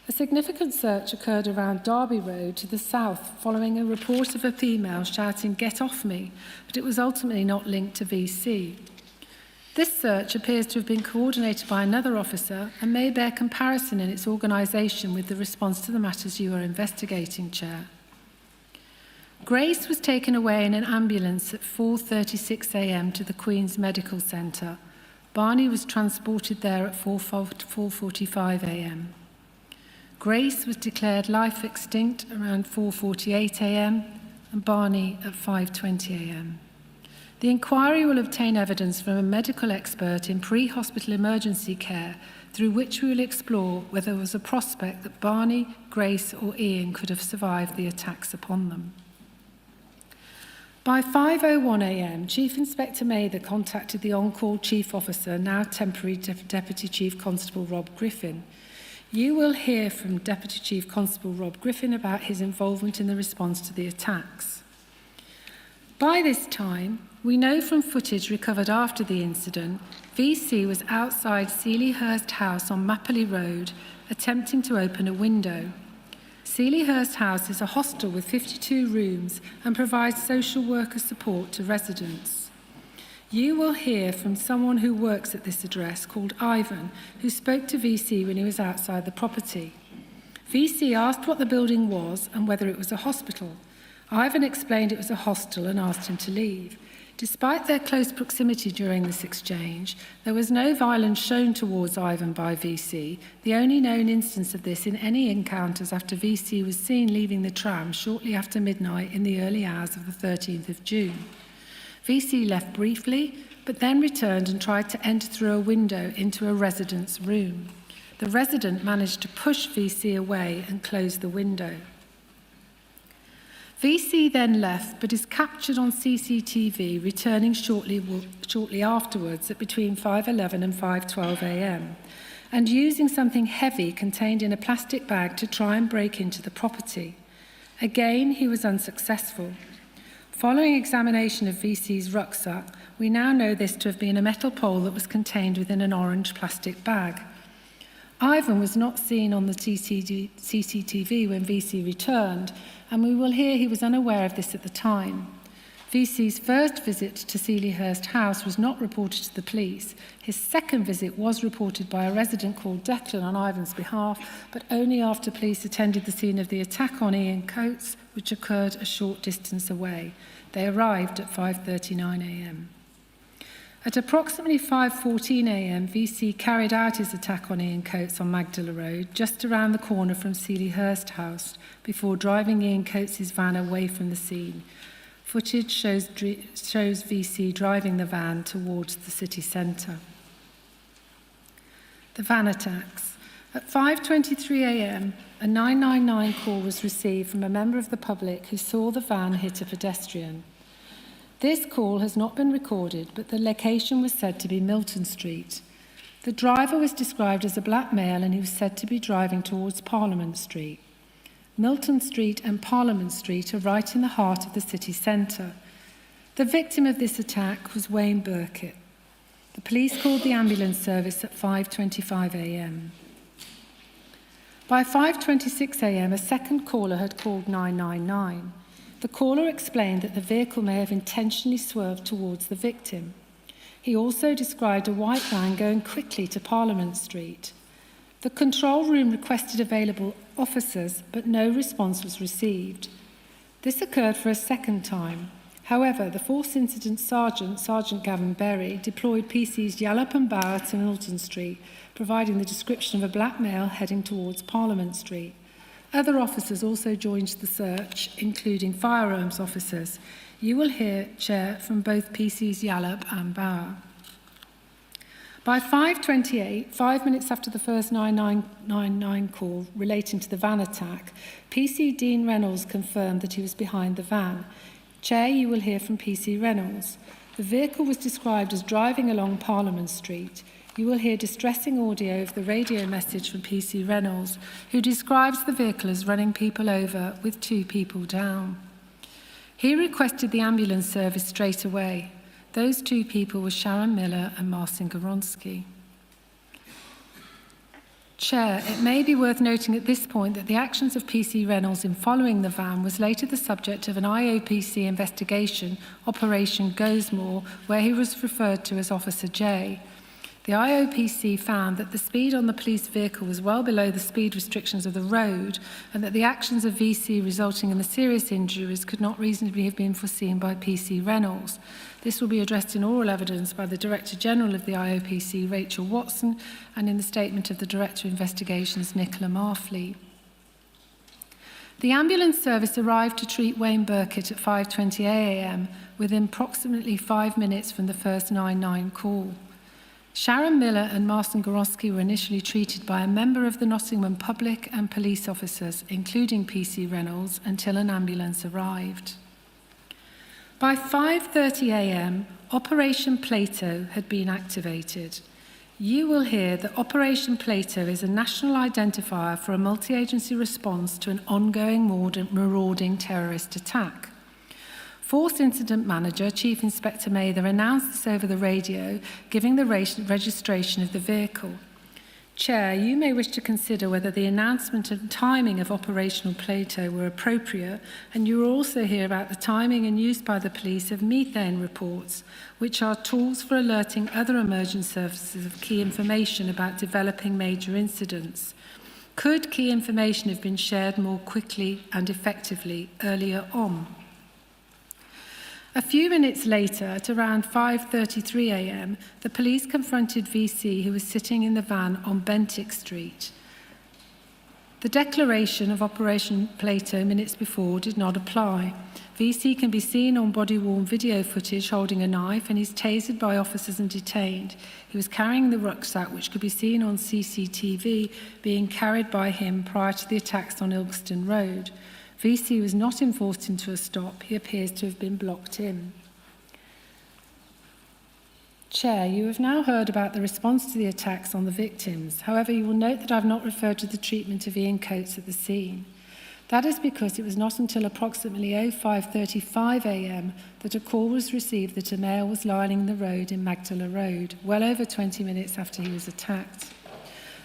A significant search occurred around Derby Road to the south following a report of a female shouting, "Get off me," but it was ultimately not linked to VC. This search appears to have been coordinated by another officer and may bear comparison in its organisation with the response to the matters you are investigating, Chair. Grace was taken away in an ambulance at 4:36 a.m. to the Queen's Medical Centre. Barney was transported there at 4:45 a.m. Grace was declared life extinct around 4:48 a.m. and Barney at 5:20 a.m. The inquiry will obtain evidence from a medical expert in pre-hospital emergency care, through which we will explore whether there was a prospect that Barney, Grace or Ian could have survived the attacks upon them. By 5:01 a.m, Chief Inspector Mather contacted the on-call Chief Officer, now temporary Deputy Chief Constable Rob Griffin. You will hear from Deputy Chief Constable Rob Griffin about his involvement in the response to the attacks. By this time, we know from footage recovered after the incident, VC was outside Sealyhurst House on Mapperley Road, attempting to open a window. Sealyhurst House is a hostel with 52 rooms and provides social worker support to residents. You will hear from someone who works at this address called Ivan, who spoke to VC when he was outside the property. VC asked what the building was and whether it was a hospital. Ivan explained it was a hostel and asked him to leave. Despite their close proximity during this exchange, there was no violence shown towards Ivan by VC, the only known instance of this in any encounters after VC was seen leaving the tram shortly after midnight in the early hours of the 13th of June. VC left briefly, but then returned and tried to enter through a window into a resident's room. The resident managed to push VC away and close the window. VC then left, but is captured on CCTV returning shortly afterwards at between 5:11 and 5:12 a.m. and using something heavy contained in a plastic bag to try and break into the property. Again, he was unsuccessful. Following examination of VC's rucksack, we now know this to have been a metal pole that was contained within an orange plastic bag. Ivan was not seen on the CCTV when VC returned, and we will hear he was unaware of this at the time. VC's first visit to Sealyhurst House was not reported to the police. His second visit was reported by a resident called Declan on Ivan's behalf, but only after police attended the scene of the attack on Ian Coates, which occurred a short distance away. They arrived at 5:39 a.m. At approximately 5:14 a.m, VC carried out his attack on Ian Coates on Magdala Road, just around the corner from Sealyhurst House, before driving Ian Coates' van away from the scene. Footage shows VC driving the van towards the city centre. The van attacks. At 5:23 a.m, a 999 call was received from a member of the public who saw the van hit a pedestrian. This call has not been recorded, but the location was said to be Milton Street. The driver was described as a black male and he was said to be driving towards Parliament Street. Milton Street and Parliament Street are right in the heart of the city centre. The victim of this attack was Wayne Burkett. The police called the ambulance service at 5:25 a.m. By 5:26 a.m, a second caller had called 999. The caller explained that the vehicle may have intentionally swerved towards the victim. He also described a white van going quickly to Parliament Street. The control room requested available officers, but no response was received. This occurred for a second time. However, the fourth incident sergeant, Sergeant Gavin Berry, deployed PC's Yallop and Bauer to Milton Street, providing the description of a black male heading towards Parliament Street. Other officers also joined the search, including firearms officers. You will hear chair from both PC's Yallop and Bauer. By 5:28, 5 minutes after the first 999 call relating to the van attack, PC Dean Reynolds confirmed that he was behind the van. Chair, you will hear from PC Reynolds. The vehicle was described as driving along Parliament Street. You will hear distressing audio of the radio message from PC Reynolds, who describes the vehicle as running people over with 2 people down. He requested the ambulance service straight away. Those 2 people were Sharon Miller and Marcin Goronsky. Chair, it may be worth noting at this point that the actions of PC Reynolds in following the van was later the subject of an IOPC investigation, Operation Goesmore, where he was referred to as Officer J. The IOPC found that the speed on the police vehicle was well below the speed restrictions of the road and that the actions of VC resulting in the serious injuries could not reasonably have been foreseen by PC Reynolds. This will be addressed in oral evidence by the Director General of the IOPC, Rachel Watson, and in the statement of the Director of Investigations, Nicola Marfleet. The ambulance service arrived to treat Wayne Burkett at 5:20 a.m. within approximately 5 minutes from the first 999 call. Sharon Miller and Marcin Goronsky were initially treated by a member of the Nottingham public and police officers, including PC Reynolds, until an ambulance arrived. By 5:30 a.m, Operation Plato had been activated. You will hear that Operation Plato is a national identifier for a multi-agency response to an ongoing marauding terrorist attack. Force Incident Manager, Chief Inspector Mather, announced this over the radio, giving the registration of the vehicle. Chair, you may wish to consider whether the announcement and timing of Operational Plato were appropriate, and you will also hear about the timing and use by the police of methane reports, which are tools for alerting other emergency services of key information about developing major incidents. Could key information have been shared more quickly and effectively earlier on? A few minutes later, at around 5:33 a.m, the police confronted VC, who was sitting in the van on Bentinck Street. The declaration of Operation Plato minutes before did not apply. VC can be seen on body-worn video footage holding a knife and is tasered by officers and detained. He was carrying the rucksack, which could be seen on CCTV, being carried by him prior to the attacks on Ilkeston Road. VC was not enforced into a stop. He appears to have been blocked in. Chair, you have now heard about the response to the attacks on the victims. However, you will note that I have not referred to the treatment of Ian Coates at the scene. That is because it was not until approximately 05:35 a.m. that a call was received that a male was lining the road in Magdala Road, well over 20 minutes after he was attacked.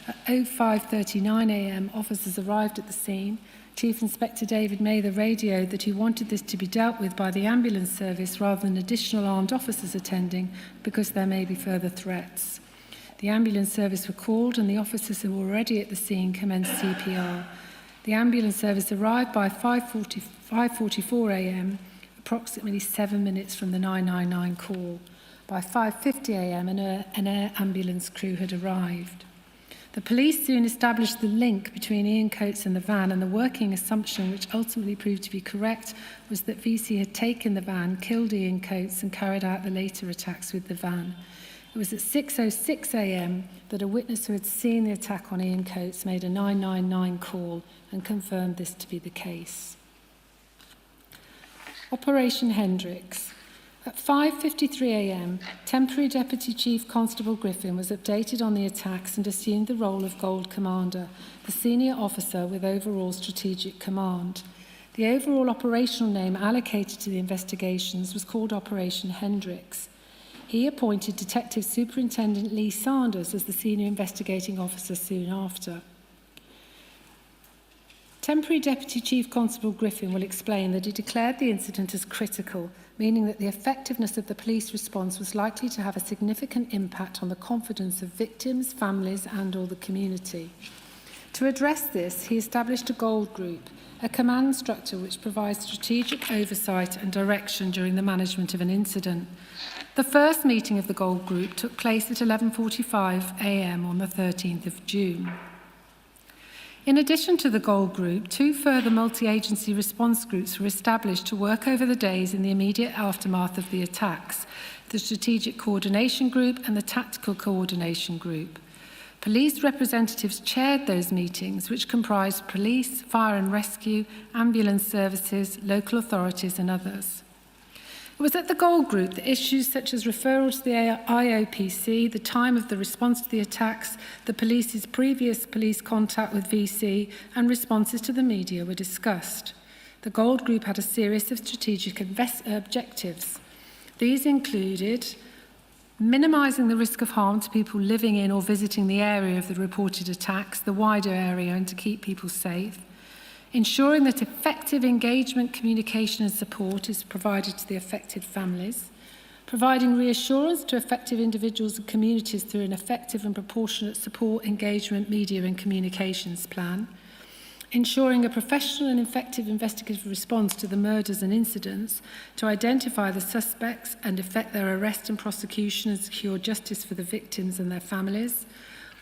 At 05:39 a.m, officers arrived at the scene. Chief Inspector David Mather radioed that he wanted this to be dealt with by the ambulance service rather than additional armed officers attending because there may be further threats. The ambulance service were called and the officers who were already at the scene commenced CPR. The ambulance service arrived by 5:44 a.m, approximately 7 minutes from the 999 call. By 5:50 a.m, an air ambulance crew had arrived. The police soon established the link between Ian Coates and the van, and the working assumption, which ultimately proved to be correct, was that VC had taken the van, killed Ian Coates and carried out the later attacks with the van. It was at 6:06 a.m. that a witness who had seen the attack on Ian Coates made a 999 call and confirmed this to be the case. Operation Hendricks. At 5:53 a.m, Temporary Deputy Chief Constable Griffin was updated on the attacks and assumed the role of Gold Commander, the senior officer with overall strategic command. The overall operational name allocated to the investigations was called Operation Hendricks. He appointed Detective Superintendent Lee Sanders as the senior investigating officer soon after. Temporary Deputy Chief Constable Griffin will explain that he declared the incident as critical, meaning that the effectiveness of the police response was likely to have a significant impact on the confidence of victims, families and/or the community. To address this, he established a Gold Group, a command structure which provides strategic oversight and direction during the management of an incident. The first meeting of the Gold Group took place at 11:45 a.m. on the 13th of June. In addition to the Gold Group, 2 further multi-agency response groups were established to work over the days in the immediate aftermath of the attacks, the Strategic Coordination Group and the Tactical Coordination Group. Police representatives chaired those meetings, which comprised police, fire and rescue, ambulance services, local authorities and others. It was at the Gold Group that issues such as referral to the IOPC, the time of the response to the attacks, the police's previous police contact with VC, and responses to the media were discussed. The Gold Group had a series of strategic objectives. These included minimising the risk of harm to people living in or visiting the area of the reported attacks, the wider area, and to keep people safe. Ensuring that effective engagement, communication and support is provided to the affected families, providing reassurance to affected individuals and communities through an effective and proportionate support, engagement, media and communications plan, ensuring a professional and effective investigative response to the murders and incidents to identify the suspects and effect their arrest and prosecution and secure justice for the victims and their families,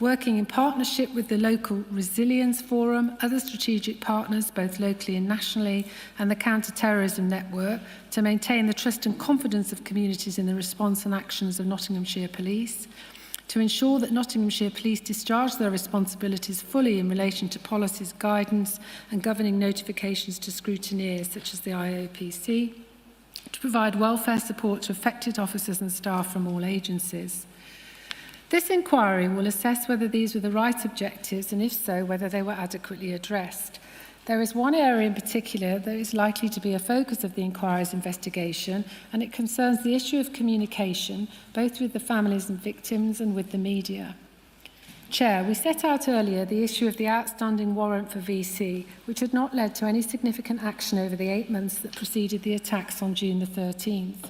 working in partnership with the local Resilience Forum, other strategic partners, both locally and nationally, and the Counter-Terrorism Network to maintain the trust and confidence of communities in the response and actions of Nottinghamshire Police, to ensure that Nottinghamshire Police discharge their responsibilities fully in relation to policies, guidance and governing notifications to scrutineers such as the IOPC, to provide welfare support to affected officers and staff from all agencies. This inquiry will assess whether these were the right objectives and, if so, whether they were adequately addressed. There is one area in particular that is likely to be a focus of the inquiry's investigation, and it concerns the issue of communication, both with the families and victims and with the media. Chair, we set out earlier the issue of the outstanding warrant for VC, which had not led to any significant action over the 8 months that preceded the attacks on June the 13th.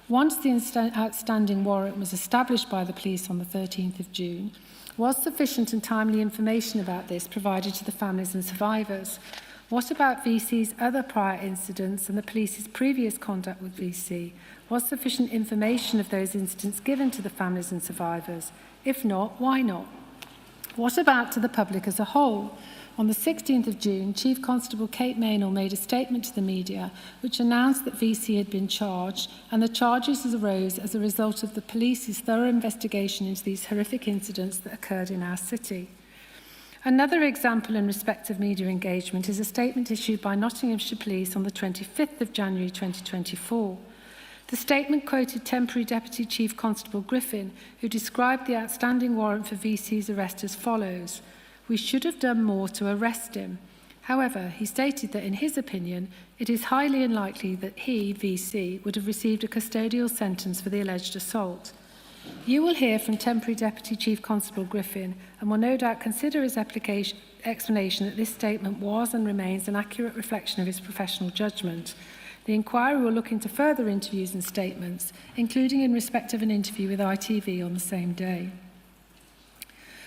Once the outstanding warrant was established by the police on the 13th of June, was sufficient and timely information about this provided to the families and survivors? What about VC's other prior incidents and the police's previous contact with VC? Was sufficient information of those incidents given to the families and survivors? If not, why not? What about to the public as a whole? On the 16th of June, Chief Constable Kate Maynell made a statement to the media which announced that VC had been charged, and the charges arose as a result of the police's thorough investigation into these horrific incidents that occurred in our city. Another example in respect of media engagement is a statement issued by Nottinghamshire Police on the 25th of January 2024. The statement quoted Temporary Deputy Chief Constable Griffin, who described the outstanding warrant for VC's arrest as follows: "We should have done more to arrest him." However, he stated that in his opinion, it is highly unlikely that he, VC, would have received a custodial sentence for the alleged assault. You will hear from Temporary Deputy Chief Constable Griffin and will no doubt consider his explanation that this statement was and remains an accurate reflection of his professional judgment. The inquiry will look into further interviews and statements, including in respect of an interview with ITV on the same day.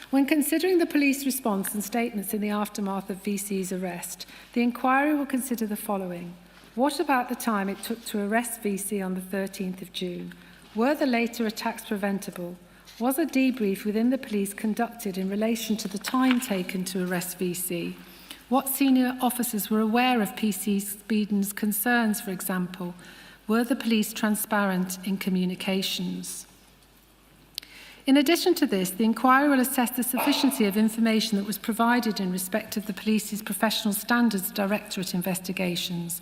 When considering the police response and statements in the aftermath of VC's arrest, the inquiry will consider the following. What about the time it took to arrest VC on the 13th of June? Were the later attacks preventable? Was a debrief within the police conducted in relation to the time taken to arrest VC? What senior officers were aware of PC Speeden's concerns, for example? Were the police transparent in communications? In addition to this, the inquiry will assess the sufficiency of information that was provided in respect of the police's Professional Standards Directorate investigations.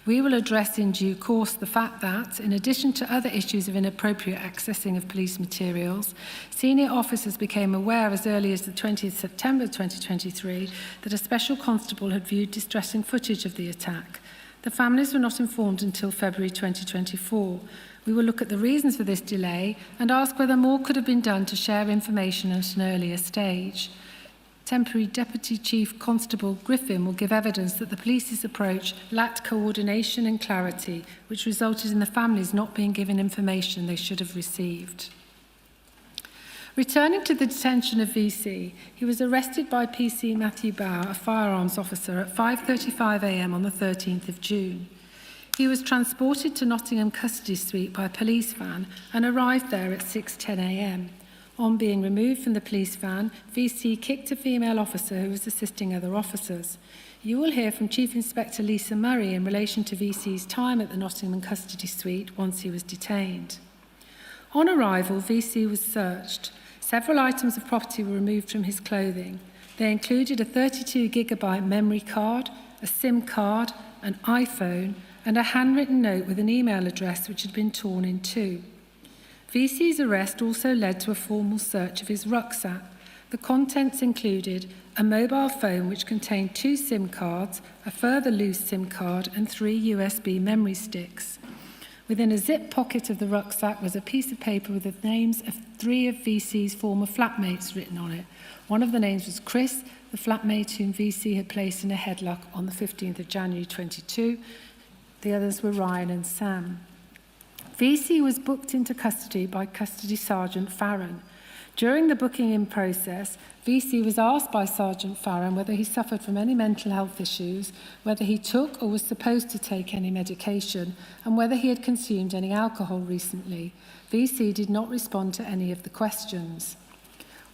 We will address in due course the fact that, in addition to other issues of inappropriate accessing of police materials, senior officers became aware as early as the 20th September 2023 that a special constable had viewed distressing footage of the attack. The families were not informed until February 2024. We will look at the reasons for this delay and ask whether more could have been done to share information at an earlier stage. Temporary Deputy Chief Constable Griffin will give evidence that the police's approach lacked coordination and clarity, which resulted in the families not being given information they should have received. Returning to the detention of VC, he was arrested by PC Matthew Bauer, a firearms officer, at 5:35 a.m. on the 13th of June. He was transported to Nottingham Custody Suite by a police van and arrived there at 6:10 a.m. On being removed from the police van, VC kicked a female officer who was assisting other officers. You will hear from Chief Inspector Lisa Murray in relation to VC's time at the Nottingham Custody Suite once he was detained. On arrival, VC was searched. Several items of property were removed from his clothing. They included a 32GB memory card, a SIM card, an iPhone, and a handwritten note with an email address which had been torn in two. VC's arrest also led to a formal search of his rucksack. The contents included a mobile phone which contained 2 SIM cards, a further loose SIM card, and 3 USB memory sticks. Within a zip pocket of the rucksack was a piece of paper with the names of 3 of VC's former flatmates written on it. One of the names was Chris, the flatmate whom VC had placed in a headlock on the 15th of January 22. The others were Ryan and Sam. VC was booked into custody by Custody Sergeant Farron. During the booking-in process, VC was asked by Sergeant Farron whether he suffered from any mental health issues, whether he took or was supposed to take any medication, and whether he had consumed any alcohol recently. VC did not respond to any of the questions.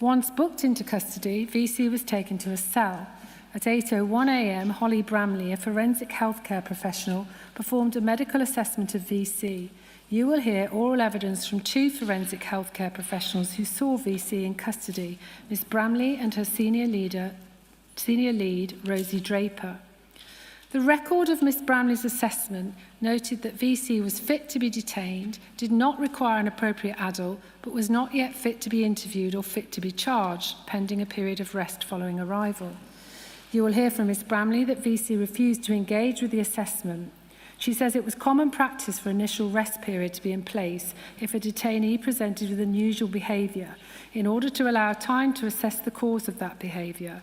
Once booked into custody, VC was taken to a cell. At 8:01 a.m, Holly Bramley, a forensic healthcare professional, performed a medical assessment of VC. You will hear oral evidence from 2 forensic healthcare professionals who saw VC in custody, Ms. Bramley and her senior lead, Rosie Draper. The record of Ms. Bramley's assessment noted that VC was fit to be detained, did not require an appropriate adult, but was not yet fit to be interviewed or fit to be charged, pending a period of rest following arrival. You will hear from Ms. Bramley that VC refused to engage with the assessment. She says it was common practice for initial rest period to be in place if a detainee presented with unusual behaviour, in order to allow time to assess the cause of that behaviour.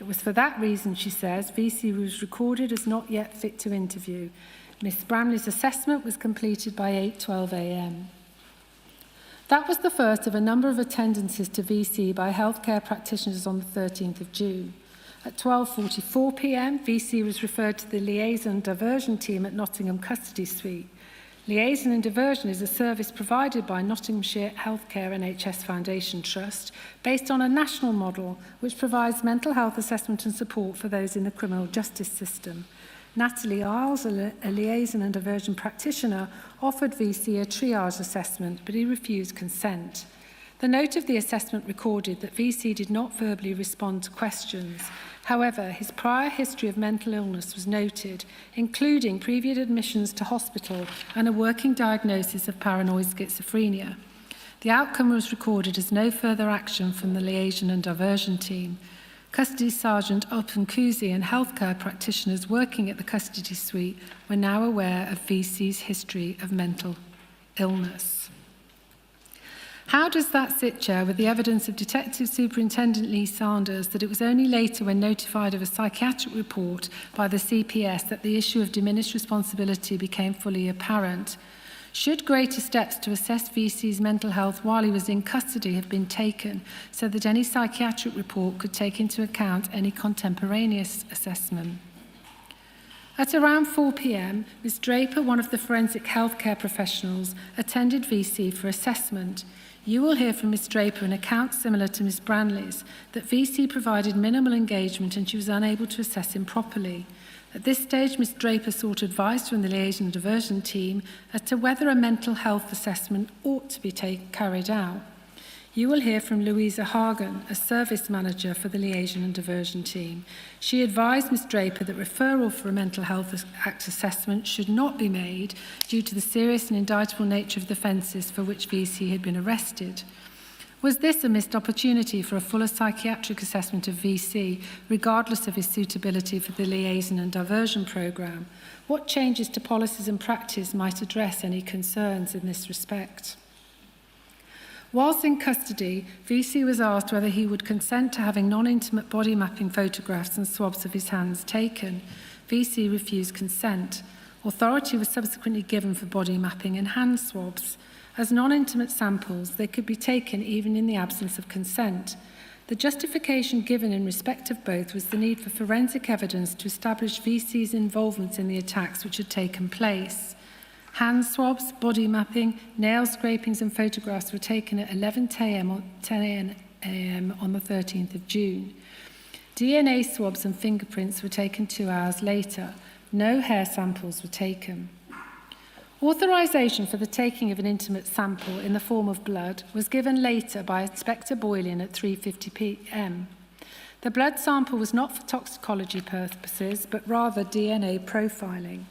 It was for that reason, she says, VC was recorded as not yet fit to interview. Ms. Bramley's assessment was completed by 8:12 a.m. That was the first of a number of attendances to VC by healthcare practitioners on the 13th of June. At 12:44 p.m, VC was referred to the Liaison and Diversion team at Nottingham Custody Suite. Liaison and Diversion is a service provided by Nottinghamshire Healthcare NHS Foundation Trust, based on a national model which provides mental health assessment and support for those in the criminal justice system. Natalie Isles, a Liaison and Diversion practitioner, offered VC a triage assessment, but he refused consent. The note of the assessment recorded that VC did not verbally respond to questions. However, his prior history of mental illness was noted, including previous admissions to hospital and a working diagnosis of paranoid schizophrenia. The outcome was recorded as no further action from the Liaison and Diversion team. Custody Sergeant Alpenkuzi and healthcare practitioners working at the custody suite were now aware of VC's history of mental illness. How does that sit, Chair, with the evidence of Detective Superintendent Lee Sanders that it was only later when notified of a psychiatric report by the CPS that the issue of diminished responsibility became fully apparent? Should greater steps to assess VC's mental health while he was in custody have been taken so that any psychiatric report could take into account any contemporaneous assessment? At around 4 p.m, Ms Draper, one of the forensic healthcare professionals, attended VC for assessment. You will hear from Ms Draper an account similar to Ms Branley's, that VC provided minimal engagement and she was unable to assess him properly. At this stage, Ms Draper sought advice from the liaison and diversion team as to whether a mental health assessment ought to be carried out. You will hear from Louisa Hagen, a service manager for the liaison and diversion team. She advised Ms Draper that referral for a mental health act assessment should not be made due to the serious and indictable nature of the offences for which VC had been arrested. Was this a missed opportunity for a fuller psychiatric assessment of VC, regardless of his suitability for the liaison and diversion programme? What changes to policies and practice might address any concerns in this respect? Whilst in custody, VC was asked whether he would consent to having non-intimate body mapping photographs and swabs of his hands taken. VC refused consent. Authority was subsequently given for body mapping and hand swabs. As non-intimate samples, they could be taken even in the absence of consent. The justification given in respect of both was the need for forensic evidence to establish VC's involvement in the attacks which had taken place. Hand swabs, body mapping, nail scrapings and photographs were taken at 11 a.m. or 10 a.m. on the 13th of June. DNA swabs and fingerprints were taken 2 hours later. No hair samples were taken. Authorisation for the taking of an intimate sample in the form of blood was given later by Inspector Boylan at 3:50 p.m. The blood sample was not for toxicology purposes, but rather DNA profiling.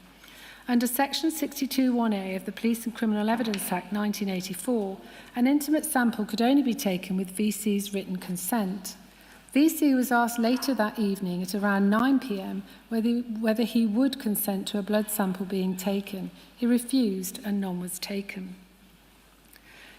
Under Section 62(1)A of the Police and Criminal Evidence Act 1984, an intimate sample could only be taken with VC's written consent. VC was asked later that evening at around 9 p.m. whether he would consent to a blood sample being taken. He refused and none was taken.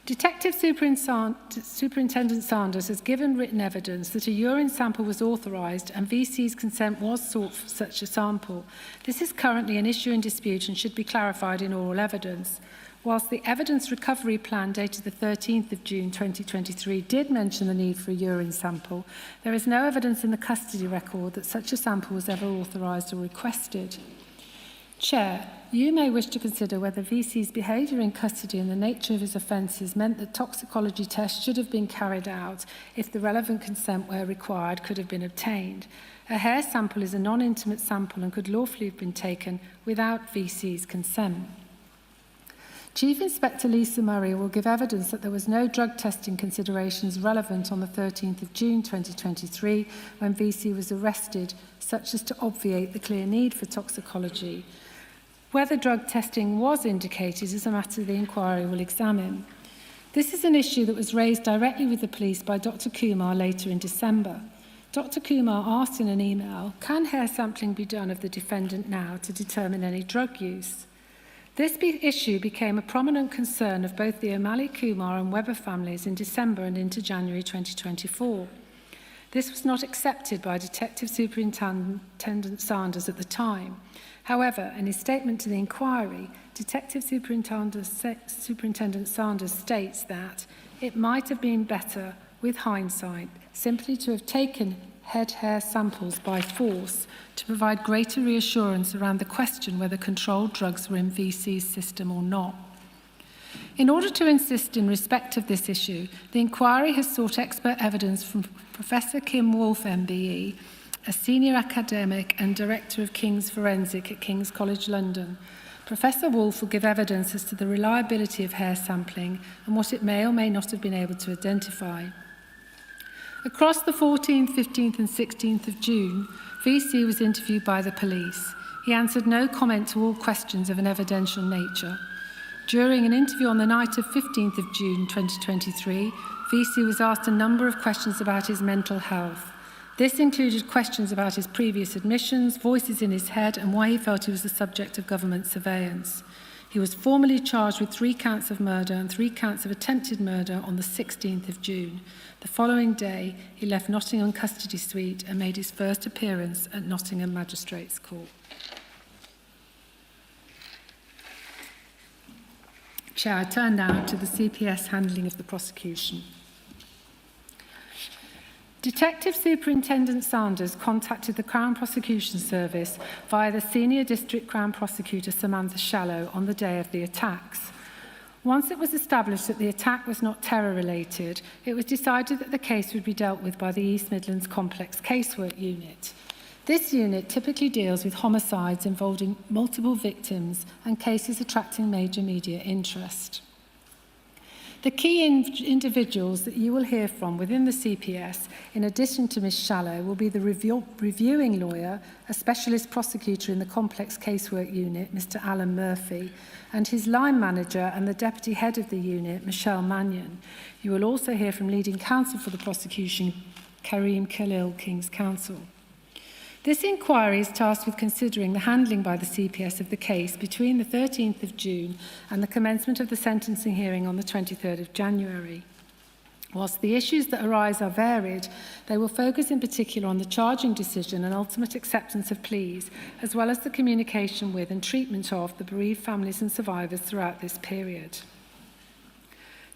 Detective Superintendent Sanders has given written evidence that a urine sample was authorised and VC's consent was sought for such a sample. This is currently an issue in dispute and should be clarified in oral evidence. Whilst the evidence recovery plan dated the 13th of June 2023 did mention the need for a urine sample, there is no evidence in the custody record that such a sample was ever authorised or requested. Chair, you may wish to consider whether VC's behaviour in custody and the nature of his offences meant that toxicology tests should have been carried out if the relevant consent where required could have been obtained. A hair sample is a non-intimate sample and could lawfully have been taken without VC's consent. Chief Inspector Lisa Murray will give evidence that there was no drug testing considerations relevant on the 13th of June 2023 when VC was arrested, such as to obviate the clear need for toxicology. Whether drug testing was indicated is a matter the inquiry will examine. This is an issue that was raised directly with the police by Dr. Kumar later in December. Dr. Kumar asked in an email, can hair sampling be done of the defendant now to determine any drug use? This issue became a prominent concern of both the O'Malley, Kumar and Webber families in December and into January 2024. This was not accepted by Detective Superintendent Sanders at the time. However, in his statement to the inquiry, Detective Superintendent Sanders states that it might have been better, with hindsight, simply to have taken head hair samples by force to provide greater reassurance around the question whether controlled drugs were in VC's system or not. In order to insist in respect of this issue, the inquiry has sought expert evidence from Professor Kim Wolfe MBE, a senior academic and director of King's Forensic at King's College London. Professor Wolfe will give evidence as to the reliability of hair sampling and what it may or may not have been able to identify. Across the 14th, 15th and 16th of June, VC was interviewed by the police. He answered no comment to all questions of an evidential nature. During an interview on the night of 15th of June 2023, VC was asked a number of questions about his mental health. This included questions about his previous admissions, voices in his head, and why he felt he was the subject of government surveillance. He was formally charged with 3 counts of murder and 3 counts of attempted murder on the 16th of June. The following day, he left Nottingham Custody Suite and made his first appearance at Nottingham Magistrates Court. Chair, I turn now to the CPS handling of the prosecution. Detective Superintendent Sanders contacted the Crown Prosecution Service via the Senior District Crown Prosecutor Samantha Shallow on the day of the attacks. Once it was established that the attack was not terror-related, it was decided that the case would be dealt with by the East Midlands Complex Casework Unit. This unit typically deals with homicides involving multiple victims and cases attracting major media interest. The key individuals that you will hear from within the CPS, in addition to Ms Shallow, will be the reviewing lawyer, a specialist prosecutor in the Complex Casework Unit, Mr Alan Murphy, and his line manager and the deputy head of the unit, Michelle Mannion. You will also hear from leading counsel for the prosecution, Kareem Khalil, King's Counsel. This inquiry is tasked with considering the handling by the CPS of the case between the 13th of June and the commencement of the sentencing hearing on the 23rd of January. Whilst the issues that arise are varied, they will focus in particular on the charging decision and ultimate acceptance of pleas, as well as the communication with and treatment of the bereaved families and survivors throughout this period.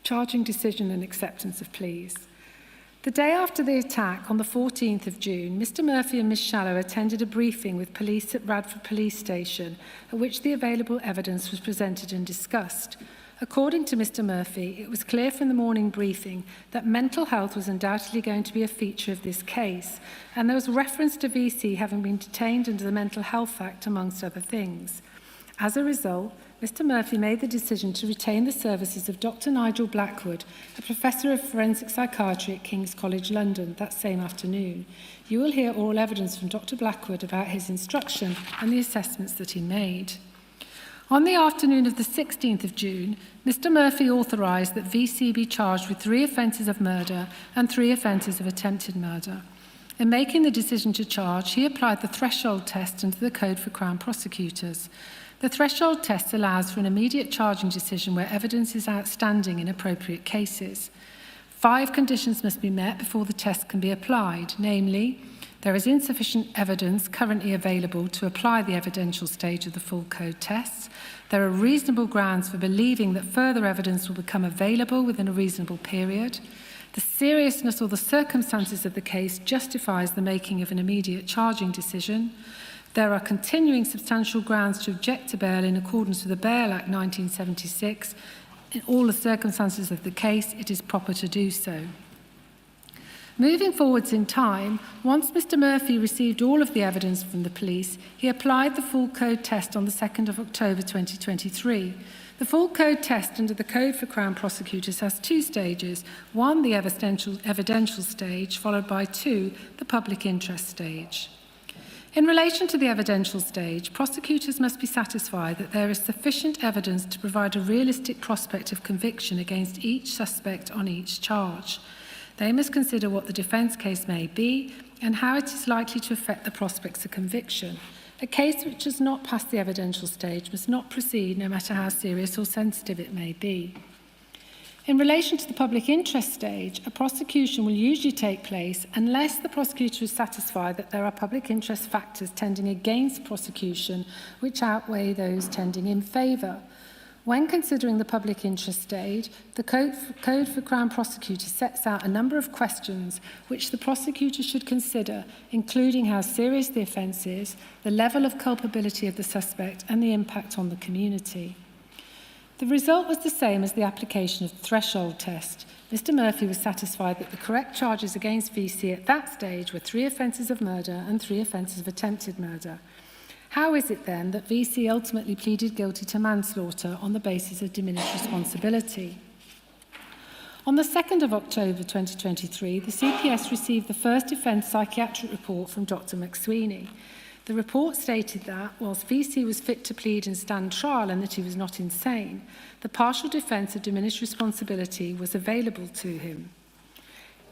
Charging decision and acceptance of pleas. The day after the attack, on the 14th of June, Mr Murphy and Ms Shallow attended a briefing with police at Bradford Police Station, at which the available evidence was presented and discussed. According to Mr Murphy, it was clear from the morning briefing that mental health was undoubtedly going to be a feature of this case, and there was reference to VC having been detained under the Mental Health Act, amongst other things. As a result, Mr Murphy made the decision to retain the services of Dr Nigel Blackwood, a Professor of Forensic Psychiatry at King's College London, that same afternoon. You will hear oral evidence from Dr Blackwood about his instruction and the assessments that he made. On the afternoon of the 16th of June, Mr Murphy authorised that VC be charged with 3 offences of murder and 3 offences of attempted murder. In making the decision to charge, he applied the threshold test under the Code for Crown Prosecutors. The threshold test allows for an immediate charging decision where evidence is outstanding in appropriate cases. 5 conditions must be met before the test can be applied, namely, there is insufficient evidence currently available to apply the evidential stage of the full code tests. There are reasonable grounds for believing that further evidence will become available within a reasonable period. The seriousness or the circumstances of the case justifies the making of an immediate charging decision. There are continuing substantial grounds to object to bail in accordance with the Bail Act 1976. In all the circumstances of the case, it is proper to do so. Moving forwards in time, once Mr Murphy received all of the evidence from the police, he applied the full code test on the 2nd of October 2023. The full code test under the Code for Crown Prosecutors has 2 stages. 1, the evidential stage, followed by 2, the public interest stage. In relation to the evidential stage, prosecutors must be satisfied that there is sufficient evidence to provide a realistic prospect of conviction against each suspect on each charge. They must consider what the defence case may be and how it is likely to affect the prospects of conviction. A case which has not passed the evidential stage must not proceed, no matter how serious or sensitive it may be. In relation to the public interest stage, a prosecution will usually take place unless the prosecutor is satisfied that there are public interest factors tending against prosecution which outweigh those tending in favour. When considering the public interest stage, the Code for Crown Prosecutors sets out a number of questions which the prosecutor should consider, including how serious the offence is, the level of culpability of the suspect, and the impact on the community. The result was the same as the application of the threshold test. Mr Murphy was satisfied that the correct charges against VC at that stage were 3 offences of murder and 3 offences of attempted murder. How is it then that VC ultimately pleaded guilty to manslaughter on the basis of diminished responsibility? On the 2nd of October 2023, the CPS received the first defence psychiatric report from Dr McSweeney. The report stated that, whilst VC was fit to plead and stand trial and that he was not insane, the partial defence of diminished responsibility was available to him.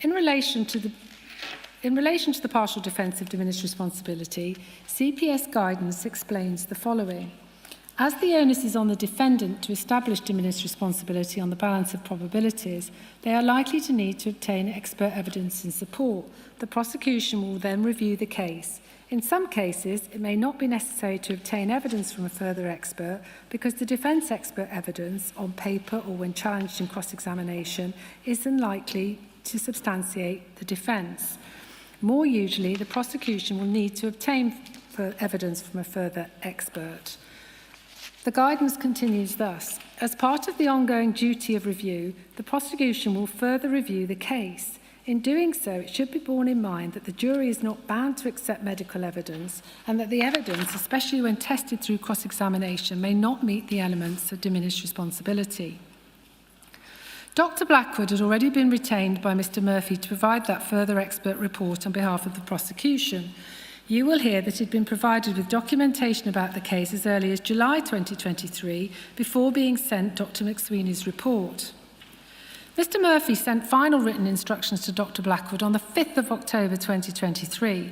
In relation to the partial defence of diminished responsibility, CPS guidance explains the following. As the onus is on the defendant to establish diminished responsibility on the balance of probabilities, they are likely to need to obtain expert evidence in support. The prosecution will then review the case. In some cases, it may not be necessary to obtain evidence from a further expert because the defence expert evidence on paper or when challenged in cross-examination is unlikely to substantiate the defence. More usually, the prosecution will need to obtain evidence from a further expert. The guidance continues thus. As part of the ongoing duty of review, the prosecution will further review the case. In doing so, it should be borne in mind that the jury is not bound to accept medical evidence and that the evidence, especially when tested through cross-examination, may not meet the elements of diminished responsibility. Dr. Blackwood had already been retained by Mr. Murphy to provide that further expert report on behalf of the prosecution. You will hear that he'd been provided with documentation about the case as early as July 2023 before being sent Dr. McSweeney's report. Mr. Murphy sent final written instructions to Dr. Blackwood on the 5th of October 2023.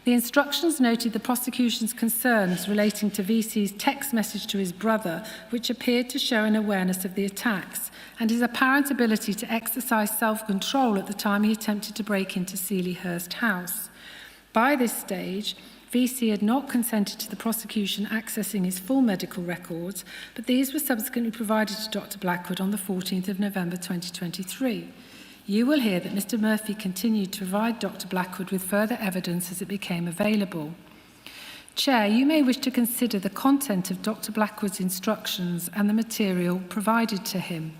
The instructions noted the prosecution's concerns relating to VC's text message to his brother, which appeared to show an awareness of the attacks, and his apparent ability to exercise self-control at the time he attempted to break into Sealyhurst House. By this stage, VC had not consented to the prosecution accessing his full medical records, but these were subsequently provided to Dr. Blackwood on the 14th of November 2023. You will hear that Mr. Murphy continued to provide Dr. Blackwood with further evidence as it became available. Chair, you may wish to consider the content of Dr. Blackwood's instructions and the material provided to him.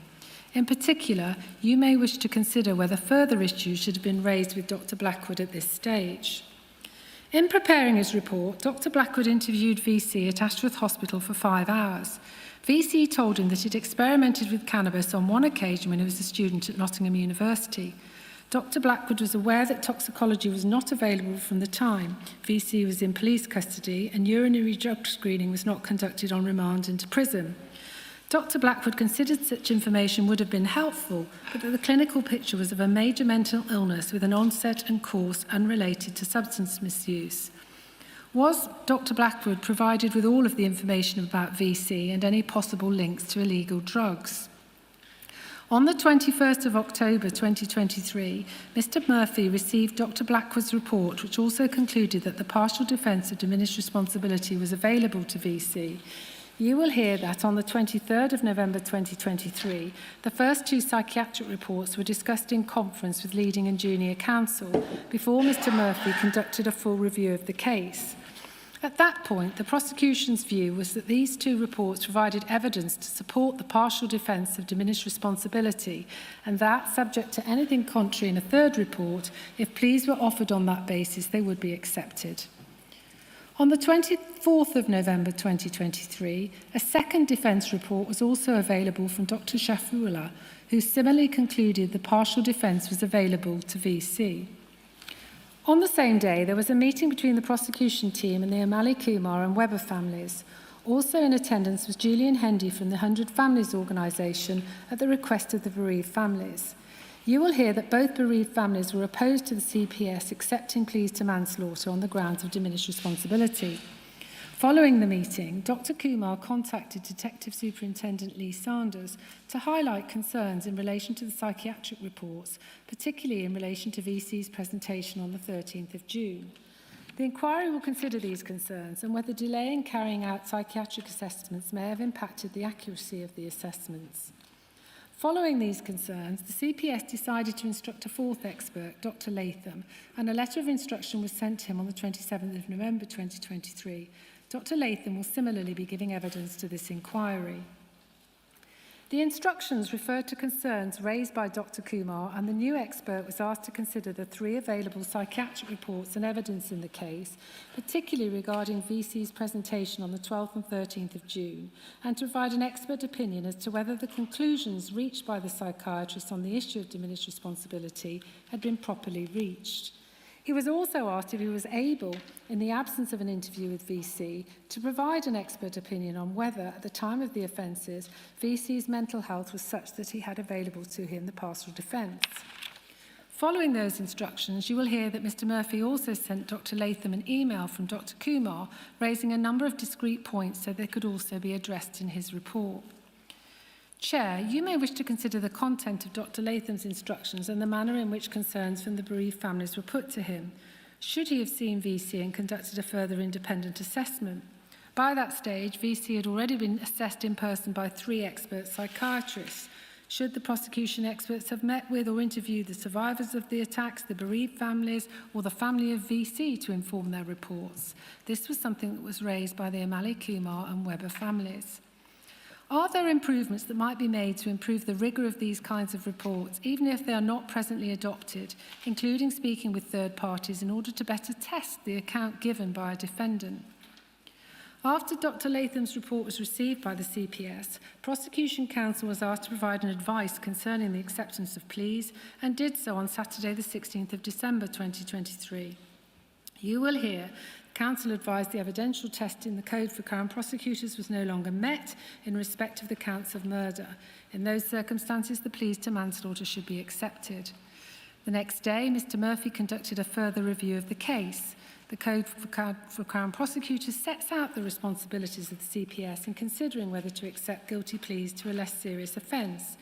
In particular, you may wish to consider whether further issues should have been raised with Dr. Blackwood at this stage. In preparing his report, Dr. Blackwood interviewed VC at Ashworth Hospital for 5 hours. VC told him that he'd experimented with cannabis on one occasion when he was a student at Nottingham University. Dr. Blackwood was aware that toxicology was not available from the time VC was in police custody and urinary drug screening was not conducted on remand into prison. Dr. Blackwood considered such information would have been helpful, but that the clinical picture was of a major mental illness with an onset and course unrelated to substance misuse. Was Dr. Blackwood provided with all of the information about VC and any possible links to illegal drugs? On the 21st of October 2023, Mr. Murphy received Dr. Blackwood's report, which also concluded that the partial defence of diminished responsibility was available to VC. You will hear that on the 23rd of November 2023, the first 2 psychiatric reports were discussed in conference with leading and junior counsel before Mr. Murphy conducted a full review of the case. At that point, the prosecution's view was that these 2 reports provided evidence to support the partial defence of diminished responsibility, and that, subject to anything contrary in a 3rd report, if pleas were offered on that basis, they would be accepted. On the 24th of November 2023, a 2nd defence report was also available from Dr. Shafrullah, who similarly concluded the partial defence was available to VC. On the same day, there was a meeting between the prosecution team and the O'Malley Kumar and Webber families. Also in attendance was Julian Hendy from the 100 Families Organisation at the request of the bereaved families. You will hear that both bereaved families were opposed to the CPS accepting pleas to manslaughter on the grounds of diminished responsibility. Following the meeting, Dr. Kumar contacted Detective Superintendent Lee Sanders to highlight concerns in relation to the psychiatric reports, particularly in relation to VC's presentation on the 13th of June. The inquiry will consider these concerns and whether delay in carrying out psychiatric assessments may have impacted the accuracy of the assessments. Following these concerns, the CPS decided to instruct a 4th expert, Dr. Latham, and a letter of instruction was sent to him on the 27th of November 2023. Dr. Latham will similarly be giving evidence to this inquiry. The instructions referred to concerns raised by Dr. Kumar, and the new expert was asked to consider the 3 available psychiatric reports and evidence in the case, particularly regarding VC's presentation on the 12th and 13th of June, and to provide an expert opinion as to whether the conclusions reached by the psychiatrist on the issue of diminished responsibility had been properly reached. He was also asked if he was able, in the absence of an interview with VC, to provide an expert opinion on whether, at the time of the offences, VC's mental health was such that he had available to him the partial defence. Following those instructions, you will hear that Mr Murphy also sent Dr Latham an email from Dr Kumar raising a number of discrete points so they could also be addressed in his report. Chair, you may wish to consider the content of Dr Latham's instructions and the manner in which concerns from the bereaved families were put to him, should he have seen VC and conducted a further independent assessment. By that stage, VC had already been assessed in person by 3 expert psychiatrists. Should the prosecution experts have met with or interviewed the survivors of the attacks, the bereaved families, or the family of VC to inform their reports? This was something that was raised by the Amali Kumar and Webber families. Are there improvements that might be made to improve the rigour of these kinds of reports, even if they are not presently adopted, including speaking with third parties in order to better test the account given by a defendant? After Dr Latham's report was received by the CPS, Prosecution Counsel was asked to provide an advice concerning the acceptance of pleas and did so on Saturday the 16th of December 2023. You will hear Counsel advised the evidential test in the Code for Crown Prosecutors was no longer met in respect of the counts of murder. In those circumstances, the pleas to manslaughter should be accepted. The next day, Mr Murphy conducted a further review of the case. The Code for Crown Prosecutors sets out the responsibilities of the CPS in considering whether to accept guilty pleas to a less serious offence.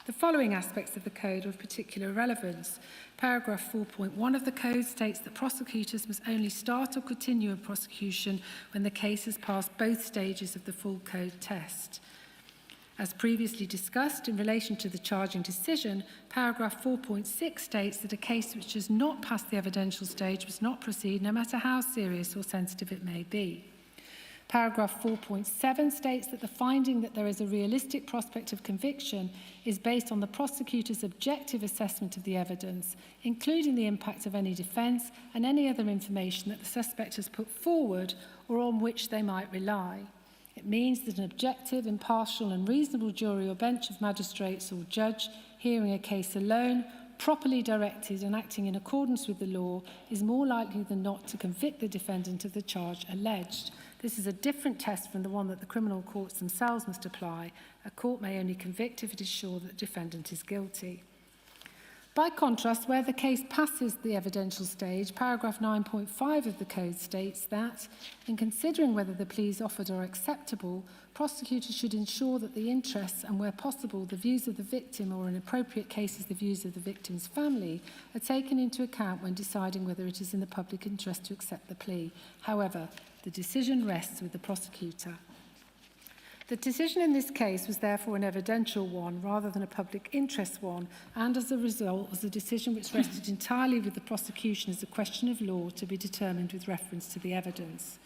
The following aspects of the Code are of particular relevance. Paragraph 4.1 of the Code states that prosecutors must only start or continue a prosecution when the case has passed both stages of the full Code test. As previously discussed, in relation to the charging decision, paragraph 4.6 states that a case which has not passed the evidential stage must not proceed, no matter how serious or sensitive it may be. Paragraph 4.7 states that the finding that there is a realistic prospect of conviction is based on the prosecutor's objective assessment of the evidence, including the impact of any defence and any other information that the suspect has put forward or on which they might rely. It means that an objective, impartial and reasonable jury or bench of magistrates or judge hearing a case alone, properly directed and acting in accordance with the law, is more likely than not to convict the defendant of the charge alleged. This is a different test from the one that the criminal courts themselves must apply. A court may only convict if it is sure that the defendant is guilty. By contrast, where the case passes the evidential stage, paragraph 9.5 of the Code states that, in considering whether the pleas offered are acceptable, prosecutors should ensure that the interests and, where possible, the views of the victim, or in appropriate cases the views of the victim's family, are taken into account when deciding whether it is in the public interest to accept the plea. However, the decision rests with the prosecutor. The decision in this case was therefore an evidential one rather than a public interest one, and as a result was a decision which rested entirely with the prosecution as a question of law to be determined with reference to the evidence.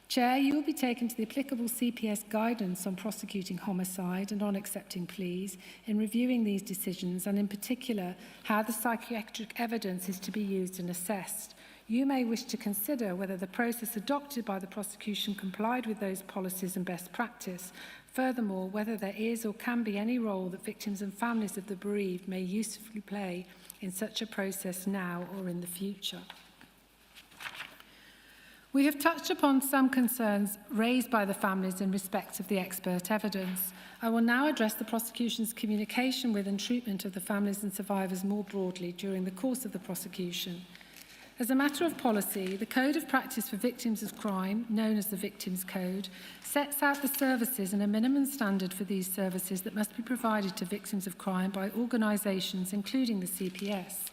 Chair, you will be taken to the applicable CPS guidance on prosecuting homicide and on accepting pleas in reviewing these decisions, and in particular how the psychiatric evidence is to be used and assessed. You may wish to consider whether the process adopted by the prosecution complied with those policies and best practice. Furthermore, whether there is or can be any role that victims and families of the bereaved may usefully play in such a process now or in the future. We have touched upon some concerns raised by the families in respect of the expert evidence. I will now address the prosecution's communication with and treatment of the families and survivors more broadly during the course of the prosecution. As a matter of policy, the Code of Practice for Victims of Crime, known as the Victims Code, sets out the services and a minimum standard for these services that must be provided to victims of crime by organisations, including the CPS.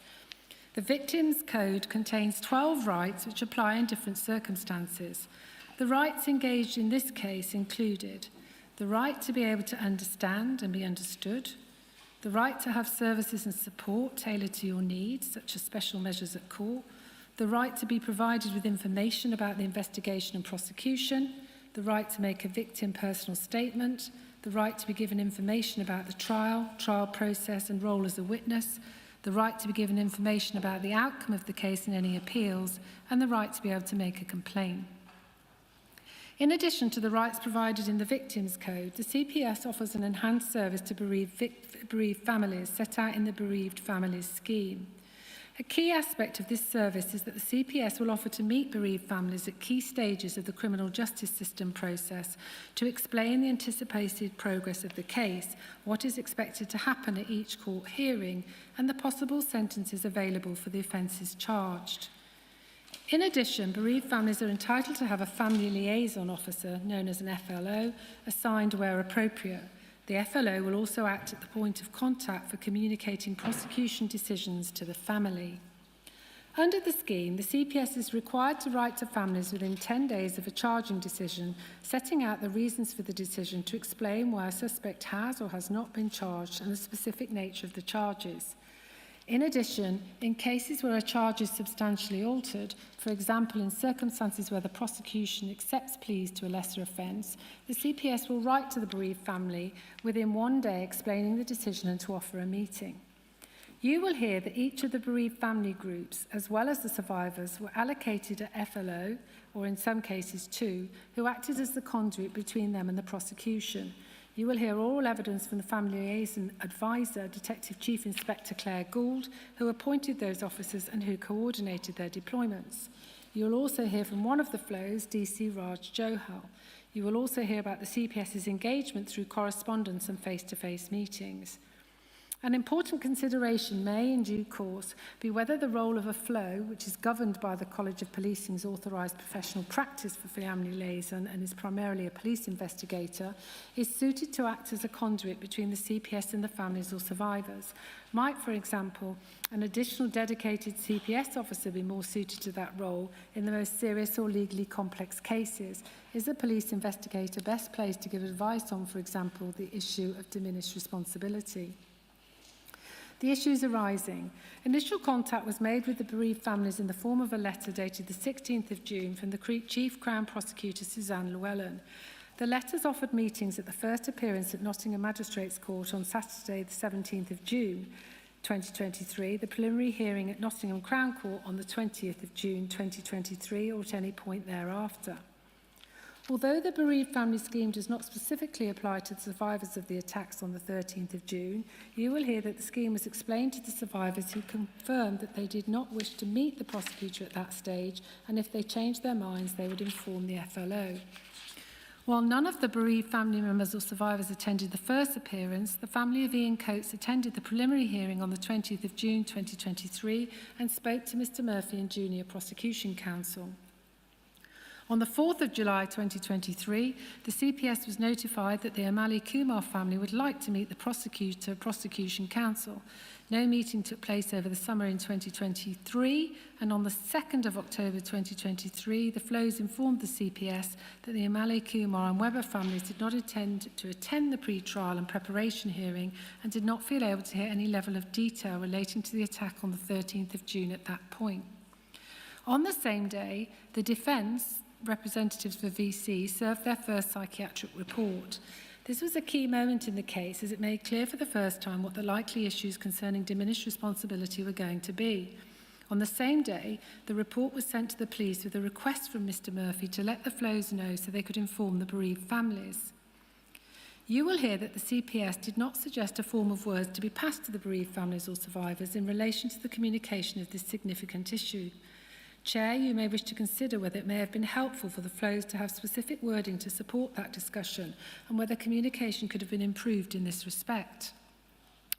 The Victims Code contains 12 rights which apply in different circumstances. The rights engaged in this case included the right to be able to understand and be understood, the right to have services and support tailored to your needs, such as special measures at court, the right to be provided with information about the investigation and prosecution, the right to make a victim personal statement, the right to be given information about the trial process and role as a witness, the right to be given information about the outcome of the case and any appeals, and the right to be able to make a complaint. In addition to the rights provided in the Victims Code, the CPS offers an enhanced service to bereaved families set out in the Bereaved Families Scheme. A key aspect of this service is that the CPS will offer to meet bereaved families at key stages of the criminal justice system process to explain the anticipated progress of the case, what is expected to happen at each court hearing, and the possible sentences available for the offences charged. In addition, bereaved families are entitled to have a family liaison officer, known as an FLO, assigned where appropriate. The FLO will also act at the point of contact for communicating prosecution decisions to the family. Under the scheme, the CPS is required to write to families within 10 days of a charging decision, setting out the reasons for the decision to explain why a suspect has or has not been charged and the specific nature of the charges. In addition, in cases where a charge is substantially altered, for example in circumstances where the prosecution accepts pleas to a lesser offence, the CPS will write to the bereaved family within 1 day explaining the decision and to offer a meeting. You will hear that each of the bereaved family groups, as well as the survivors, were allocated a FLO, or in some cases two, who acted as the conduit between them and the prosecution. You will hear oral evidence from the family liaison advisor, Detective Chief Inspector Claire Gould, who appointed those officers and who coordinated their deployments. You will also hear from one of the FLOs, DC Raj Johal. You will also hear about the CPS's engagement through correspondence and face-to-face meetings. An important consideration may, in due course, be whether the role of a FLO, which is governed by the College of Policing's authorised professional practice for family liaison and is primarily a police investigator, is suited to act as a conduit between the CPS and the families or survivors. Might, for example, an additional dedicated CPS officer be more suited to that role in the most serious or legally complex cases? Is a police investigator best placed to give advice on, for example, the issue of diminished responsibility? The issues arising. Initial contact was made with the bereaved families in the form of a letter dated the 16th of June from the Chief Crown Prosecutor Suzanne Llewellyn. The letters offered meetings at the first appearance at Nottingham Magistrates Court on Saturday the 17th of June 2023, the preliminary hearing at Nottingham Crown Court on the 20th of June 2023 or at any point thereafter. Although the bereaved family scheme does not specifically apply to the survivors of the attacks on the 13th of June, you will hear that the scheme was explained to the survivors who confirmed that they did not wish to meet the prosecutor at that stage, and if they changed their minds, they would inform the FLO. While none of the bereaved family members or survivors attended the first appearance, the family of Ian Coates attended the preliminary hearing on the 20th of June 2023 and spoke to Mr Murphy and Junior Prosecution Counsel. On the 4th of July 2023, the CPS was notified that the Amali Kumar family would like to meet the Prosecution Counsel. No meeting took place over the summer in 2023, and on the 2nd of October 2023, the FLOs informed the CPS that the Amali Kumar and Webber families did not intend to attend the pre-trial and preparation hearing and did not feel able to hear any level of detail relating to the attack on the 13th of June at that point. On the same day, the defence, representatives for VC, served their first psychiatric report. This was a key moment in the case as it made clear for the first time what the likely issues concerning diminished responsibility were going to be. On the same day, the report was sent to the police with a request from Mr Murphy to let the FLOs know so they could inform the bereaved families. You will hear that the CPS did not suggest a form of words to be passed to the bereaved families or survivors in relation to the communication of this significant issue. Chair, you may wish to consider whether it may have been helpful for the FLOs to have specific wording to support that discussion and whether communication could have been improved in this respect.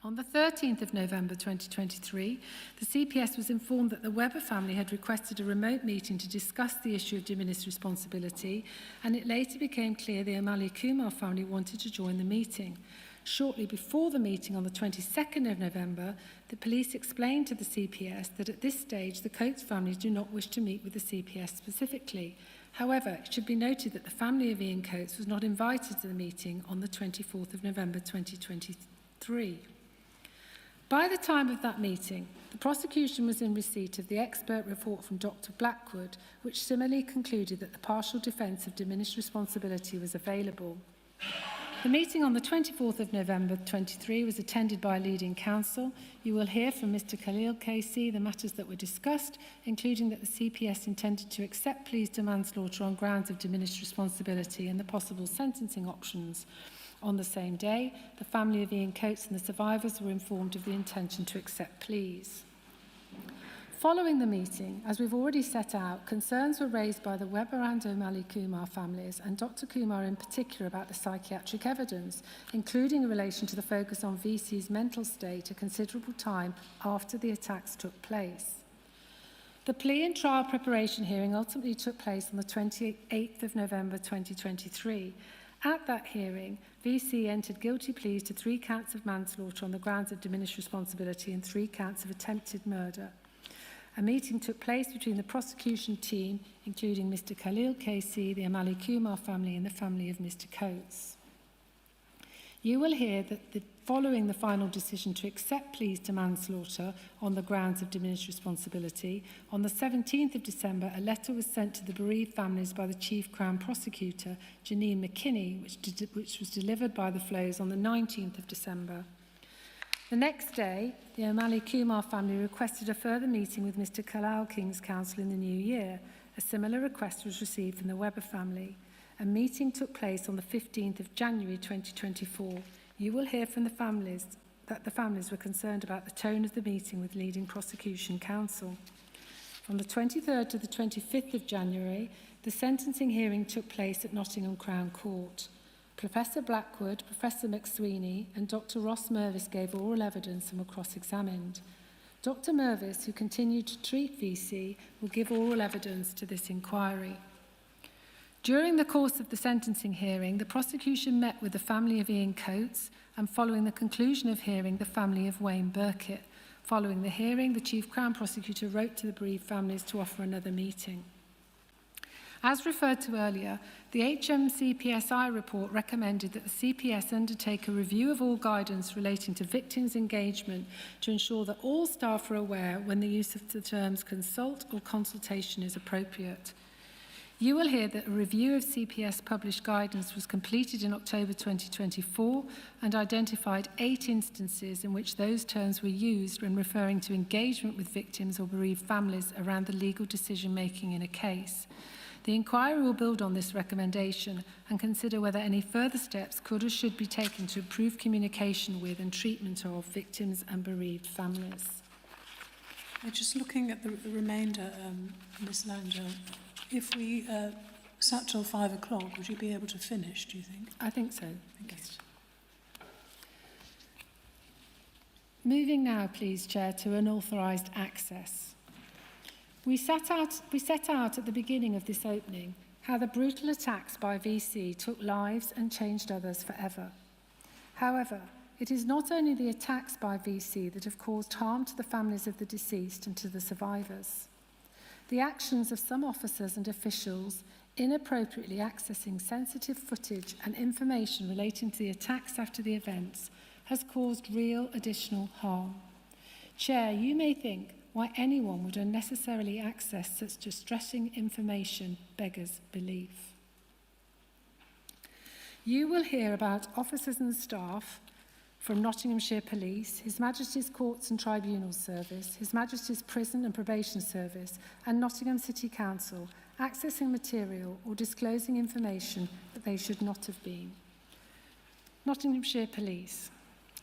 On the 13th of November 2023, the CPS was informed that the Webber family had requested a remote meeting to discuss the issue of diminished responsibility, and it later became clear the Amali Kumar family wanted to join the meeting. Shortly before the meeting on the 22nd of November, the police explained to the CPS that at this stage the Coates family do not wish to meet with the CPS specifically. However, it should be noted that the family of Ian Coates was not invited to the meeting on the 24th of November 2023. By the time of that meeting, the prosecution was in receipt of the expert report from Dr Blackwood, which similarly concluded that the partial defence of diminished responsibility was available. The meeting on the 24th of November 2023 was attended by a leading counsel. You will hear from Mr Khalil KC the matters that were discussed, including that the CPS intended to accept pleas to manslaughter on grounds of diminished responsibility and the possible sentencing options. On the same day, the family of Ian Coates and the survivors were informed of the intention to accept pleas. Following the meeting, as we've already set out, concerns were raised by the Webber and O'Malley Kumar families and Dr. Kumar in particular about the psychiatric evidence, including in relation to the focus on VC's mental state a considerable time after the attacks took place. The plea and trial preparation hearing ultimately took place on the 28th of November 2023. At that hearing, VC entered guilty pleas to 3 counts of manslaughter on the grounds of diminished responsibility and 3 counts of attempted murder. A meeting took place between the prosecution team, including Mr. Khalil KC, the O'Malley Kumar family, and the family of Mr. Coates. You will hear that following the final decision to accept pleas to manslaughter on the grounds of diminished responsibility, on the 17th of December, a letter was sent to the bereaved families by the Chief Crown Prosecutor, Janine McKinney, which was delivered by the Flows on the 19th of December. The next day, the O'Malley Kumar family requested a further meeting with Mr. Calocane's counsel in the new year. A similar request was received from the Webber family. A meeting took place on the 15th of January 2024. You will hear from the families that the families were concerned about the tone of the meeting with leading prosecution counsel. From the 23rd to the 25th of January, the sentencing hearing took place at Nottingham Crown Court. Professor Blackwood, Professor McSweeney and Dr. Ross Mervis gave oral evidence and were cross-examined. Dr. Mervis, who continued to treat VC, will give oral evidence to this inquiry. During the course of the sentencing hearing, the prosecution met with the family of Ian Coates and following the conclusion of hearing, the family of Wayne Burkitt. Following the hearing, the Chief Crown Prosecutor wrote to the bereaved families to offer another meeting. As referred to earlier, the HMCPSI report recommended that the CPS undertake a review of all guidance relating to victims' engagement to ensure that all staff are aware when the use of the terms consult or consultation is appropriate. You will hear that a review of CPS published guidance was completed in October 2024 and identified 8 instances in which those terms were used when referring to engagement with victims or bereaved families around the legal decision-making in a case. The inquiry will build on this recommendation and consider whether any further steps could or should be taken to improve communication with and treatment of victims and bereaved families. Just looking at the remainder, Ms. Langdale, if we sat till 5 o'clock, would you be able to finish, do you think? I think so. Thank you. Moving now, please, Chair, to unauthorised access. We set out at the beginning of this opening how the brutal attacks by VC took lives and changed others forever. However, it is not only the attacks by VC that have caused harm to the families of the deceased and to the survivors. The actions of some officers and officials inappropriately accessing sensitive footage and information relating to the attacks after the events has caused real additional harm. Chair, you may think why anyone would unnecessarily access such distressing information beggars belief. You will hear about officers and staff from Nottinghamshire Police, His Majesty's Courts and Tribunals Service, His Majesty's Prison and Probation Service, and Nottingham City Council accessing material or disclosing information that they should not have been. Nottinghamshire Police.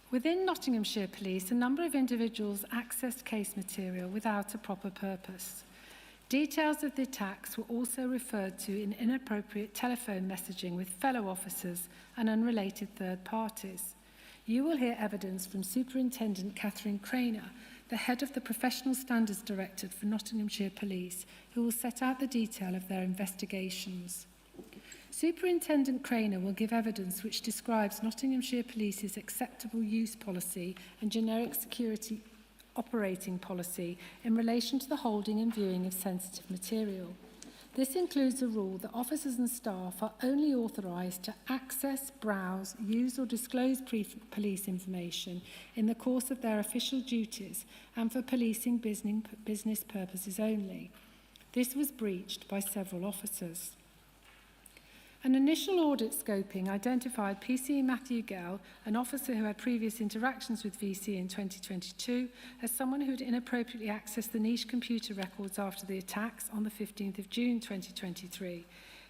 Within Nottinghamshire Police, a number of individuals accessed case material without a proper purpose. Details of the attacks were also referred to in inappropriate telephone messaging with fellow officers and unrelated third parties. You will hear evidence from Superintendent Catherine Craner, the head of the Professional Standards Directorate for Nottinghamshire Police, who will set out the detail of their investigations. Superintendent Craner will give evidence which describes Nottinghamshire Police's acceptable use policy and generic security operating policy in relation to the holding and viewing of sensitive material. This includes a rule that officers and staff are only authorised to access, browse, use or disclose police information in the course of their official duties and for policing business purposes only. This was breached by several officers. An initial audit scoping identified PC Matthew Gell, an officer who had previous interactions with VC in 2022, as someone who had inappropriately accessed the niche computer records after the attacks on the 15th of June 2023.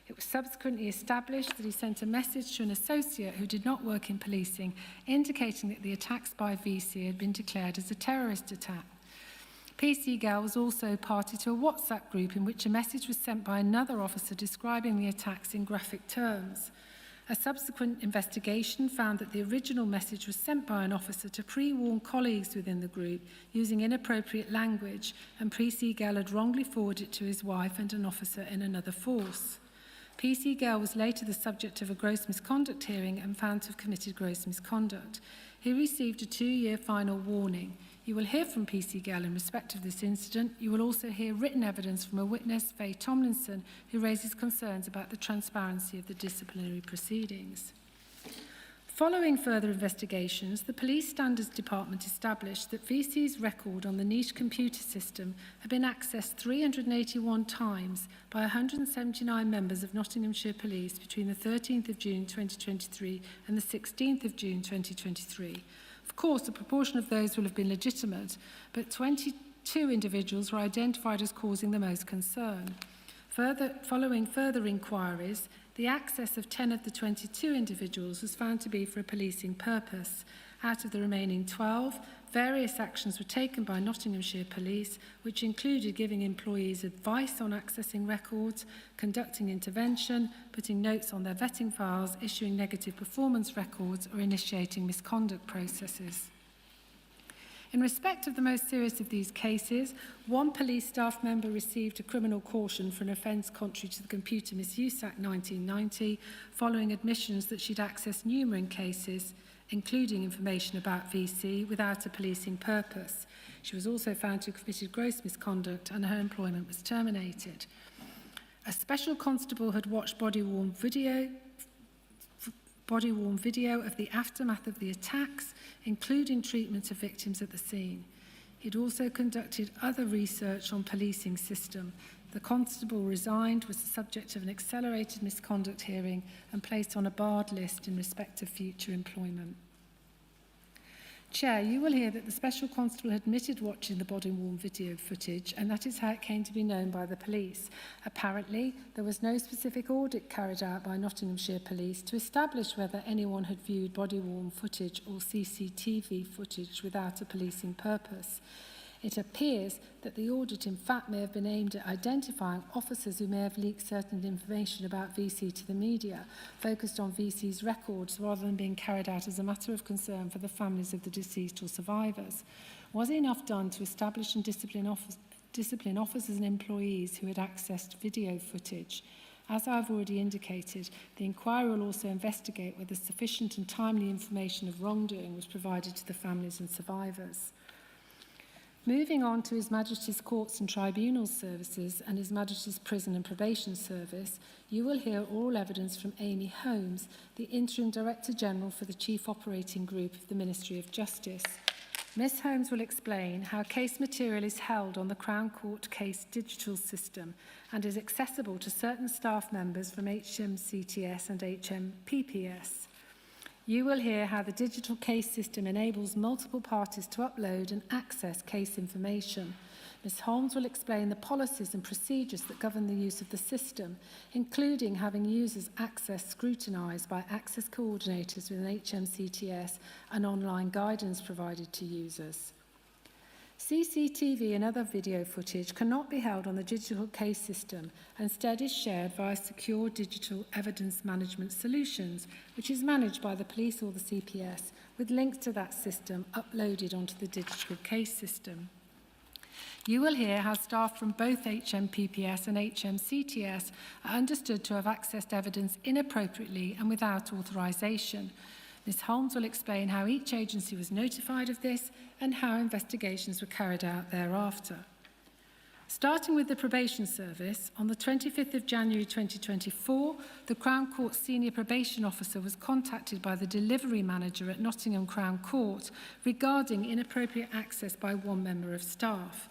It was subsequently established that he sent a message to an associate who did not work in policing, indicating that the attacks by VC had been declared as a terrorist attack. PC Girl was also party to a WhatsApp group in which a message was sent by another officer describing the attacks in graphic terms. A subsequent investigation found that the original message was sent by an officer to pre-warn colleagues within the group using inappropriate language, and PC Girl had wrongly forwarded it to his wife and an officer in another force. PC Girl was later the subject of a gross misconduct hearing and found to have committed gross misconduct. He received a 2-year final warning. You will hear from PC Girl in respect of this incident. You will also hear written evidence from a witness, Faye Tomlinson, who raises concerns about the transparency of the disciplinary proceedings. Following further investigations, the Police Standards Department established that VC's record on the niche computer system had been accessed 381 times by 179 members of Nottinghamshire Police between the 13th of June 2023 and the 16th of June 2023. Of course, a proportion of those will have been legitimate, but 22 individuals were identified as causing the most concern. Following further inquiries, the access of 10 of the 22 individuals was found to be for a policing purpose. Out of the remaining 12, various actions were taken by Nottinghamshire Police, which included giving employees advice on accessing records, conducting intervention, putting notes on their vetting files, issuing negative performance records, or initiating misconduct processes. In respect of the most serious of these cases, one police staff member received a criminal caution for an offence contrary to the Computer Misuse Act 1990, following admissions that she'd accessed numerous cases, including information about VC, without a policing purpose. She was also found to have committed gross misconduct and her employment was terminated. A special constable had watched body-worn video of the aftermath of the attacks, including treatment of victims at the scene. He'd also conducted other research on policing system. The constable resigned, was the subject of an accelerated misconduct hearing and placed on a barred list in respect of future employment. Chair, you will hear that the Special Constable admitted watching the body-worn video footage, and that is how it came to be known by the police. Apparently, there was no specific audit carried out by Nottinghamshire Police to establish whether anyone had viewed body-worn footage or CCTV footage without a policing purpose. It appears that the audit in fact may have been aimed at identifying officers who may have leaked certain information about VC to the media, focused on VC's records rather than being carried out as a matter of concern for the families of the deceased or survivors. Was enough done to establish and discipline officers and employees who had accessed video footage? As I've already indicated, the inquiry will also investigate whether sufficient and timely information of wrongdoing was provided to the families and survivors. Moving on to His Majesty's Courts and Tribunals Services and His Majesty's Prison and Probation Service, you will hear oral evidence from Amy Holmes, the Interim Director General for the Chief Operating Group of the Ministry of Justice. Ms Holmes will explain how case material is held on the Crown Court case digital system and is accessible to certain staff members from HMCTS and HMPPS. You will hear how the digital case system enables multiple parties to upload and access case information. Ms Holmes will explain the policies and procedures that govern the use of the system, including having users' access scrutinised by access coordinators within HMCTS and online guidance provided to users. CCTV and other video footage cannot be held on the digital case system and instead is shared via secure digital evidence management solutions, which is managed by the police or the CPS, with links to that system uploaded onto the digital case system. You will hear how staff from both HMPPS and HMCTS are understood to have accessed evidence inappropriately and without authorisation. Ms Holmes will explain how each agency was notified of this and how investigations were carried out thereafter. Starting with the Probation Service, on the 25th of January 2024, the Crown Court Senior Probation Officer was contacted by the Delivery Manager at Nottingham Crown Court regarding inappropriate access by one member of staff.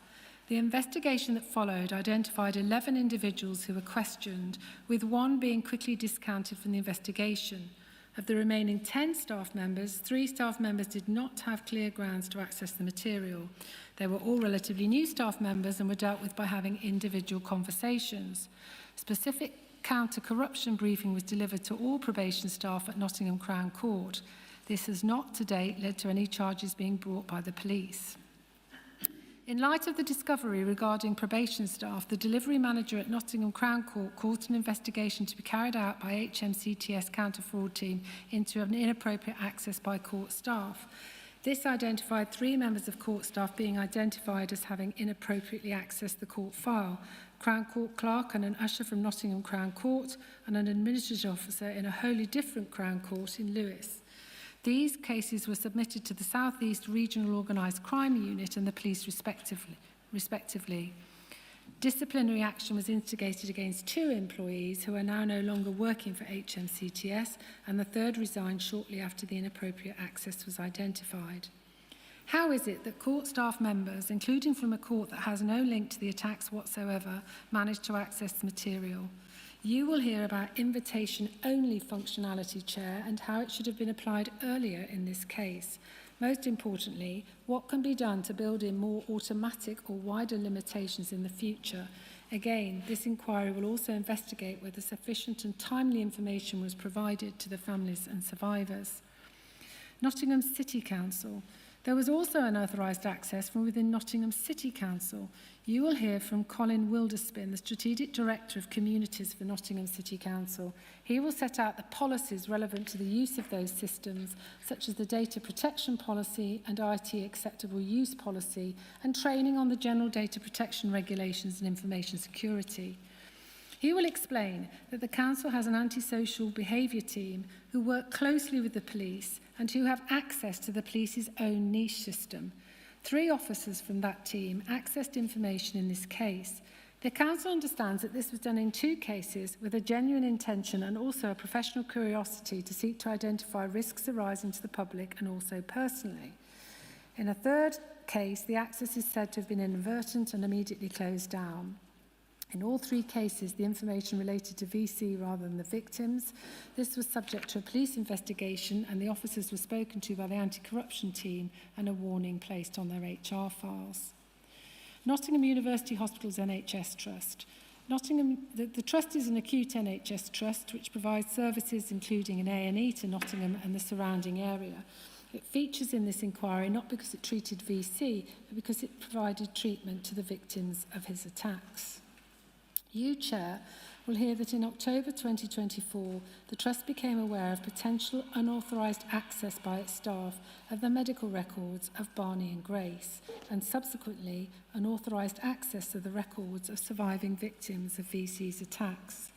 The investigation that followed identified 11 individuals who were questioned, with one being quickly discounted from the investigation. Of the remaining 10 staff members, 3 staff members did not have clear grounds to access the material. They were all relatively new staff members and were dealt with by having individual conversations. Specific counter-corruption briefing was delivered to all probation staff at Nottingham Crown Court. This has not to date led to any charges being brought by the police. In light of the discovery regarding probation staff, the delivery manager at Nottingham Crown Court called an investigation to be carried out by HMCTS counter-fraud team into an inappropriate access by court staff. This identified 3 members of court staff being identified as having inappropriately accessed the court file: Crown Court clerk and an usher from Nottingham Crown Court, and an administrative officer in a wholly different Crown Court in Lewes. These cases were submitted to the South East Regional Organised Crime Unit and the police respectively. Disciplinary action was instigated against 2 employees who are now no longer working for HMCTS, and the third resigned shortly after the inappropriate access was identified. How is it that court staff members, including from a court that has no link to the attacks whatsoever, managed to access the material? You will hear about invitation-only functionality, Chair, and how it should have been applied earlier in this case. Most importantly, what can be done to build in more automatic or wider limitations in the future? Again, this inquiry will also investigate whether sufficient and timely information was provided to the families and survivors. Nottingham City Council. There was also unauthorised access from within Nottingham City Council. You will hear from Colin Wilderspin, the Strategic Director of Communities for Nottingham City Council. He will set out the policies relevant to the use of those systems, such as the data protection policy and IT acceptable use policy, and training on the general data protection regulations and information security. He will explain that the Council has an antisocial behaviour team who work closely with the police and who have access to the police's own niche system. 3 officers from that team accessed information in this case. The Council understands that this was done in 2 cases with a genuine intention and also a professional curiosity to seek to identify risks arising to the public and also personally. In a 3rd case, the access is said to have been inadvertent and immediately closed down. In all 3 cases, the information related to VC rather than the victims. This was subject to a police investigation, and the officers were spoken to by the anti-corruption team and a warning placed on their HR files. Nottingham University Hospitals NHS Trust. The trust is an acute NHS trust which provides services including an A&E to Nottingham and the surrounding area. It features in this inquiry not because it treated VC, but because it provided treatment to the victims of his attacks. You, Chair, will hear that in October 2024, the Trust became aware of potential unauthorised access by its staff of the medical records of Barney and Grace, and subsequently unauthorised access to the records of surviving victims of VC's attacks.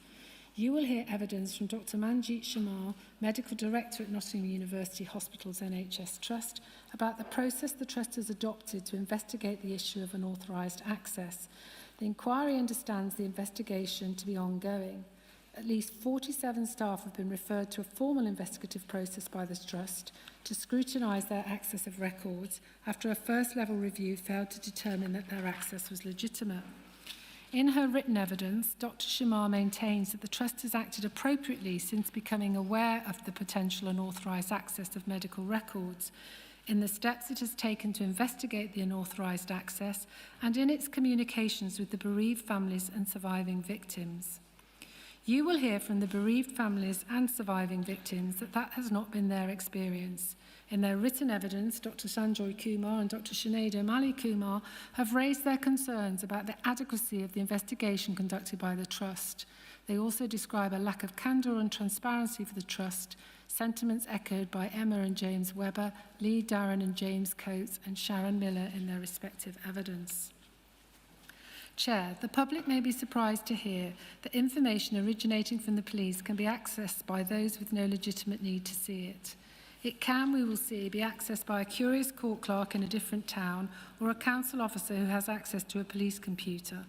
You will hear evidence from Dr. Manjit Sharma, Medical Director at Nottingham University Hospitals NHS Trust, about the process the Trust has adopted to investigate the issue of unauthorised access. The inquiry understands the investigation to be ongoing. At least 47 staff have been referred to a formal investigative process by the Trust to scrutinise their access of records after a first-level review failed to determine that their access was legitimate. In her written evidence, Dr. Sharma maintains that the Trust has acted appropriately since becoming aware of the potential unauthorised access of medical records, in the steps it has taken to investigate the unauthorised access, and in its communications with the bereaved families and surviving victims. You will hear from the bereaved families and surviving victims that that has not been their experience. In their written evidence, Dr. Sanjoy Kumar and Dr. Sinead O'Malley Kumar have raised their concerns about the adequacy of the investigation conducted by the Trust. They also describe a lack of candour and transparency for the Trust, sentiments echoed by Emma and James Webber, Lee, Darren and James Coates, and Sharon Miller in their respective evidence. Chair, the public may be surprised to hear that information originating from the police can be accessed by those with no legitimate need to see it. It can, we will see, be accessed by a curious court clerk in a different town or a council officer who has access to a police computer.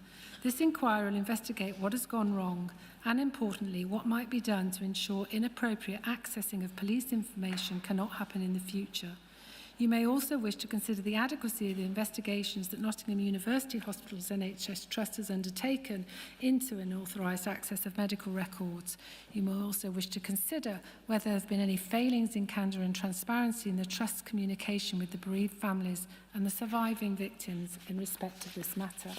This inquiry will investigate what has gone wrong and, importantly, what might be done to ensure inappropriate accessing of police information cannot happen in the future. You may also wish to consider the adequacy of the investigations that Nottingham University Hospitals NHS Trust has undertaken into unauthorised access of medical records. You may also wish to consider whether there have been any failings in candour and transparency in the Trust's communication with the bereaved families and the surviving victims in respect of this matter.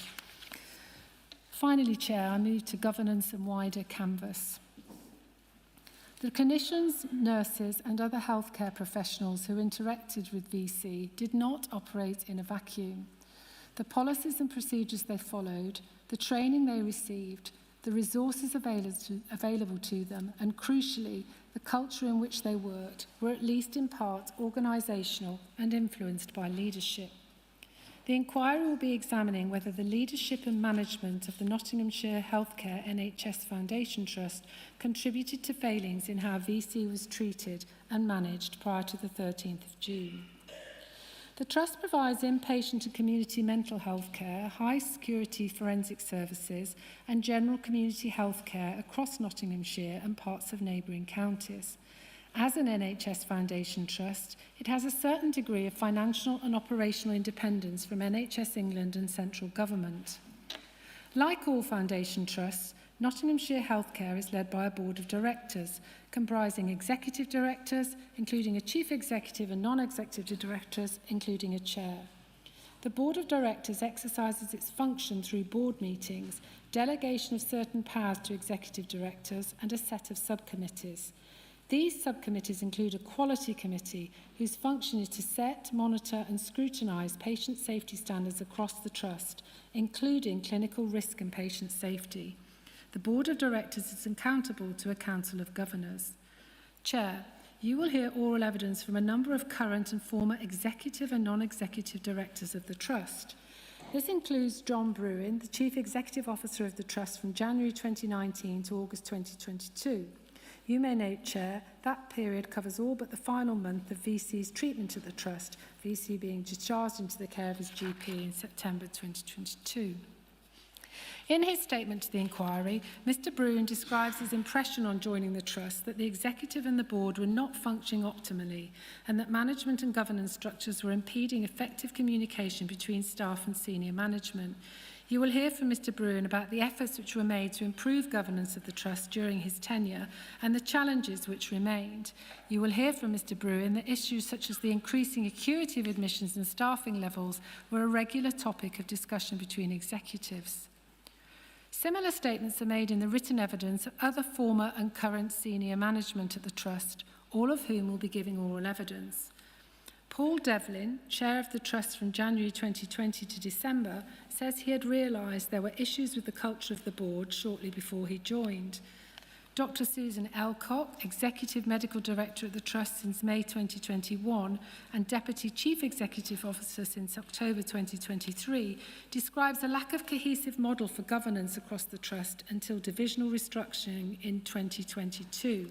Finally, Chair, I move to governance and wider canvas. The clinicians, nurses and other healthcare professionals who interacted with VC did not operate in a vacuum. the policies and procedures they followed, the training they received, the resources available to them, and crucially, the culture in which they worked, were at least in part organisational and influenced by leadership. The inquiry will be examining whether the leadership and management of the Nottinghamshire Healthcare NHS Foundation Trust contributed to failings in how VC was treated and managed prior to the 13th of June. The Trust provides inpatient and community mental health care, high-security forensic services and general community health care across Nottinghamshire and parts of neighbouring counties. As an NHS Foundation Trust, it has a certain degree of financial and operational independence from NHS England and central government. Like all foundation trusts, Nottinghamshire Healthcare is led by a board of directors, comprising executive directors, including a chief executive, and non-executive directors, including a chair. The board of directors exercises its function through board meetings, delegation of certain powers to executive directors, and a set of subcommittees. These subcommittees include a quality committee whose function is to set, monitor and scrutinise patient safety standards across the trust, including clinical risk and patient safety. The board of directors is accountable to a council of governors. Chair, you will hear oral evidence from a number of current and former executive and non-executive directors of the trust. This includes John Bruin, the Chief Executive Officer of the Trust from January 2019 to August 2022. You may note, Chair, that period covers all but the final month of VC's treatment at the Trust, VC being discharged into the care of his GP in September 2022. In his statement to the inquiry, Mr Bruin describes his impression on joining the Trust that the executive and the board were not functioning optimally and that management and governance structures were impeding effective communication between staff and senior management. You will hear from Mr Bruin about the efforts which were made to improve governance of the Trust during his tenure and the challenges which remained. You will hear from Mr Bruin that issues such as the increasing acuity of admissions and staffing levels were a regular topic of discussion between executives. Similar statements are made in the written evidence of other former and current senior management at the Trust, all of whom will be giving oral evidence. Paul Devlin, chair of the Trust from January 2020 to December, says he had realised there were issues with the culture of the board shortly before he joined. Dr Susan Elcock, Executive Medical Director at the Trust since May 2021 and Deputy Chief Executive Officer since October 2023, describes a lack of cohesive model for governance across the Trust until divisional restructuring in 2022.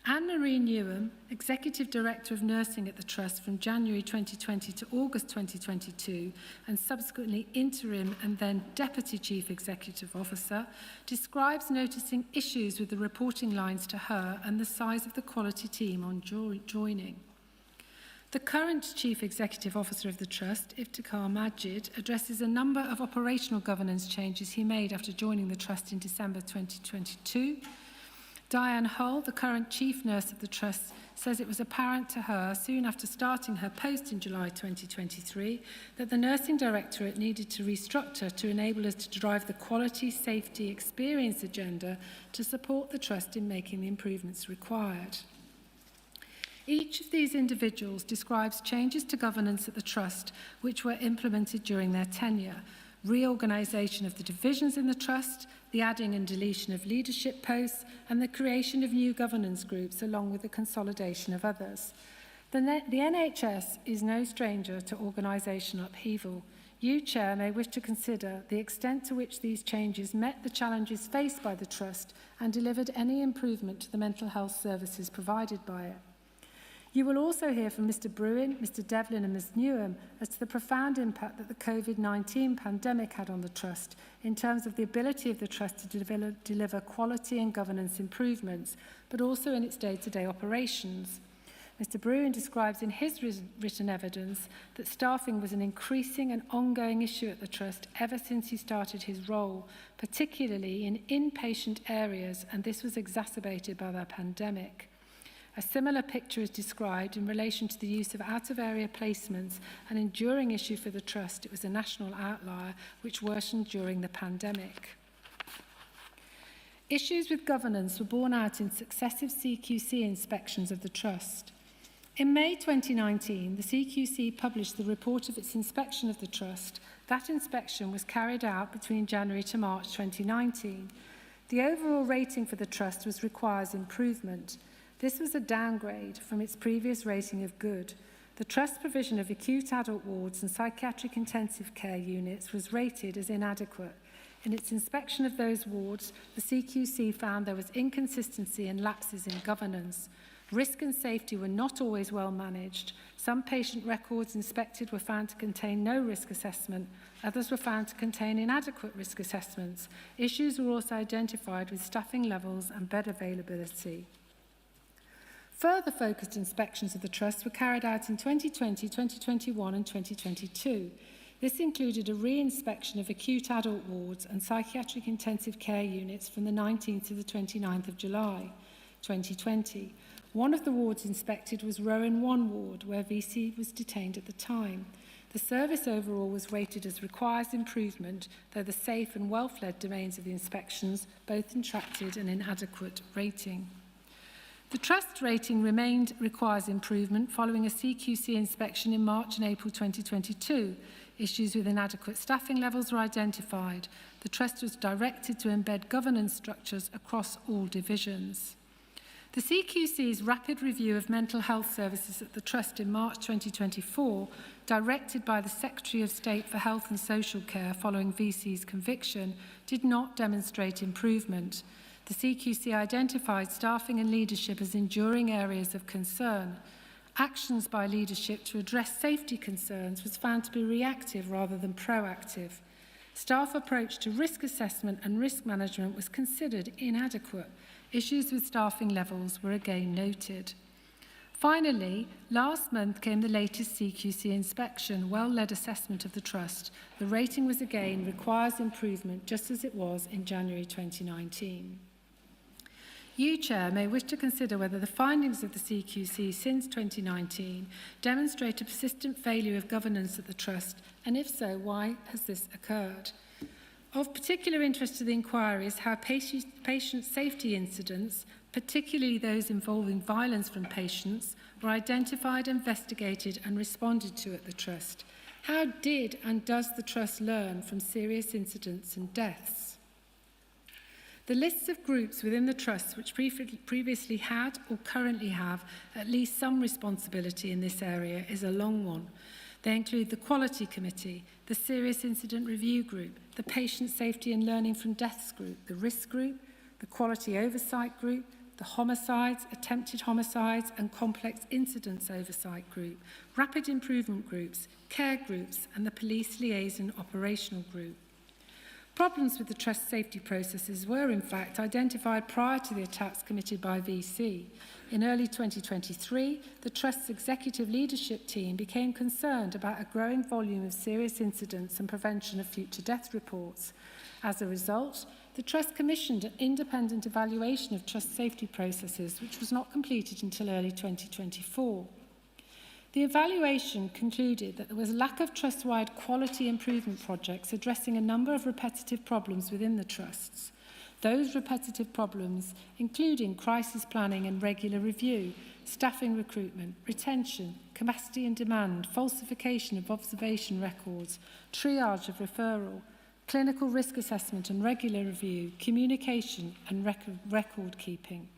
Anne-Marie Newham, Executive Director of Nursing at the Trust from January 2020 to August 2022 and subsequently interim and then Deputy Chief Executive Officer, describes noticing issues with the reporting lines to her and the size of the quality team on joining. The current Chief Executive Officer of the Trust, Iftikhar Majid, addresses a number of operational governance changes he made after joining the Trust in December 2022. Diane Hull, the current Chief Nurse of the Trust, says it was apparent to her soon after starting her post in July 2023 that the Nursing Directorate needed to restructure to enable us to drive the quality, safety, experience agenda to support the Trust in making the improvements required. Each of these individuals describes changes to governance at the Trust which were implemented during their tenure, reorganisation of the divisions in the Trust, the adding and deletion of leadership posts, and the creation of new governance groups along with the consolidation of others. The NHS is no stranger to organisational upheaval. You, Chair, may wish to consider the extent to which these changes met the challenges faced by the Trust and delivered any improvement to the mental health services provided by it. You will also hear from Mr Bruin, Mr Devlin and Ms Newham as to the profound impact that the COVID-19 pandemic had on the Trust in terms of the ability of the Trust to deliver quality and governance improvements, but also in its day-to-day operations. Mr Bruin describes in his written evidence that staffing was an increasing and ongoing issue at the Trust ever since he started his role, particularly in inpatient areas, and this was exacerbated by the pandemic. A similar picture is described in relation to the use of out-of-area placements, an enduring issue for the Trust. It was a national outlier which worsened during the pandemic. Issues with governance were borne out in successive CQC inspections of the Trust. In May 2019, the CQC published the report of its inspection of the Trust That inspection was carried out between January to March 2019. The overall rating for the Trust was requires improvement. This was a downgrade from its previous rating of good. The Trust's provision of acute adult wards and psychiatric intensive care units was rated as inadequate. In its inspection of those wards, the CQC found there was inconsistency and lapses in governance. Risk and safety were not always well managed. Some patient records inspected were found to contain no risk assessment. Others were found to contain inadequate risk assessments. Issues were also identified with staffing levels and bed availability. Further focused inspections of the Trust were carried out in 2020, 2021 and 2022. This included a re-inspection of acute adult wards and psychiatric intensive care units from the 19th to the 29th of July 2020. One of the wards inspected was Rowan 1 ward, where VC was detained at the time. The service overall was rated as requires improvement, though the safe and well-fled domains of the inspections both attracted an inadequate rating. The Trust rating remained requires improvement following a CQC inspection in March and April 2022. Issues with inadequate staffing levels were identified. The Trust was directed to embed governance structures across all divisions. The CQC's rapid review of mental health services at the Trust in March 2024, directed by the Secretary of State for Health and Social Care following VC's conviction, did not demonstrate improvement. The CQC identified staffing and leadership as enduring areas of concern. Actions by leadership to address safety concerns was found to be reactive rather than proactive. Staff approach to risk assessment and risk management was considered inadequate. Issues with staffing levels were again noted. Finally, last month came the latest CQC inspection, well-led assessment of the Trust. The rating was again requires improvement, just as it was in January 2019. You, Chair, may wish to consider whether the findings of the CQC since 2019 demonstrate a persistent failure of governance at the Trust, and if so, why has this occurred? Of particular interest to the inquiry is how patient safety incidents, particularly those involving violence from patients, were identified, investigated and responded to at the Trust. How did and does the Trust learn from serious incidents and deaths? The lists of groups within the Trust which previously had or currently have at least some responsibility in this area is a long one. They include the Quality Committee, the Serious Incident Review Group, the Patient Safety and Learning from Deaths Group, the Risk Group, the Quality Oversight Group, the Homicides, Attempted Homicides and Complex Incidents Oversight Group, Rapid Improvement Groups, Care Groups and the Police Liaison Operational Group. Problems with the Trust safety processes were in fact identified prior to the attacks committed by VC. In early 2023, the Trust's executive leadership team became concerned about a growing volume of serious incidents and prevention of future death reports. As a result, the Trust commissioned an independent evaluation of Trust safety processes, which was not completed until early 2024. The evaluation concluded that there was a lack of Trust-wide quality improvement projects addressing a number of repetitive problems within the Trusts. Those repetitive problems, including crisis planning and regular review, staffing recruitment, retention, capacity and demand, falsification of observation records, triage of referral, clinical risk assessment and regular review, communication and record keeping.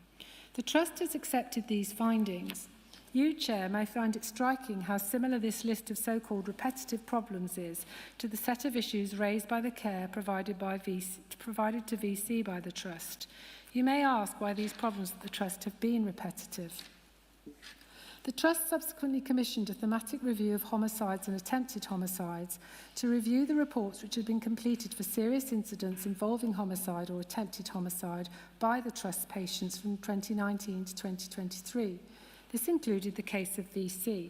The Trust has accepted these findings. You, Chair, may find it striking how similar this list of so-called repetitive problems is to the set of issues raised by the care provided to VC by the Trust. You may ask why these problems at the Trust have been repetitive. The Trust subsequently commissioned a thematic review of homicides and attempted homicides to review the reports which had been completed for serious incidents involving homicide or attempted homicide by the Trust patients from 2019 to 2023. This included the case of VC.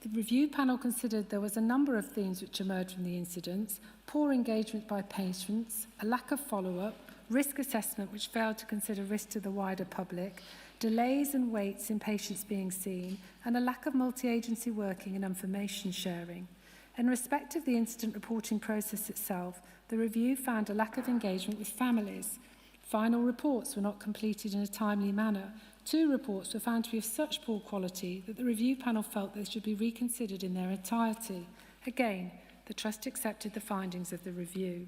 The review panel considered there was a number of themes which emerged from the incidents: poor engagement by patients, a lack of follow-up, risk assessment which failed to consider risk to the wider public, delays and waits in patients being seen, and a lack of multi-agency working and information sharing. In respect of the incident reporting process itself, the review found a lack of engagement with families. Final reports were not completed in a timely manner. 2 reports were found to be of such poor quality that the review panel felt they should be reconsidered in their entirety. Again, the Trust accepted the findings of the review.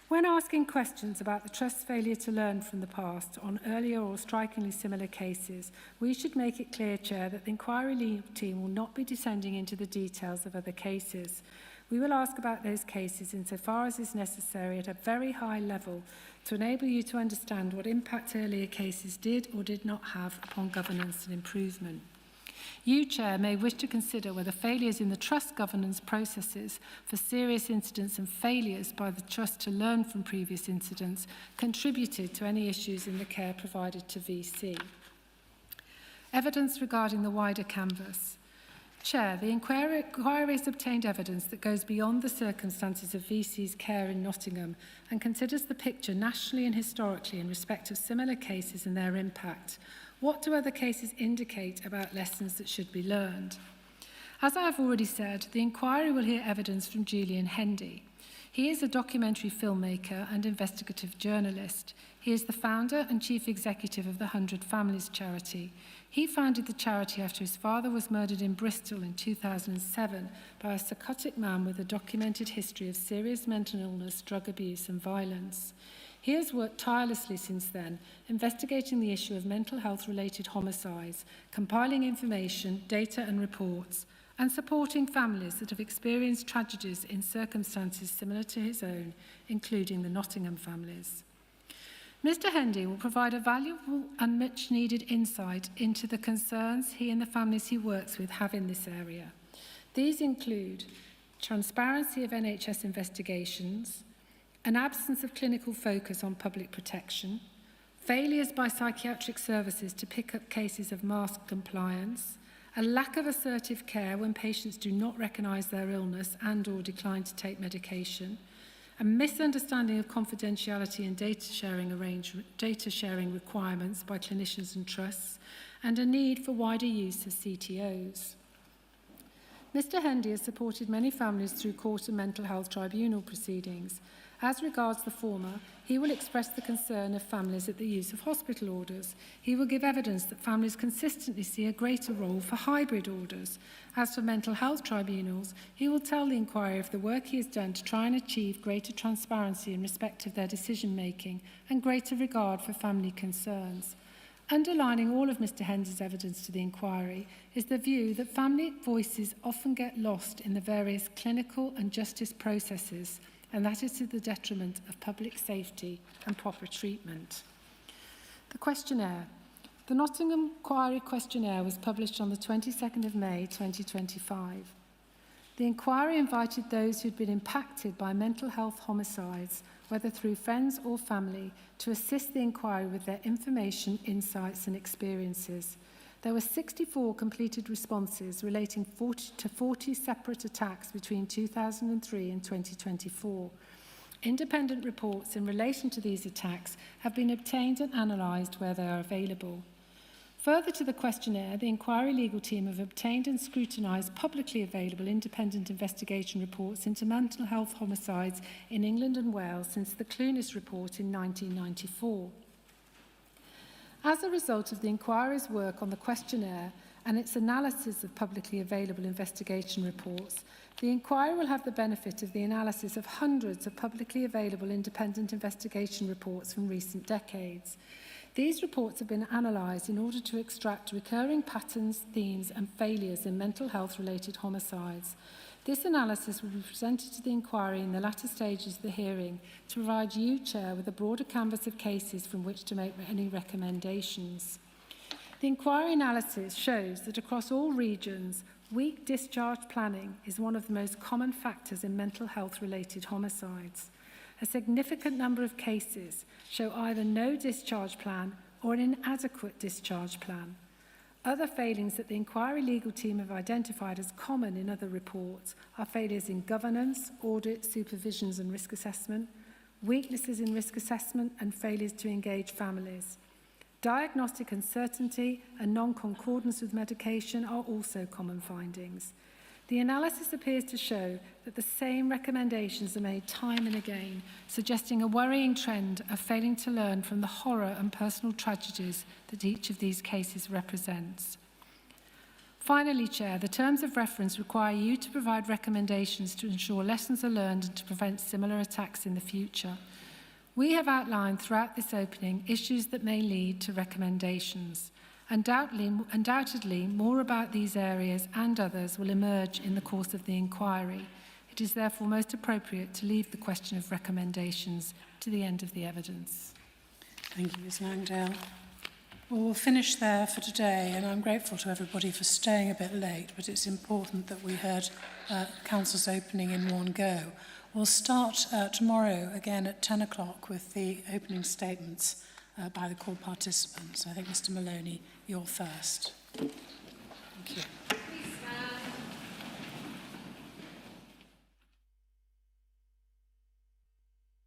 When asking questions about the Trust's failure to learn from the past on earlier or strikingly similar cases, we should make it clear, Chair, that the inquiry legal team will not be descending into the details of other cases. We will ask about those cases insofar as is necessary at a very high level to enable you to understand what impact earlier cases did or did not have upon governance and improvement. You, Chair, may wish to consider whether failures in the Trust governance processes for serious incidents and failures by the Trust to learn from previous incidents contributed to any issues in the care provided to VC. Evidence regarding the wider canvas. Chair, the inquiry has obtained evidence that goes beyond the circumstances of VC's care in Nottingham and considers the picture nationally and historically in respect of similar cases and their impact. What do other cases indicate about lessons that should be learned? As I have already said, the inquiry will hear evidence from Julian Hendy. He is a documentary filmmaker and investigative journalist. He is the founder and chief executive of the 100 Families charity. He founded the charity after his father was murdered in Bristol in 2007 by a psychotic man with a documented history of serious mental illness, drug abuse and violence. He has worked tirelessly since then, investigating the issue of mental health-related homicides, compiling information, data and reports, and supporting families that have experienced tragedies in circumstances similar to his own, including the Nottingham families. Mr. Hendy will provide a valuable and much-needed insight into the concerns he and the families he works with have in this area. These include transparency of NHS investigations, an absence of clinical focus on public protection, failures by psychiatric services to pick up cases of mask compliance, a lack of assertive care when patients do not recognise their illness and/or decline to take medication, a misunderstanding of confidentiality and data sharing requirements by clinicians and trusts, and a need for wider use of CTOs. Mr. Hendy has supported many families through court and mental health tribunal proceedings. As regards the former, he will express the concern of families at the use of hospital orders. He will give evidence that families consistently see a greater role for hybrid orders. As for mental health tribunals, he will tell the inquiry of the work he has done to try and achieve greater transparency in respect of their decision-making and greater regard for family concerns. Underlining all of Mr. Hendy's evidence to the inquiry is the view that family voices often get lost in the various clinical and justice processes, and that is to the detriment of public safety and proper treatment. The questionnaire. The Nottingham Inquiry questionnaire was published on the 22nd of May 2025. The inquiry invited those who'd been impacted by mental health homicides, whether through friends or family, to assist the inquiry with their information, insights and experiences. There were 64 completed responses relating to 40 separate attacks between 2003 and 2024. Independent reports in relation to these attacks have been obtained and analysed where they are available. Further to the questionnaire, the inquiry legal team have obtained and scrutinised publicly available independent investigation reports into mental health homicides in England and Wales since the Clunis report in 1994. As a result of the inquiry's work on the questionnaire and its analysis of publicly available investigation reports, the inquiry will have the benefit of the analysis of hundreds of publicly available independent investigation reports from recent decades. These reports have been analysed in order to extract recurring patterns, themes and failures in mental health-related homicides. This analysis will be presented to the inquiry in the latter stages of the hearing to provide you, Chair, with a broader canvas of cases from which to make any recommendations. The inquiry analysis shows that across all regions, weak discharge planning is one of the most common factors in mental health-related homicides. A significant number of cases show either no discharge plan or an inadequate discharge plan. Other failings that the inquiry legal team have identified as common in other reports are failures in governance, audit, supervisions and risk assessment, weaknesses in risk assessment and failures to engage families. Diagnostic uncertainty and non-concordance with medication are also common findings. The analysis appears to show that the same recommendations are made time and again, suggesting a worrying trend of failing to learn from the horror and personal tragedies that each of these cases represents. Finally, Chair, the terms of reference require you to provide recommendations to ensure lessons are learned and to prevent similar attacks in the future. We have outlined throughout this opening issues that may lead to recommendations. Undoubtedly, more about these areas and others will emerge in the course of the inquiry. It is therefore most appropriate to leave the question of recommendations to the end of the evidence. Thank you, Ms Langdale. Well, we'll finish there for today, and I'm grateful to everybody for staying a bit late, but it's important that we heard Council's opening in one go. We'll start tomorrow again at 10 o'clock with the opening statements by the call participants. I think, Mr Maloney, you're first. Thank you.